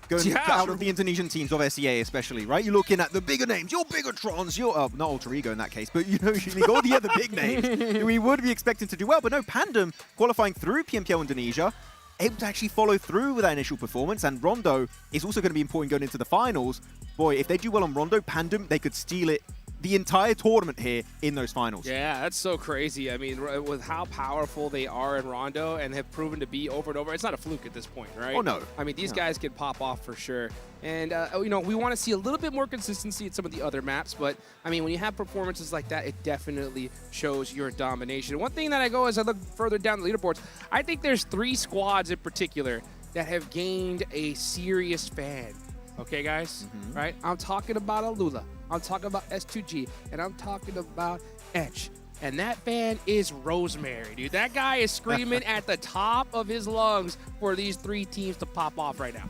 going out of the Indonesian teams of SEA especially, right? You're looking at the bigger names, your Bigotrons, your, not Alter Ego in that case, but you know, usually all the other big names we would be expecting to do well. But no, Pandem qualifying through PMGO Indonesia, able to actually follow through with that initial performance, and Rondo is also going to be important going into the finals. Boy, if they do well on Rondo, Pandem, they could steal it the entire tournament here in those finals. Yeah, that's so crazy. I mean, with how powerful they are in Rondo and have proven to be over and over, it's not a fluke at this point, right? Oh, no. I mean, these guys can pop off for sure. And, you know, we want to see a little bit more consistency at some of the other maps, but, I mean, when you have performances like that, it definitely shows your domination. One thing that I go as I look further down the leaderboards, I think there's 3 squads in particular that have gained a serious fan. Okay, guys? Right? I'm talking about Alula. I'm talking about S2G, and I'm talking about Etch. And that fan is Rosemary, dude. That guy is screaming at the top of his lungs for these 3 teams to pop off right now.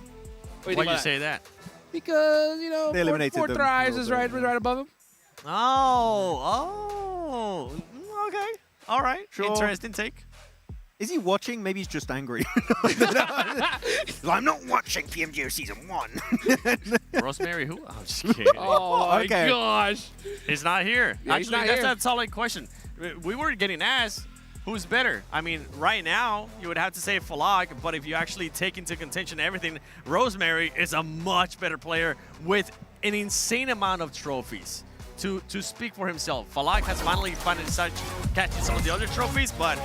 Why do you say that? Because, you know, They eliminated four them. thrives is right above him. Oh, okay. All right. Sure. Interesting take. Is he watching? Maybe he's just angry. I'm not watching PMGO Season 1. Rosemary who? I'm just kidding. Oh, my Okay. gosh. He's not here. Yeah, he's Actually, not that's here. a solid question. We were getting asked, who's better? I mean, right now, you would have to say Falag, but if you actually take into contention everything, Rosemary is a much better player with an insane amount of trophies to speak for himself. Falag has finally decided catching some of the other trophies, but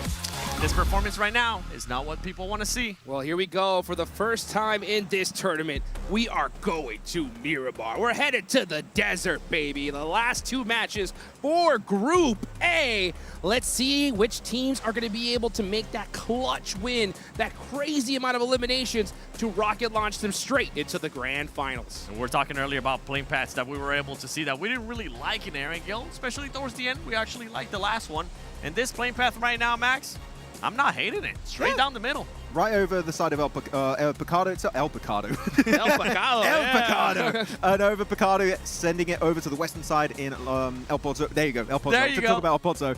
this performance right now is not what people want to see. Well, here we go. For the first time in this tournament, we are going to Miramar. We're headed to the desert, baby. The last 2 matches for Group A. Let's see which teams are going to be able to make that clutch win, that crazy amount of eliminations to rocket launch them straight into the grand finals. And we're talking earlier about plane paths that we were able to see that we didn't really like in Erangel, especially towards the end. We actually liked the last one. And this plane path right now, Max, I'm not hating it. Straight down the middle. Right over the side of El Picado itself. El Picado. El Picado. El yeah. Picado. And over Picado, sending it over to the western side in El Pozo. There you go, El Pozo. There you go. Talk about El Pozo.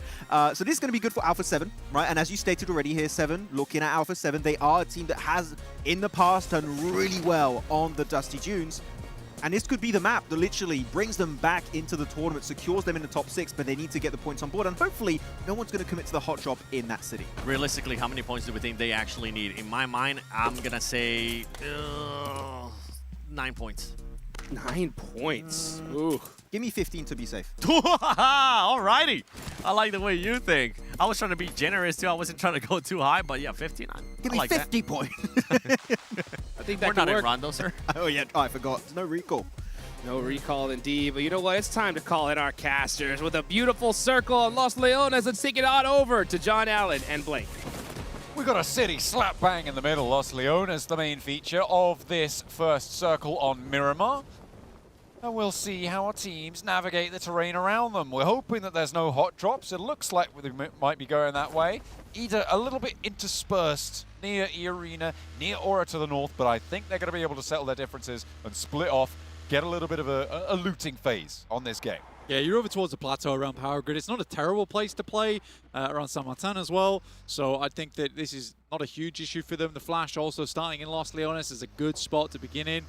So this is going to be good for Alpha 7, right? And as you stated already here, 7, looking at Alpha 7, they are a team that has, in the past, done really well on the Dusty Dunes. And this could be the map that literally brings them back into the tournament, secures them in the top 6, but they need to get the points on board. And hopefully, no one's going to commit to the hot shot in that city. Realistically, how many points do we think they actually need? In my mind, I'm going to say 9 points. 9 points. Ooh. Give me 15 to be safe. Alrighty. I like the way you think. I was trying to be generous too. I wasn't trying to go too high, but yeah, 15. Give I me like 50 points. I think that We're could not work. in Rondo, sir. Oh, yeah. Oh, I forgot. No recall. No recall indeed, but you know what? It's time to call in our casters with a beautiful circle of Los Leones. Let's take it on over to John Allen and Blake. We've got a city slap bang in the middle. Los Leones, the main feature of this first circle on Miramar. And we'll see how our teams navigate the terrain around them. We're hoping that there's no hot drops. It looks like we might be going that way. Either a little bit interspersed near E-Arena, near Aura to the north, but I think they're going to be able to settle their differences and split off, get a little bit of a looting phase on this game. Yeah, you're over towards the plateau around Power Grid. It's not a terrible place to play, around San Martin as well. So I think that this is not a huge issue for them. The Flash also starting in Los Leones is a good spot to begin in.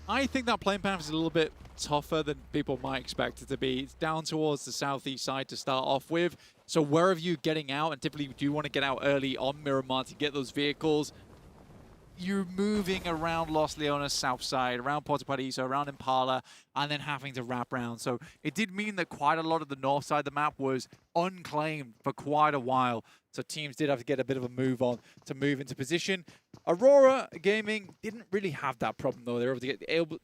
I think that plane path is a little bit tougher than people might expect it to be. It's down towards the southeast side to start off with. So where are you getting out? And typically, do you want to get out early on Miramar to get those vehicles? you're moving around Los Leones south side, around Puerto Paradiso, around Impala, and then having to wrap around. So it did mean that quite a lot of the north side of the map was unclaimed for quite a while. So teams did have to get a bit of a move on to move into position. Aurora Gaming didn't really have that problem, though. They were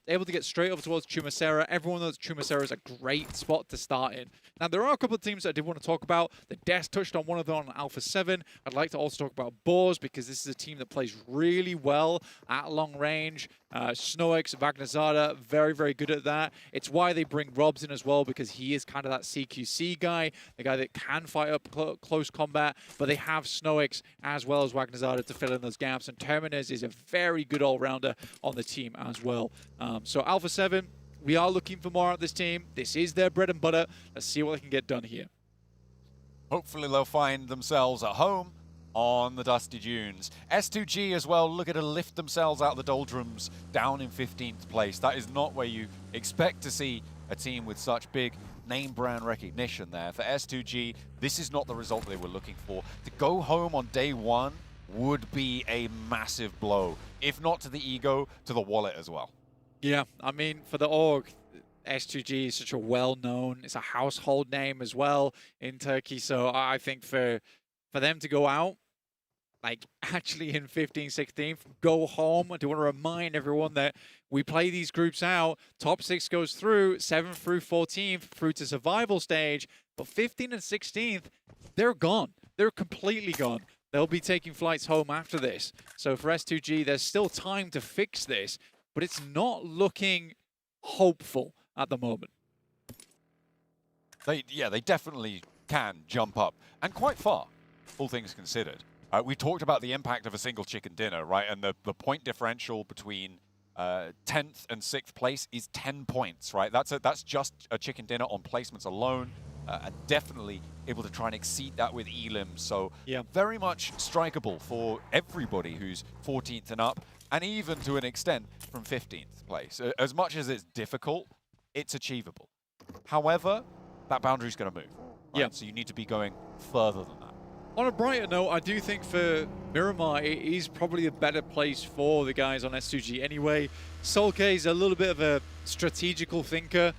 able to get straight over towards Chumacera. Everyone knows Chumacera is a great spot to start in. Now, there are a couple of teams that I did want to talk about. The Desk touched on one of them on Alpha 7. I'd like to also talk about Boars, because this is a team that plays really well at long range. Snowex, Vagnazada, very, very good at that. It's why they bring Robs in as well, because he is kind of that CQC guy, the guy that can fight up close combat, but they have Snowex as well as Vagnazada to fill in those gaps, and Terminez is a very good all-rounder on the team as well. So Alpha 7, we are looking for more out of this team. This is their bread and butter. Let's see what they can get done here. Hopefully they'll find themselves at home on the Dusty Dunes. S2G as well, look to lift themselves out of the doldrums, down in 15th place. That is not where you expect to see a team with such big name brand recognition there. For S2G, this is not the result they were looking for. To go home on day one would be a massive blow, if not to the ego, to the wallet as well. Yeah, I mean, for the org, S2G is such a well-known, it's a household name as well in Turkey. So I think for them to go out, like actually in 15th, 16th, go home. I do want to remind everyone that we play these groups out. Top 6 goes through, 7th through 14th, through to survival stage. But 15th and 16th, they're gone. They're completely gone. They'll be taking flights home after this. So for S2G, there's still time to fix this, but it's not looking hopeful at the moment. They definitely can jump up, and quite far, all things considered. We talked about the impact of a single chicken dinner, right? And the point differential between 10th and 6th place is 10 points, right? That's just a chicken dinner on placements alone. And definitely able to try and exceed that with Elim. So yeah, very much strikeable for everybody who's 14th and up, and even to an extent from 15th place. As much as it's difficult, it's achievable. However, that boundary's going to move. Right? Yeah. So you need to be going further than that. On a brighter note, I do think for Miramar, it is probably a better place for the guys on S2G anyway. Solke is a little bit of a strategical thinker.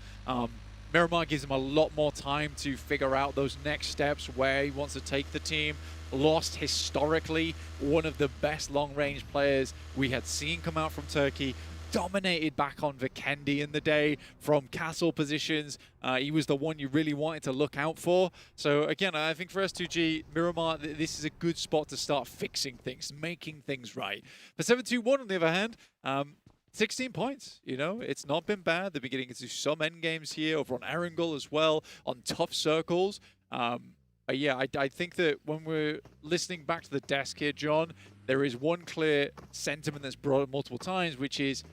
Miramar gives him a lot more time to figure out those next steps, where he wants to take the team. Lost historically one of the best long-range players we had seen come out from Turkey. Dominated back on Vikendi in the day from castle positions. He was the one you really wanted to look out for. So again, I think for S2G, Miramar, this is a good spot to start fixing things, making things right. For 7-2-1, on the other hand, 16 points, you know, it's not been bad. They're getting into some end games here over on Erangel as well, on tough circles. Yeah, I think that when we're listening back to the desk here, John, there is one clear sentiment that's brought up multiple times, which is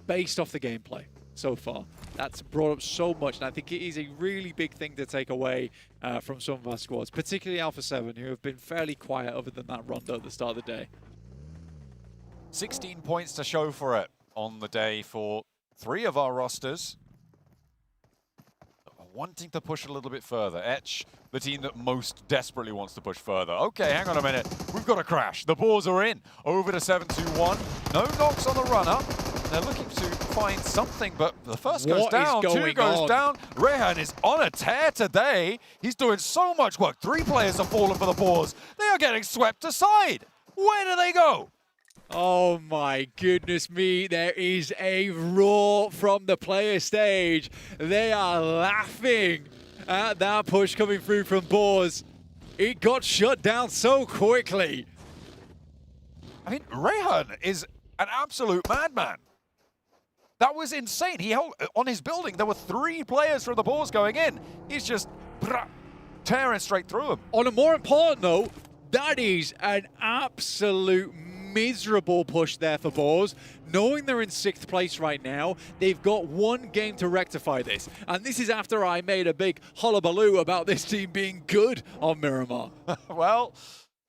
based off the gameplay so far. That's brought up so much, and I think it is a really big thing to take away from some of our squads, particularly Alpha 7, who have been fairly quiet other than that rondo at the start of the day. 16 points to show for it on the day for 3 of our rosters. Wanting to push a little bit further. Etch, the team that most desperately wants to push further. Okay, hang on a minute. We've got a crash. The Boars are in. Over to 7-2-1. No knocks on the run-up. They're looking to find something, but the first goes down, 2 goes down. Rehan is on a tear today. He's doing so much work. 3 players have fallen for the Boars. They are getting swept aside. Where do they go? Oh my goodness me, there is a roar from the player stage. They are laughing at that push coming through from Boars. It got shut down so quickly. I mean, Rehan is an absolute madman. That was insane. He held, on his building, there were 3 players from the Boars going in. He's just tearing straight through them. On a more important note, that is an absolute miserable push there for Boars. Knowing they're in 6th place right now, they've got 1 game to rectify this. And this is after I made a big hullabaloo about this team being good on Miramar. Well,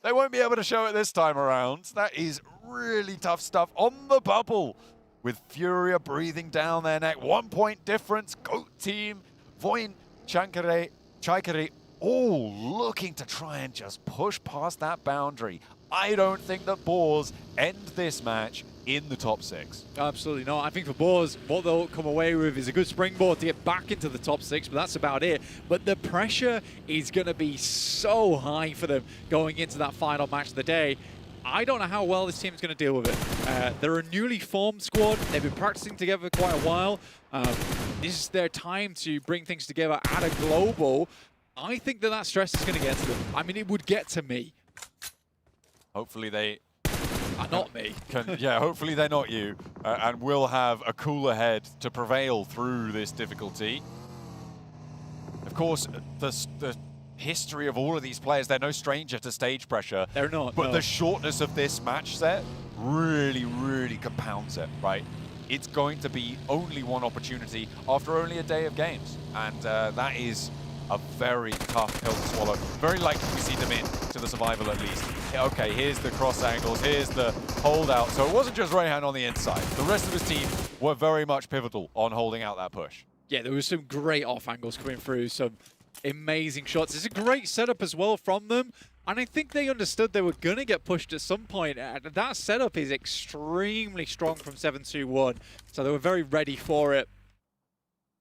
they won't be able to show it this time around. That is really tough stuff on the bubble, with Furia breathing down their neck. 1 point difference. Goat team, Voin, Chaikere, all looking to try and just push past that boundary. I don't think that Boars end this match in the top 6. Absolutely not. I think for Boars, what they'll come away with is a good springboard to get back into the top 6, but that's about it. But the pressure is going to be so high for them going into that final match of the day. I don't know how well this team is going to deal with it. They're a newly formed squad. They've been practicing together quite a while. This is their time to bring things together at a global. I think that stress is going to get to them. I mean, it would get to me. Hopefully they... not me. Yeah, hopefully they're not you. And will have a cooler head to prevail through this difficulty. Of course, the history of all of these players, they're no stranger to stage pressure. They're not, But no. the shortness of this match set really, really compounds it, right? It's going to be only one opportunity after only a day of games. And that is a very tough pill to swallow. Very likely we see them in to the survival at least. Okay, here's the cross angles, here's the holdout. So it wasn't just Rayhan on the inside. The rest of his team were very much pivotal on holding out that push. Yeah, there was some great off angles coming through, some amazing shots. It's a great setup as well from them. And I think they understood they were going to get pushed at some point. That setup is extremely strong from 7-2-1. So they were very ready for it.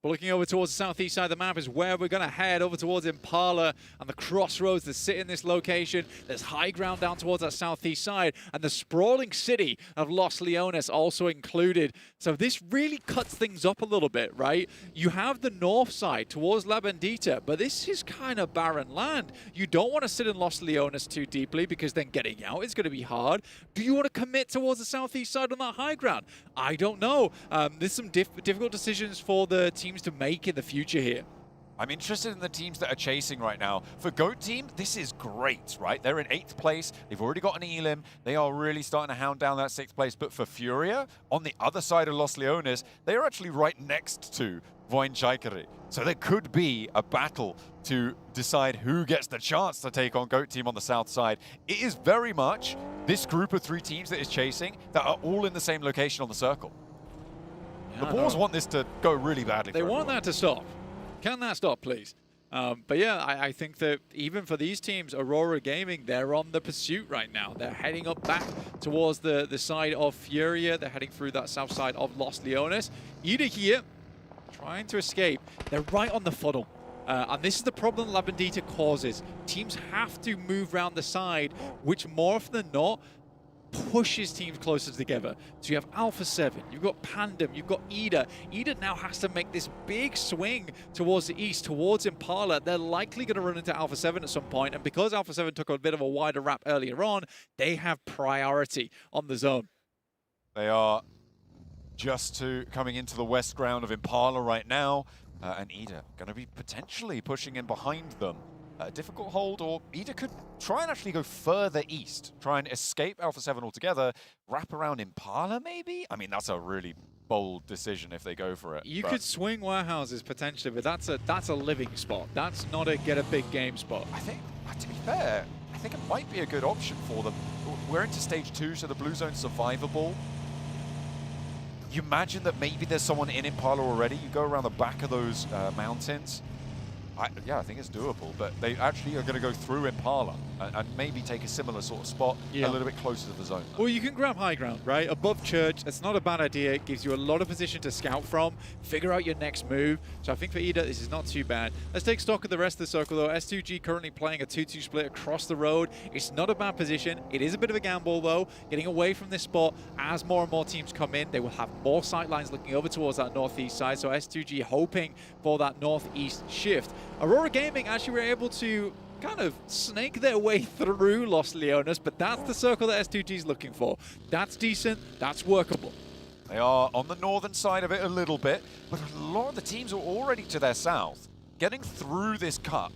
But looking over towards the southeast side of the map is where we're going to head, over towards Impala and the crossroads that sit in this location. There's high ground down towards that southeast side, and the sprawling city of Los Leones also included. So this really cuts things up a little bit, right? You have the north side towards La Bendita, but this is kind of barren land. You don't want to sit in Los Leones too deeply because then getting out is going to be hard. Do you want to commit towards the southeast side on that high ground? I don't know. There's some difficult decisions for the teams to make in the future here. I'm interested in the teams that are chasing right now. For GOAT team, this is great, right? They're in 8th place. They've already got an elim. They are really starting to hound down that 6th place. But for Furia, on the other side of Los Leones, they are actually right next to Voinchaikari. So there could be a battle to decide who gets the chance to take on GOAT team on the south side. It is very much this group of 3 teams that is chasing that are all in the same location on the circle. The Boars want this to go really badly. They want that to stop. Can that stop, please? But yeah, I think that even for these teams, Aurora Gaming, they're on the pursuit right now. They're heading up back towards the side of Furia. They're heading through that south side of Los Leones. Ida here, trying to escape. They're right on the funnel. And this is the problem La Bendita causes. Teams have to move around the side, which more often than not, pushes teams closer together. So you have Alpha 7, you've got Pandem, you've got Ida. Ida now has to make this big swing towards the east, towards Impala. They're likely going to run into Alpha 7 at some point, and because Alpha 7 took a bit of a wider wrap earlier on, they have priority on the zone. They are just coming into the west ground of Impala right now, and Ida going to be potentially pushing in behind them. A difficult hold, or Ida could try and actually go further east, try and escape Alpha 7 altogether, wrap around Impala maybe? I mean, that's a really bold decision if they go for it. You could swing warehouses potentially, but that's a living spot. That's not a get a big game spot. I think, to be fair, I think it might be a good option for them. We're into stage 2, so the blue zone's survivable. You imagine that maybe there's someone in Impala already. You go around the back of those mountains. Yeah, I think it's doable, but they actually are going to go through Impala and maybe take a similar sort of spot a little bit closer to the zone. Well, you can grab high ground, right? Above church, it's not a bad idea. It gives you a lot of position to scout from, figure out your next move. So I think for Ida, this is not too bad. Let's take stock of the rest of the circle, though. S2G currently playing a 2-2 split across the road. It's not a bad position. It is a bit of a gamble, though, getting away from this spot. As more and more teams come in, they will have more sight lines looking over towards that northeast side. So S2G hoping for that northeast shift. Aurora Gaming actually were able to kind of snake their way through Los Leones, but that's the circle that S2G is looking for. That's decent, that's workable. They are on the northern side of it a little bit, but a lot of the teams are already to their south. Getting through this cut,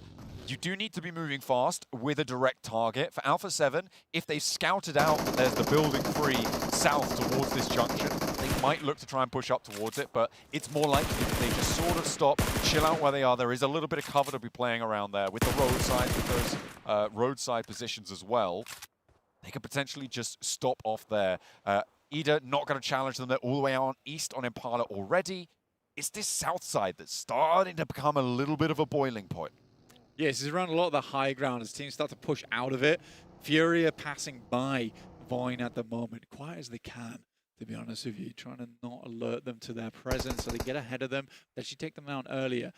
you do need to be moving fast with a direct target. For Alpha 7, if they've scouted out that there's the building free south towards this junction, they might look to try and push up towards it, but it's more likely that they just sort of stop, chill out where they are. There is a little bit of cover to be playing around there with the roadside, with those roadside positions as well. They could potentially just stop off there. Ida not going to challenge them. They're all the way on east on Impala already. It's this south side that's starting to become a little bit of a boiling point. Yes, this is around a lot of the high ground as teams start to push out of it. Furia passing by Voin at the moment, quiet as they can, to be honest with you, trying to not alert them to their presence so they get ahead of them, they should take them out earlier.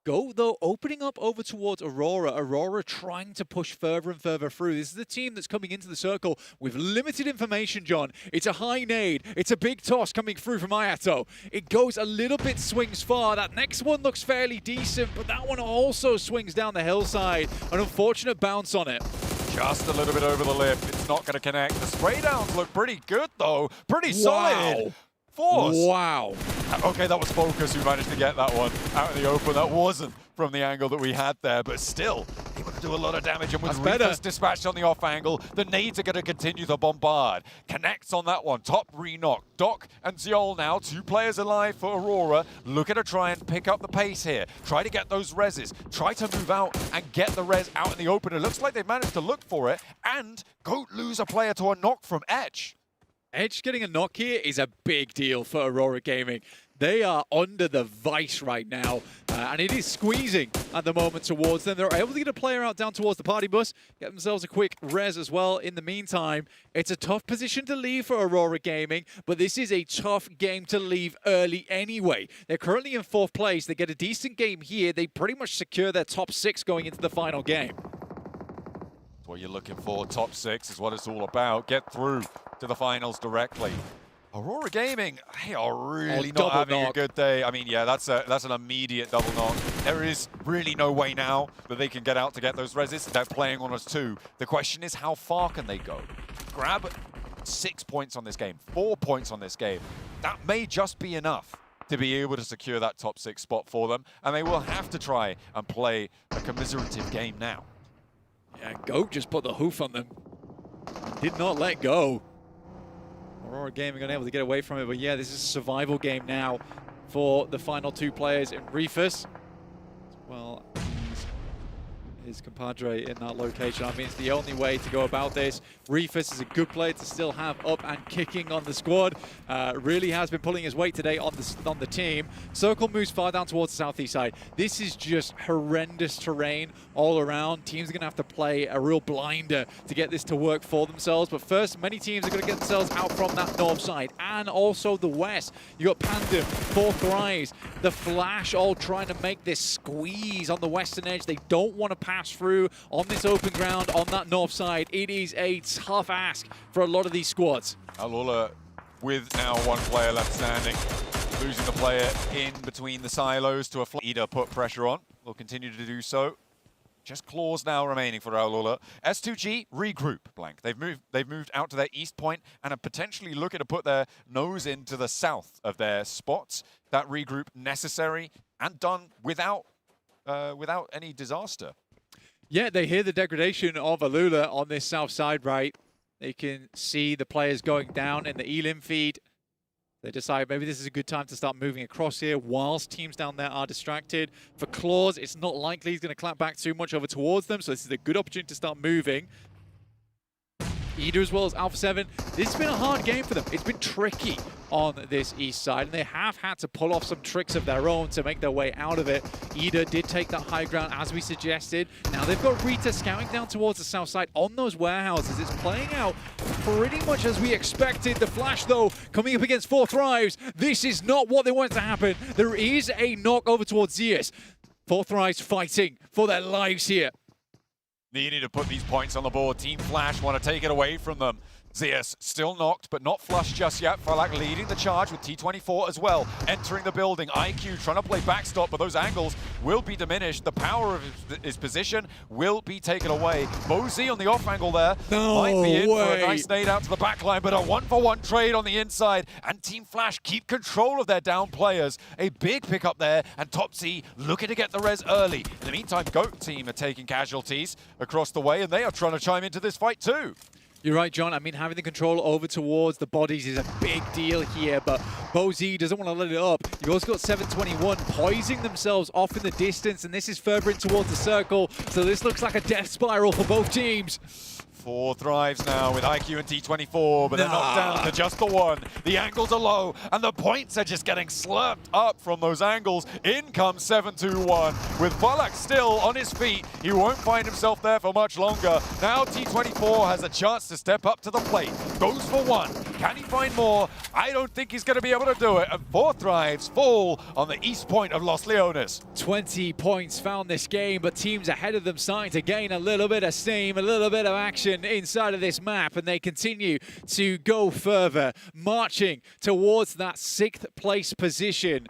Go, though, opening up over towards Aurora. Aurora trying to push further and further through. This is the team that's coming into the circle with limited information, John. It's a high nade. It's a big toss coming through from Ayato. It goes a little bit, swings far. That next one looks fairly decent, but that one also swings down the hillside. An unfortunate bounce on it. Just a little bit over the lip. It's not going to connect. The spray downs look pretty good, though. Pretty solid. Force. Wow. Okay, that was Focus who managed to get that one out in the open. That wasn't from the angle that we had there, but still able to do a lot of damage. And with Reapers dispatched on the off angle, the nades are going to continue to bombard. Connects on that one. Top re-knock. Doc and Ziol now, 2 players alive for Aurora. Looking to try and pick up the pace here. Try to get those reses. Try to move out and get the res out in the open. It looks like they've managed to look for it and go lose a player to a knock from Edge. Edge getting a knock here is a big deal for Aurora Gaming. They are under the vice right now, and it is squeezing at the moment towards them. They're able to get a player out down towards the party bus, get themselves a quick res as well in the meantime. It's a tough position to leave for Aurora Gaming, but this is a tough game to leave early anyway. They're currently in 4th place. They get a decent game here. They pretty much secure their top 6 going into the final game. That's what you're looking for. Top 6 is what it's all about. Get through to the finals directly. Aurora Gaming, they are really not having a good day. I mean, yeah, that's an immediate double knock. There is really no way now that they can get out to get those reses. They're playing on us too. The question is, how far can they go? Grab 6 points on this game, 4 points on this game. That may just be enough to be able to secure that top 6 spot for them, and they will have to try and play a commiserative game now. Yeah, Goat just put the hoof on them. Did not let go. Aurora Gaming unable to get away from it, but yeah, this is a survival game now for the final 2 players in Reefus. Well, his compadre in that location. I mean, it's the only way to go about this. Reefus is a good player to still have up and kicking on the squad. Really has been pulling his weight today on the team. Circle moves far down towards the southeast side. This is just horrendous terrain all around. Teams are going to have to play a real blinder to get this to work for themselves. But first, many teams are going to get themselves out from that north side and also the west. You got Pandem, 4th Rise, the Flash all trying to make this squeeze on the western edge. They don't want to pass through on this open ground on that north side. It is a tough ask for a lot of these squads. Alula with now 1 player left standing, losing the player in between the silos to a Ida put pressure on. Will continue to do so. Just claws now remaining for Alula. S2G regroup blank. They've moved out to their east point and are potentially looking to put their nose into the south of their spots. That regroup necessary and done without any disaster. Yeah, they hear the degradation of Alula on this south side, right? They can see the players going down in the Elim feed. They decide maybe this is a good time to start moving across here whilst teams down there are distracted. For Claws, it's not likely he's going to clap back too much over towards them, so this is a good opportunity to start moving. Ida as well as Alpha 7. This has been a hard game for them. It's been tricky on this east side, and they have had to pull off some tricks of their own to make their way out of it. Ida did take that high ground as we suggested. Now they've got Rita scouting down towards the south side on those warehouses. It's playing out pretty much as we expected. The Flash, though, coming up against 4th Rise. This is not what they wanted to happen. There is a knock over towards Zeus. 4th Rise fighting for their lives here. Needing to put these points on the board. Team Flash want to take it away from them. Zeus still knocked, but not flushed just yet. Falak leading the charge with T24 as well. Entering the building. IQ trying to play backstop, but those angles will be diminished. The power of his position will be taken away. Bozy on the off angle there. Might be in for a nice nade out to the back line, but a 1-for-1 trade on the inside. And Team Flash keep control of their down players. A big pickup there, and Topsy looking to get the res early. In the meantime, GOAT team are taking casualties across the way, and they are trying to chime into this fight too. You're right, John. I mean, having the control over towards the bodies is a big deal here, but Bozy doesn't want to let it up. You've also got 721 poising themselves off in the distance, and this is further in towards the circle, so this looks like a death spiral for both teams. 4 thrives now with IQ and T24, but they're knocked down to just the 1. The angles are low, and the points are just getting slurped up from those angles. In comes 7-2-1. With Balak still on his feet, he won't find himself there for much longer. Now T24 has a chance to step up to the plate. Goes for 1. Can he find more? I don't think he's going to be able to do it. And 4 thrives fall on the east point of Los Leones. 20 points found this game, but teams ahead of them starting to gain a little bit of steam, a little bit of action inside of this map, and they continue to go further, marching towards that 6th place position.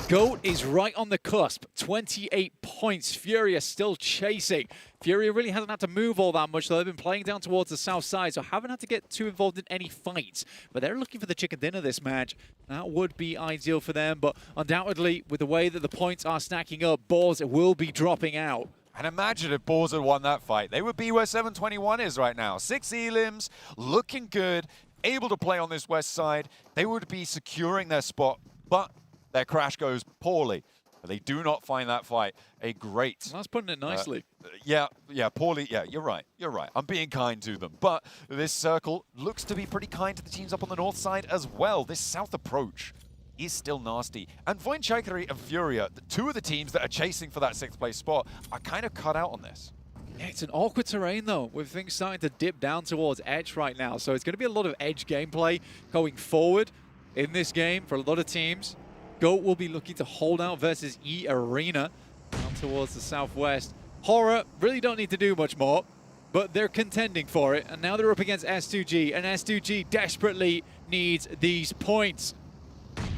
GOAT is right on the cusp, 28 points. Furia still chasing. Furia really hasn't had to move all that much, though. They've been playing down towards the south side, so haven't had to get too involved in any fights. But they're looking for the chicken dinner this match. That would be ideal for them, but undoubtedly, with the way that the points are stacking up, Boars will be dropping out. And imagine if Boars had won that fight. They would be where 721 is right now. 6 elims, looking good, able to play on this west side. They would be securing their spot, but their crash goes poorly. They do not find that fight a great... That's putting it nicely. Yeah, poorly. Yeah, you're right. You're right. I'm being kind to them. But this circle looks to be pretty kind to the teams up on the north side as well. This south approach is still nasty. And Voinchakari and Furia, the 2 of the teams that are chasing for that 6th place spot, are kind of cut out on this. Yeah, it's an awkward terrain, though, with things starting to dip down towards edge right now. So it's going to be a lot of edge gameplay going forward in this game for a lot of teams. GOAT will be looking to hold out versus E Arena down towards the southwest. Horror really don't need to do much more, but they're contending for it. And now they're up against S2G, and S2G desperately needs these points.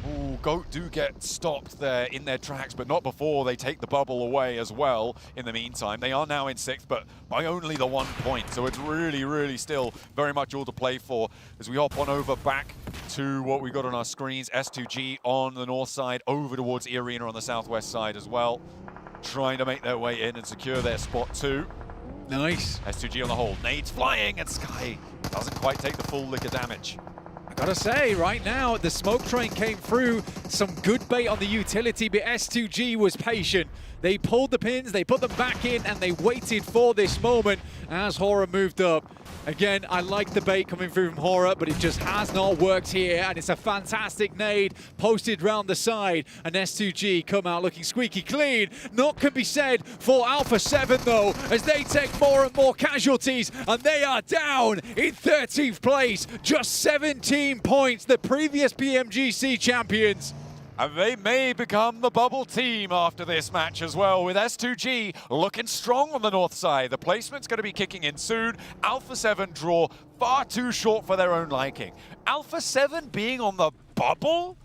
Ooh, GOAT do get stopped there in their tracks, but not before they take the bubble away as well in the meantime. They are now in 6th, but by only the 1 point. So it's really, really still very much all to play for. As we hop on over back to what we got on our screens, S2G on the north side, over towards E Arena on the southwest side as well. Trying to make their way in and secure their spot too. Nice. S2G on the hold. Nades flying, and Sky doesn't quite take the full lick of damage. Gotta say, right now, the smoke train came through. Some good bait on the utility, but S2G was patient. They pulled the pins, they put them back in, and they waited for this moment as Horror moved up. Again, I like the bait coming through from Horror, but it just has not worked here, and it's a fantastic nade posted round the side, and S2G come out looking squeaky clean. Not can be said for Alpha 7, though, as they take more and more casualties, and they are down in 13th place. Just 17 points, the previous PMGC champions. And they may become the bubble team after this match as well, with S2G looking strong on the north side. The placement's going to be kicking in soon. Alpha 7 draw far too short for their own liking. Alpha 7 being on the bubble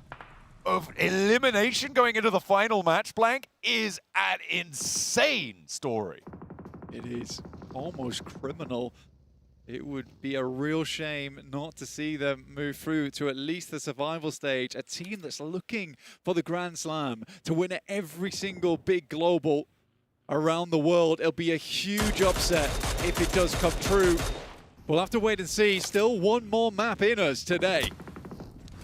of elimination going into the final match, Blank, is an insane story. It is almost criminal. It would be a real shame not to see them move through to at least the survival stage. A team that's looking for the Grand Slam to win at every single big global around the world. It'll be a huge upset if it does come true. We'll have to wait and see. Still 1 more map in us today.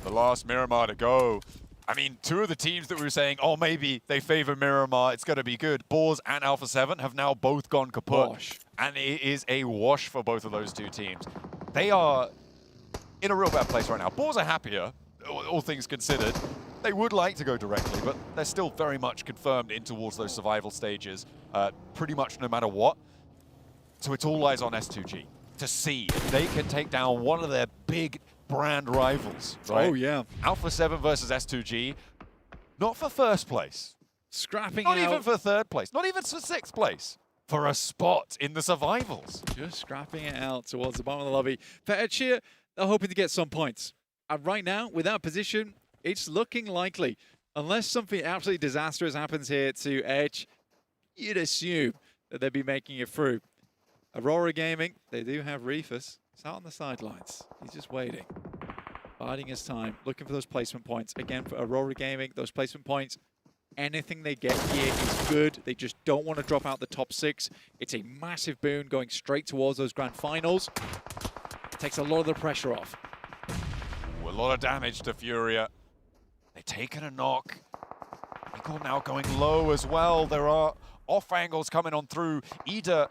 The last Miramar to go. I mean, 2 of the teams that we were saying, oh, maybe they favor Miramar, it's going to be good. Boars and Alpha 7 have now both gone kaput. Wash. And it is a wash for both of those 2 teams. They are in a real bad place right now. Boars are happier, all things considered. They would like to go directly, but they're still very much confirmed in towards those survival stages, pretty much no matter what. So it's all eyes on S2G to see if they can take down one of their big brand rivals, right? Oh, yeah. Alpha 7 versus S2G, not for 1st place. Scrapping not out. even for 3rd place, not even for 6th place. For a spot in the survivals. Just scrapping it out towards the bottom of the lobby. For Edge, they're hoping to get some points. And right now, with that position, it's looking likely. Unless something absolutely disastrous happens here to Edge, you'd assume that they'd be making it through. Aurora Gaming, they do have Reefus. He's out on the sidelines. He's just waiting. Biding his time, looking for those placement points. Again, for Aurora Gaming, those placement points, anything they get here is good. They just don't want to drop out the top 6. It's a massive boon going straight towards those grand finals. It takes a lot of the pressure off. Ooh, a lot of damage to Furia. They've taken a knock. Eagle now going low as well. There are off angles coming on through. Ida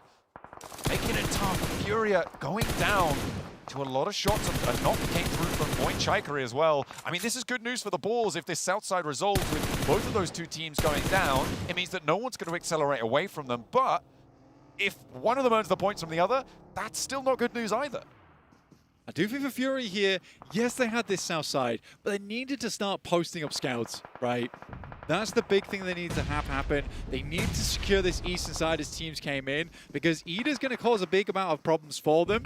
making it tough. Furia going down to a lot of shots, and a knock came through from Point Chikari as well. I mean, this is good news for the Bulls. If this south side resolves with both of those two teams going down, it means that no one's going to accelerate away from them. But if one of them earns the points from the other, that's still not good news either. I do think for Fury here, yes, they had this south side, but they needed to start posting up scouts, right? That's the big thing they need to have happen. They need to secure this eastern side as teams came in, because Ida's going to cause a big amount of problems for them.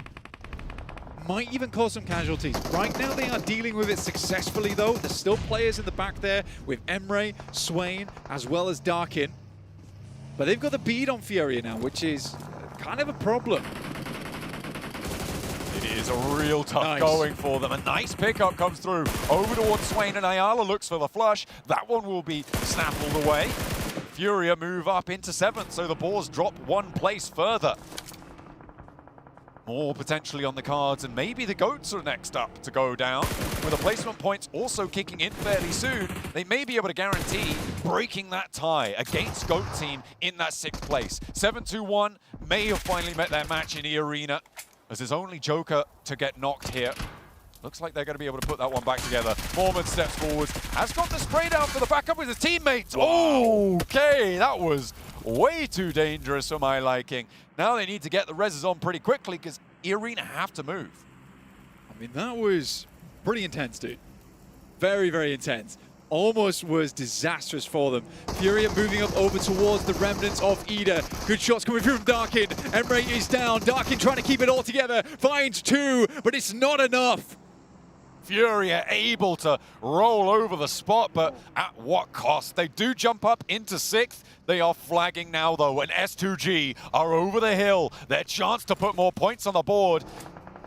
Might even cause some casualties. Right now they are dealing with it successfully though. There's still players in the back there with Emre, Swain, as well as Darkin. But they've got the bead on Furia now, which is kind of a problem. It is a real tough going for them. A nice pickup comes through over towards Swain, and Ayala looks for the flush. That one will be snaffled away. Furia move up into 7th, so the Boars drop 1 place further. More potentially on the cards, and maybe the Goats are next up to go down. With the placement points also kicking in fairly soon, they may be able to guarantee breaking that tie against Goat team in that 6th place. 7-2-1 may have finally met their match in the arena, as his only Joker to get knocked here. Looks like they're going to be able to put that one back together. Mormon steps forward, has got the spray down for the backup with his teammates. Wow. Okay, that was way too dangerous for my liking. Now they need to get the reses on pretty quickly because Arena have to move. I mean, that was pretty intense, dude. Very, very intense. Almost was disastrous for them. Furia moving up over towards the remnants of Ida. Good shots coming through from Darkin. Emre is down. Darkin trying to keep it all together. Finds 2, but it's not enough. Furia able to roll over the spot, but at what cost? They do jump up into 6th. They are flagging now, though, and S2G are over the hill. Their chance to put more points on the board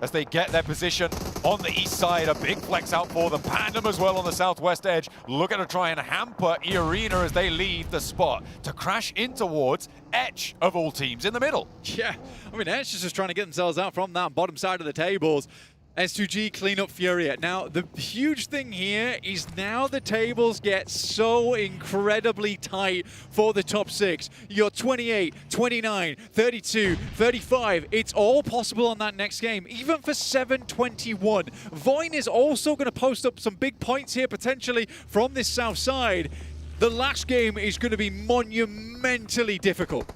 as they get their position on the east side. A big flex out for them. Pandem as well on the southwest edge, looking to try and hamper Arena as they leave the spot to crash in towards Etch, of all teams, in the middle. Yeah, I mean, Etch is just trying to get themselves out from that bottom side of the tables. S2G clean up Furia. Now, the huge thing here is now the tables get so incredibly tight for the top 6. You're 28, 29, 32, 35. It's all possible on that next game, even for 721. Voin is also going to post up some big points here, potentially, from this south side. The last game is going to be monumentally difficult.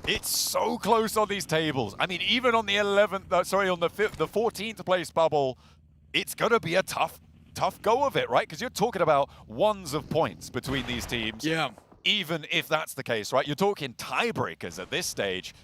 It's so close on these tables. I mean, even on the 11th, on the 14th place bubble, it's going to be a tough go of it, right? Because you're talking about 1s of points between these teams. Yeah. Even if that's the case, right? You're talking tiebreakers at this stage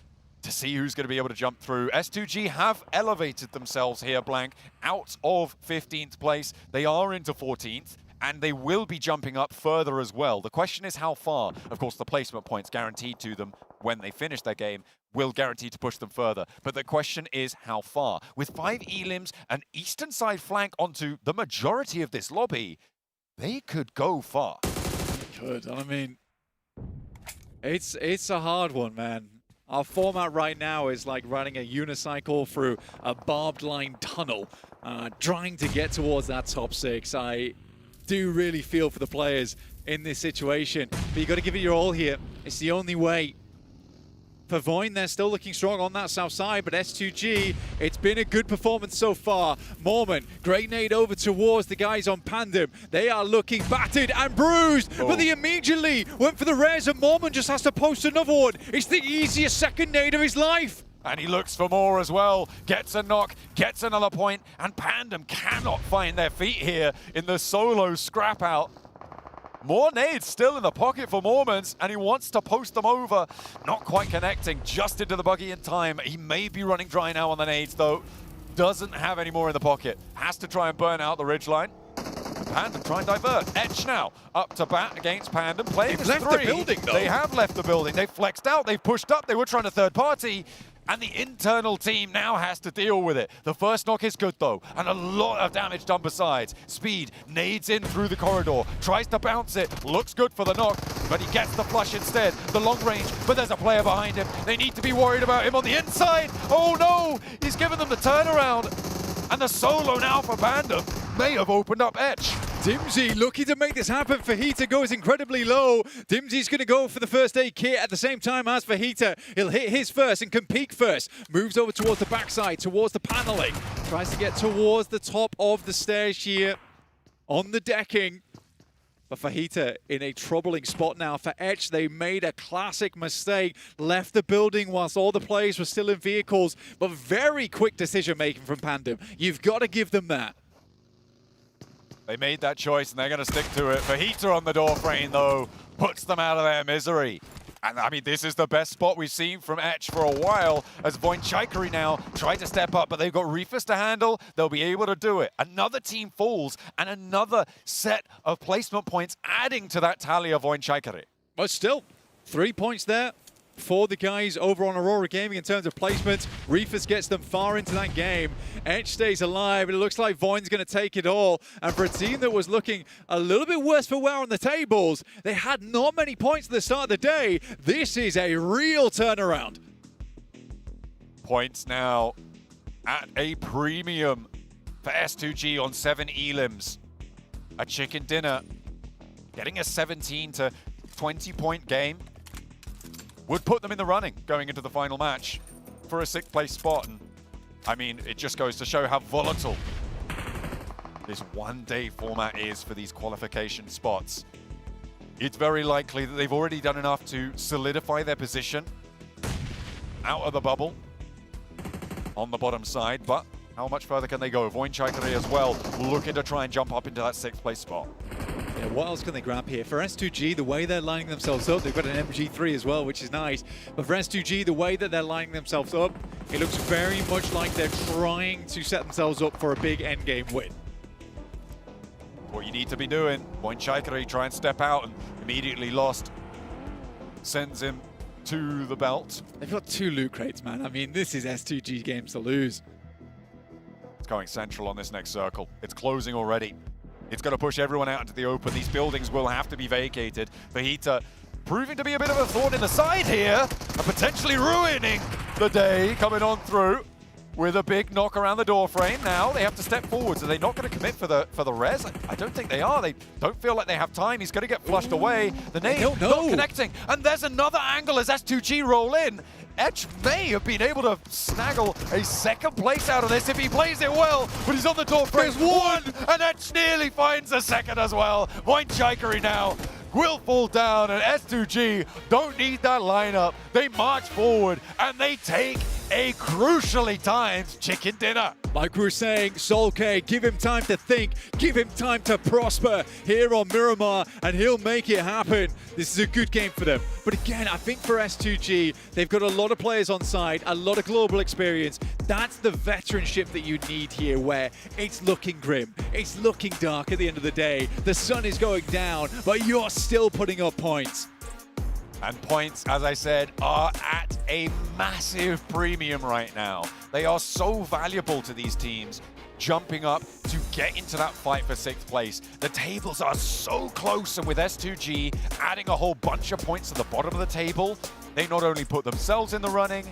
to see who's going to be able to jump through. S2G have elevated themselves here, Blank, out of 15th place. They are into 14th. And they will be jumping up further as well. The question is how far. Of course, the placement points guaranteed to them when they finish their game will guarantee to push them further. But the question is how far. With 5 elims, an eastern side flank onto the majority of this lobby, they could go far. Could. I mean, it's a hard one, man. Our format right now is like running a unicycle through a barbed line tunnel, trying to get towards that top 6. I do really feel for the players in this situation, but you got to give it your all here. It's the only way. For Voin, they're still looking strong on that south side, but S2G, it's been a good performance so far. Mormon, great nade over towards the guys on Pandem. They are looking battered and bruised, but they immediately went for the res, and Mormon just has to post another one. It's the easiest second nade of his life. And he looks for more as well. Gets a knock, gets another point, and Pandem cannot find their feet here in the solo scrap out. More nades still in the pocket for Mormons, and he wants to post them over. Not quite connecting, just into the buggy in time. He may be running dry now on the nades, though. Doesn't have any more in the pocket. Has to try and burn out the ridgeline. Pandem try and divert. Etch now up to bat against Pandem. Playing They've left the building, though. They have left the building. They flexed out. They've pushed up. They were trying to third party. And the internal team now has to deal with it. The first knock is good, though, and a lot of damage done besides. Speed nades in through the corridor, tries to bounce it, looks good for the knock, but he gets the flush instead. The long range, but there's a player behind him. They need to be worried about him on the inside. Oh no, he's given them the turnaround. And the solo now for Pandem may have opened up Etch. Dimsy looking to make this happen. Fajita goes incredibly low. Dimsy's going to go for the first aid kit at the same time as Fajita. He'll hit his first and can peek first. Moves over towards the backside, towards the paneling. Tries to get towards the top of the stairs here on the decking. But Fajita in a troubling spot now. For Etch, they made a classic mistake. Left the building whilst all the players were still in vehicles. But very quick decision making from Pandem. You've got to give them that. They made that choice and they're going to stick to it. Fajita on the door frame, though, puts them out of their misery. And I mean, this is the best spot we've seen from Etch for a while, as Voinchikari now try to step up, but they've got Reefus to handle. They'll be able to do it. Another team falls, and another set of placement points adding to that tally of Voinchikari. But still, 3 points there for the guys over on Aurora Gaming in terms of placements. Reefus gets them far into that game. Etch stays alive, and it looks like Voin's going to take it all. And for a team that was looking a little bit worse for wear on the tables, they had not many points at the start of the day. This is a real turnaround. Points now at a premium for S2G on 7 elims. A chicken dinner getting a 17 to 20 point game would put them in the running going into the final match for a 6th place spot. And I mean, it just goes to show how volatile this one-day format is for these qualification spots. It's very likely that they've already done enough to solidify their position out of the bubble on the bottom side, but how much further can they go? Voinchikari as well, looking to try and jump up into that 6th place spot. Yeah, what else can they grab here? For S2G, the way they're lining themselves up, they've got an MG3 as well, which is nice. But for S2G, the way that they're lining themselves up, it looks very much like they're trying to set themselves up for a big endgame win. What you need to be doing, Voinchikari try and step out and immediately lost. Sends him to the belt. They've got 2 loot crates, man. I mean, this is S2G games to lose. It's going central on this next circle. It's closing already. It's going to push everyone out into the open. These buildings will have to be vacated. Fajita proving to be a bit of a thorn in the side here, and potentially ruining the day coming on through with a big knock around the door frame. Now they have to step forwards. Are they not going to commit for the res? I don't think they are. They don't feel like they have time. He's going to get flushed away. The nade not connecting. And there's another angle as S2G roll in. Etch may have been able to snaggle a 2nd place out of this if he plays it well, but he's on the door frame. There's 1, and Etch nearly finds a 2nd as well. Voinchikari now will fall down, and S2G don't need that lineup. They march forward, and they take a crucially timed chicken dinner. Like we were saying, Sol K, give him time to think, give him time to prosper here on Miramar, and he'll make it happen. This is a good game for them. But again, I think for S2G, they've got a lot of players on side, a lot of global experience. That's the veteranship that you need here, where it's looking grim, it's looking dark at the end of the day. The sun is going down, but you're still putting up points. And points, as I said, are at a massive premium right now. They are so valuable to these teams, jumping up to get into that fight for 6th place. The tables are so close, and with S2G adding a whole bunch of points to the bottom of the table, they not only put themselves in the running,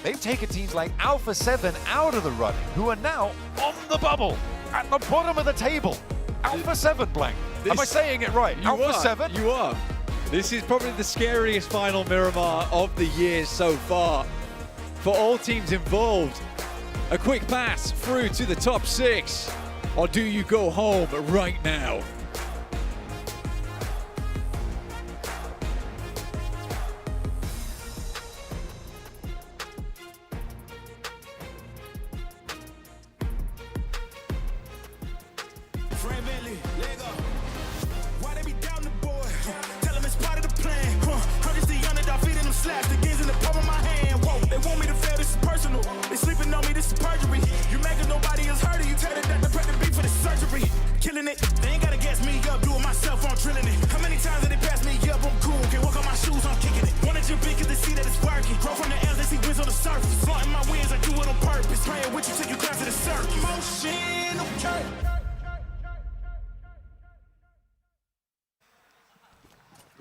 they've taken teams like Alpha 7 out of the running, who are now on the bubble, at the bottom of the table. Alpha 7, Blank. Am I saying it right? Alpha 7? You are. This is probably the scariest final Miramar of the year so far for all teams involved. A quick pass through to the top 6, or do you go home right now?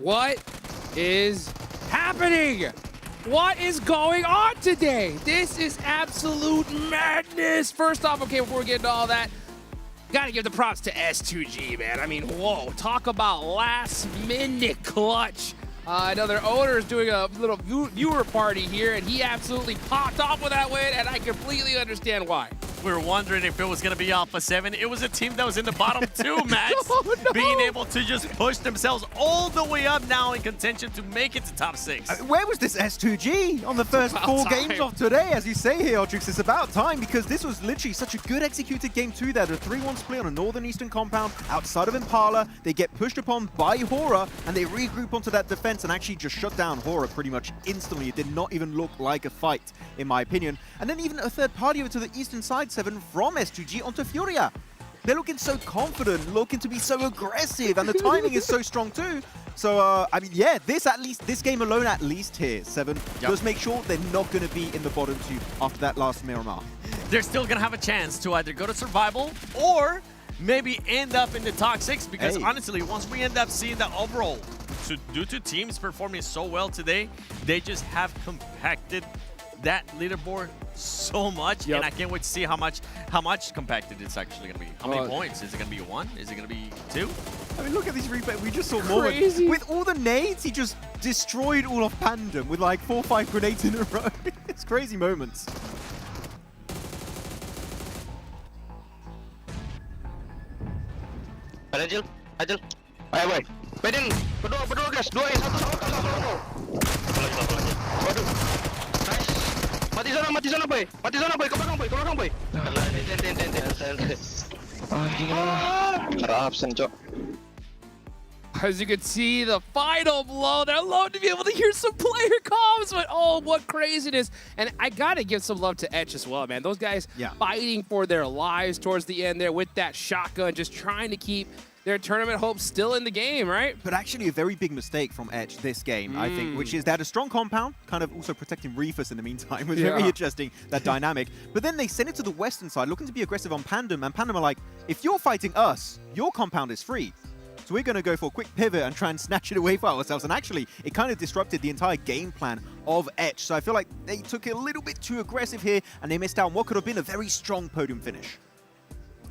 What is happening? What is going on today? This is absolute madness. First off, okay, before we get into all that, Gotta give the props to S2G, man. I mean, whoa, talk about last-minute clutch. Another owner is doing a little viewer party here, and he absolutely popped off with that win, and I completely understand why. We were wondering if it was going to be Alpha 7. It was a team that was in the bottom 2, Max. No. Being able to just push themselves all the way up now in contention to make it to top 6. Where was this S2G on the first 4 games of today? As you say here, Ultrix, it's about time, because this was literally such a good executed game 2 there. The 3-1 split on a northern eastern compound outside of Impala. They get pushed upon by Hora, and they regroup onto that defense and actually just shut down Hora pretty much instantly. It did not even look like a fight, in my opinion. And then even a third party over to the eastern side, 7 from S2G onto Furia. They're looking so confident, looking to be so aggressive, and the timing is so strong too. So, I mean, yeah, this game alone at least here, 7, does make sure they're not going to be in the bottom 2 after that last Miramar. They're still going to have a chance to either go to survival or maybe end up in the top 6, because honestly, once we end up seeing that overall, due to teams performing so well today, they just have compacted that leaderboard so much, and I can't wait to see how much compacted it's actually going to be. How many points? Is it going to be 1? Is it going to be 2? I mean, look at this replay. We just saw more. With all the nades, he just destroyed all of Pandem with like 4 or 5 grenades in a row. It's crazy moments. Ajil. Ayo, boy. Pedin. Berdua guys. 2 1. Waduh. Nice. Mati zona boy. Kau belakang boy. Absen, Cok. As you can see, the final blow, they're allowed to be able to hear some player comms, but oh, what craziness. And I gotta give some love to Etch as well, man. Those guys fighting for their lives towards the end there with that shotgun, just trying to keep their tournament hopes still in the game, right? But actually a very big mistake from Etch this game, I think, which is they had a strong compound, kind of also protecting Reefus in the meantime. It was very interesting, that dynamic. But then they sent it to the western side, looking to be aggressive on Pandem, and Pandem are like, if you're fighting us, your compound is free. So we're going to go for a quick pivot and try and snatch it away for ourselves. And actually, it kind of disrupted the entire game plan of Etch. So I feel like they took it a little bit too aggressive here, and they missed out on what could have been a very strong podium finish.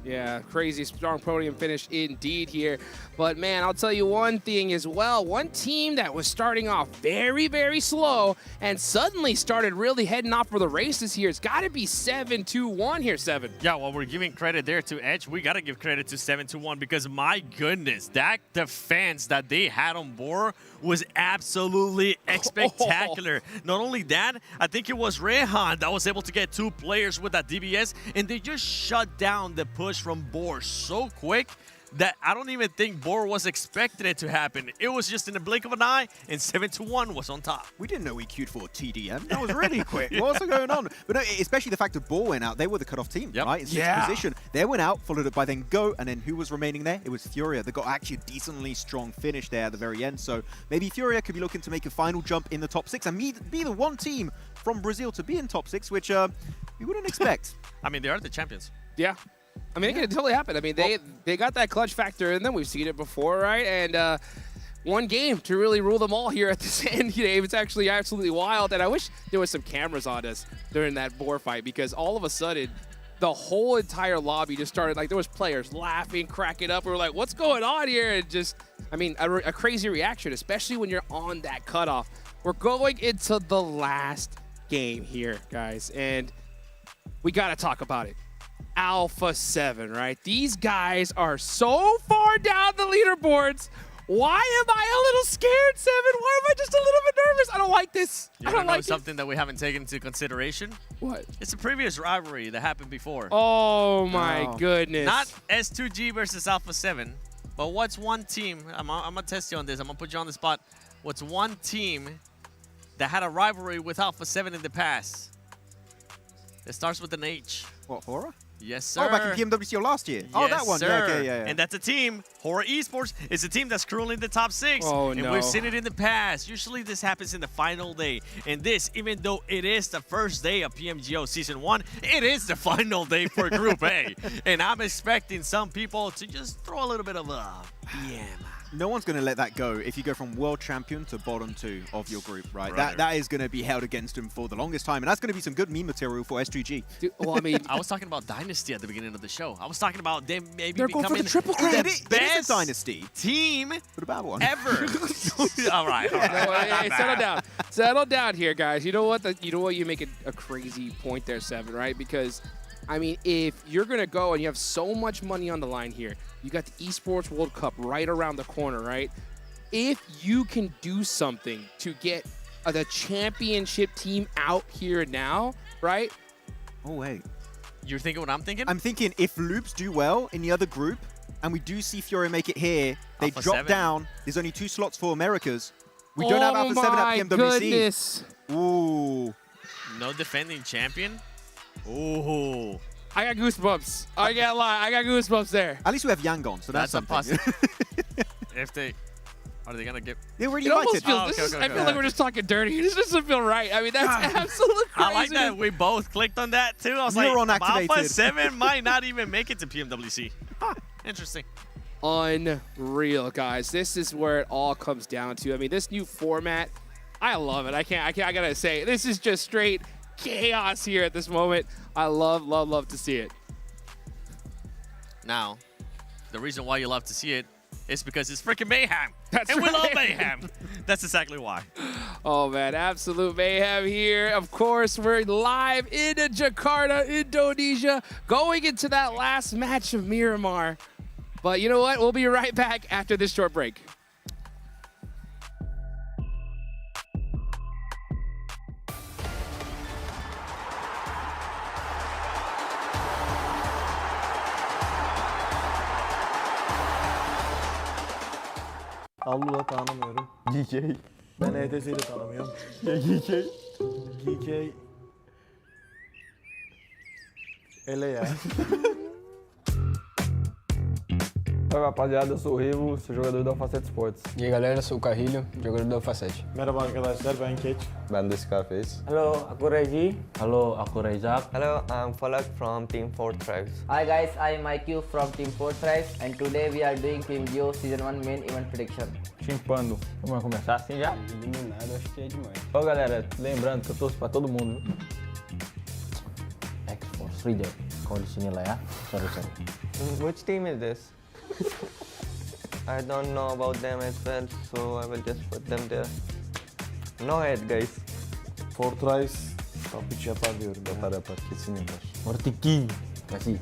Yeah, crazy strong podium finish indeed here. But man, I'll tell you one thing as well. One team that was starting off very, very slow and suddenly started really heading off for the races here. It's got to be 7-2-1 here, 7. Yeah, well, we're giving credit there to Edge. We got to give credit to 7-2-1 because my goodness, that defense that they had on board was absolutely spectacular. Not only that, I think it was Rehan that was able to get 2 players with that DBS, and they just shut down the push from Boar so quick that I don't even think Boar was expecting it to happen. It was just in the blink of an eye, and 7-2-1 was on top. We didn't know we queued for TDM. That was really quick. What's going on? But no, especially the fact that Boar went out. They were the cutoff team, right? In 6th position. They went out, followed up by then Go, and then who was remaining there? It was Furia. They got actually a decently strong finish there at the very end. So maybe Furia could be looking to make a final jump in the top 6 and be the one team from Brazil to be in top 6, which we wouldn't expect. I mean, they are the champions. Yeah. I mean, it could totally happen. I mean, they got that clutch factor in them. We've seen it before, right? And one game to really rule them all here at this end game. It's actually absolutely wild. And I wish there was some cameras on us during that Boar fight, because all of a sudden, the whole entire lobby just started, like, there was players laughing, cracking up. We were like, what's going on here? And just, I mean, a crazy reaction, especially when you're on that cutoff. We're going into the last game here, guys. And we got to talk about it. Alpha 7, right? These guys are so far down the leaderboards. Why am I a little scared, 7? Why am I just a little bit nervous? I don't like this. I don't like something that we haven't taken into consideration. What? It's a previous rivalry that happened before. Oh my goodness. Not S2G versus Alpha 7, but what's one team? I'm gonna test you on this. I'm gonna put you on the spot. What's one team that had a rivalry with Alpha 7 in the past? It starts with an H. What, Hora? Yes, sir. Oh, back in PMWCO last year. Oh, that one. Sir. Yeah, okay, yeah. And that's a team. Hora Esports is a team that's currently in the top 6. Oh, and we've seen it in the past. Usually this happens in the final day. And this, even though it is the first day of PMGO Season 1, it is the final day for Group A. And I'm expecting some people to just throw a little bit of a no one's going to let that go if you go from world champion to bottom 2 of your group, right? Brother. That is going to be held against him for the longest time, and that's going to be some good meme material for SGG. Dude, well, I mean, I was talking about Dynasty at the beginning of the show. I was talking about them maybe they're going for becoming the triple crown. It is best a dynasty team for the bad one. ever. all right. No, hey, settle down. Settle down here, guys. You know what? You make a crazy point there, Seven, right? Because, I mean, if you're going to go and you have so much money on the line here, you got the Esports World Cup right around the corner, right? If you can do something to get the championship team out here now, right? Oh, wait. You're thinking what I'm thinking? I'm thinking if Loops do well in the other group, and we do see Fury make it here, they Alpha drop 7. down. There's only 2 slots for Americas. We don't have Alpha 7 at PMWC. Goodness. Ooh. No defending champion? Ooh. I got goosebumps. I can't lie. I got goosebumps there. At least we have Yangon, so that's a something. possibility. If they... Are they going to get... They already It almost invited. feels, I feel like we're just talking dirty. This doesn't feel right. I mean, that's absolute crazy. I like that we both clicked on that too. I was like, Neuron Alpha activated. 7 might not even make it to PMWC. Huh, interesting. Unreal, guys. This is where it all comes down to. I mean, this new format, I love it. I gotta say, this is just straight chaos here at this moment. I love to see it. Now, the reason why you love to see it is because it's freaking mayhem. That's and we love right. mayhem. That's exactly why. Oh, man, absolute mayhem here. Of course, we're live in Jakarta, Indonesia, going into that last match of Miramar. But you know what? We'll be right back after this short break. Allu'da tanımıyorum. GK. Ben ETS'yi de tanımıyorum. GK. GK. Ele ya. Oi, rapaziada, eu sou o Rivo, sou jogador da Alpha 7 Sports. E aí galera, sou o Carrilho, jogador da Alpha 7. Merhaba arkadaşlar, ben Keç. Ben de Scarface. Halo, aku Regi. Halo, aku Rezak. Hello, I'm Falak from Team 4 Tribes. Hi guys, I'm IQ from Team 4 Tribes and today we are doing PMGO Season 1 Main Event Prediction. Chimpando. Vamos começar assim já? Eliminado, acho que é demais. Ó galera, lembrando que eu torço pra todo mundo. X-Force Reader. Kau di sini lah ya. Sorry. Which team is this? I don't know about them as well, so I will just put them there. No head, guys. Fortrice top 3 yapar diyorum. Yapar. Kesin yapar. Mortiki. Kasih.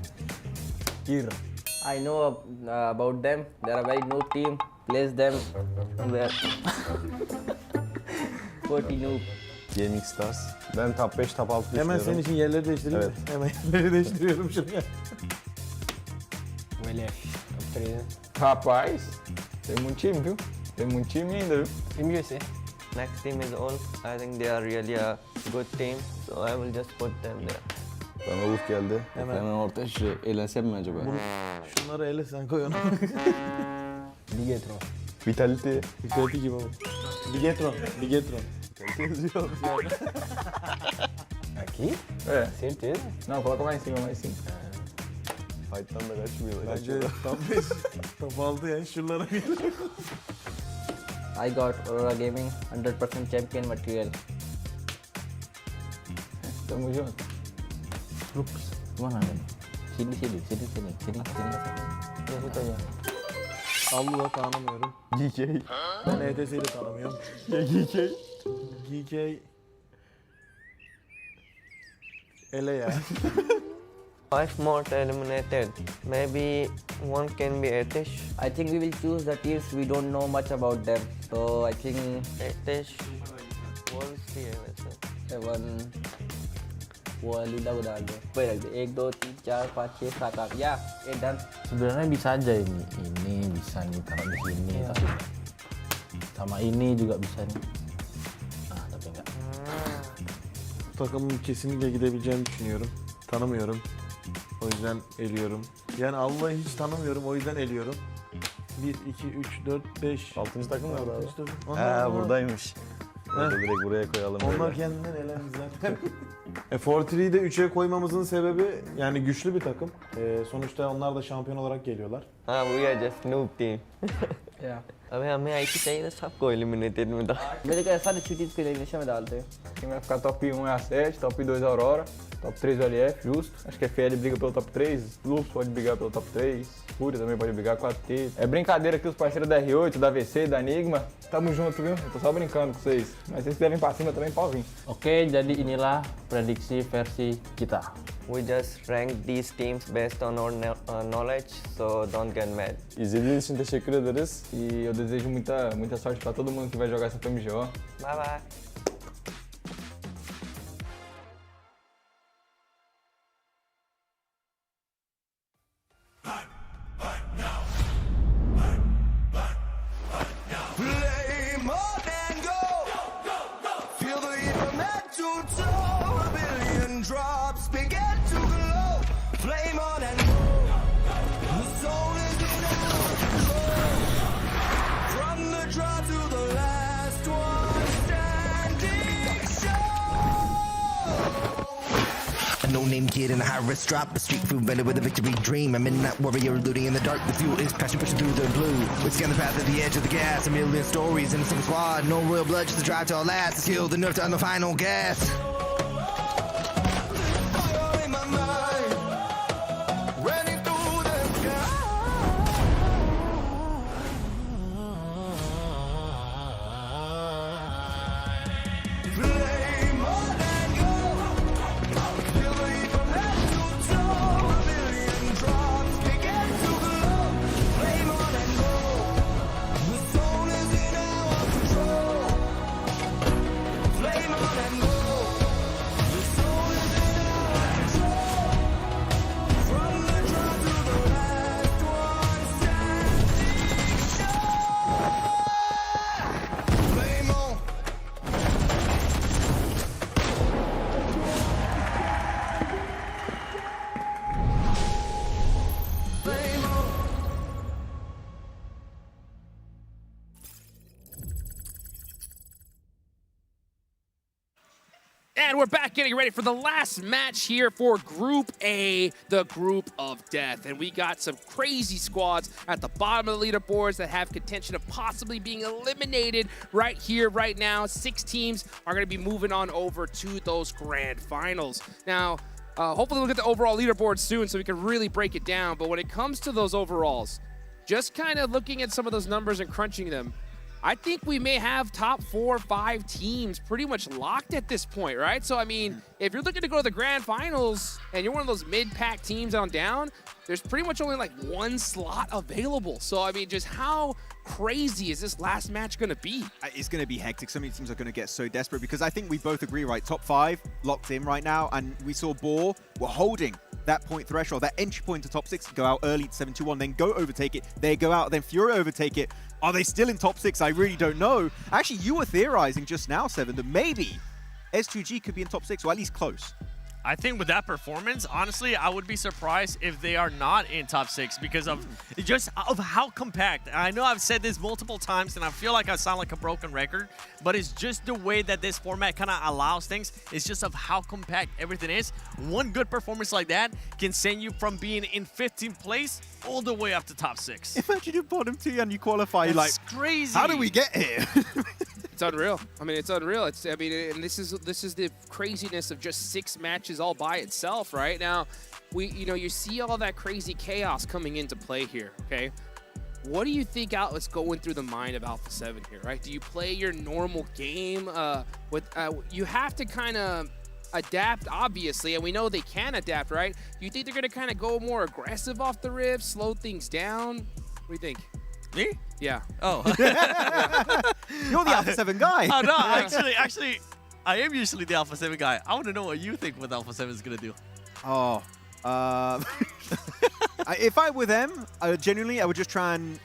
Gir. I know about them. They are a very noob team. Place them where 40 noob. Gaming Stars. Ben top 5, top 6 Hemen senin için yerleri değiştireyim. Evet. Hemen yerleri değiştiriyorum şuraya. O LF, top 3. Rapaz, tem muito time, viu? Tem muito time ainda, viu? Team USA. Next team is all. I think they are really a good team, so I will just put them there. Bana Uf geldi. Hemen. Hemen ortaya şu eğlensem mi acaba? Şunları ele sen koy onu. Bigetron. Vitality. Vitality gibi bu. Bigetron. Yazıyor. Aqui? É. Certeza? Não, coloca mais em cima, Fight'tan da kaçmıyor. Bence top 5, top 6 ya şuralara bir. I got Aurora Gaming 100% champion material. Tamo junto. Loops. Mana nih? Sini. Ya situ aja. Allu'da tanımıyorum. GK. Ben ETS'yi de tanımıyorum. GK. GK. Ele ya. 5 more eliminated. Maybe one can be Etish. I think we will choose the teams we don't know much about them. So I think Etish. Wolves भी है वैसे. 7 वो लीला उड़ा दो. Wait, 1, 2, 3, 4, 5, 6, 7, 8. Ya, done. Sebenarnya bisa aja ini. Ini bisa nih taruh di sini. Tapi sama ini juga bisa nih. Nah, tapi enggak. Takımın kesinlikle gidebileceğini düşünüyorum. Tanımıyorum. O yüzden eliyorum. Yani Allah'ı hiç tanımıyorum. O yüzden eliyorum. 1, 2, 3, 4, 5. 6. takım nerede abi? Onlar buradaymış. Orada direkt buraya koyalım. Onlar böyle. kendinden elendi zaten. Fortree'yi de 3'e koymamızın sebebi yani güçlü bir takım. Sonuçta onlar da şampiyon olarak geliyorlar. We are just noob team. या अबे हमें IP चाहिए था सबको eliminated में था मेरे को ऐसा अच्छी चीज को elimination में डालते हैं. Quem vai ficar top 1 é a 7, top 2 é a Aurora, top 3 é o LF, justo. Acho que a FL briga pelo top 3, Lupus pode brigar pelo top 3, Fúria também pode brigar, 4T. É brincadeira aqui os parceiros da R8, da VC, da Enigma. Tamo junto, viu? Eu tô só brincando com vocês. Mas vocês quiserem pra cima também, pode vir. Oke, jadi inilah prediksi versi kita. We just rank these teams based on our knowledge, so don't get mad. İzlediğiniz için teşekkür ederiz. E eu desejo muita sorte pra todo mundo que vai jogar essa PMGO. Bye bye. Play more than go. Feel the heat from head to toe. A billion drops begin to glow. Flame on and go. The soul is in our control. From the draw to the last one standing show. A no-name kid in a high-risk drop, a street food vendor with a victory dream. A midnight warrior looting in the dark. The fuel is passion pushing through the blue. We scan the path at the edge of the gas. A million stories in a single squad. No royal blood, just a drive to our last. The skill, the nerve to on the final gas. Fire in my mind, running through the sky. Play more than go. Feel the heat from head to toe. A million drops begin to glow. Flame on and go. The soul is in our control. Flame on and go. The soul is in our control. From the draw to the last one standing show. Flame on. Flame on. And we're back getting ready for the last match here for Group A, the Group of Death. And we got some crazy squads at the bottom of the leaderboards that have contention of possibly being eliminated right here, right now. 6 teams are going to be moving on over to those grand finals. Now, hopefully we'll get the overall leaderboard soon so we can really break it down. But when it comes to those overalls, just kind of looking at some of those numbers and crunching them, I think we may have top 4 or 5 teams pretty much locked at this point, right? So, I mean, if you're looking to go to the grand finals and you're one of those mid-pack teams on down, there's pretty much only like 1 slot available. So, I mean, just how crazy is this last match going to be? It's going to be hectic. So many teams are going to get so desperate because I think we both agree, right? Top 5 locked in right now. And we saw Boar were holding that point threshold, that entry point to top 6, go out early to 7-2-1, then go overtake it. They go out, then Fury overtake it. Are they still in top 6? I really don't know. Actually, you were theorizing just now, Seven, that maybe S2G could be in top 6, or at least close. I think with that performance, honestly, I would be surprised if they are not in top 6 because of just of how compact. I know I've said this multiple times and I feel like I sound like a broken record, but it's just the way that this format kind of allows things. It's just of how compact everything is. One good performance like that can send you from being in 15th place all the way up to top 6. Imagine you're bottom 2 and you qualify. That's like, crazy. How did we get here? It's unreal. I mean, it's unreal. And this is the craziness of just 6 matches all by itself, right? Now, you see all that crazy chaos coming into play here, okay? What do you think is going through the mind of Alpha 7 here, right? Do you play your normal game? You have to kind of adapt, obviously, and we know they can adapt, right? Do you think they're going to kind of go more aggressive off the rip, slow things down? What do you think? Me? Yeah. Oh. You're the Alpha 7 guy. Oh, no, actually, I am usually the Alpha 7 guy. I want to know what you think what Alpha 7 is going to do. Oh. If I were them, genuinely, I would just try and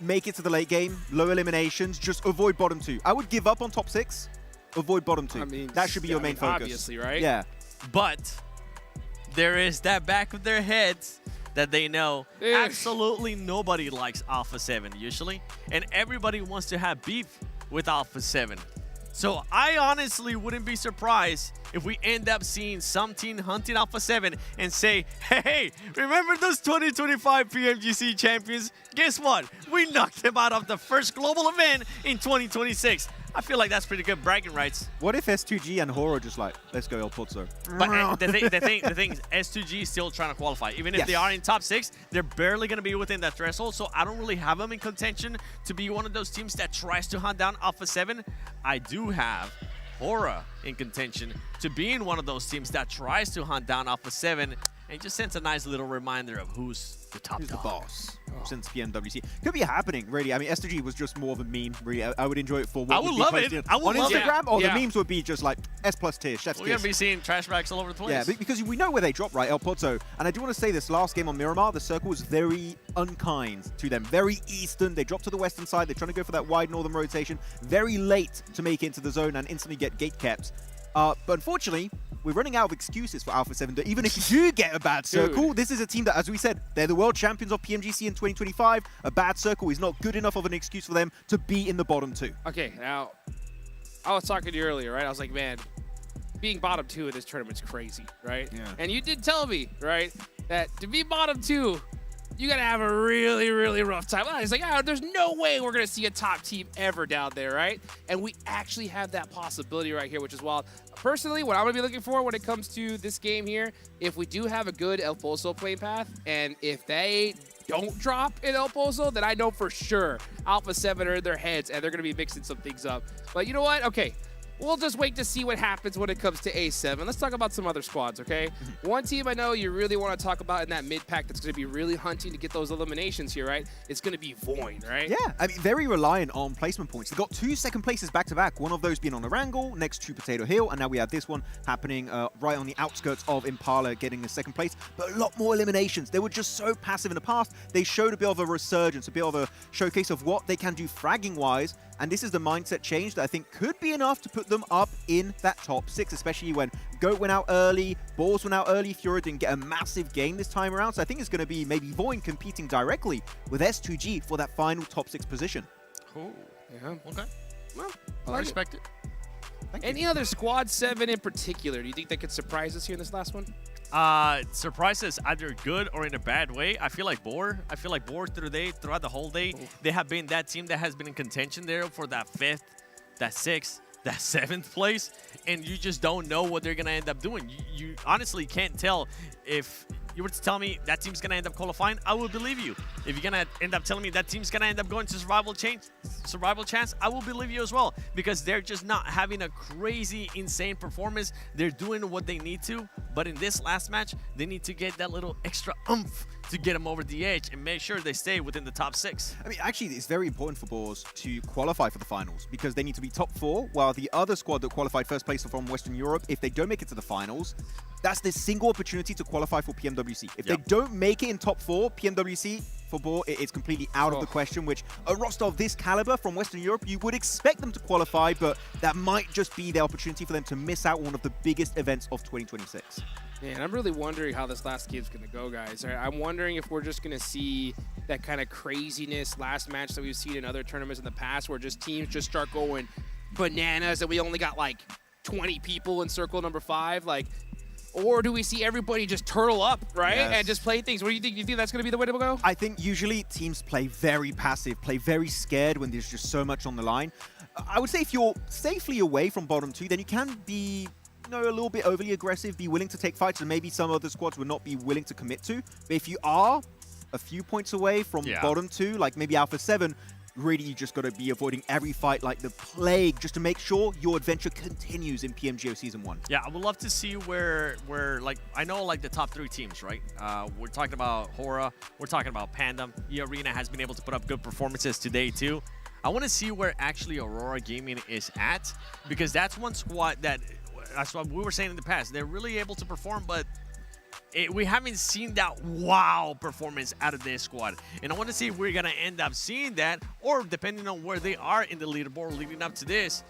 make it to the late game, low eliminations, just avoid bottom 2. I would give up on top 6, avoid bottom 2. I mean, that should be your main focus. Obviously, right? Yeah. But there is that back of their heads that they know absolutely nobody likes Alpha 7 usually, and everybody wants to have beef with Alpha 7. So I honestly wouldn't be surprised if we end up seeing some team hunting Alpha 7 and say, hey, remember those 2025 PMGC champions? Guess what? We knocked them out of the first global event in 2026. I feel like that's pretty good bragging rights. What if S2G and Horo just like, let's go El Pozzo? But the thing is, S2G is still trying to qualify. Even if they are in top 6, they're barely going to be within that threshold. So I don't really have them in contention to be one of those teams that tries to hunt down Alpha 7. I do have Hora in contention to being one of those teams that tries to hunt down Alpha 7 and just sends a nice little reminder of who's the top Who's dog. the boss since PMWC. Could be happening, really. I mean, S2G was just more of a meme, really. I would enjoy it for what I would be love posted it. I would on love Instagram, it. or Yeah. the memes would be just like S+ tier, chef's We're going kiss. to be seeing trash bags all over the place. Yeah, because we know where they drop, right? El Pozzo. And I do want to say this last game on Miramar, the circle was very unkind to them. Very eastern. They dropped to the western side. They're trying to go for that wide northern rotation. Very late to make it into the zone and instantly get gate kept. But unfortunately, we're running out of excuses for Alpha 7. That even if you do get a bad circle, this is a team that, as we said, they're the world champions of PMGC in 2025. A bad circle is not good enough of an excuse for them to be in the bottom 2. Okay, now, I was talking to you earlier, right? I was like, man, being bottom 2 in this tournament's crazy, right? Yeah. And you did tell me, right, that to be bottom 2, you got to have a really, really rough time. I was like, oh, there's no way we're going to see a top team ever down there, right? And we actually have that possibility right here, which is wild. Personally, what I'm going to be looking for when it comes to this game here, if we do have a good El Pozo play path, and if they don't drop in El Pozo, then I know for sure Alpha 7 are in their heads, and they're going to be mixing some things up. But you know what? Okay. We'll just wait to see what happens when it comes to A7. Let's talk about some other squads, okay? One team I know you really want to talk about in that mid-pack that's going to be really hunting to get those eliminations here, right? It's going to be Void, right? Yeah, I mean, very reliant on placement points. They've got 2 second places back-to-back, one of those being on Orangle, next to Potato Hill, and now we have this one happening right on the outskirts of Impala, getting the second place, but a lot more eliminations. They were just so passive in the past. They showed a bit of a resurgence, a bit of a showcase of what they can do fragging-wise, and this is the mindset change that I think could be enough to put them up in that top 6, especially when Goat went out early, Balls went out early, Fiora didn't get a massive game this time around, so I think it's going to be maybe Void competing directly with S2G for that final top 6 position. Cool. Yeah. Okay. Well, I respect it. Any other Squad 7 in particular, do you think that could surprise us here in this last one? Surprises either good or in a bad way. I feel like Boar throughout the whole day, they have been that team that has been in contention there for that 5th, that 6th, that 7th place, and you just don't know what they're gonna end up doing. You honestly can't tell. If you were to tell me that team's gonna end up qualifying, I would believe you. If you're gonna end up telling me that team's gonna end up going to survival chance, I will believe you as well, because they're just not having a crazy, insane performance. They're doing what they need to, but in this last match, they need to get that little extra oomph to get them over the edge and make sure they stay within the top 6. I mean, actually, it's very important for Boars to qualify for the finals because they need to be top 4, while the other squad that qualified first place from Western Europe, if they don't make it to the finals, that's the single opportunity to qualify for PMWC. If they don't make it in top 4, PMWC for Boar, it's completely out of the question, which a roster of this caliber from Western Europe, you would expect them to qualify, but that might just be the opportunity for them to miss out on one of the biggest events of 2026. Man, I'm really wondering how this last game's going to go, guys. I'm wondering if we're just going to see that kind of craziness last match that we've seen in other tournaments in the past where just teams just start going bananas and we only got like 20 people in circle number 5. Like, or do we see everybody just turtle up, right? Yes. And just play things? What do you think? You think that's going to be the way to go? I think usually teams play very passive, play very scared when there's just so much on the line. I would say if you're safely away from bottom 2, then you can be a little bit overly aggressive, be willing to take fights, and maybe some other squads would not be willing to commit to. But if you are a few points away from bottom 2, like maybe Alpha 7, really you just got to be avoiding every fight like the plague just to make sure your adventure continues in PMGO Season 1. Yeah, I would love to see where like, I know like the top 3 teams, right? We're talking about Hora, we're talking about Pandem. E-Arena has been able to put up good performances today too. I want to see where actually Aurora Gaming is at, because that's one squad that's what we were saying in the past. They're really able to perform, but we haven't seen that wow performance out of this squad. And I want to see if we're going to end up seeing that, or depending on where they are in the leaderboard leading up to this,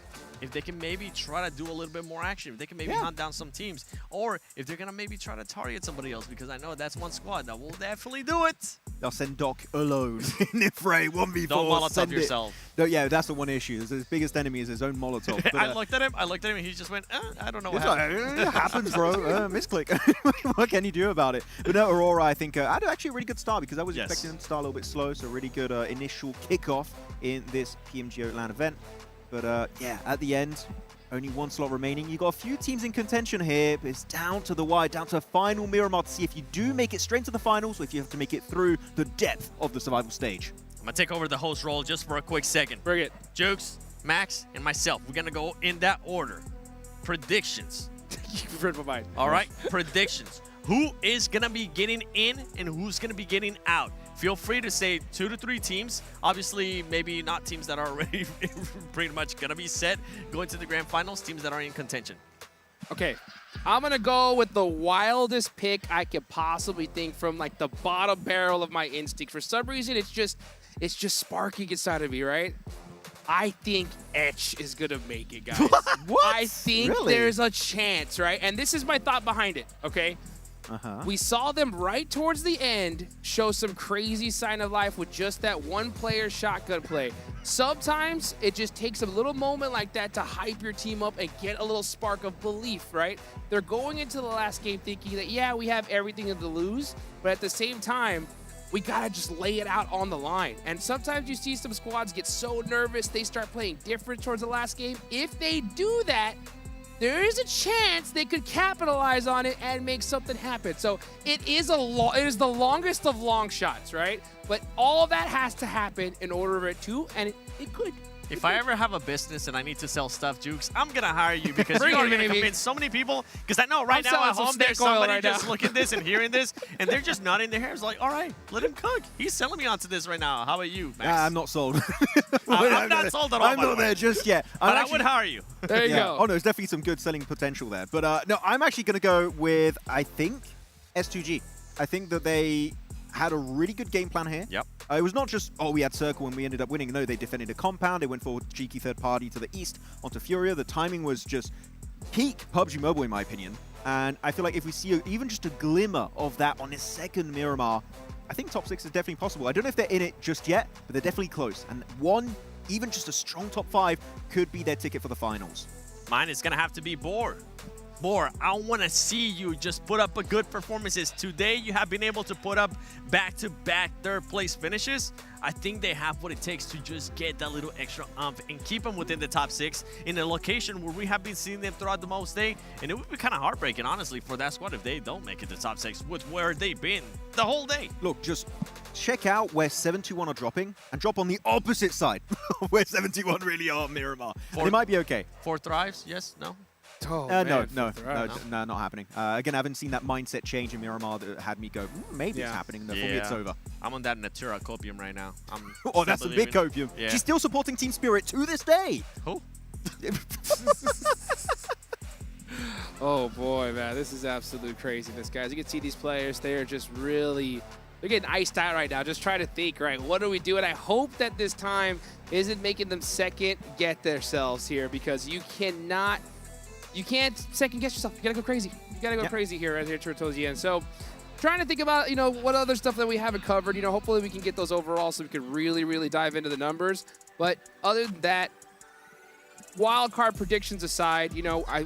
if they can maybe try to do a little bit more action, if they can maybe hunt down some teams, or if they're going to maybe try to target somebody else, because I know that's one squad that will definitely do it. They'll send Doc alone in the fray, 1v4. Don't Molotov yourself. No, yeah, that's the one issue. His biggest enemy is his own Molotov. But, I looked at him, and he just went, I don't know what it's happened. like, it happens, bro. Misclick. What can you do about it? But no, Aurora, I think, had actually a really good start because I was expecting them to start a little bit slow, so really good initial kickoff in this PMGO LAN event. But yeah, at the end, only one slot remaining. You got a few teams in contention here, but it's down to the wire, down to a final Miramar to see if you do make it straight to the finals or if you have to make it through the depth of the survival stage. I'm going to take over the host role just for a quick second. Bring it. Jukes, Max, and myself, we're going to go in that order. Predictions. You've read my mind. All right, predictions. Who is going to be getting in and who's going to be getting out? Feel free to say 2 to 3 teams. Obviously, maybe not teams that are already pretty much going to be set going to the grand finals, teams that are in contention. Okay, I'm going to go with the wildest pick I could possibly think from like the bottom barrel of my instinct. For some reason, it's just sparking inside of me, right? I think Etch is going to make it, guys. What? I think there's a chance, right? And this is my thought behind it, okay? We saw them right towards the end show some crazy sign of life with just that one player shotgun play. Sometimes it just takes a little moment like that to hype your team up and get a little spark of belief, right? They're going into the last game thinking that, yeah, we have everything to lose, but at the same time, we gotta just lay it out on the line. And sometimes you see some squads get so nervous, they start playing different towards the last game. If they do that, there is a chance they could capitalize on it and make something happen. So it is the longest of long shots, right? But all that has to happen in order for it to, and it could. If I ever have a business and I need to sell stuff, Jukes, I'm going to hire you because you're going to convince so many people. Because I know right now at home there's somebody just looking at this and hearing this, and they're just nodding their heads like, all right, let him cook. He's selling me onto this right now. How about you, Max? I'm not sold. I'm not sold at all. I'm not there just yet. But I would hire you. There you go. Oh, no, there's definitely some good selling potential there. But no, I'm actually going to go with, I think, S2G. I think that they had a really good game plan here. Yep. It was not just, oh, we had Circle and we ended up winning. No, they defended a compound. They went for cheeky third party to the east onto Furia. The timing was just peak PUBG Mobile, in my opinion. And I feel like if we see even just a glimmer of that on this second Miramar, I think top 6 is definitely possible. I don't know if they're in it just yet, but they're definitely close. And one, even just a strong top 5 could be their ticket for the finals. Mine is going to have to be Boar. Boar, I want to see you just put up a good performances. Today, you have been able to put up back-to-back third-place finishes. I think they have what it takes to just get that little extra umph and keep them within the top 6 in a location where we have been seeing them throughout the most day. And it would be kind of heartbreaking, honestly, for that squad if they don't make it to top 6 with where they've been the whole day. Look, just check out where 721 are dropping and drop on the opposite side where 721 really are Miramar. And it might be okay. 4 thrives? Yes? No? No, not happening. Again, I haven't seen that mindset change in Miramar that had me go, maybe it's happening. For me, it's over. I'm on that Natura copium right now. Oh, that's a big copium. Yeah. She's still supporting Team Spirit to this day. Who? Oh boy, man, this is absolute craziness, guys. You can see these players, they are just really, they're getting iced out right now. Just try to think, right, what do we do? And I hope that this time isn't making them second guess themselves here, because you can't second guess yourself. You gotta go crazy. You gotta go crazy here right here towards the end. So trying to think about, what other stuff that we haven't covered. Hopefully we can get those overall so we can really, really dive into the numbers. But other than that, wild card predictions aside,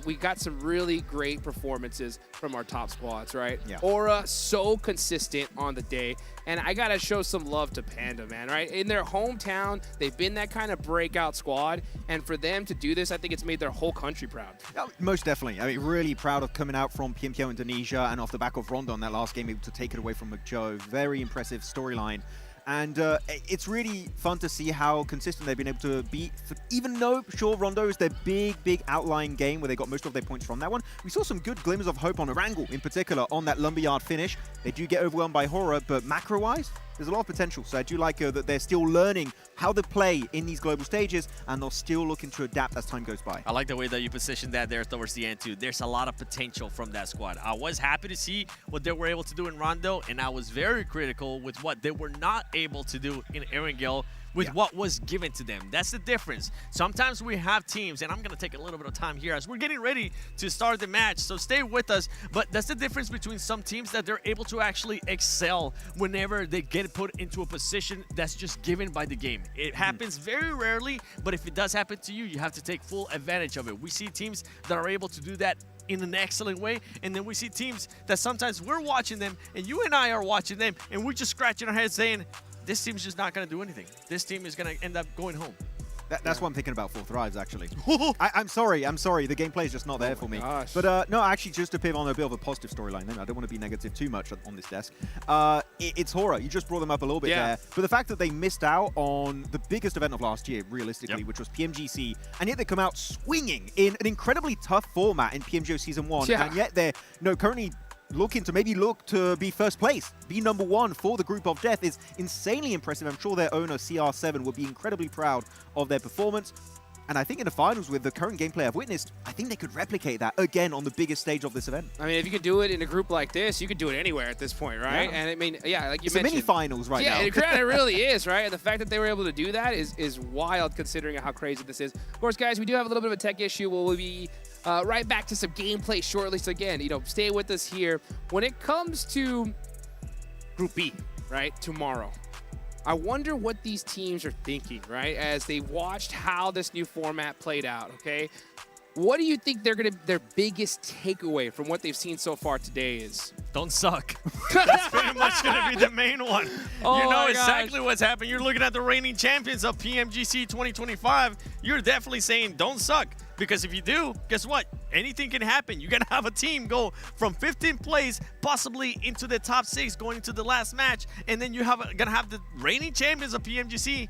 we got some really great performances from our top squads, right? Yeah. Aura, so consistent on the day. And I got to show some love to Panda, man, right? In their hometown, they've been that kind of breakout squad. And for them to do this, I think it's made their whole country proud. Most definitely. I mean, really proud of coming out from PMGO Indonesia and off the back of Rondo in that last game, able to take it away from McJoe. Very impressive storyline. And it's really fun to see how consistent they've been able to be. Even though, sure, Rondo is their big outlying game where they got most of their points from that one, we saw some good glimmers of hope on Erangel in particular on that Lumberyard finish. They do get overwhelmed by Horror, but macro-wise, there's a lot of potential. So I do like that they're still learning how to play in these global stages, and they're still looking to adapt as time goes by. I like the way that you positioned that there towards the end, too. There's a lot of potential from that squad. I was happy to see what they were able to do in Rondo, and I was very critical with what they were not able to do in Erangel with what was given to them. That's the difference. Sometimes we have teams, and I'm going to take a little bit of time here as we're getting ready to start the match, so stay with us. But that's the difference between some teams that they're able to actually excel whenever they get put into a position that's just given by the game. It happens very rarely, but if it does happen to you, you have to take full advantage of it. We see teams that are able to do that in an excellent way, and then we see teams that sometimes we're watching them, and you and I are watching them, and we're just scratching our heads saying, this team's just not going to do anything. This team is going to end up going home. That's what I'm thinking about for Thrives, actually. I'm sorry. The gameplay is just not there for me. Gosh. But no, actually, just to pivot on a bit of a positive storyline, then I don't want to be negative too much on this desk. It's Horror. You just brought them up a little bit there. But the fact that they missed out on the biggest event of last year, realistically, which was PMGC, and yet they come out swinging in an incredibly tough format in PMGO Season 1, and yet they're currently looking to look to be first place, be #1 for the group of death is insanely impressive. I'm sure their owner, CR7, would be incredibly proud of their performance. And I think in the finals, with the current gameplay I've witnessed, I think they could replicate that again on the biggest stage of this event. I mean, if you could do it in a group like this, you could do it anywhere at this point, right? Yeah. And I mean, like you mentioned, it's a mini finals right now. Yeah, it really is, right? And the fact that they were able to do that is wild, considering how crazy this is. Of course, guys, we do have a little bit of a tech issue. We'll be right back to some gameplay shortly. So again, stay with us here. When it comes to Group B, right, tomorrow, I wonder what these teams are thinking, right, as they watched how this new format played out, okay? What do you think their biggest takeaway from what they've seen so far today is? Don't suck. That's pretty much going to be the main one. Oh, you know exactly what's happening. You're looking at the reigning champions of PMGC 2025. You're definitely saying don't suck. Because if you do, guess what? Anything can happen. You're going to have a team go from 15th place, possibly into the top 6, going into the last match. And then you're going to have the reigning champions of PMGC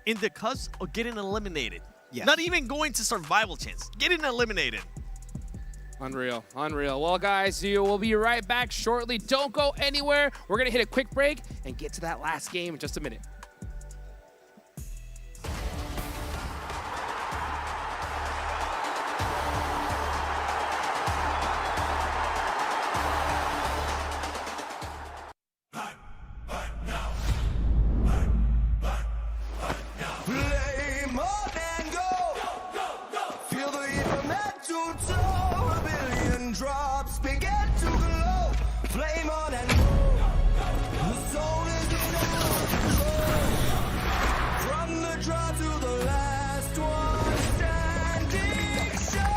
in the cusp of getting eliminated. Yes. Not even going to survival chance. Getting eliminated. Unreal, unreal. Well, guys, we'll be right back shortly. Don't go anywhere. We're going to hit a quick break and get to that last game in just a minute. Drops begin to glow, flame on and go. The soul is in our control. From the draw to the last one standing show.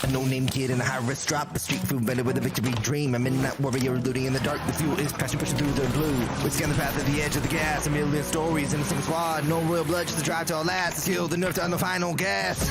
A no-name kid in a high-risk drop, a street food vendor with a victory dream. A midnight warrior looting in the dark, the fuel is passion pushing through the blue. We scan the path at the edge of the gas, a million stories in a single squad. No real blood, just the drive to our last. The skill, the nerve to on the final gas.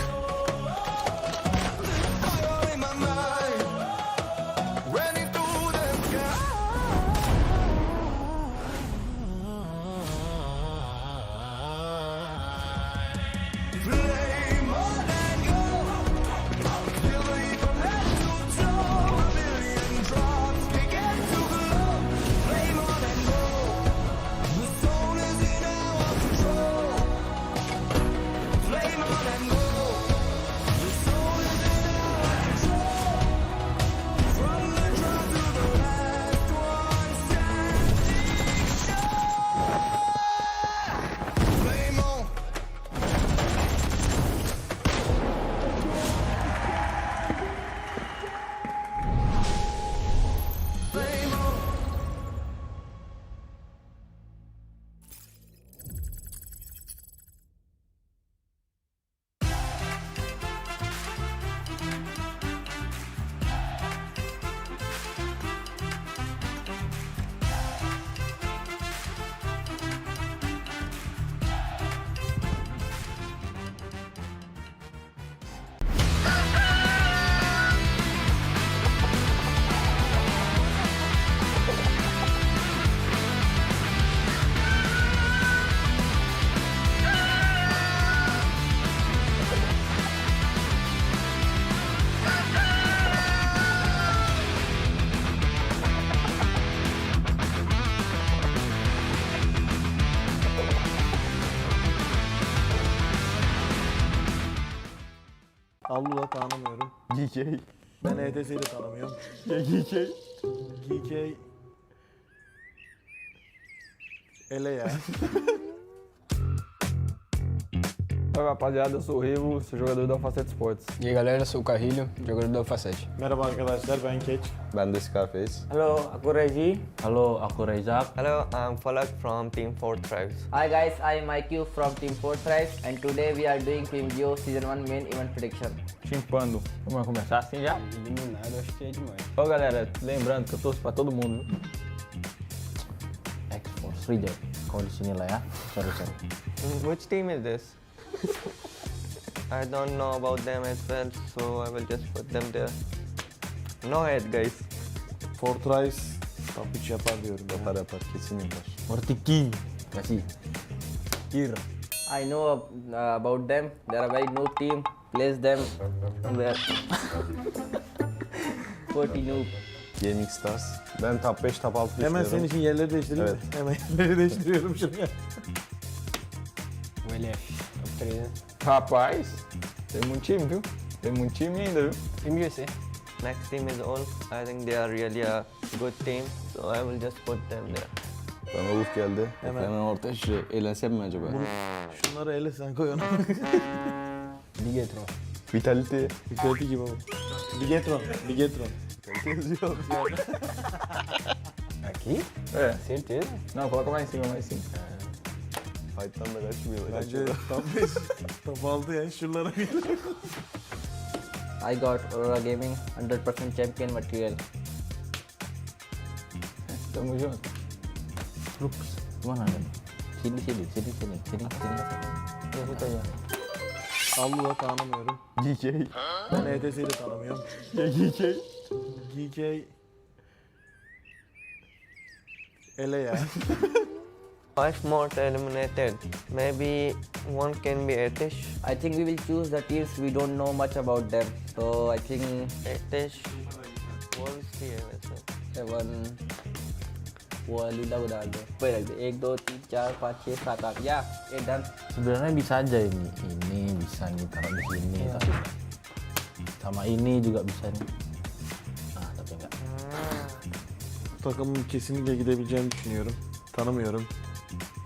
Allula tanımıyorum. GK. Ben ETS'yi de tanımıyorum. GK. GK. Ele ya. Oi, rapaziada, eu sou o Rivo, sou jogador da Facete Sports. E aí galera, eu sou o Carrilho, jogador da Facete. Merhaba arkadaşlar, ben Keç. Ben de Scarface. Hello, aku Reggie. Halo, aku Rezak. Hello, I'm Falak from Team 4 Tribes. Hi guys, I'm IQ from Team 4 Tribes and today we are doing PMGO Season 1 main event prediction. Chimpando. Vamos começar assim já? Eliminado, acho que é demais. Ó galera, lembrando que eu torço pra todo mundo. Accross reject. Kau di sini lah ya. Sorry. Which team is this? I don't know about them as well, so I will just put them there. No head guys. Fortress top 3 yapar diyorum. Yapar, kesin yapar. Mortiki. Kasih. Kira. I know about them, they are a very noob team, place them where 40 noob. Gaming Stars. Ben top 5, top 6 Hemen senin için yerleri değiştireyim mi? Evet. Hemen yerleri değiştiriyorum şuraya. O LF, top 3, né? Rapaz, tem muito time, viu? Tem muito time ainda, viu? Time USA. Next team is all. I think they are really a good team, so I will just put them there. Bana Ulf geldi. Hemen ortaya şuraya eğlensem mi acaba? Şunları ele sen koy onu. Bigetron. Vitality. Vitality gibi oldu. Bigetron. Yazıyor. Aqui? É. Certeza? Não, coloca mais em cima, mais em cima. Fight'tan da kaçmıyor. Bence top 5, top 6 yani şunlara bir. I got Aurora Gaming 100% champion material. Tamo junto. Rups. Mana ada? Sini. Ya situ aja. Allah'ı tanımıyorum. GK. Ben ETS'yi de tanımıyorum. GK. Ele ya. 5 more eliminated. Maybe one can be Etish. I think we will choose the teams we don't know much about them. So I think Etish. Wolves भी है वैसे. 7 वो लीला उड़ा दो. Wait, 1, 2, 3, 4, 5, 6, 7, 8. Ya, done. Sebenarnya bisa aja ini. Ini bisa nih taruh di sini. Tapi sama ini juga bisa nih. Ah, tapi enggak. Takımın kesinlikle gidebileceğini düşünüyorum. Tanımıyorum.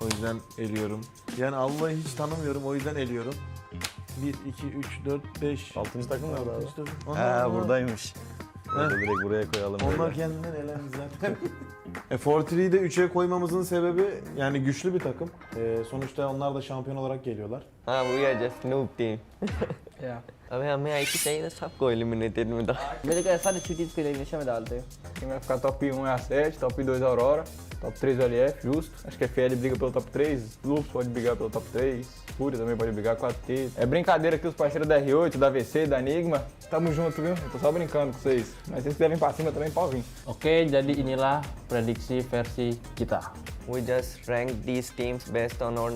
O yüzden eliyorum. Yani Allah'ı hiç tanımıyorum, o yüzden eliyorum. 1, 2, 3, 4, 5. 6. takım nerede abi? Onlar Buradaymış. Orada direkt buraya koyalım. Onlar böyle. kendinden elendi zaten. Fortree'yi de 3'e koymamızın sebebi yani güçlü bir takım. Sonuçta onlar da şampiyon olarak geliyorlar. We are just noob team. Yeah. अबे हमें आई की चाहिए था सबको eliminated में था. मेरे को ऐसा अच्छी teams को elimination में डालते हैं. Quem vai ficar top 1 é a 7, top 2 a Aurora, top 3 o LF, justo. Acho que a FL briga pelo top 3, Lupus pode brigar pelo top 3, Fúria também pode brigar com a T. É brincadeira aqui os parceiros da R8, da VC, da Enigma. Tamo junto, viu? Eu tô só brincando com vocês. Mas se vocês quiserem pra cima também, pode vir. Oke, jadi inilah prediksi versi kita. We just rank these teams based on our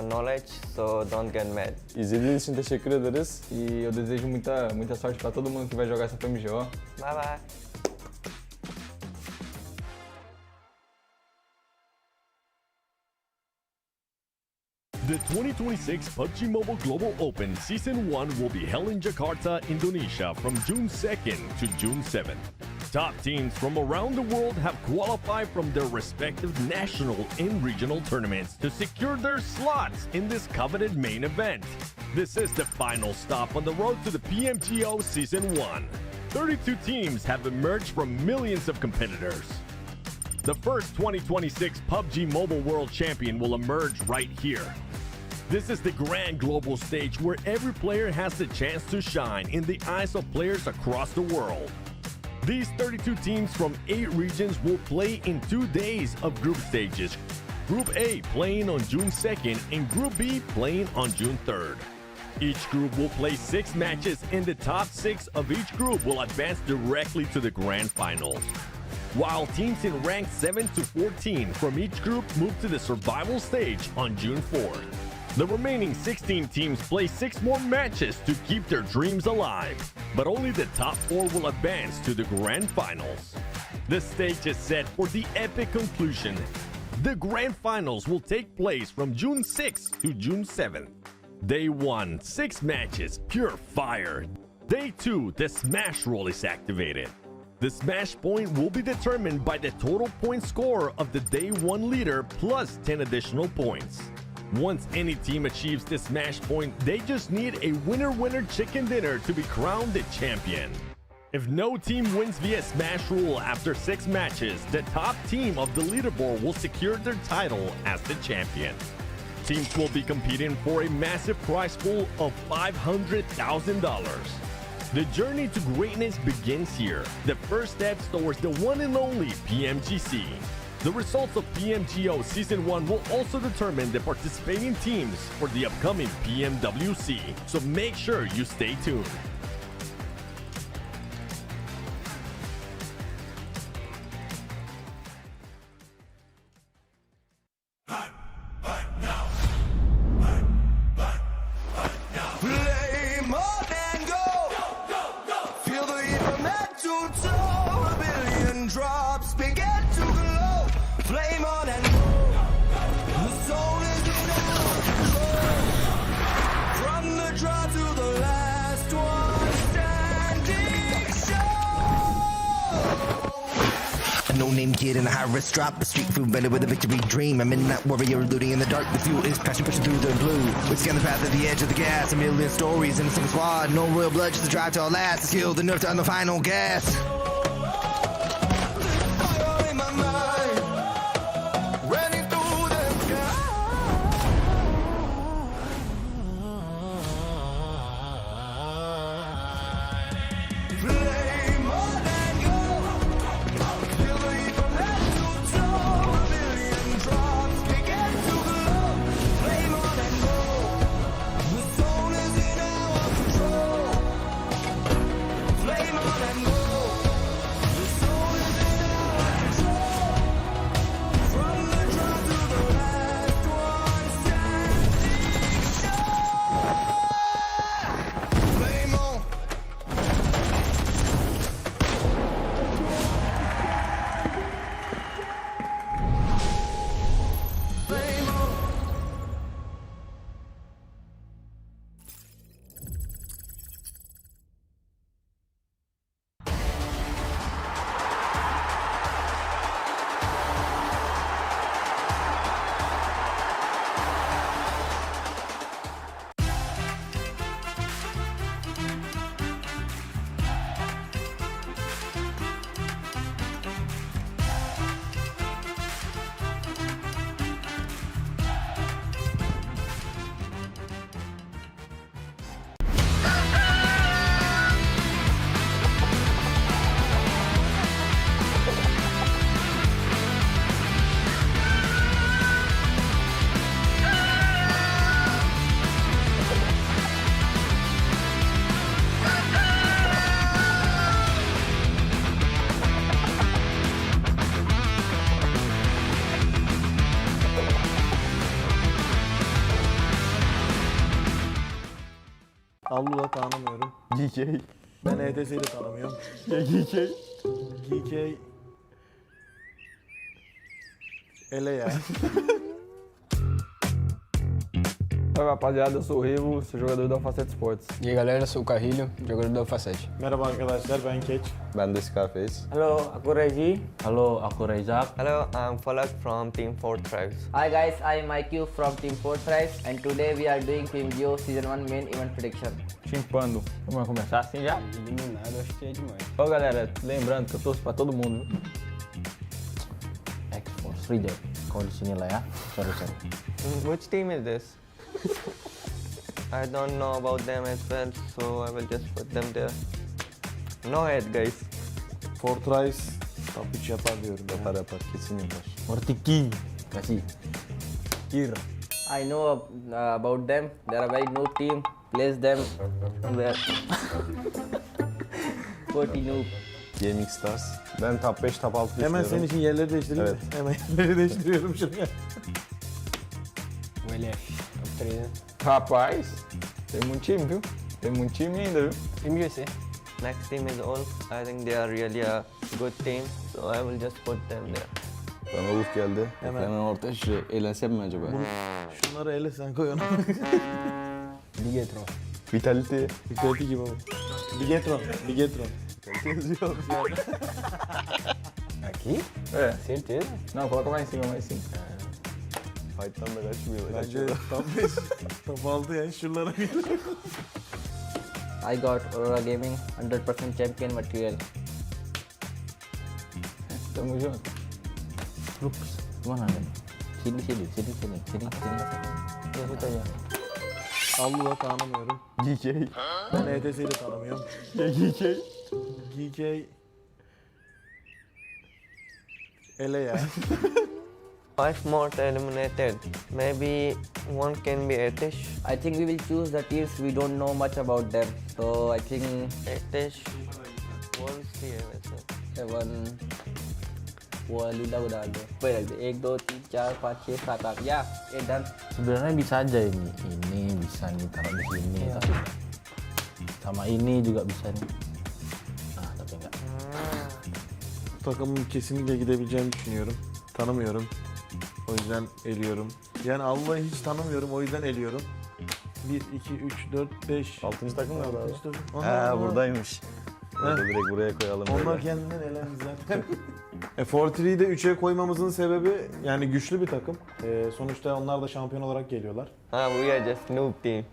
knowledge, so don't get mad. İzlediğiniz için teşekkür ederiz. E eu desejo muita sorte pra todo mundo que vai jogar essa PMGO. Bye bye. The 2026 PUBG Mobile Global Open Season 1 will be held in Jakarta, Indonesia from June 2nd to June 7th. Top teams from around the world have qualified from their respective national and regional tournaments to secure their slots in this coveted main event. This is the final stop on the road to the PMGO Season 1. 32 teams have emerged from millions of competitors. The first 2026 PUBG Mobile World Champion will emerge right here. This is the grand global stage where every player has the chance to shine in the eyes of players across the world. These 32 teams from 8 regions will play in 2 days of group stages. Group A playing on June 2nd and Group B playing on June 3rd. Each group will play 6 matches and the top 6 of each group will advance directly to the grand finals. While teams in rank 7 to 14 from each group move to the survival stage on June 4th. The remaining 16 teams play 6 more matches to keep their dreams alive, but only the top 4 will advance to the grand finals. The stage is set for the epic conclusion. The grand finals will take place from June 6th to June 7th. Day 1, 6 matches, pure fire. Day 2, the smash roll is activated. The smash point will be determined by the total point score of the day 1 leader plus 10 additional points. Once any team achieves the smash point, they just need a winner-winner chicken dinner to be crowned the champion. If no team wins via smash rule after 6 matches, the top team of the leaderboard will secure their title as the champion. Teams will be competing for a massive prize pool of $500,000. The journey to greatness begins here, the first steps towards the one and only PMGC. The results of PMGO Season 1 will also determine the participating teams for the upcoming PMWC, so make sure you stay tuned. Play more than go. Feel the heat from head to toe. A billion drops begin to glow. Flame on and go. The soul is in our control. From the draw to the last one standing show. A no-name kid in a high-risk drop, a street food vendor with a victory dream. A midnight warrior looting in the dark, the fuel is passion pushing through the blue. We scan the path at the edge of the gas, a million stories in a single squad. No royal blood, just a drive to our last. The skill, the nerve to earn the final gas. Fire in my mind. Ready through the sky. Play more than go. Feel the heat from head to toe. A billion drops begin to glow. Play more than go. The soul is in our control. Play more than go. The soul is in our control. From the draw to the last one standing show. Play more. Play more. Avlula tanımıyorum. GK. Ben ETS'yi de tanımıyorum. GK. GK. Ele ya. Oi rapaziada, eu sou o Rivo, sou jogador da Facete Sports. E aí galera, sou o Carrilho, jogador da Facete. Merhaba arkadaşlar, ben Keç. Ben de Scarface. Hello, aku Regi. Hello, aku Rezak. Hello, I'm Falak from Team 4 Tribes. Hi guys, I am IQ from Team 4 Tribes and today we are doing PMGO Season 1 main event prediction. Chimpando. Vamos começar assim já? Eliminado, acho que é demais. Ó galera, lembrando que eu torço pra todo mundo. Accross reject. Kau di sini lah ya. Sorry. Which team is this? I don't know about them as well, so I will just put them there. No head guys. Fortrice top 3 yapar diyorum. Yapar kesin yapar. Ortiki. Kasih. Kira. I know about them. They are a very noob team. Place them where 40 noob. Gaming Stars. Ben top 5 top 6 Hemen senin için yerleri değiştireyim mi? Hemen yerleri değiştiriyorum şuraya. O LF, top 3. Rapaz, tem muito time, viu? Tem muito time ainda, viu? PMGC. Next team is all. I think they are really a good team, so I will just put them there. Bana Uf geldi. Hemen. Hemen ortaya şu eğlensem mi acaba? Şunları ele sen koy onu. Bigetron. Vitality. Vitality gibi bu. Bigetron. yazıyor. Aqui? É. Certeza? Não, coloca mais em cima, mais em cima. Fight'tan da kaçmıyor. Bence top 5, top 6 yani şuralara gelir. I got Aurora Gaming 100% champion material. Tamo junto. Loops, mana ada? Sini. Nasıl ya? Allı'da tanımıyorum. GK. Ben ETS'yi de tanımıyorum. GK. Ele ya. 5 more eliminated. Maybe one can be Etish. I think we will choose the teams we don't know much about them. So I think Etish. One see वैसे. 7 वो लीला udah ada. Baik, 1, 2, 3, 4, 5, 6, 7, 8. Ya, done. Sebenarnya bisa aja ini bisa nih taruh di sini, tapi sama ini juga bisa nih. Nah, tapi enggak. Bu takımın kesinlikle gidebileceğini düşünüyorum. Tanımıyorum. O yüzden eliyorum. Yani Allah'ı hiç tanımıyorum. O yüzden eliyorum. 1, 2, 3, 4, 5. 6. takım nerede abi? Aha, Buradaymış. Orada direkt buraya koyalım. Onlar böyle. kendinden elendi zaten. Fortree'yi de 3'e koymamızın sebebi yani güçlü bir takım. Sonuçta onlar da şampiyon olarak geliyorlar. हाँ we are just noob team.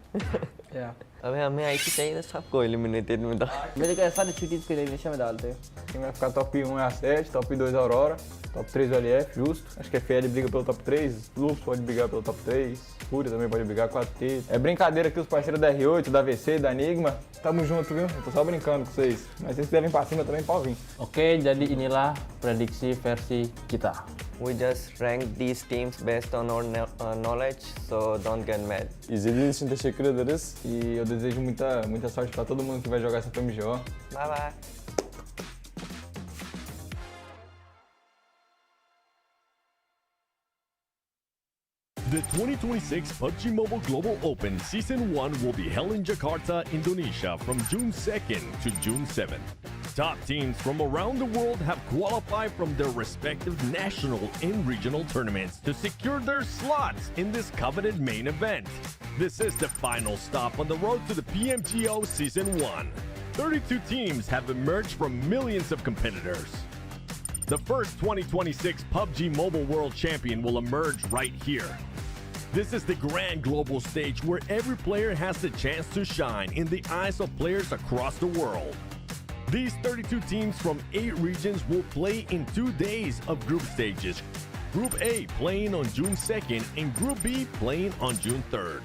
Yeah. अबे हमें आई थी चाहिए था सबको eliminated में था. मेरे को ऐसा नहीं teams को elimination में डालते हैं. Quem vai ficar top 1 é a 7, top 2 a Aurora, top 3 o LF, justo. Acho que a FL briga pelo top 3, Lupus pode brigar pelo top 3, Fúria também pode brigar, 4T. É brincadeira aqui os parceiros da R8, da VC, da Enigma. Tamo junto, viu? Eu tô só brincando com vocês. Mas vocês devem pra cima também, pode vir. Oke, jadi inilah prediksi versi kita. We just rank these teams based on our knowledge, so don't get mad. İzlediğiniz için teşekkür ederiz. E eu desejo muita sorte pra todo mundo que vai jogar essa PMGO. Bye bye. The 2026 PUBG Mobile Global Open Season 1 will be held in Jakarta, Indonesia from June 2nd to June 7th. Top teams from around the world have qualified from their respective national and regional tournaments to secure their slots in this coveted main event. This is the final stop on the road to the PMGO Season 1. 32 teams have emerged from millions of competitors. The first 2026 PUBG Mobile World Champion will emerge right here. This is the grand global stage where every player has the chance to shine in the eyes of players across the world. These 32 teams from 8 regions will play in 2 days of group stages. Group A playing on June 2nd and Group B playing on June 3rd.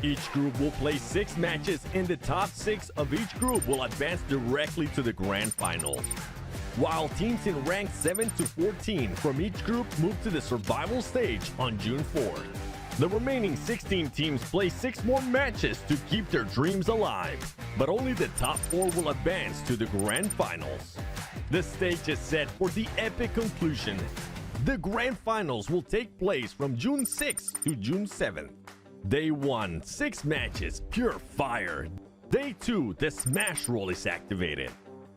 Each group will play 6 matches and the top 6 of each group will advance directly to the grand finals. While teams in rank 7 to 14 from each group move to the survival stage on June 4th. The remaining 16 teams play 6 more matches to keep their dreams alive, but only the top 4 will advance to the grand finals. The stage is set for the epic conclusion. The grand finals will take place from June 6th to June 7th. Day 1, 6 matches, pure fire. Day 2, the smash roll is activated.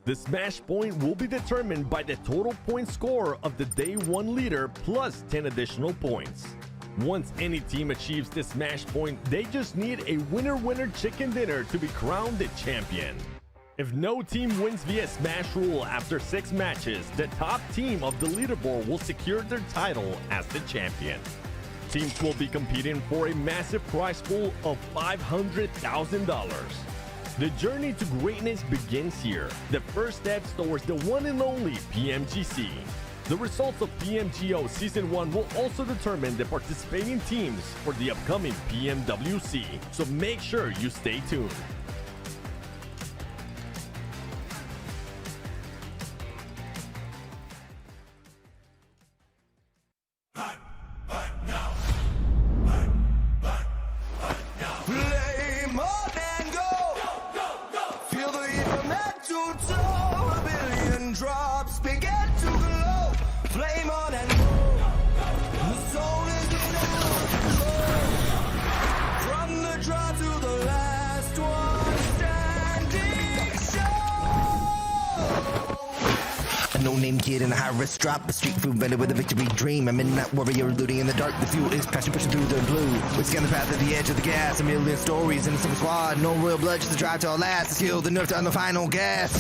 The smash point will be determined by the total point score of the day 1 leader plus 10 additional points. Once any team achieves the smash point, they just need a winner-winner chicken dinner to be crowned the champion. If no team wins via smash rule after 6 matches, the top team of the leaderboard will secure their title as the champion. Teams will be competing for a massive prize pool of $500,000. The journey to greatness begins here. The first steps towards the one and only PMGC. The results of PMGO Season 1 will also determine the participating teams for the upcoming PMWC, so make sure you stay tuned. Play more than go. Feel the heat from head to toe. A billion drops begin to glow. Play more than go. The soul is in control. From the draw to the last one standing show. A no-name kid in a high-risk drop, a street food vendor with a victory dream. A midnight warrior looting in the dark. The fuel is passion pushing through the blue. We scan the path at the edge of the gas. A million stories in a single squad. No royal blood, just the drive to our last. The skill, the nerve to on the final gas.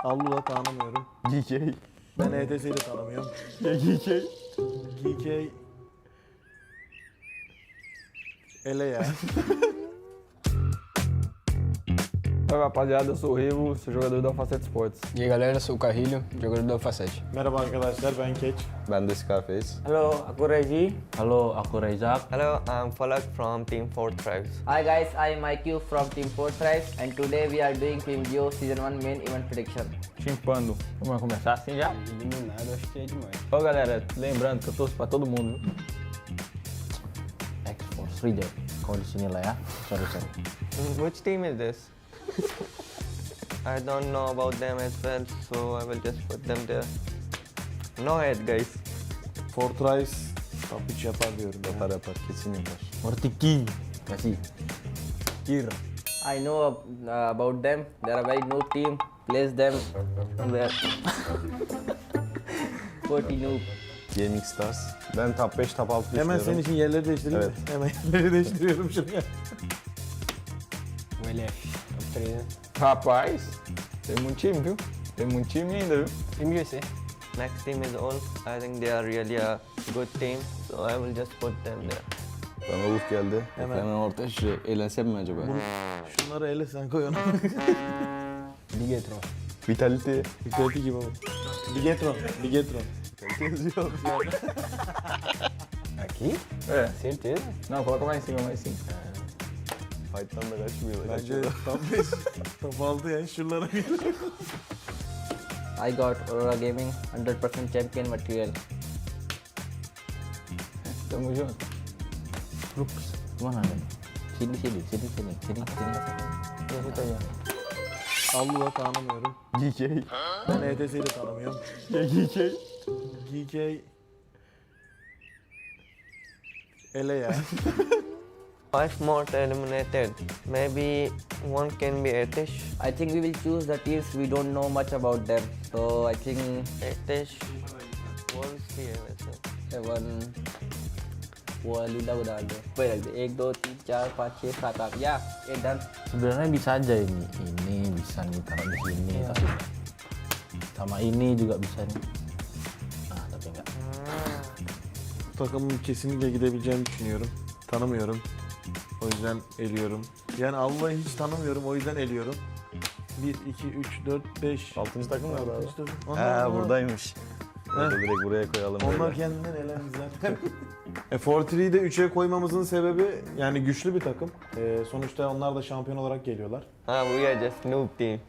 Allu'da tanımıyorum. GK. Ben ETS'yi de tanımıyorum. GK. GK. Ele ya. Salve rapaziada, eu sou o Revo, sou jogador da Facet Sports. E aí galera, sou o Carrilho, jogador da Facete. Merhaba arkadaşlar, ben Keç. Ben de Scarface. Hello, aku Regi. Halo, aku Raizak. Hello, I'm Falak from Team 4 Tribes. Hi guys, I'm IQ from Team 4 Tribes and today we are doing PMGO Season 1 main event prediction. Chimpando. Vamos começar assim já? Eliminado, acho que é demais. Ó galera, lembrando que eu torço pra todo mundo. X-Force Reject. Kau di sini lah ya. Sorry. Which team is this? I don't know about them as well, so I will just put them there. No hate guys. Fortrice top 3 yapar diyorum. Yapar, kesin yapar. Mortiki. Kasih. Kir. I know about them. They are a very noob team. Place them where 40 noob. Gaming Stars. Ben top 5, top 6 Hemen düşünüyorum. senin için yerleri değiştireyim mi? Hemen yerleri değiştiriyorum şuraya. O LF, top 3, né? Rapaz, tem muito time, viu? Tem muito time ainda, viu? PMGO S. Next team is all. I think they are really a good team, so I will just put them there. Bana uf geldi. Hemen. Hemen orta şuraya. Eğlensem mi acaba? Şunları ele sen koy onu. Bigetron. Vitality. Vitality gibi oldu. Bigetron. Yazıyor. Aqui? É. Certeza? Não, coloca mais em cima, mais em cima. Fight'tan da kaçmıyor. Bence top 5, top 6 yani şuralara gidiyor. I got Aurora Gaming 100% champion material. Tamo junto. Rups. Mana ada? Sini. Ya situ aja. Allu'da tanımıyorum. GK. Ben ETS'yi de tanımıyorum. GK. GK. Ele ya. 5 more eliminated. Maybe one can be Etish. I think we will choose the teams we don't know much about them. So I think Etish. Wolves भी है वैसे. 7 वो Lila udah ada. Berapa lagi? 1, 2, 3, 4, 5, 6, 7, 8. Ya, done. Sebenarnya bisa aja ini. Ini bisa nih taruh di sini. Tapi sama ini juga bisa nih. Nah, tapi enggak. Takımın kesinlikle gidebileceğini düşünüyorum. Tanımıyorum. O yüzden eliyorum. Yani Allah'ı hiç tanımıyorum, o yüzden eliyorum. 1, 2, 3, 4, 5. 6. takım nerede abi? Onlar Buradaymış. Orada direkt buraya koyalım. Onlar böyle. kendinden elendi zaten. Fortree'yi de 3'e koymamızın sebebi yani güçlü bir takım. Sonuçta onlar da şampiyon olarak geliyorlar. हाँ we are just noob team.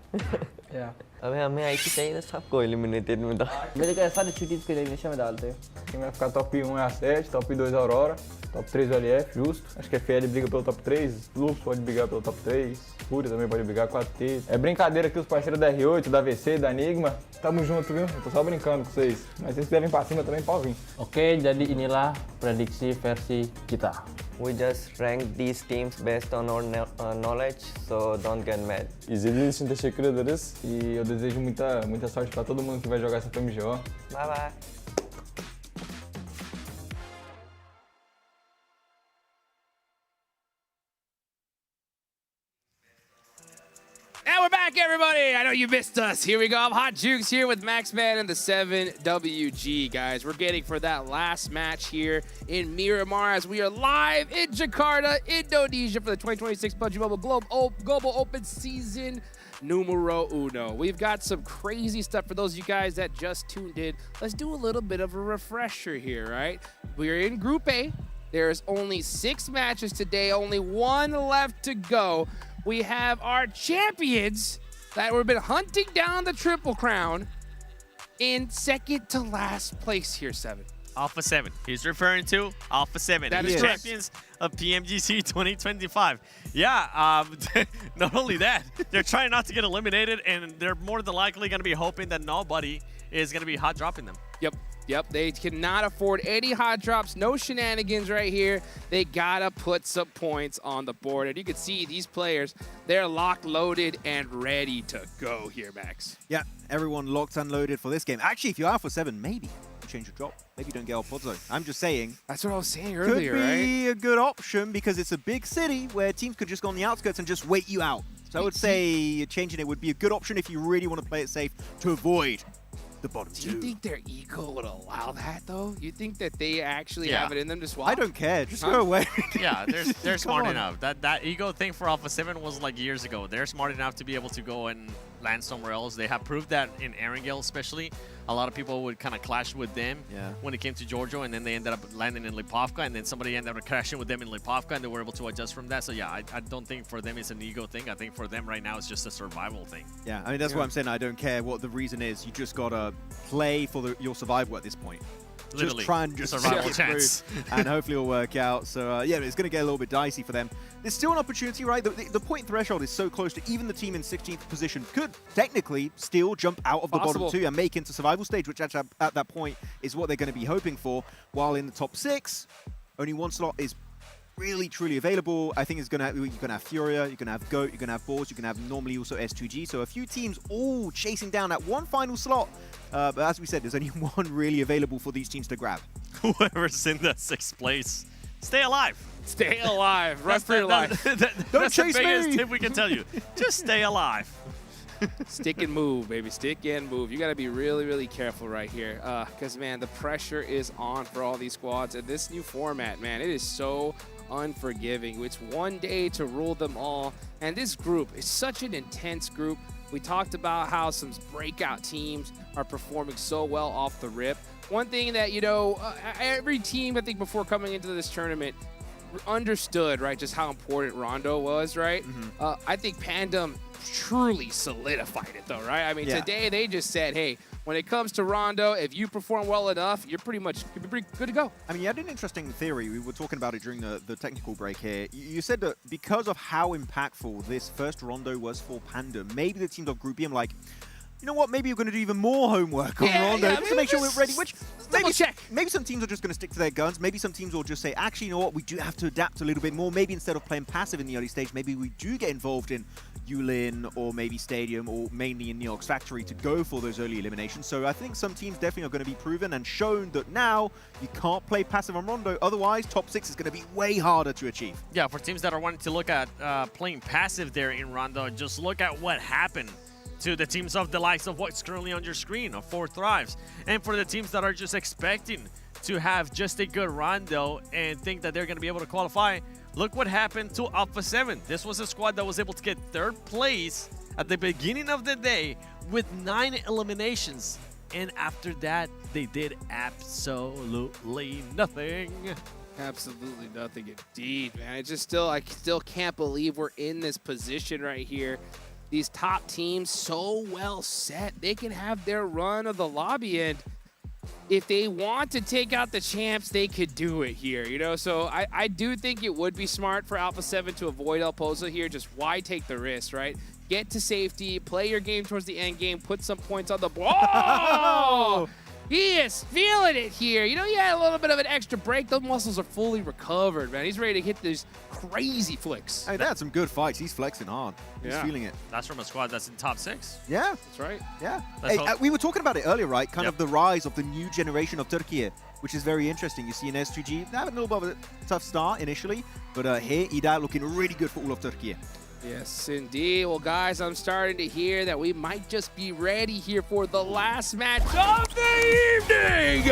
Yeah. अबे हमें आई चाहिए था सबको eliminated में था. मेरे को ऐसा अच्छी टीम को elimination में डालते हैं. Quem vai ficar top 1 é a 7, top 2 Aurora, top 3 o LF, justo. Acho que a FL briga pelo top 3, Lupus pode brigar pelo top 3, Fúria também pode brigar com a T. É brincadeira aqui os parceiros da R8, da VC, da Enigma. Tamo junto, viu? Eu tô só brincando com vocês. Mas se vocês quiserem pra cima também, pode vir. Oke, jadi inilah prediksi versi kita. We just rank these teams based on our knowledge, so don't get mad. İzlediğiniz için teşekkür ederiz. E eu desejo muita sorte pra todo mundo que vai jogar essa PMGO. Bye bye. And we're back, everybody. I know you missed us. Here we go. I'm Hot Jukes here with Maxman and the 7WG, guys. We're getting for that last match here in Miramar as we are live in Jakarta, Indonesia for the 2026 PUBG Mobile Global Open Season numero uno. We've got some crazy stuff for those of you guys that just tuned in. Let's do a little bit of a refresher here, right? We're in Group A. There's only 6 matches today, only 1 left to go. We have our champions that we've been hunting down the Triple Crown in second to last place here, 7. Alpha 7. He's referring to Alpha 7. That He's is correct. champions of PMGC 2025. Yeah, not only that, they're trying not to get eliminated, and they're more than likely going to be hoping that nobody is going to be hot dropping them. Yep, they cannot afford any hot drops, no shenanigans right here. They gotta put some points on the board. And you can see these players, they're locked, loaded, and ready to go here, Max. Yeah, everyone locked and loaded for this game. Actually, if you're Alpha 7, maybe you change your drop. Maybe you don't get off pod zone. I'm just saying. That's what I was saying earlier, could be right? a good option because it's a big city where teams could just go on the outskirts and just wait you out. So I would say changing it would be a good option if you really want to play it safe to avoid the bottom Do you think their ego would allow that, though? You think that they actually have it in them to swap? I don't care. Just go away. Yeah, they're smart on. enough. That ego thing for Alpha 7 was like years ago. They're smart enough to be able to go and land somewhere else. They have proved that in Erangel especially. A lot of people would kind of clash with them when it came to Giorgio, and then they ended up landing in Lipovka, and then somebody ended up crashing with them in Lipovka, and they were able to adjust from that. So yeah, I don't think for them it's an ego thing. I think for them right now it's just a survival thing. Yeah, I mean, that's what I'm saying. I don't care what the reason is. You just got to play for your survival at this point. Literally, just try and just survival get chance. through, and hopefully it'll work out. So yeah, it's going to get a little bit dicey for them. There's still an opportunity, right? The point threshold is so close to even the team in 16th position could technically still jump out of the bottom two and make into survival stage, which at that point is what they're going to be hoping for. While in the top 6, only one slot is really truly available. I think you're gonna have Furia, you're gonna have Goat, you're gonna have Balls, you're gonna have normally also S2G. So a few teams all chasing down that one final slot. But as we said, there's only one really available for these teams to grab. Whoever's in that 6th place, stay alive. Stay alive. Run for your life. That's the biggest tip we can tell you. Just stay alive. Stick and move, baby. Stick and move. You got to be really, really careful right here. Because, man, the pressure is on for all these squads. And this new format, man, it is so unforgiving. It's one day to rule them all. And this group is such an intense group. We talked about how some breakout teams are performing so well off the rip. One thing that, you know, every team, I think, before coming into this tournament understood, right, just how important Rondo was, right? I think Pandem truly solidified it, though, right? I mean, today they just said, hey, when it comes to Rondo, if you perform well enough, you're pretty good to go. I mean, you had an interesting theory. We were talking about it during the technical break here. You said that because of how impactful this first Rondo was for Pandem, maybe the teams of Group B, I'm like, you know what, maybe you're going to do even more homework on Rondo to make sure we're ready, which maybe some teams are just going to stick to their guns. Maybe some teams will just say, actually, you know what, we do have to adapt a little bit more. Maybe instead of playing passive in the early stage, maybe we do get involved in Yulin or maybe Stadium or mainly in Neox Factory to go for those early eliminations. So I think some teams definitely are going to be proven and shown that now you can't play passive on Rondo. Otherwise, top 6 is going to be way harder to achieve. Yeah, for teams that are wanting to look at playing passive there in Rondo, just look at what happened to the teams of the likes of what's currently on your screen of 4 Thrives. And for the teams that are just expecting to have just a good Rondo and think that they're going to be able to qualify, look what happened to Alpha 7. This was a squad that was able to get 3rd place at the beginning of the day with 9 eliminations. And after that, they did absolutely nothing. Absolutely nothing indeed, man. I still can't believe we're in this position right here. These top teams so well set. They can have their run of the lobby, and if they want to take out the champs, they could do it here, you know? So I do think it would be smart for Alpha 7 to avoid El Pozo here. Just why take the risk, right? Get to safety, play your game towards the end game, put some points on the board. Oh! He is feeling it here. You know, he had a little bit of an extra break. Those muscles are fully recovered, man. He's ready to hit these crazy flicks. Hey, they had some good fights. He's flexing hard. He's feeling it. That's from a squad that's in top 6. Yeah. That's right. Yeah. Hey, we were talking about it earlier, right? Kind of the rise of the new generation of Turkey, which is very interesting. You see in S2G, they have a little bit of a tough start initially, but here, Ida looking really good for all of Turkey. Yes, indeed. Well, guys, I'm starting to hear that we might just be ready here for the last match of the evening.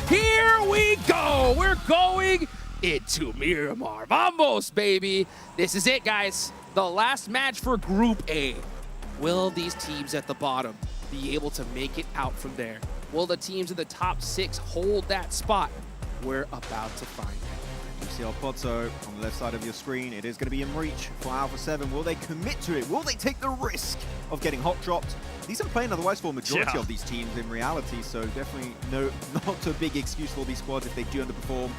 Here we go. We're going into Miramar. Vamos, baby. This is it, guys. The last match for Group A. Will these teams at the bottom be able to make it out from there? Will the teams in the top 6 hold that spot? We're about to find out. You see El Pozo on the left side of your screen. It is going to be in reach for Alpha 7. Will they commit to it? Will they take the risk of getting hot dropped? These are playing otherwise for a majority of these teams in reality, so definitely not a big excuse for these squads if they do underperform.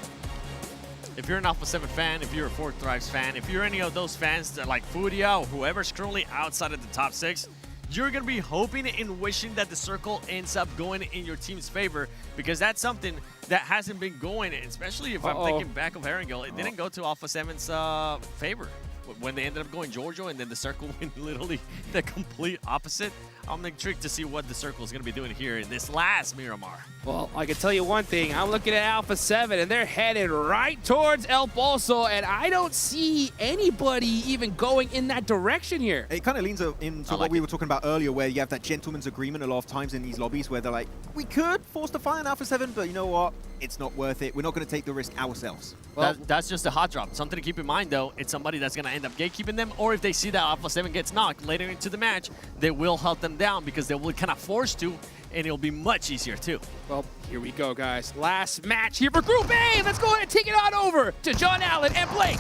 If you're an Alpha 7 fan, if you're a 4 Thrives fan, if you're any of those fans that like Furia or whoever's currently outside of the top 6, you're going to be hoping and wishing that the circle ends up going in your team's favor, because that's something that hasn't been going, especially if I'm thinking back of Erangel. It didn't go to Alpha 7's favor when they ended up going Giorgio, and then the circle went literally the complete opposite. I'm intrigued to see what the circle is going to be doing here in this last Miramar. Well, I can tell you one thing. I'm looking at Alpha 7, and they're headed right towards El Pozo, and I don't see anybody even going in that direction here. It kind of leans into what we were talking about earlier, where you have that gentleman's agreement a lot of times in these lobbies where they're like, we could force the fight on Alpha 7, but you know what? It's not worth it. We're not going to take the risk ourselves. Well, that's just a hot drop. Something to keep in mind, though, it's somebody that's going to end up gatekeeping them, or if they see that Alpha 7 gets knocked later into the match, they will hunt them down because they will kind of force to, and it'll be much easier, too. Well, here we go, guys. Last match here for Group A. Let's go ahead and take it on over to John Allen and Blake.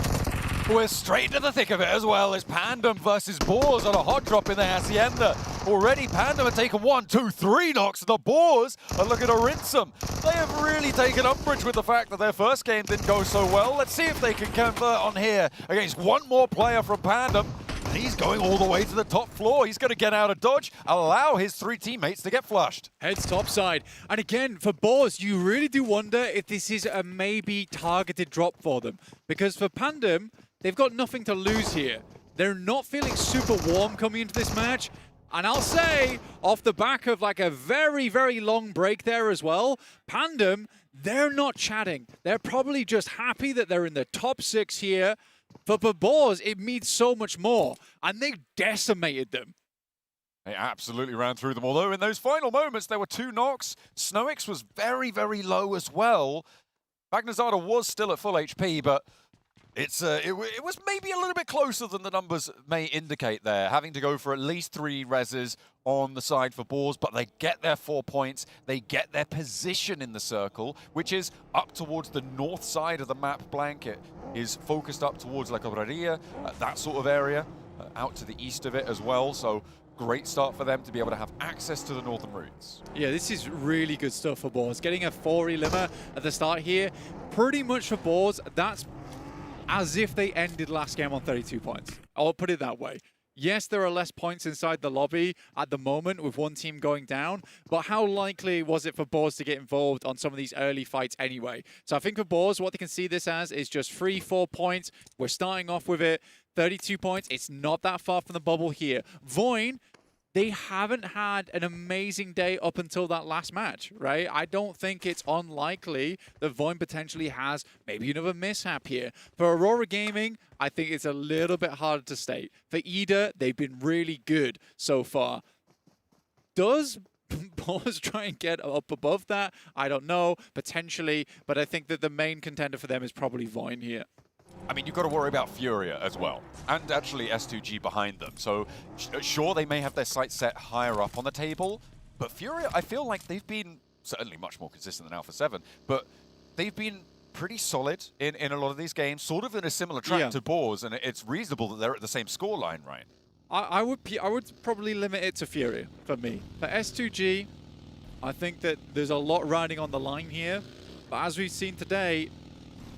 We're straight into the thick of it as well. It's Pandem versus Boars on a hot drop in the Hacienda. Already Pandem have taken 1, 2, 3 knocks. The Boars are looking to rinse them. They have really taken umbrage with the fact that their first game didn't go so well. Let's see if they can convert on here against one more player from Pandem. He's going all the way to the top floor. He's going to get out of dodge, allow his 3 teammates to get flushed. Heads topside. And again, for Boars, you really do wonder if this is a maybe targeted drop for them. Because for Pandem, they've got nothing to lose here. They're not feeling super warm coming into this match. And I'll say, off the back of like a very, very long break there as well, Pandem, they're not chatting. They're probably just happy that they're in the top 6 here. For Boars, it means so much more, and they decimated them. They absolutely ran through them, although in those final moments, there were 2 knocks. Snowix was very, very low as well. Magnazada was still at full HP, but it was maybe a little bit closer than the numbers may indicate there, having to go for at least 3 reses on the side for Boars, but they get their 4 points. They get their position in the circle, which is up towards the north side of the map. Blanket is focused up towards La Cabrera, that sort of area, out to the east of it as well. So great start for them to be able to have access to the northern routes. Yeah, this is really good stuff for Boars. Getting a 4 limmer at the start here, pretty much for Boars, that's as if they ended last game on 32 points. I'll put it that way. Yes, there are less points inside the lobby at the moment with one team going down, but how likely was it for Boars to get involved on some of these early fights anyway? So I think for Boars, what they can see this as is just 3-4 points. We're starting off with it. 32 points. It's not that far from the bubble here. Voin, they haven't had an amazing day up until that last match, right? I don't think it's unlikely that Voin potentially has maybe another mishap here. For Aurora Gaming, I think it's a little bit harder to state. For Ida, they've been really good so far. Does Boars try and get up above that? I don't know, potentially, but I think that the main contender for them is probably Voin here. I mean, you've got to worry about Furia as well, and actually S2G behind them. So, sure, they may have their sights set higher up on the table, but Furia, I feel like they've been certainly much more consistent than Alpha 7, but they've been pretty solid in a lot of these games, sort of in a similar track to Boars, and it's reasonable that they're at the same scoreline, right? I would probably limit it to Furia for me. For S2G, I think that there's a lot riding on the line here, but as we've seen today,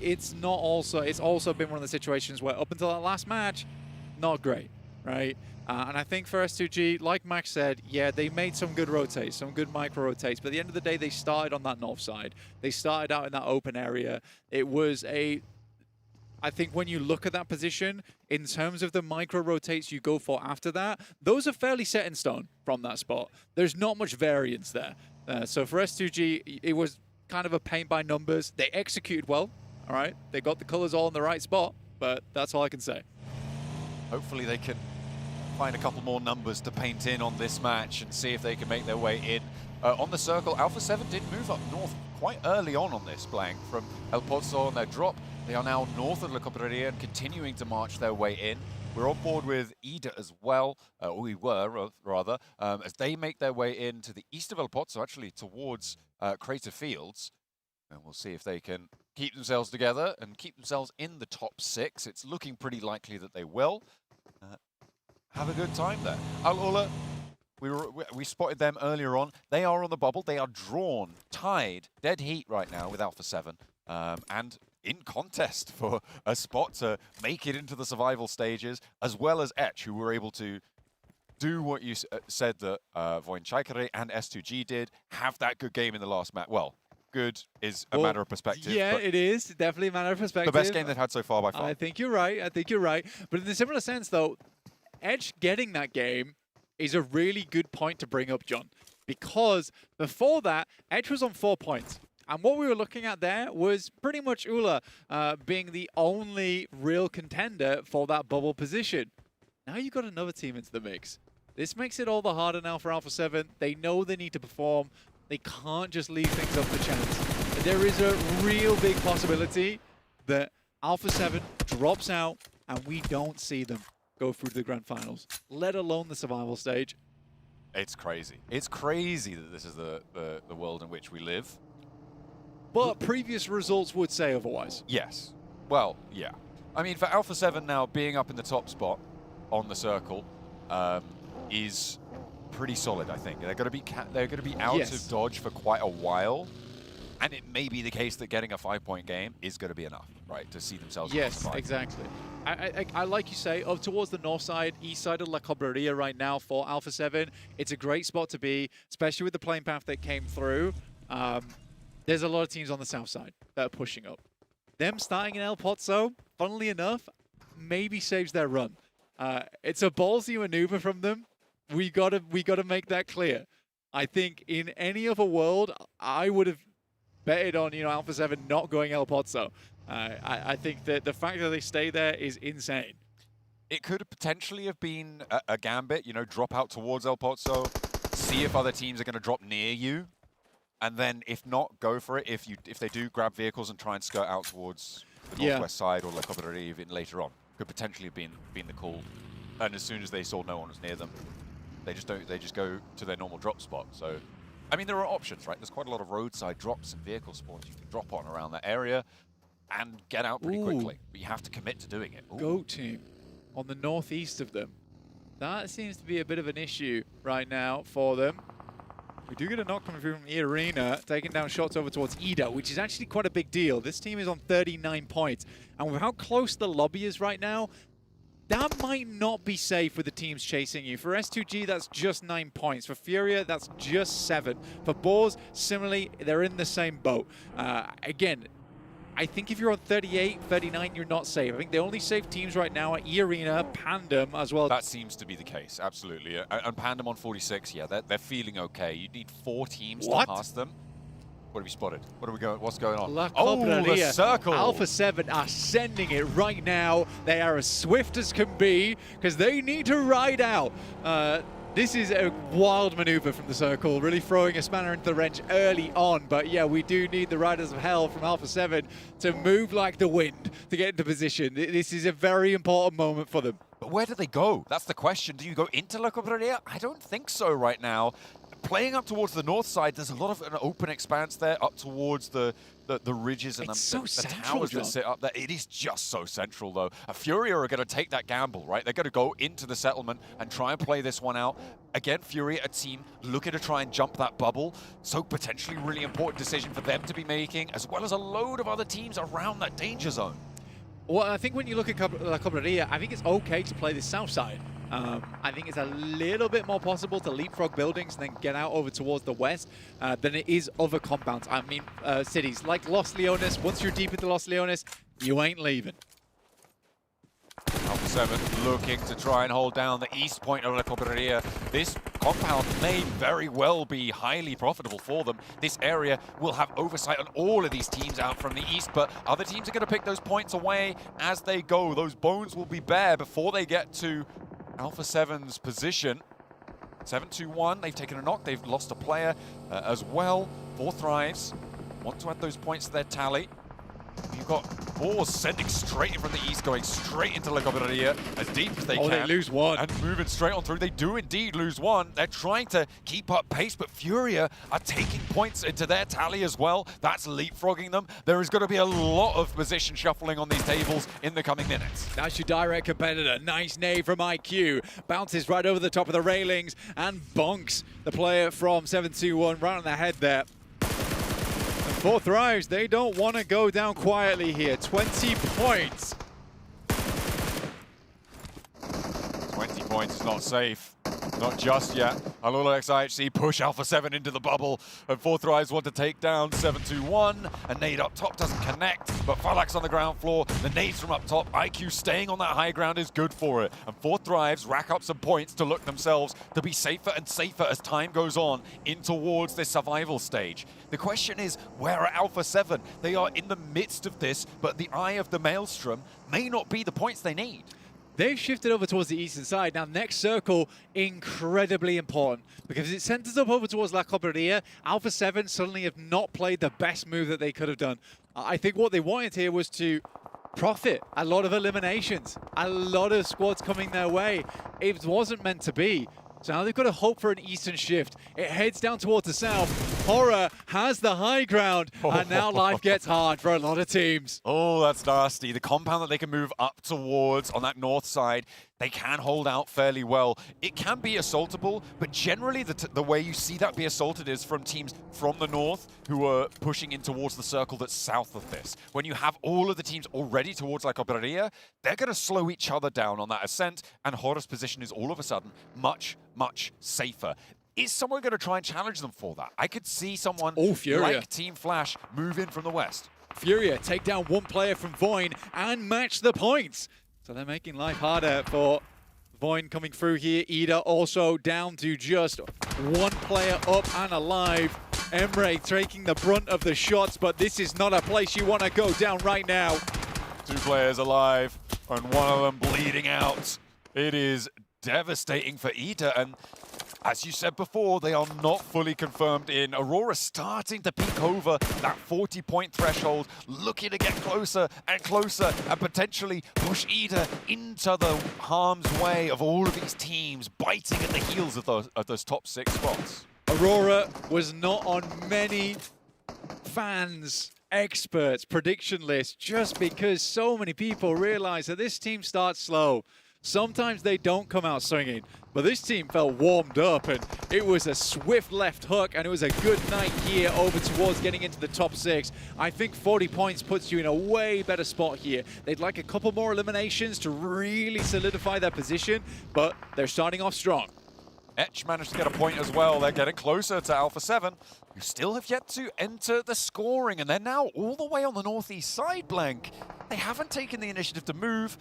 it's also been one of the situations where up until that last match, not great, right? And I think for S2G, like Max said, yeah, they made some good rotates, some good micro rotates, but at the end of the day, they started on that north side. They started out in that open area. It was I think when you look at that position, in terms of the micro rotates you go for after that, those are fairly set in stone from that spot. There's not much variance there. So for S2G, it was kind of a paint by numbers. They executed well. All right, they got the colors all in the right spot, but that's all I can say. Hopefully they can find a couple more numbers to paint in on this match and see if they can make their way in. On the circle, Alpha 7 did move up north quite early on this blank from El Pozo on their drop. They are now north of La Cabrera and continuing to march their way in. We're on board with Ida as well, or we were rather, as they make their way into the east of El Pozo, actually towards Crater Fields. And we'll see if they can keep themselves together and keep themselves in the top 6. It's looking pretty likely that they will. Have a good time there. Al-Ula, we spotted them earlier on. They are on the bubble. They are drawn, tied, dead heat right now with Alpha 7. And in contest for a spot to make it into the survival stages, as well as Etch, who were able to do what you said that Voin Chaikere and S2G did, have that good game in the last match. Well, good is a matter of perspective. Yeah, it is. Definitely a matter of perspective. The best game they've had so far by far. I think you're right. I think you're right. But in a similar sense, though, Edge getting that game is a really good point to bring up, John. because before that, Edge was on 4 points. And what we were looking at there was pretty much Ula being the only real contender for that bubble position. Now you've got another team into the mix. This makes it all the harder now for Alpha 7. They know they need to perform. They can't just leave things up to chance. There is a real big possibility that Alpha 7 drops out and we don't see them go through to the grand finals, let alone the survival stage. It's crazy. It's crazy that this is the world in which we live. But previous results would say otherwise. Yes. Well, yeah. I mean, for Alpha 7 now being up in the top spot on the circle is pretty solid, I think. They're going to be out of dodge for quite a while, and it may be the case that getting a 5-point game is going to be enough, right, to see themselves. Yes, exactly. I like you say, up towards the north side, east side of La Cobreria right now for Alpha 7. It's a great spot to be, especially with the playing path that came through. There's a lot of teams on the south side that are pushing up. Them starting in El Pozo, funnily enough, maybe saves their run. It's a ballsy maneuver from them. We gotta make that clear. I think in any other world, I would have betted on Alpha 7 not going El Pozo. I think that the fact that they stay there is insane. It could potentially have been a gambit, drop out towards El Pozo, see if other teams are going to drop near you, and then if not, go for it. If they do grab vehicles and try and skirt out towards the northwest side or La Cobreria even later on, could potentially have been the call. And as soon as they saw no one was near them, they just go to their normal drop spot. So, I mean, there are options, right? There's quite a lot of roadside drops and vehicle spawns you can drop on around that area and get out pretty quickly. But you have to commit to doing it. Goat team on the northeast of them. That seems to be a bit of an issue right now for them. We do get a knock coming through from the arena, taking down shots over towards Ida, which is actually quite a big deal. This team is on 39 points. And with how close the lobby is right now, that might not be safe with the teams chasing you. For S2G, that's just 9 points. For Furia, that's just 7. For Boars, similarly, they're in the same boat. Again, I think if you're on 38, 39, you're not safe. I think the only safe teams right now are E-Arena, Pandem as well. That seems to be the case, absolutely. And Pandem on 46, yeah, they're feeling okay. You need 4 teams to pass them. What have you spotted? What's going on? The circle! Alpha 7 are sending it right now. They are as swift as can be because they need to ride out. This is a wild maneuver from the circle, really throwing a spanner into the wrench early on. But yeah, we do need the Riders of Hell from Alpha 7 to move like the wind to get into position. This is a very important moment for them. But where do they go? That's the question. Do you go into La Cobreria? I don't think so right now. Playing up towards the north side, there's a lot of an open expanse there up towards the ridges and the towers that sit up there. It is just so central, though. Furia are going to take that gamble, right? They're going to go into the settlement and try and play this one out. Again, Furia, a team looking to try and jump that bubble. So potentially really important decision for them to be making, as well as a load of other teams around that danger zone. Well, I think when you look at La Cobreria, I think it's okay to play the south side. I think it's a little bit more possible to leapfrog buildings and then get out over towards the west than it is other compounds. I mean, cities like Los Leones. Once you're deep into Los Leones, you ain't leaving. Alpha 7 looking to try and hold down the east point of La Cobreria. This compound may very well be highly profitable for them. This area will have oversight on all of these teams out from the east, but other teams are going to pick those points away as they go. Those bones will be bare before they get to Alpha 7's position. 7-2-1, they've taken a knock, they've lost a player as well. 4 thrives, want to add those points to their tally. You've got Boars sending straight in from the east, going straight into La Cobreria as deep as they can. They lose one. And moving straight on through. They do indeed lose one. They're trying to keep up pace, but Furia are taking points into their tally as well. That's leapfrogging them. There is going to be a lot of position shuffling on these tables in the coming minutes. That's your direct competitor. Nice nade from IQ. Bounces right over the top of the railings and bonks the player from 7-2-1 right on the head there. 4 thrives, they don't want to go down quietly here. 20 points. 20 points is not safe. Not just yet. A little XIHC push Alpha 7 into the bubble, and Four Thrives want to take down 721. A nade up top doesn't connect, but Falak's on the ground floor. The nades from up top, IQ staying on that high ground is good for it. And Four Thrives rack up some points to look themselves to be safer and safer as time goes on in towards this survival stage. The question is, where are Alpha 7? They are in the midst of this, but the eye of the Maelstrom may not be the points they need. They've shifted over towards the eastern side. Now, next circle, incredibly important because it centers up over towards La Cobreria. Alpha 7 suddenly have not played the best move that they could have done. I think what they wanted here was to profit. A lot of eliminations, a lot of squads coming their way. It wasn't meant to be. So now they've got to hope for an eastern shift. It heads down towards the south. Horror has the high ground, and now life gets hard for a lot of teams. Oh, that's nasty. The compound that they can move up towards on that north side, they can hold out fairly well. It can be assaultable, but generally the way you see that be assaulted is from teams from the north who are pushing in towards the circle that's south of this. When you have all of the teams already towards La Cobreria, they're going to slow each other down on that ascent, and Horror's position is all of a sudden much, much safer. Is someone going to try and challenge them for that? I could see someone like Team Flash move in from the west. Furia take down one player from Voin and match the points. So they're making life harder for Voin coming through here. Ida also down to just one player up and alive. Emre taking the brunt of the shots, but this is not a place you want to go down right now. 2 players alive and one of them bleeding out. It is devastating for Ida, and as you said before, they are not fully confirmed in. Aurora starting to peek over that 40-point threshold, looking to get closer and closer and potentially push Ida into the harm's way of all of these teams biting at the heels of those top 6 spots. Aurora was not on many fans' experts' prediction list just because so many people realize that this team starts slow. Sometimes they don't come out swinging, but this team felt warmed up, and it was a swift left hook, and it was a good night here over towards getting into the top 6. I think 40 points puts you in a way better spot here. They'd like a couple more eliminations to really solidify their position, but they're starting off strong. Etch managed to get a point as well. They're getting closer to Alpha 7, who still have yet to enter the scoring, and they're now all the way on the northeast side, Blank. They haven't taken the initiative to move.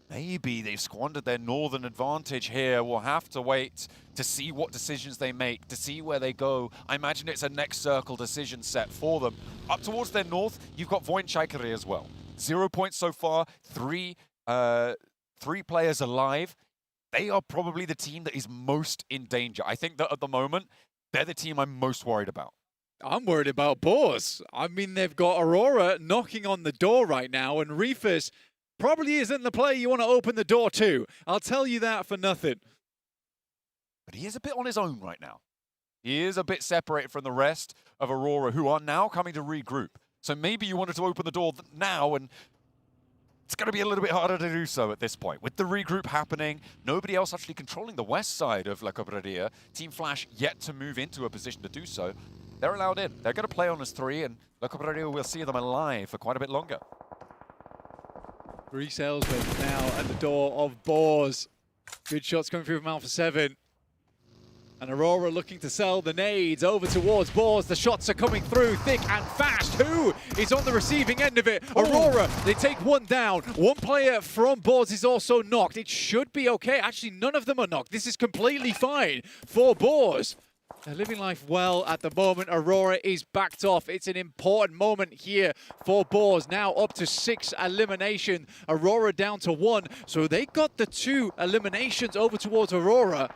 Maybe they've squandered their northern advantage here. We'll have to wait to see what decisions they make, to see where they go. I imagine it's a next circle decision set for them. Up towards their north, you've got Voin Chaikari as well. 0 points so far, three players alive. They are probably the team that is most in danger. I think that at the moment, they're the team I'm most worried about. I'm worried about Boars. I mean, they've got Aurora knocking on the door right now, and Reefus probably isn't the player you want to open the door to. I'll tell you that for nothing. But he is a bit on his own right now. He is a bit separated from the rest of Aurora, who are now coming to regroup. So maybe you wanted to open the door now, and it's going to be a little bit harder to do so at this point. With the regroup happening, nobody else actually controlling the west side of La Cobreria. Team Flash yet to move into a position to do so. They're allowed in. They're going to play on as 3, and La Cobreria will see them alive for quite a bit longer. 3 salesmen now at the door of Boars. Good shots coming through from Alpha 7. And Aurora looking to sell the nades over towards Boars. The shots are coming through thick and fast. Who is on the receiving end of it? Aurora, they take one down. One player from Boars is also knocked. It should be okay. Actually, none of them are knocked. This is completely fine for Boars. They're living life well at the moment. Aurora is backed off. It's an important moment here for Boars. Now up to 6 elimination. Aurora down to 1. So they got the 2 eliminations over towards Aurora.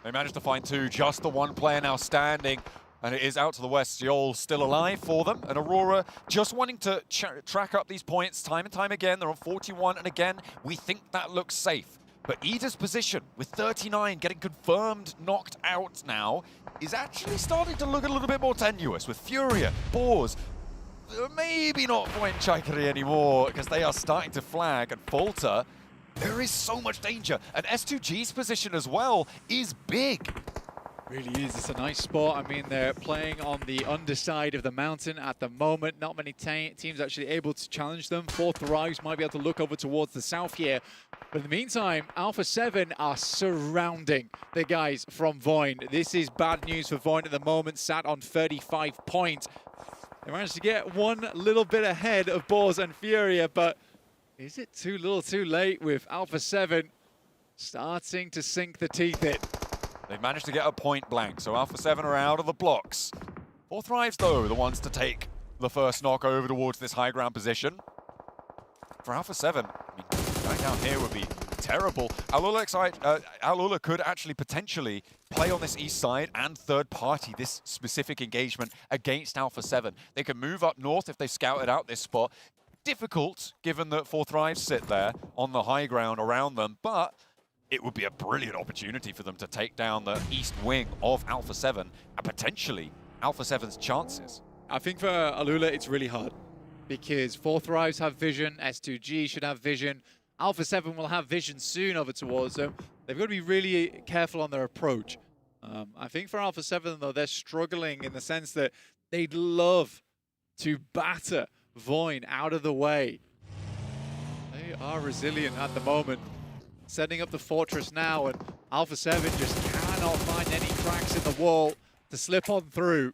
They managed to find 2, just the 1 player now standing, and it is out to the west. Seoul still alive for them, and Aurora just wanting to track up these points time and time again. They're on 41, and again, we think that looks safe. But Ida's position with 39 getting confirmed knocked out now is actually starting to look a little bit more tenuous with Furia, Boars, maybe not Voin Chaikari anymore because they are starting to flag and falter. There is so much danger, and S2G's position as well is big. Really is. It's a nice spot. I mean, they're playing on the underside of the mountain at the moment. Not many teams actually able to challenge them. Fourth Thrives might be able to look over towards the south here. But in the meantime, Alpha 7 are surrounding the guys from Void. This is bad news for Void at the moment, sat on 35 points. They managed to get one little bit ahead of Boars and Furia, but is it too little too late with Alpha 7 starting to sink the teeth in? They've managed to get a point blank, so Alpha 7 are out of the blocks. Fourth Thrives, though, the ones to take the first knock over towards this high ground position. For Alpha 7, I mean, going down here would be terrible. Alula could actually potentially play on this east side and third party this specific engagement against Alpha 7. They could move up north if they scouted out this spot. Difficult, given that Fourth Thrives sit there on the high ground around them, but it would be a brilliant opportunity for them to take down the east wing of Alpha 7 and potentially Alpha 7's chances. I think for Alula, it's really hard because Fourth Thrives have vision, S2G should have vision, Alpha 7 will have vision soon over towards them. They've got to be really careful on their approach. I think for Alpha 7, though, they're struggling in the sense that they'd love to batter Void out of the way. They are resilient at the moment. Setting up the fortress now, and Alpha 7 just cannot find any cracks in the wall to slip on through.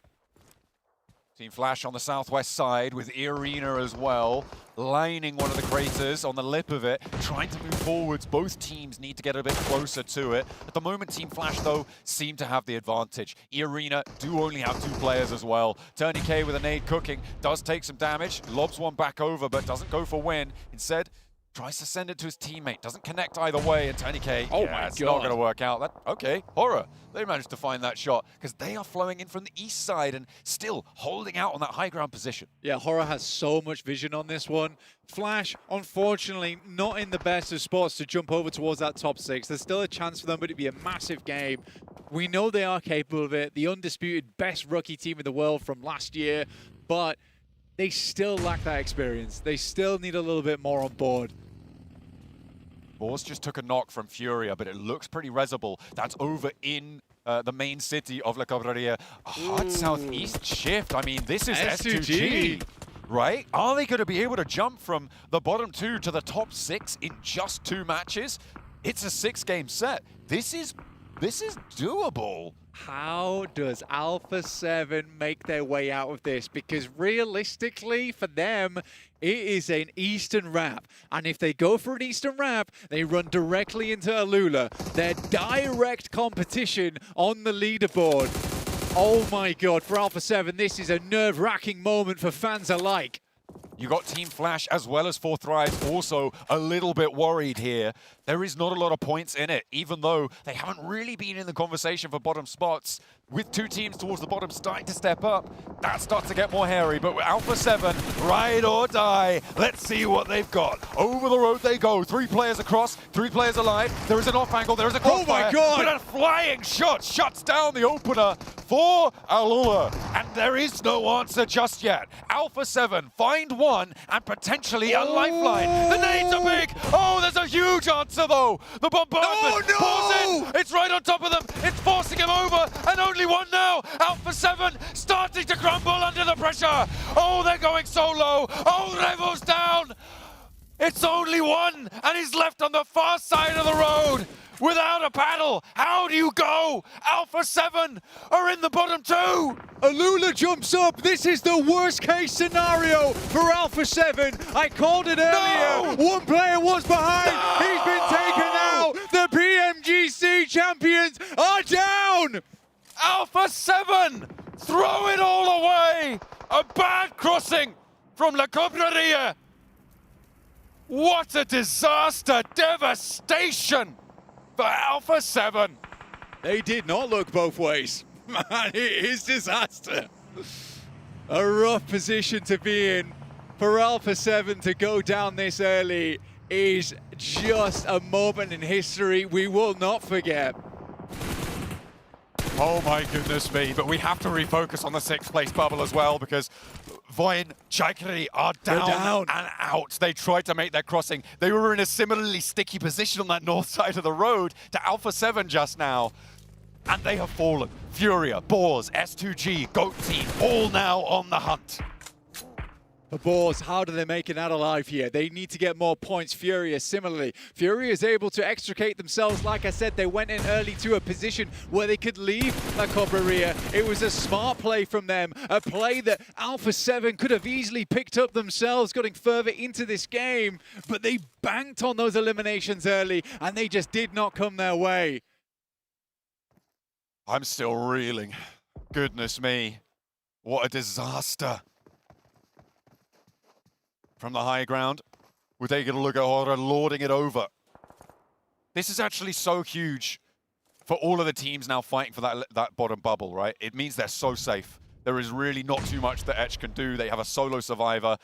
Team Flash on the southwest side with Irina as well, lining one of the craters on the lip of it, trying to move forwards. Both teams need to get a bit closer to it. At the moment, Team Flash, though, seem to have the advantage. Irina do only have 2 players as well. Tourniquet with a nade cooking, does take some damage, lobs one back over, but doesn't go for win. Instead, tries to send it to his teammate, doesn't connect either way, and Tourniquet, it's not going to work out. Okay, Horror, they managed to find that shot, because they are flowing in from the east side and still holding out on that high ground position. Yeah, Horror has so much vision on this one. Flash, unfortunately, not in the best of spots to jump over towards that top 6. There's still a chance for them, but it'd be a massive game. We know they are capable of it, the undisputed best rookie team in the world from last year, but they still lack that experience. They still need a little bit more on board. Boars just took a knock from Furia, but it looks pretty resible. That's over in the main city of La Cabrera. A hard southeast shift. I mean, this is S2G, right? Are they going to be able to jump from the bottom 2 to the top 6 in just 2 matches? It's a 6-game set. This is doable. How does Alpha 7 make their way out of this? Because realistically, for them, it is an Eastern Wrap. And if they go for an Eastern Wrap, they run directly into Alula. Their direct competition on the leaderboard. Oh my God, for Alpha 7, this is a nerve-wracking moment for fans alike. You got Team Flash as well as Fourth Thrives also a little bit worried here. There is not a lot of points in it, even though they haven't really been in the conversation for bottom spots. With 2 teams towards the bottom starting to step up, that starts to get more hairy. But with Alpha 7, ride or die. Let's see what they've got. Over the road they go. 3 players across, 3 players alive. There is an off angle, there is a crossfire. Oh my God! But a flying shot shuts down the opener for Alula. And there is no answer just yet. Alpha 7 find one and potentially a lifeline. The nades are big. Oh, there's a huge answer though. The bombardment pours in. It's right on top of them. It's forcing him over, and only one now. Alpha 7 starting to crumble under the pressure. Oh, they're going so low. Oh, Revo's down. It's only one, and he's left on the far side of the road without a paddle. How do you go? Alpha 7 are in the bottom 2. Alula jumps up. This is the worst case scenario for Alpha 7. I called it earlier. No! One player was behind. No! He's been taken out. The PMGC champions are down. Alpha 7 throw it all away. A bad crossing from La Cabrera. What a disaster, devastation for Alpha 7. They did not look both ways. Man, it is disaster. A rough position to be in. For Alpha 7 to go down this early is just a moment in history we will not forget. Oh my goodness me, but we have to refocus on the 6th place bubble as well, because Void Chaikri are down and out. They tried to make their crossing. They were in a similarly sticky position on that north side of the road to Alpha 7 just now. and they have fallen. Furia, Boars, S2G, GOAT team, all now on the hunt. The Boars, how do they make it out alive here? They need to get more points. Furia, similarly. Furia is able to extricate themselves. Like I said, they went in early to a position where they could leave La Cobreria. It was a smart play from them, a play that Alpha 7 could have easily picked up themselves, getting further into this game, but they banked on those eliminations early, and they just did not come their way. I'm still reeling. Goodness me. What a disaster. From the high ground, we're taking a look at Hora lording it over. This is actually so huge for all of the teams now fighting for that bottom bubble, right? It means they're so safe. There is really not too much that Etch can do. They have a solo survivor.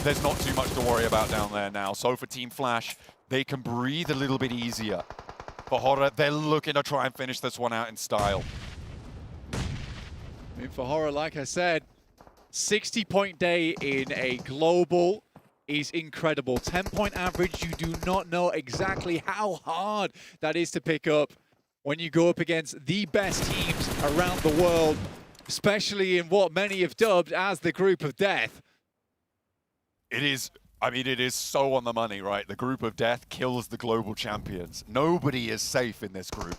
There's not too much to worry about down there now. So for Team Flash, they can breathe a little bit easier. For Hora, they're looking to try and finish this one out in style. I mean, for Hora, like I said, 60-point day in a global is incredible. 10-point average, you do not know exactly how hard that is to pick up when you go up against the best teams around the world, especially in what many have dubbed as the group of death. It is, I mean, it is so on the money, right? The group of death kills the global champions. Nobody is safe in this group.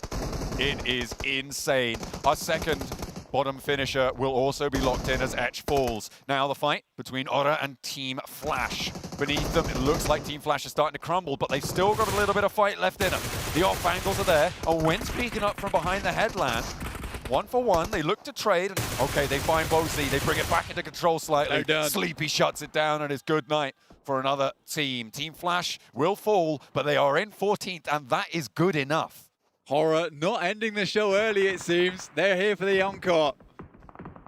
It is insane. Our second bottom finisher will also be locked in as Etch falls. Now the fight between Ora and Team Flash. Beneath them, it looks like Team Flash is starting to crumble, but they've still got a little bit of fight left in them. The off angles are there. A wind's peeking up from behind the headland. 1 for 1, they look to trade, and okay, they find Bozy, they bring it back into control slightly. Sleepy shuts it down, and it's good night for another team. Team Flash will fall, but they are in 14th, and that is good enough. Hora not ending the show early, it seems. They're here for the encore.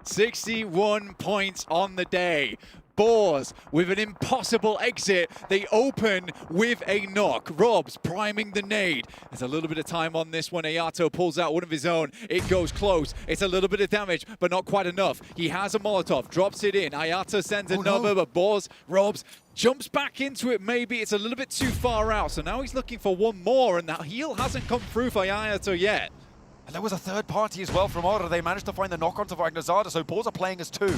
61 points on the day. Boars with an impossible exit. They open with a knock. Rob's priming the nade. There's a little bit of time on this one. Ayato pulls out one of his own. It goes close. It's a little bit of damage, but not quite enough. He has a Molotov, drops it in. Ayato sends another, but Boars, Rob's jumps back into it maybe. It's a little bit too far out. So now he's looking for one more, and that heal hasn't come through for Ayato yet. And there was a third party as well from Ora. They managed to find the knock onto Vagnazada, so Boars are playing as 2.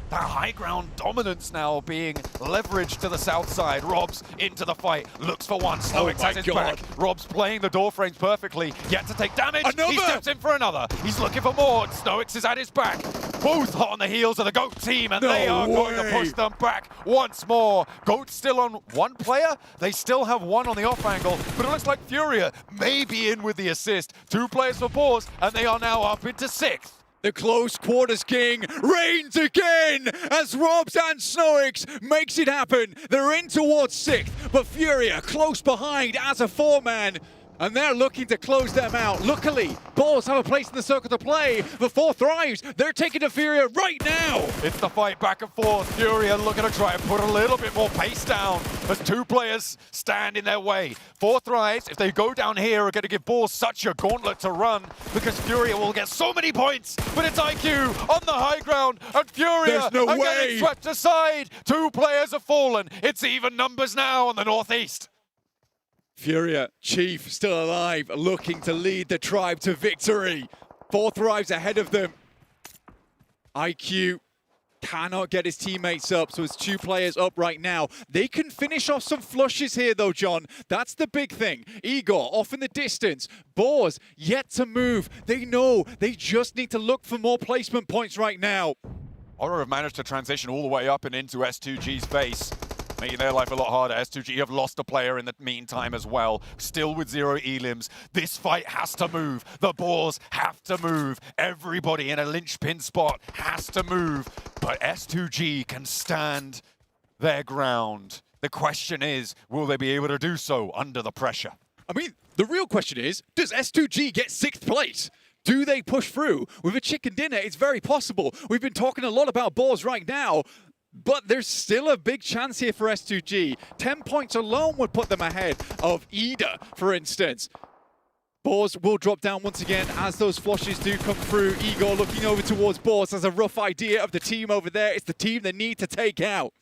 That high ground dominance now being leveraged to the south side. Rob's into the fight, looks for one. Stoics has his back. Rob's playing the door frames perfectly, yet to take damage. He steps in for another. He's looking for more. Stoics is at his back. Both hot on the heels of the GOAT team, and they are going to push them back once more. GOAT still on 1 player. They still have 1 on the off angle, but it looks like Furia may be in with the assist. 2 players for Boars, and they are now up into 6th. The close quarters king reigns again as Robs and Snoix makes it happen. They're in towards 6th, but Furia close behind as a 4-man. And they're looking to close them out. Luckily, Boars have a place in the circle to play. The 4 Thrives, they're taking to Furia right now. It's the fight back and forth. Furia looking to try and put a little bit more pace down as 2 players stand in their way. 4 Thrives, if they go down here, are going to give Boars such a gauntlet to run because Furia will get so many points. But it's IQ on the high ground, and Furia are getting swept aside. 2 players have fallen. It's even numbers now on the northeast. Furia, Chief, still alive, looking to lead the tribe to victory. 4 Thrives ahead of them. IQ cannot get his teammates up, so it's 2 players up right now. They can finish off some flushes here, though, John. That's the big thing. Igor off in the distance. Boars yet to move. They know they just need to look for more placement points right now. Ora have managed to transition all the way up and into S2G's base, making their life a lot harder. S2G have lost a player in the meantime as well. Still with 0 elims. This fight has to move. The Boars have to move. Everybody in a linchpin spot has to move. But S2G can stand their ground. The question is, will they be able to do so under the pressure? I mean, the real question is, does S2G get 6th place? Do they push through? With a chicken dinner, it's very possible. We've been talking a lot about Boars right now, but there's still a big chance here for S2G. 10 points alone would put them ahead of Ida, for instance. Boars will drop down once again as those flushes do come through. Igor looking over towards Boars has a rough idea of the team over there. It's the team they need to take out.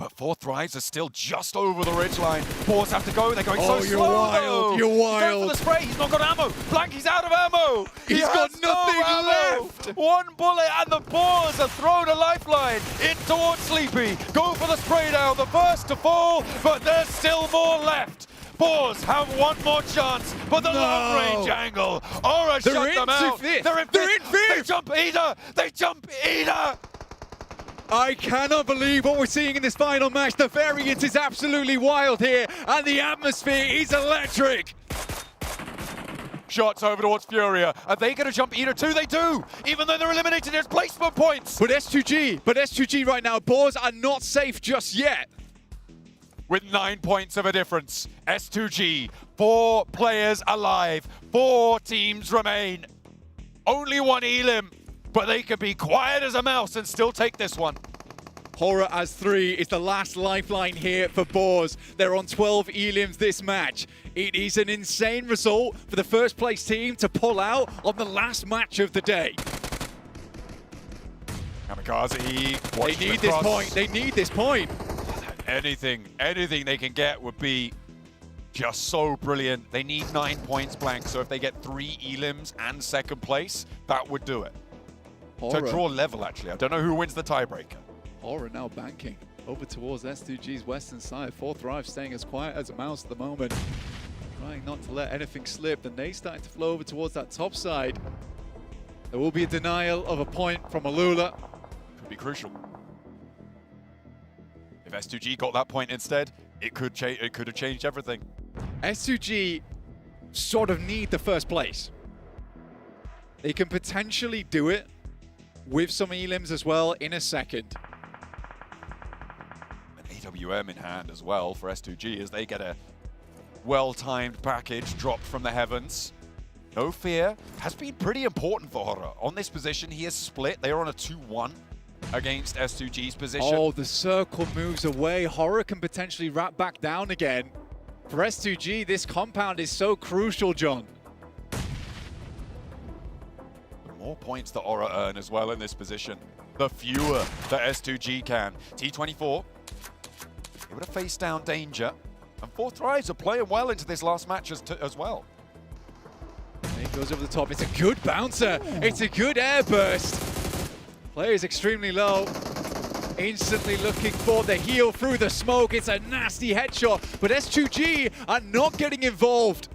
But 4 Thrives are still just over the ridgeline. Boars have to go. They're going so Oh, you're slow. wild. You're He's going wild. for the spray. He's not got ammo. Blanky's out of ammo. He's got nothing left. 1 bullet and the Boars have thrown a lifeline in towards Sleepy. Go for the spray down. The first to fall, but there's still more left. Boars have 1 more chance, but the long-range angle. Aura shut them out. They're in fifth. They jump Ida. They jump Ida. I cannot believe what we're seeing in this final match. The variance is absolutely wild here, and the atmosphere is electric. Shots over towards Furia. Are they going to jump Ida too? They do. Even though they're eliminated, there's placement points. But S2G right now, Boars are not safe just yet. With 9 points of a difference, S2G, 4 players alive, 4 teams remain. Only 1 Elim, but they can be quiet as a mouse and still take this one. Horror as 3 is the last lifeline here for Boars. They're on 12 Elims this match. It is an insane result for the first place team to pull out on the last match of the day. Kamikaze, they need this point. They need this point. Anything they can get would be just so brilliant. They need 9 points blank, so if they get 3 Elims and second place, that would do it. Horror. To draw level, actually. I don't know who wins the tiebreaker. Horror now banking over towards S2G's western side. 4 Thrive staying as quiet as a mouse at the moment. Trying not to let anything slip. The nade starting to flow over towards that top side. There will be a denial of a point from Alula. Could be crucial. If S2G got that point instead, it could have changed everything. S2G sort of need the first place. They can potentially do it with some Elims as well in a second. An AWM in hand as well for S2G as they get a well-timed package dropped from the heavens. No Fear has been pretty important for Horror. On this position, he is split. They are on a 2-1 against S2G's position. Oh, the circle moves away. Horror can potentially wrap back down again. For S2G, this compound is so crucial, John. The more points that Aura earn as well in this position, the fewer that S2G can. T24 able to face down danger, and 4 Thrives are playing well into this last match as well. He goes over the top. It's a good bouncer. It's a good air burst. Player is extremely low. Instantly looking for the heal through the smoke. It's a nasty headshot, but S2G are not getting involved.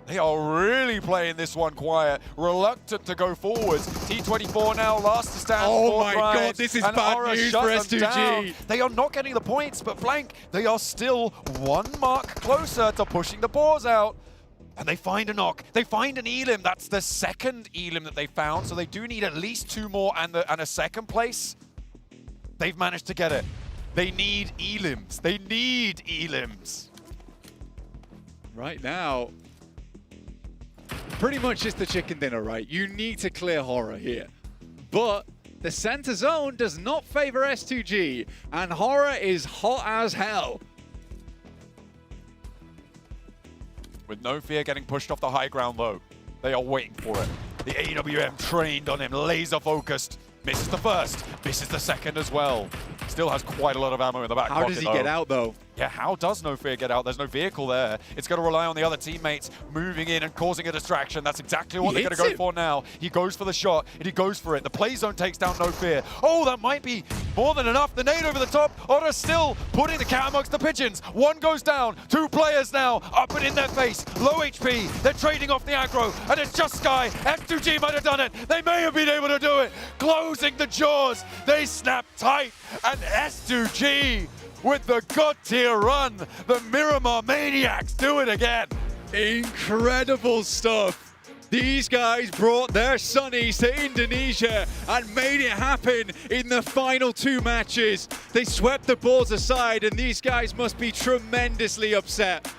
They are really playing this one quiet, reluctant to go forwards. T24 now last to stand. Oh my god, this is bad news for S2G. They are not getting the points, but Blank, they are still 1 mark closer to pushing the Boars out. And they find a knock. They find an Elim. That's the second Elim that they found, so they do need at least 2 more and a second place. They've managed to get it. They need Elims. They need Elims. Right now, pretty much just the chicken dinner, right? You need to clear Horror here. But the center zone does not favor S2G, and Horror is hot as hell. With No Fear getting pushed off the high ground low, they are waiting for it. The AWM trained on him, laser focused. Misses the first, misses the second as well. Still has quite a lot of ammo in the back pocket. How does he get out though? Yeah, how does No Fear get out? There's no vehicle there. It's going to rely on the other teammates moving in and causing a distraction. That's exactly what they're going to go for now. He goes for the shot, and he goes for it. The play zone takes down No Fear. Oh, that might be more than enough. The nade over the top. Otter still putting the cat amongst the pigeons. 1 goes down. 2 players now up and in their face. Low HP. They're trading off the aggro, and it's just Sky. S2G might have done it. They may have been able to do it. Closing the jaws. They snap tight, and S2G with the God tier run. The Miramar Maniacs do it again. Incredible stuff. These guys brought their Sunnies to Indonesia and made it happen in the final 2 matches. They swept the Boars aside, and these guys must be tremendously upset.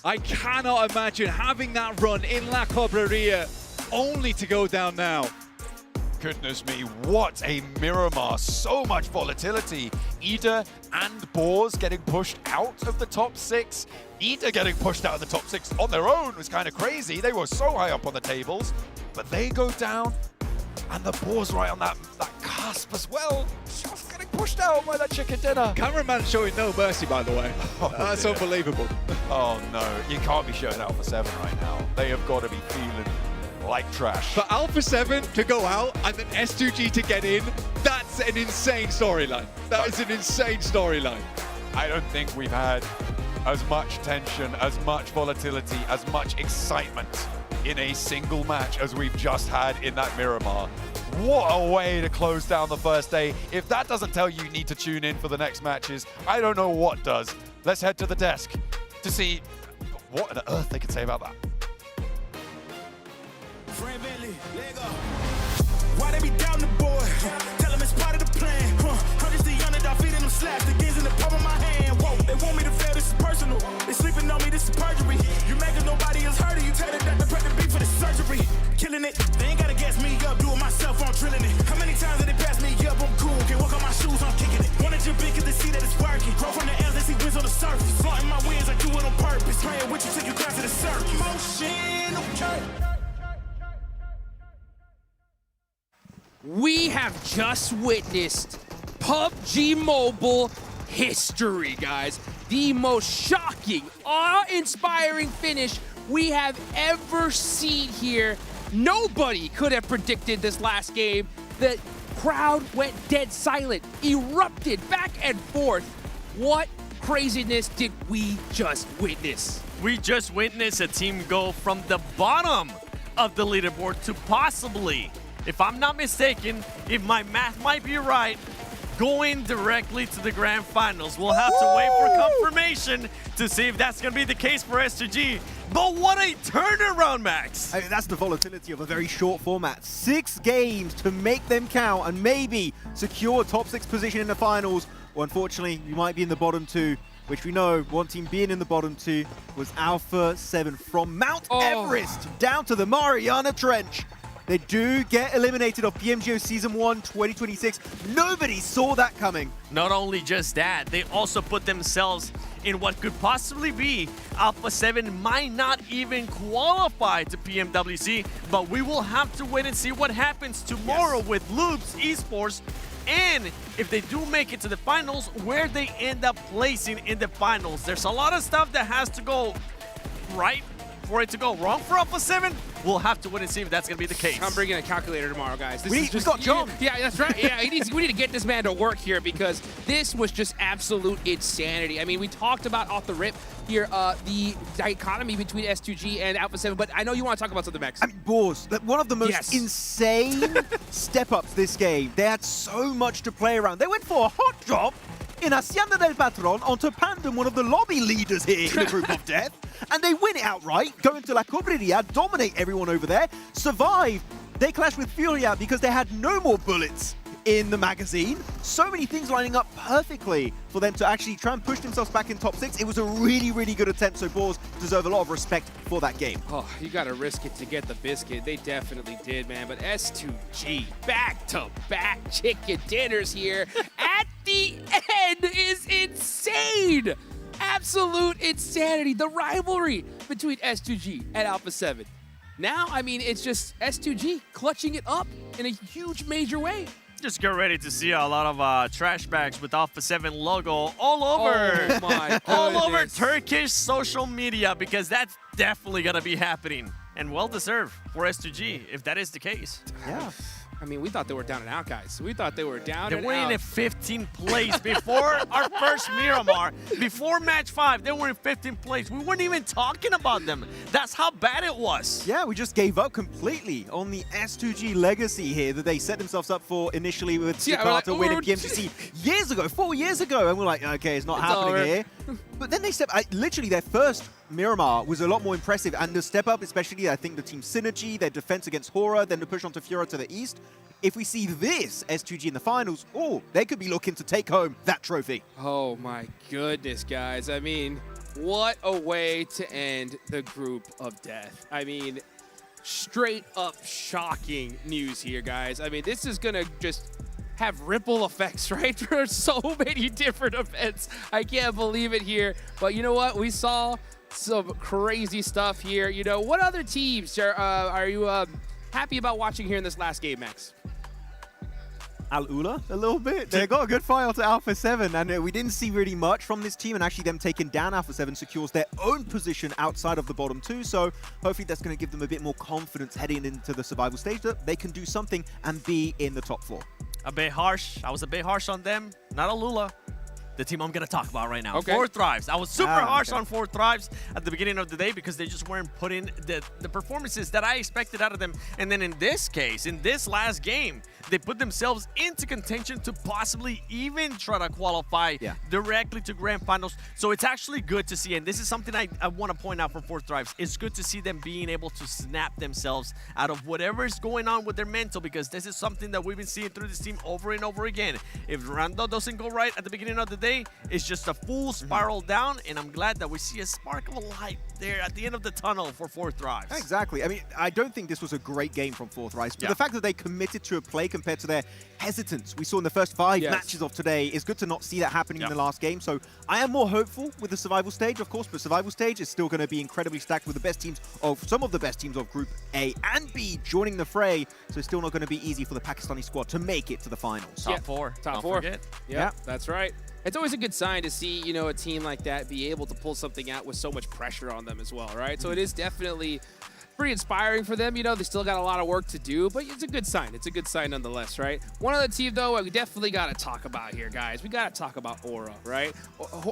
I cannot imagine having that run in La Cobreria only to go down now. Goodness me, what a Miramar. So much volatility. Ida and Boars getting pushed out of the top 6. Ida getting pushed out of the top 6 on their own was kind of crazy. They were so high up on the tables, but they go down, and the Boars right on that cusp as well. Just gonna pushed out by that chicken dinner. Cameraman showing no mercy, by the way. That's dear. unbelievable. Oh no, you can't be showing Alpha 7 right now. They have got to be feeling like trash. For Alpha 7 to go out and then S2G to get in, that's an insane storyline. That is an insane storyline. I don't think we've had as much tension, as much volatility, as much excitement in a single match as we've just had in that Miramar. What a way to close down the first day. If that doesn't tell you need to tune in for the next matches, I don't know what does. Let's head to the desk to see what on earth they could say about that. Why they be down the boy? Tell them it's part of the plan. I'm just the underdog feeding them slaps. The gains in the palm of my hand. Whoa, they want me to fail, this is personal. They sleeping on me, this is perjury. You making nobody else heard of you. Tell the doctor prep the beat for the surgery. Killing it, they ain't gotta gas me up. Do it myself, I'm drilling it. How many times did they pass me up? I'm cool, can't walk on my shoes, I'm kicking it. Wanna jump in cause they see that it's working. Grow from the L's, they see wins on the surface. Flaunting my wins, I do it on purpose. Playing with you till you cry to the circuit. Motion, okay. We have just witnessed PUBG Mobile history, guys. The most shocking, awe-inspiring finish we have ever seen here. Nobody could have predicted this last game. The crowd went dead silent, erupted back and forth. What craziness did we just witness? We just witnessed a team go from the bottom of the leaderboard to possibly, if I'm not mistaken, if my math might be right, going directly to the grand finals. We'll have to wait for confirmation to see if that's going to be the case for S2G. But what a turnaround, Max! I mean, that's the volatility of a very short format. 6 games to make them count and maybe secure a top 6 position in the finals. Well, unfortunately, you might be in the bottom 2, which we know one team being in the bottom 2 was Alpha 7 from Mount Everest down to the Mariana Trench. They do get eliminated of PMGO Season 1 2026. Nobody saw that coming. Not only just that, they also put themselves in what could possibly be Alpha 7 might not even qualify to PMWC, but we will have to wait and see what happens tomorrow with Loops Esports, and if they do make it to the finals, where they end up placing in the finals. There's a lot of stuff that has to go right for it to go wrong for Alpha 7. We'll have to wait and see if that's going to be the case. I'm bringing a calculator tomorrow, guys. We've got John. Yeah, that's right. Yeah, we need to get this man to work here because this was just absolute insanity. I mean, we talked about off the rip here the dichotomy between S2G and Alpha 7, but I know you want to talk about something, Max. I mean, Boars, one of the most insane step-ups this game. They had so much to play around. They went for a hot drop in Hacienda del Patron onto Pandem, one of the lobby leaders here in the group of death, and they win it outright, go into La Cobreria, dominate everyone over there, survive. They clash with Furia because they had no more bullets in the magazine. So many things lining up perfectly for them to actually try and push themselves back in top 6. It was a really, really good attempt, so Boars deserve a lot of respect for that game. Oh, you gotta risk it to get the biscuit. They definitely did, man. But S2G, back-to-back chicken dinners here at the end is insane! Absolute insanity. The rivalry between S2G and Alpha 7. Now, I mean, it's just S2G clutching it up in a huge major way. Just get ready to see a lot of trash bags with Alpha 7 logo all over. Oh my all over goodness. Turkish social media, because that's definitely going to be happening. And well-deserved for S2G, if that is the case. Yeah. I mean, we thought they were down and out, guys. We thought they were down and They were out. in 15th place before our first Miramar. Before match 5, they were in 15th place. We weren't even talking about them. That's how bad it was. Yeah, we just gave up completely on the S2G legacy here that they set themselves up for initially with Jakarta winning PMGC years ago, 4 years ago. And we're like, okay, it's not happening here. But then they literally their first Miramar was a lot more impressive, and the step up, especially I think the team synergy, their defense against Hora, then the push onto Furia to the east. If we see this S2G in the finals, they could be looking to take home that trophy. Oh my goodness, guys. I mean, what a way to end the group of death. I mean, straight up shocking news here, guys. I mean, this is gonna just have ripple effects, right? For so many different events. I can't believe it here. But you know what? We saw some crazy stuff here. You know, what other teams are you happy about watching here in this last game, Max? Al-Ula a little bit. They got a good fight onto Alpha 7, and we didn't see really much from this team, and actually them taking down Alpha 7 secures their own position outside of the bottom 2, so hopefully that's going to give them a bit more confidence heading into the survival stage that they can do something and be in the top 4. A bit harsh. I was a bit harsh on them. Not Al-Ula. The team I'm going to talk about right now. Okay. 4 Thrives. I was super harsh okay. on 4 Thrives at the beginning of the day because they just weren't putting the performances that I expected out of them. And then in this case, in this last game, they put themselves into contention to possibly even try to qualify directly to Grand Finals. So it's actually good to see, and this is something I want to point out from 4 Thrives. It's good to see them being able to snap themselves out of whatever is going on with their mental, because this is something that we've been seeing through this team over and over again. If Rando doesn't go right at the beginning of the day, it's just a full spiral down, and I'm glad that we see a spark of a light there at the end of the tunnel for 4 Thrives. Exactly. I mean, I don't think this was a great game from 4 Thrives, but the fact that they committed to a play compared to their hesitance we saw in the first 5 matches of today is good to not see that happening in the last game. So I am more hopeful with the survival stage, of course, but survival stage is still going to be incredibly stacked with the best teams of some of the best teams of Group A and B joining the fray. So it's still not going to be easy for the Pakistani squad to make it to the finals. Top 4. Top 4. Yeah, that's right. It's always a good sign to see, you know, a team like that be able to pull something out with so much pressure on them as well, right? So it is definitely pretty inspiring for them. You know, they still got a lot of work to do, but it's a good sign. It's a good sign nonetheless, right? One other team, though, we definitely got to talk about here, guys. We got to talk about Aura, right?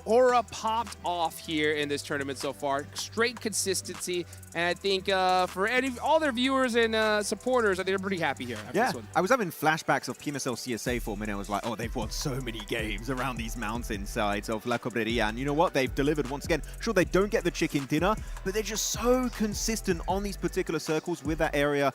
Aura popped off here in this tournament so far. Straight consistency, and I think for all their viewers and supporters, I think they're pretty happy here after this one. I was having flashbacks of PMSL CSA for a minute. I was like, oh, they've won so many games around these mountainsides of La Cobreria, and you know what? They've delivered once again. Sure, they don't get the chicken dinner, but they're just so consistent on these particular circles with that area.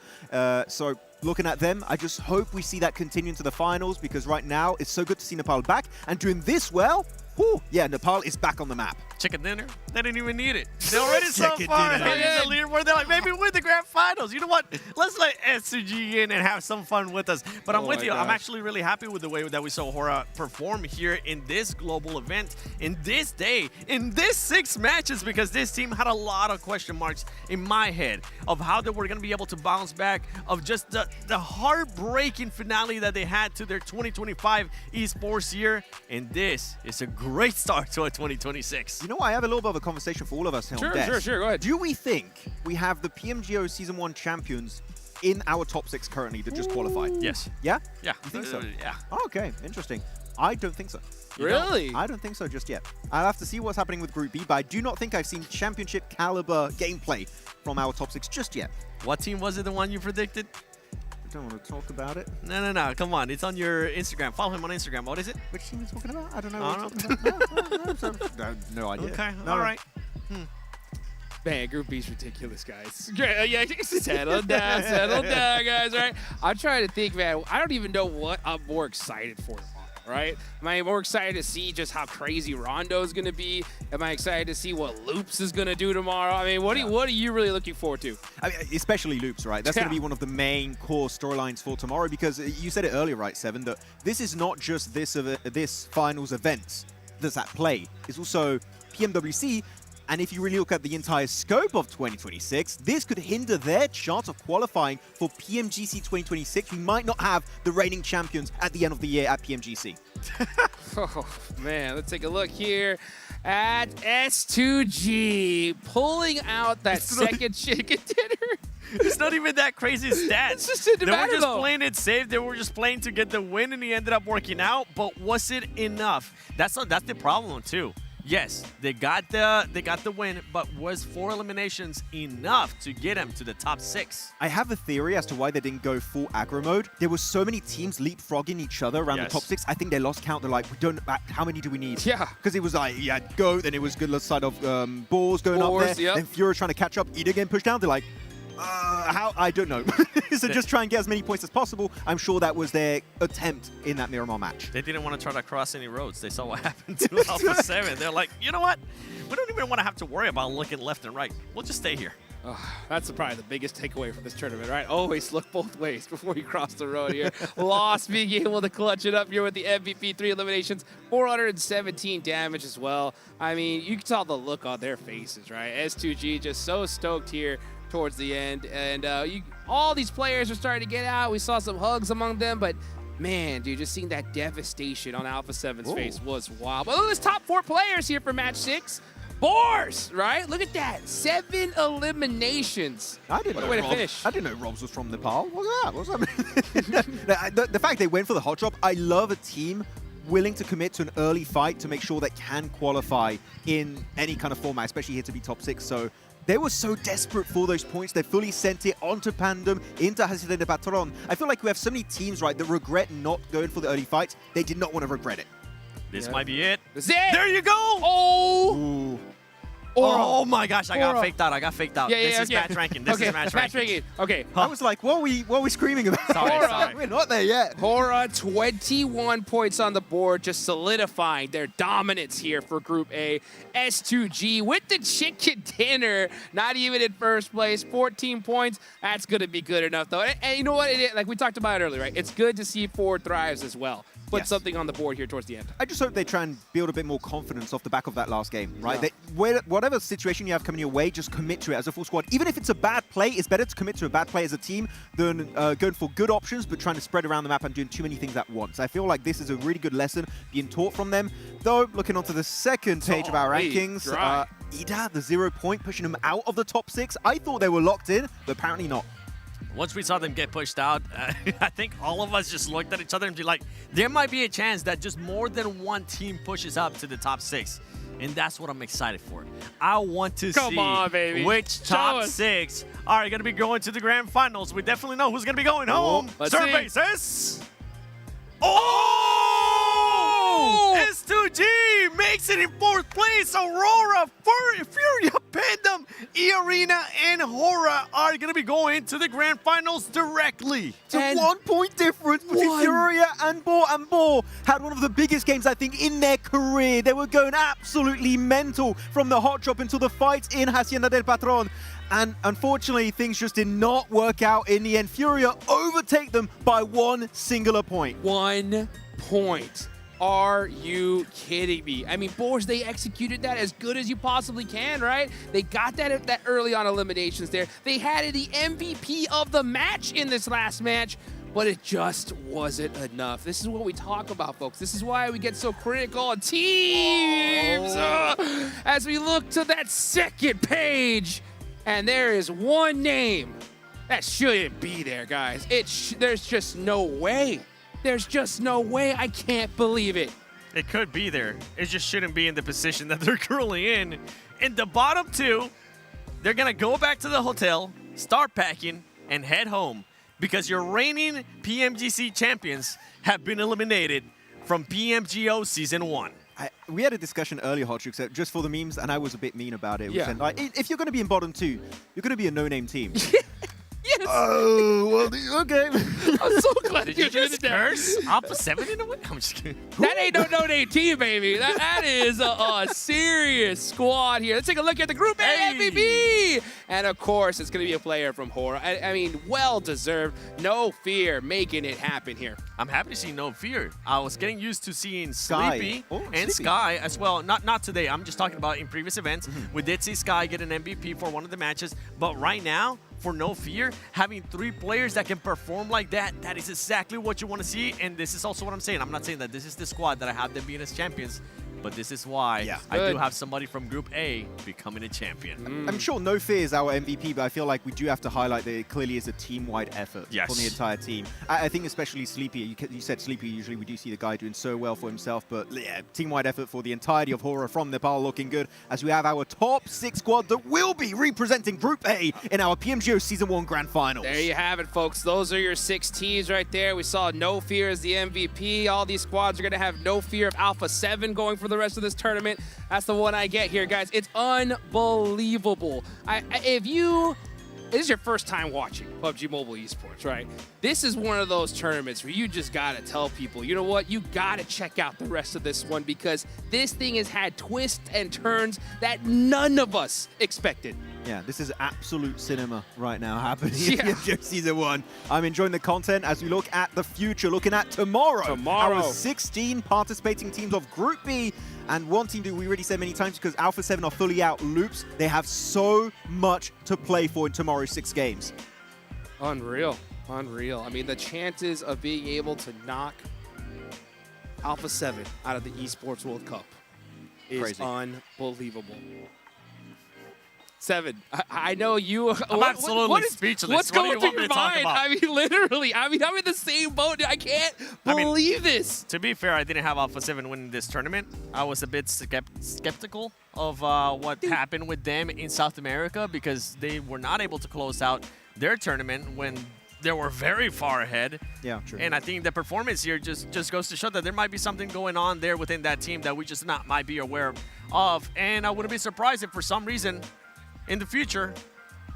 So looking at them, I just hope we see that continue into the finals, because right now it's so good to see Nepal back and doing this well. Whew, yeah, Nepal is back on the map. Chicken dinner? They didn't even need it. They're already so far ahead in the leaderboard. They're like, maybe win the grand finals. You know what? Let's let S2G in and have some fun with us. But I'm with you. I'm actually really happy with the way that we saw Aura perform here in this global event, in this day, in this 6 matches, because this team had a lot of question marks in my head of how they were going to be able to bounce back, of just the heartbreaking finale that they had to their 2025 esports year. And this is a great start to a 2026. You know what? I have a little bit of a conversation for all of us here on Des. Sure, go ahead. Do we think we have the PMGO Season 1 champions in our top 6 currently that just qualified? Yes. Yeah? Yeah. You think so? Yeah. Oh, okay, interesting. I don't think so. Really? I don't think so just yet. I'll have to see what's happening with Group B, but I do not think I've seen championship caliber gameplay from our top 6 just yet. What team was it, the one you predicted? I don't want to talk about it. No. Come on. It's on your Instagram. Follow him on Instagram. What is it? Which team are you talking about? I don't know what you're talking about. No idea. Okay. No. All right. Man, Group B's ridiculous, guys. Yeah, settle down, guys, right? I'm trying to think, man. I don't even know what I'm more excited for tomorrow, right? Am I more excited to see just how crazy Rondo is going to be? Am I excited to see what Loops is going to do tomorrow? I mean, what are you really looking forward to? I mean, especially Loops, right? That's going to be one of the main core storylines for tomorrow, because you said it earlier, right, Seven, that this is not just this finals event that's at play. It's also PMWC. And if you really look at the entire scope of 2026, this could hinder their chance of qualifying for PMGC 2026. We might not have the reigning champions at the end of the year at PMGC. Oh, man, let's take a look here at S2G pulling out that second chicken dinner. It's not even that crazy stats. It's just they were just playing it safe. They were just playing to get the win, and he ended up working out. But was it enough? That's the problem too. Yes, they got the win, but was 4 eliminations enough to get them to the top 6? I have a theory as to why they didn't go full aggro mode. There were so many teams leapfrogging each other around the top 6. I think they lost count. They're like, we don't. How many do we need? Yeah. Because it was like, yeah, go. Then it was good side of Balls going up there. Yep. Then Fury trying to catch up. Ida getting pushed down. They're like, how? I don't know. So just try and get as many points as possible. I'm sure that was their attempt in that Miramar match. They didn't want to try to cross any roads. They saw what happened to Alpha 7. They're like, you know what? We don't even want to have to worry about looking left and right. We'll just stay here. That's probably the biggest takeaway from this tournament, right? Always look both ways before you cross the road here. Lost being able to clutch it up here with the MVP, 3 eliminations, 417 damage as well. I mean, you can tell the look on their faces, right? S2G just so stoked here towards the end, and all these players are starting to get out. We saw some hugs among them, but Man, dude, just seeing that devastation on Alpha 7's face was wild. But look at this top 4 players here for match 6. Boars, right? Look at that. 7 eliminations. I didn't What a know way to Robs, finish. I didn't know Robs was from Nepal. What's that? The fact they went for the hot drop, I love a team willing to commit to an early fight to make sure they can qualify in any kind of format, especially here to be top 6. So they were so desperate for those points. They fully sent it onto Pandem, into Hacienda de Patron. I feel like we have so many teams, right, that regret not going for the early fights. They did not want to regret it. This might be it. This is it. There you go. Oh. Ooh. Oh my gosh, I got faked out. This is yeah. match ranking. This is match ranking. Okay. I was like, what are we screaming about? Sorry. We're not there yet. Hora, 21 points on the board, just solidifying their dominance here for Group A. S2G with the chicken dinner, not even in first place, 14 points. That's going to be good enough, though. And you know what? Like we talked about earlier, right? It's good to see Ford thrives as well. Put something on the board here towards the end. I just hope they try and build a bit more confidence off the back of that last game, right? Whatever situation you have coming your way, just commit to it as a full squad. Even if it's a bad play, it's better to commit to a bad play as a team than going for good options but trying to spread around the map and doing too many things at once. I feel like this is a really good lesson being taught from them. Though, looking onto the second page of our rankings, Ida, the 0 point, pushing them out of the top 6. I thought they were locked in, but apparently not. Once we saw them get pushed out, I think all of us just looked at each other and be like, there might be a chance that just more than one team pushes up to the top 6. And that's what I'm excited for. I want to see which top 6 are going to be going to the grand finals. We definitely know who's going to be going home. Survey says... S2G makes it in 4th place. Aurora, Furia, Pandem, E-Arena, and Hora are going to be going to the grand finals directly. It's a 1 point difference between Furia and Bo. And Bo had one of the biggest games, I think, in their career. They were going absolutely mental from the hot drop until the fight in Hacienda del Patron. And unfortunately, things just did not work out in the end. Furia overtake them by 1 singular point. 1 point. Are you kidding me? I mean, Boars, they executed that as good as you possibly can, right? They got that early on eliminations there. They had the MVP of the match in this last match, but it just wasn't enough. This is what we talk about, folks. This is why we get so critical on teams. As we look to that second page, and there is one name that shouldn't be there, guys. There's just no way. There's just no way. I can't believe it. It could be there. It just shouldn't be in the position that they're currently in. In the bottom 2, they're going to go back to the hotel, start packing, and head home because your reigning PMGC champions have been eliminated from PMGO Season 1. We had a discussion earlier, Hotchuk, just for the memes, and I was a bit mean about it. We said, like, if you're going to be in bottom 2, you're going to be a no-name team. Yes. Oh, well, okay. I'm so glad Did you just curse? Alpha 7 in a way? I'm just kidding. That ain't no-name team, baby. That is a serious squad here. Let's take a look at the Group A MVP. And, of course, it's going to be a player from Hora. I mean, well-deserved. No Fear making it happen here. I'm happy to see No Fear. I was getting used to seeing Sleepy and Sky as well. Not today. I'm just talking about in previous events. We did see Sky get an MVP for one of the matches. But right now, for No Fear, having 3 players that can perform like that, that is exactly what you want to see. And this is also what I'm saying. I'm not saying that this is the squad that I have them being as champions, but this is why I do have somebody from Group A becoming a champion. I'm sure No Fear is our MVP, but I feel like we do have to highlight that it clearly is a team-wide effort from the entire team. I think especially Sleepy, you said Sleepy, usually we do see the guy doing so well for himself, but yeah, team-wide effort for the entirety of Hora from Nepal looking good, as we have our top 6 squad that will be representing Group A in our PMGO Season 1 Grand Finals. There you have it, folks. Those are your 6 teams right there. We saw No Fear as the MVP. All these squads are going to have No Fear of Alpha 7 going for the rest of this tournament. That's the one I get here, guys. It's unbelievable. If this is your first time watching PUBG Mobile Esports, right? This is one of those tournaments where you just got to tell people, you know what? You got to check out the rest of this one because this thing has had twists and turns that none of us expected. Yeah, this is absolute cinema right now happening in PMGO Season 1. I'm enjoying the content as we look at the future, looking at tomorrow. Our 16 participating teams of Group B. And one team that we already said many times, because Alpha 7 are fully out, Loops, they have so much to play for in tomorrow's 6 games. Unreal. Unreal. I mean, the chances of being able to knock Alpha 7 out of the Esports World Cup is Crazy. Unbelievable. 7. I know you. I'm absolutely speechless. What's What do you going through want me your to talk mind? about? I mean, literally. I mean, I'm in the same boat. I can't believe this. To be fair, I didn't have Alpha 7 winning this tournament. I was a bit skeptical of what happened with them in South America because they were not able to close out their tournament when they were very far ahead. Yeah, true. And I think the performance here just goes to show that there might be something going on there within that team that we just might be aware of. And I wouldn't be surprised if for some reason in the future,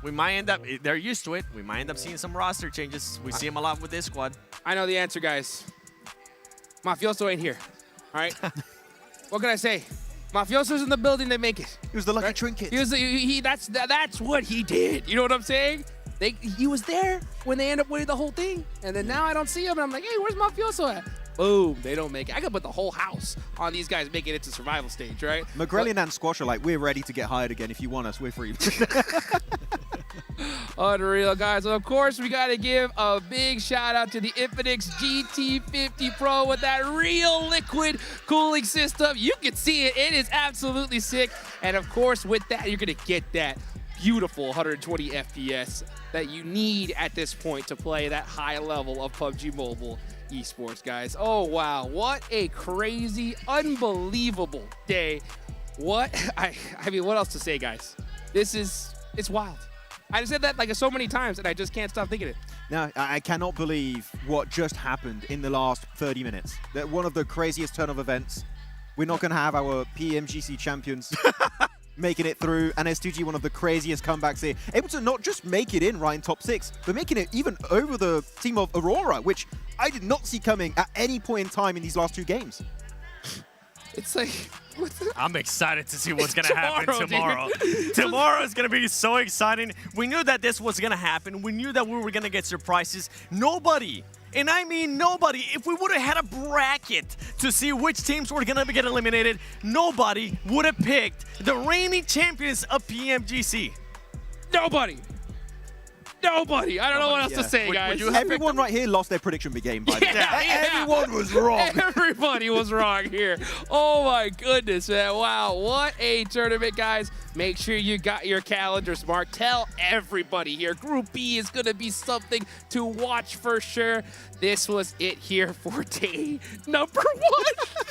we might end up, they're used to it, we might end up seeing some roster changes. We see them a lot with this squad. I know the answer, guys. Mafioso ain't here, all right? What can I say? Mafioso's in the building, they make it. He was the lucky trinket. That's what he did. You know what I'm saying? He was there when they end up winning the whole thing. And then now I don't see him, and I'm like, hey, where's Mafioso at? Boom, they don't make it. I could put the whole house on these guys making it to survival stage, right? McGrellion and Squash are like, we're ready to get hired again. If you want us, we're free. Unreal, guys. And of course, we got to give a big shout out to the Infinix GT50 Pro with that real liquid cooling system. You can see it. It is absolutely sick. And of course, with that, you're going to get that beautiful 120 FPS that you need at this point to play that high level of PUBG Mobile Esports, guys. Oh, wow. What a crazy, unbelievable day. I mean, what else to say, guys? It's wild. I said that like so many times, and I just can't stop thinking it. Now, I cannot believe what just happened in the last 30 minutes. That one of the craziest turn of events. We're not going to have our PMGC champions making it through, and S2G, one of the craziest comebacks here. Able to not just make it in right in top 6, but making it even over the team of Aurora, which I did not see coming at any point in time in these last 2 games. It's like... I'm excited to see what's going to happen tomorrow. Tomorrow is going to be so exciting. We knew that this was going to happen. We knew that we were going to get surprises. Nobody, and I mean nobody, if we would have had a bracket to see which teams were going to get eliminated, nobody would have picked the reigning champions of PMGC. Nobody. Nobody. I don't know what else to say, guys. Everyone right here lost their prediction big game, by the way. Everyone was wrong. Everybody was wrong here. Oh, my goodness, man. Wow, what a tournament, guys. Make sure you got your calendars marked. Tell everybody here. Group B is going to be something to watch for sure. This was it here for day number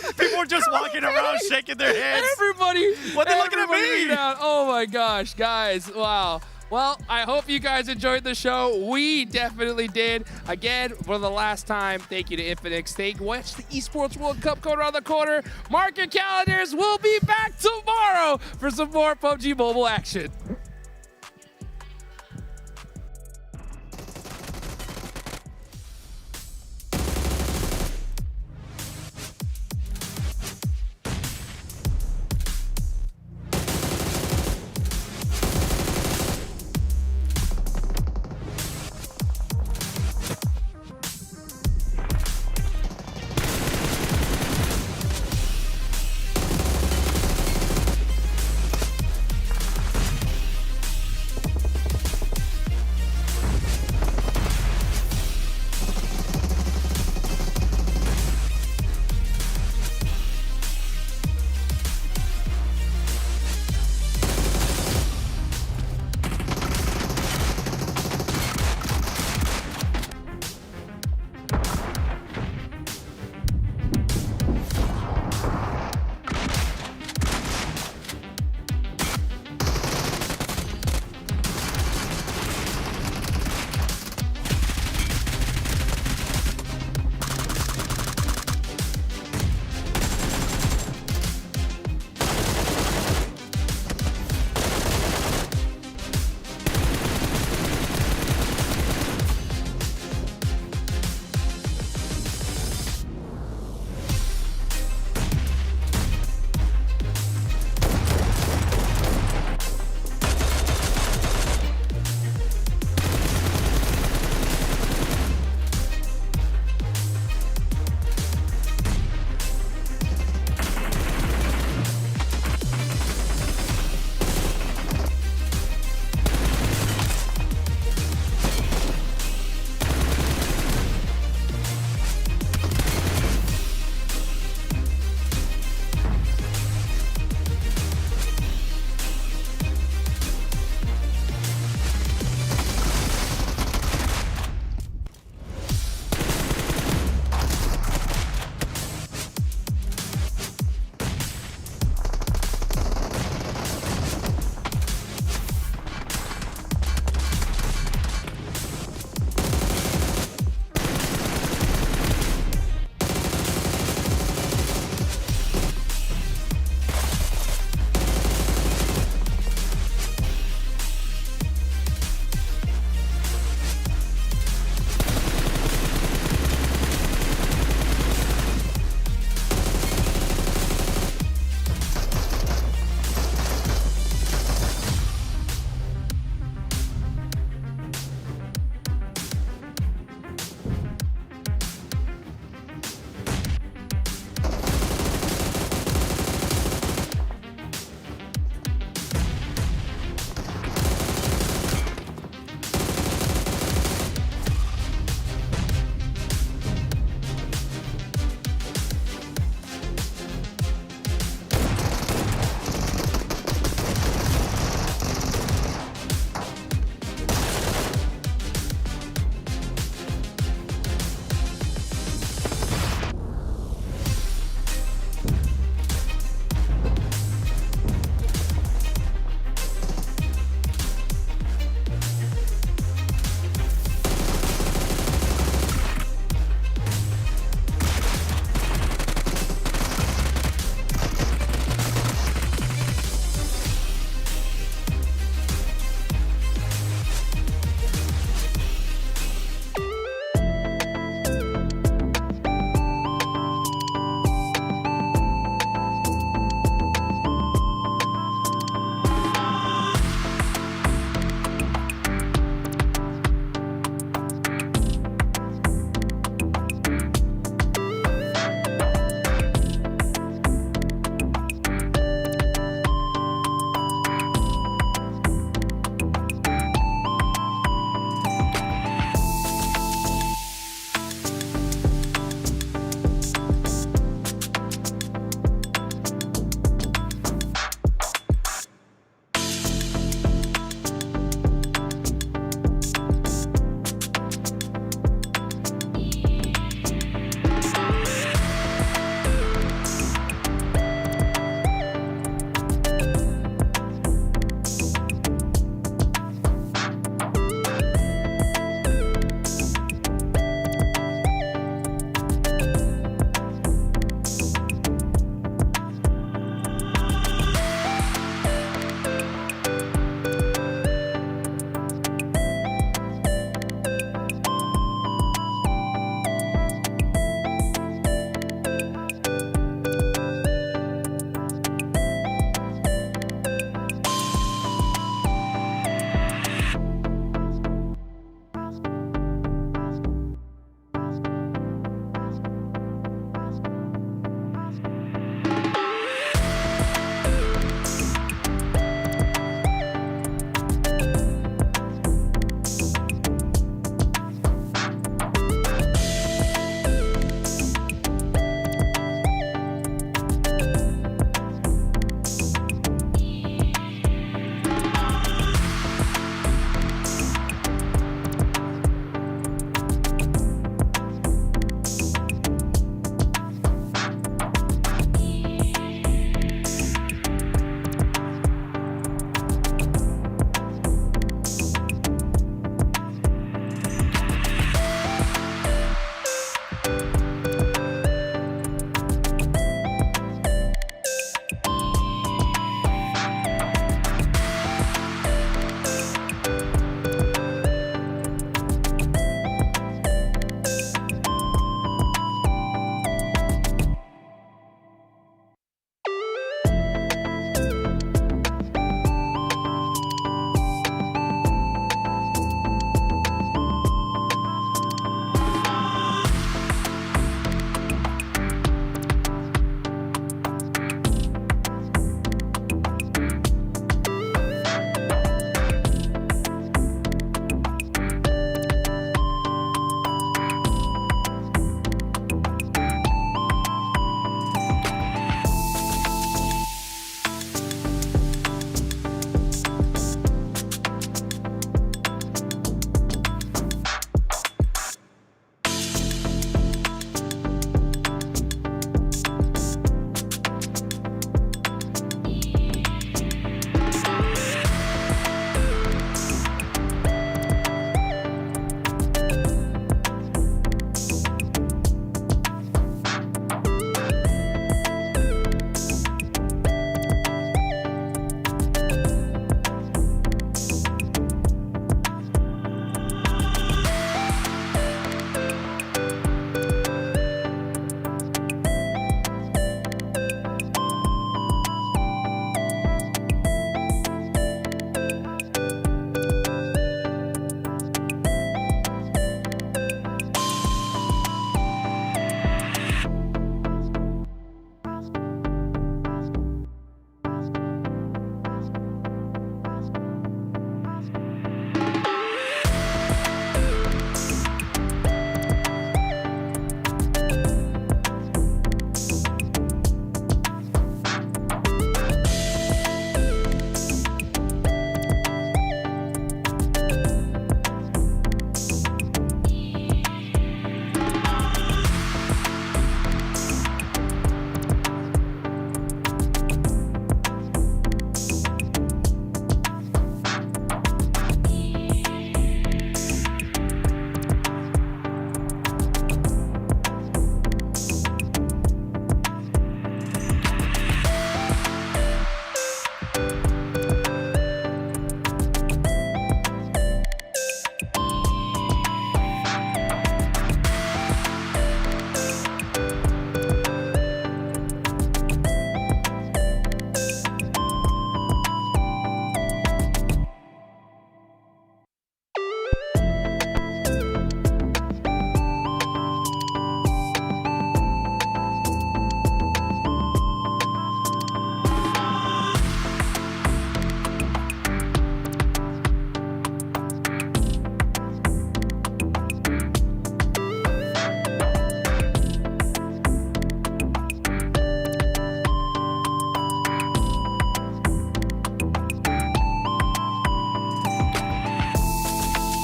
1. People are just walking around shaking their heads. Everybody. What are they looking at me? Down. Oh, my gosh, guys. Wow. Well, I hope you guys enjoyed the show. We definitely did. Again, for the last time, thank you to Infinix. Watch the Esports World Cup go around the corner. Mark your calendars. We'll be back tomorrow for some more PUBG Mobile action.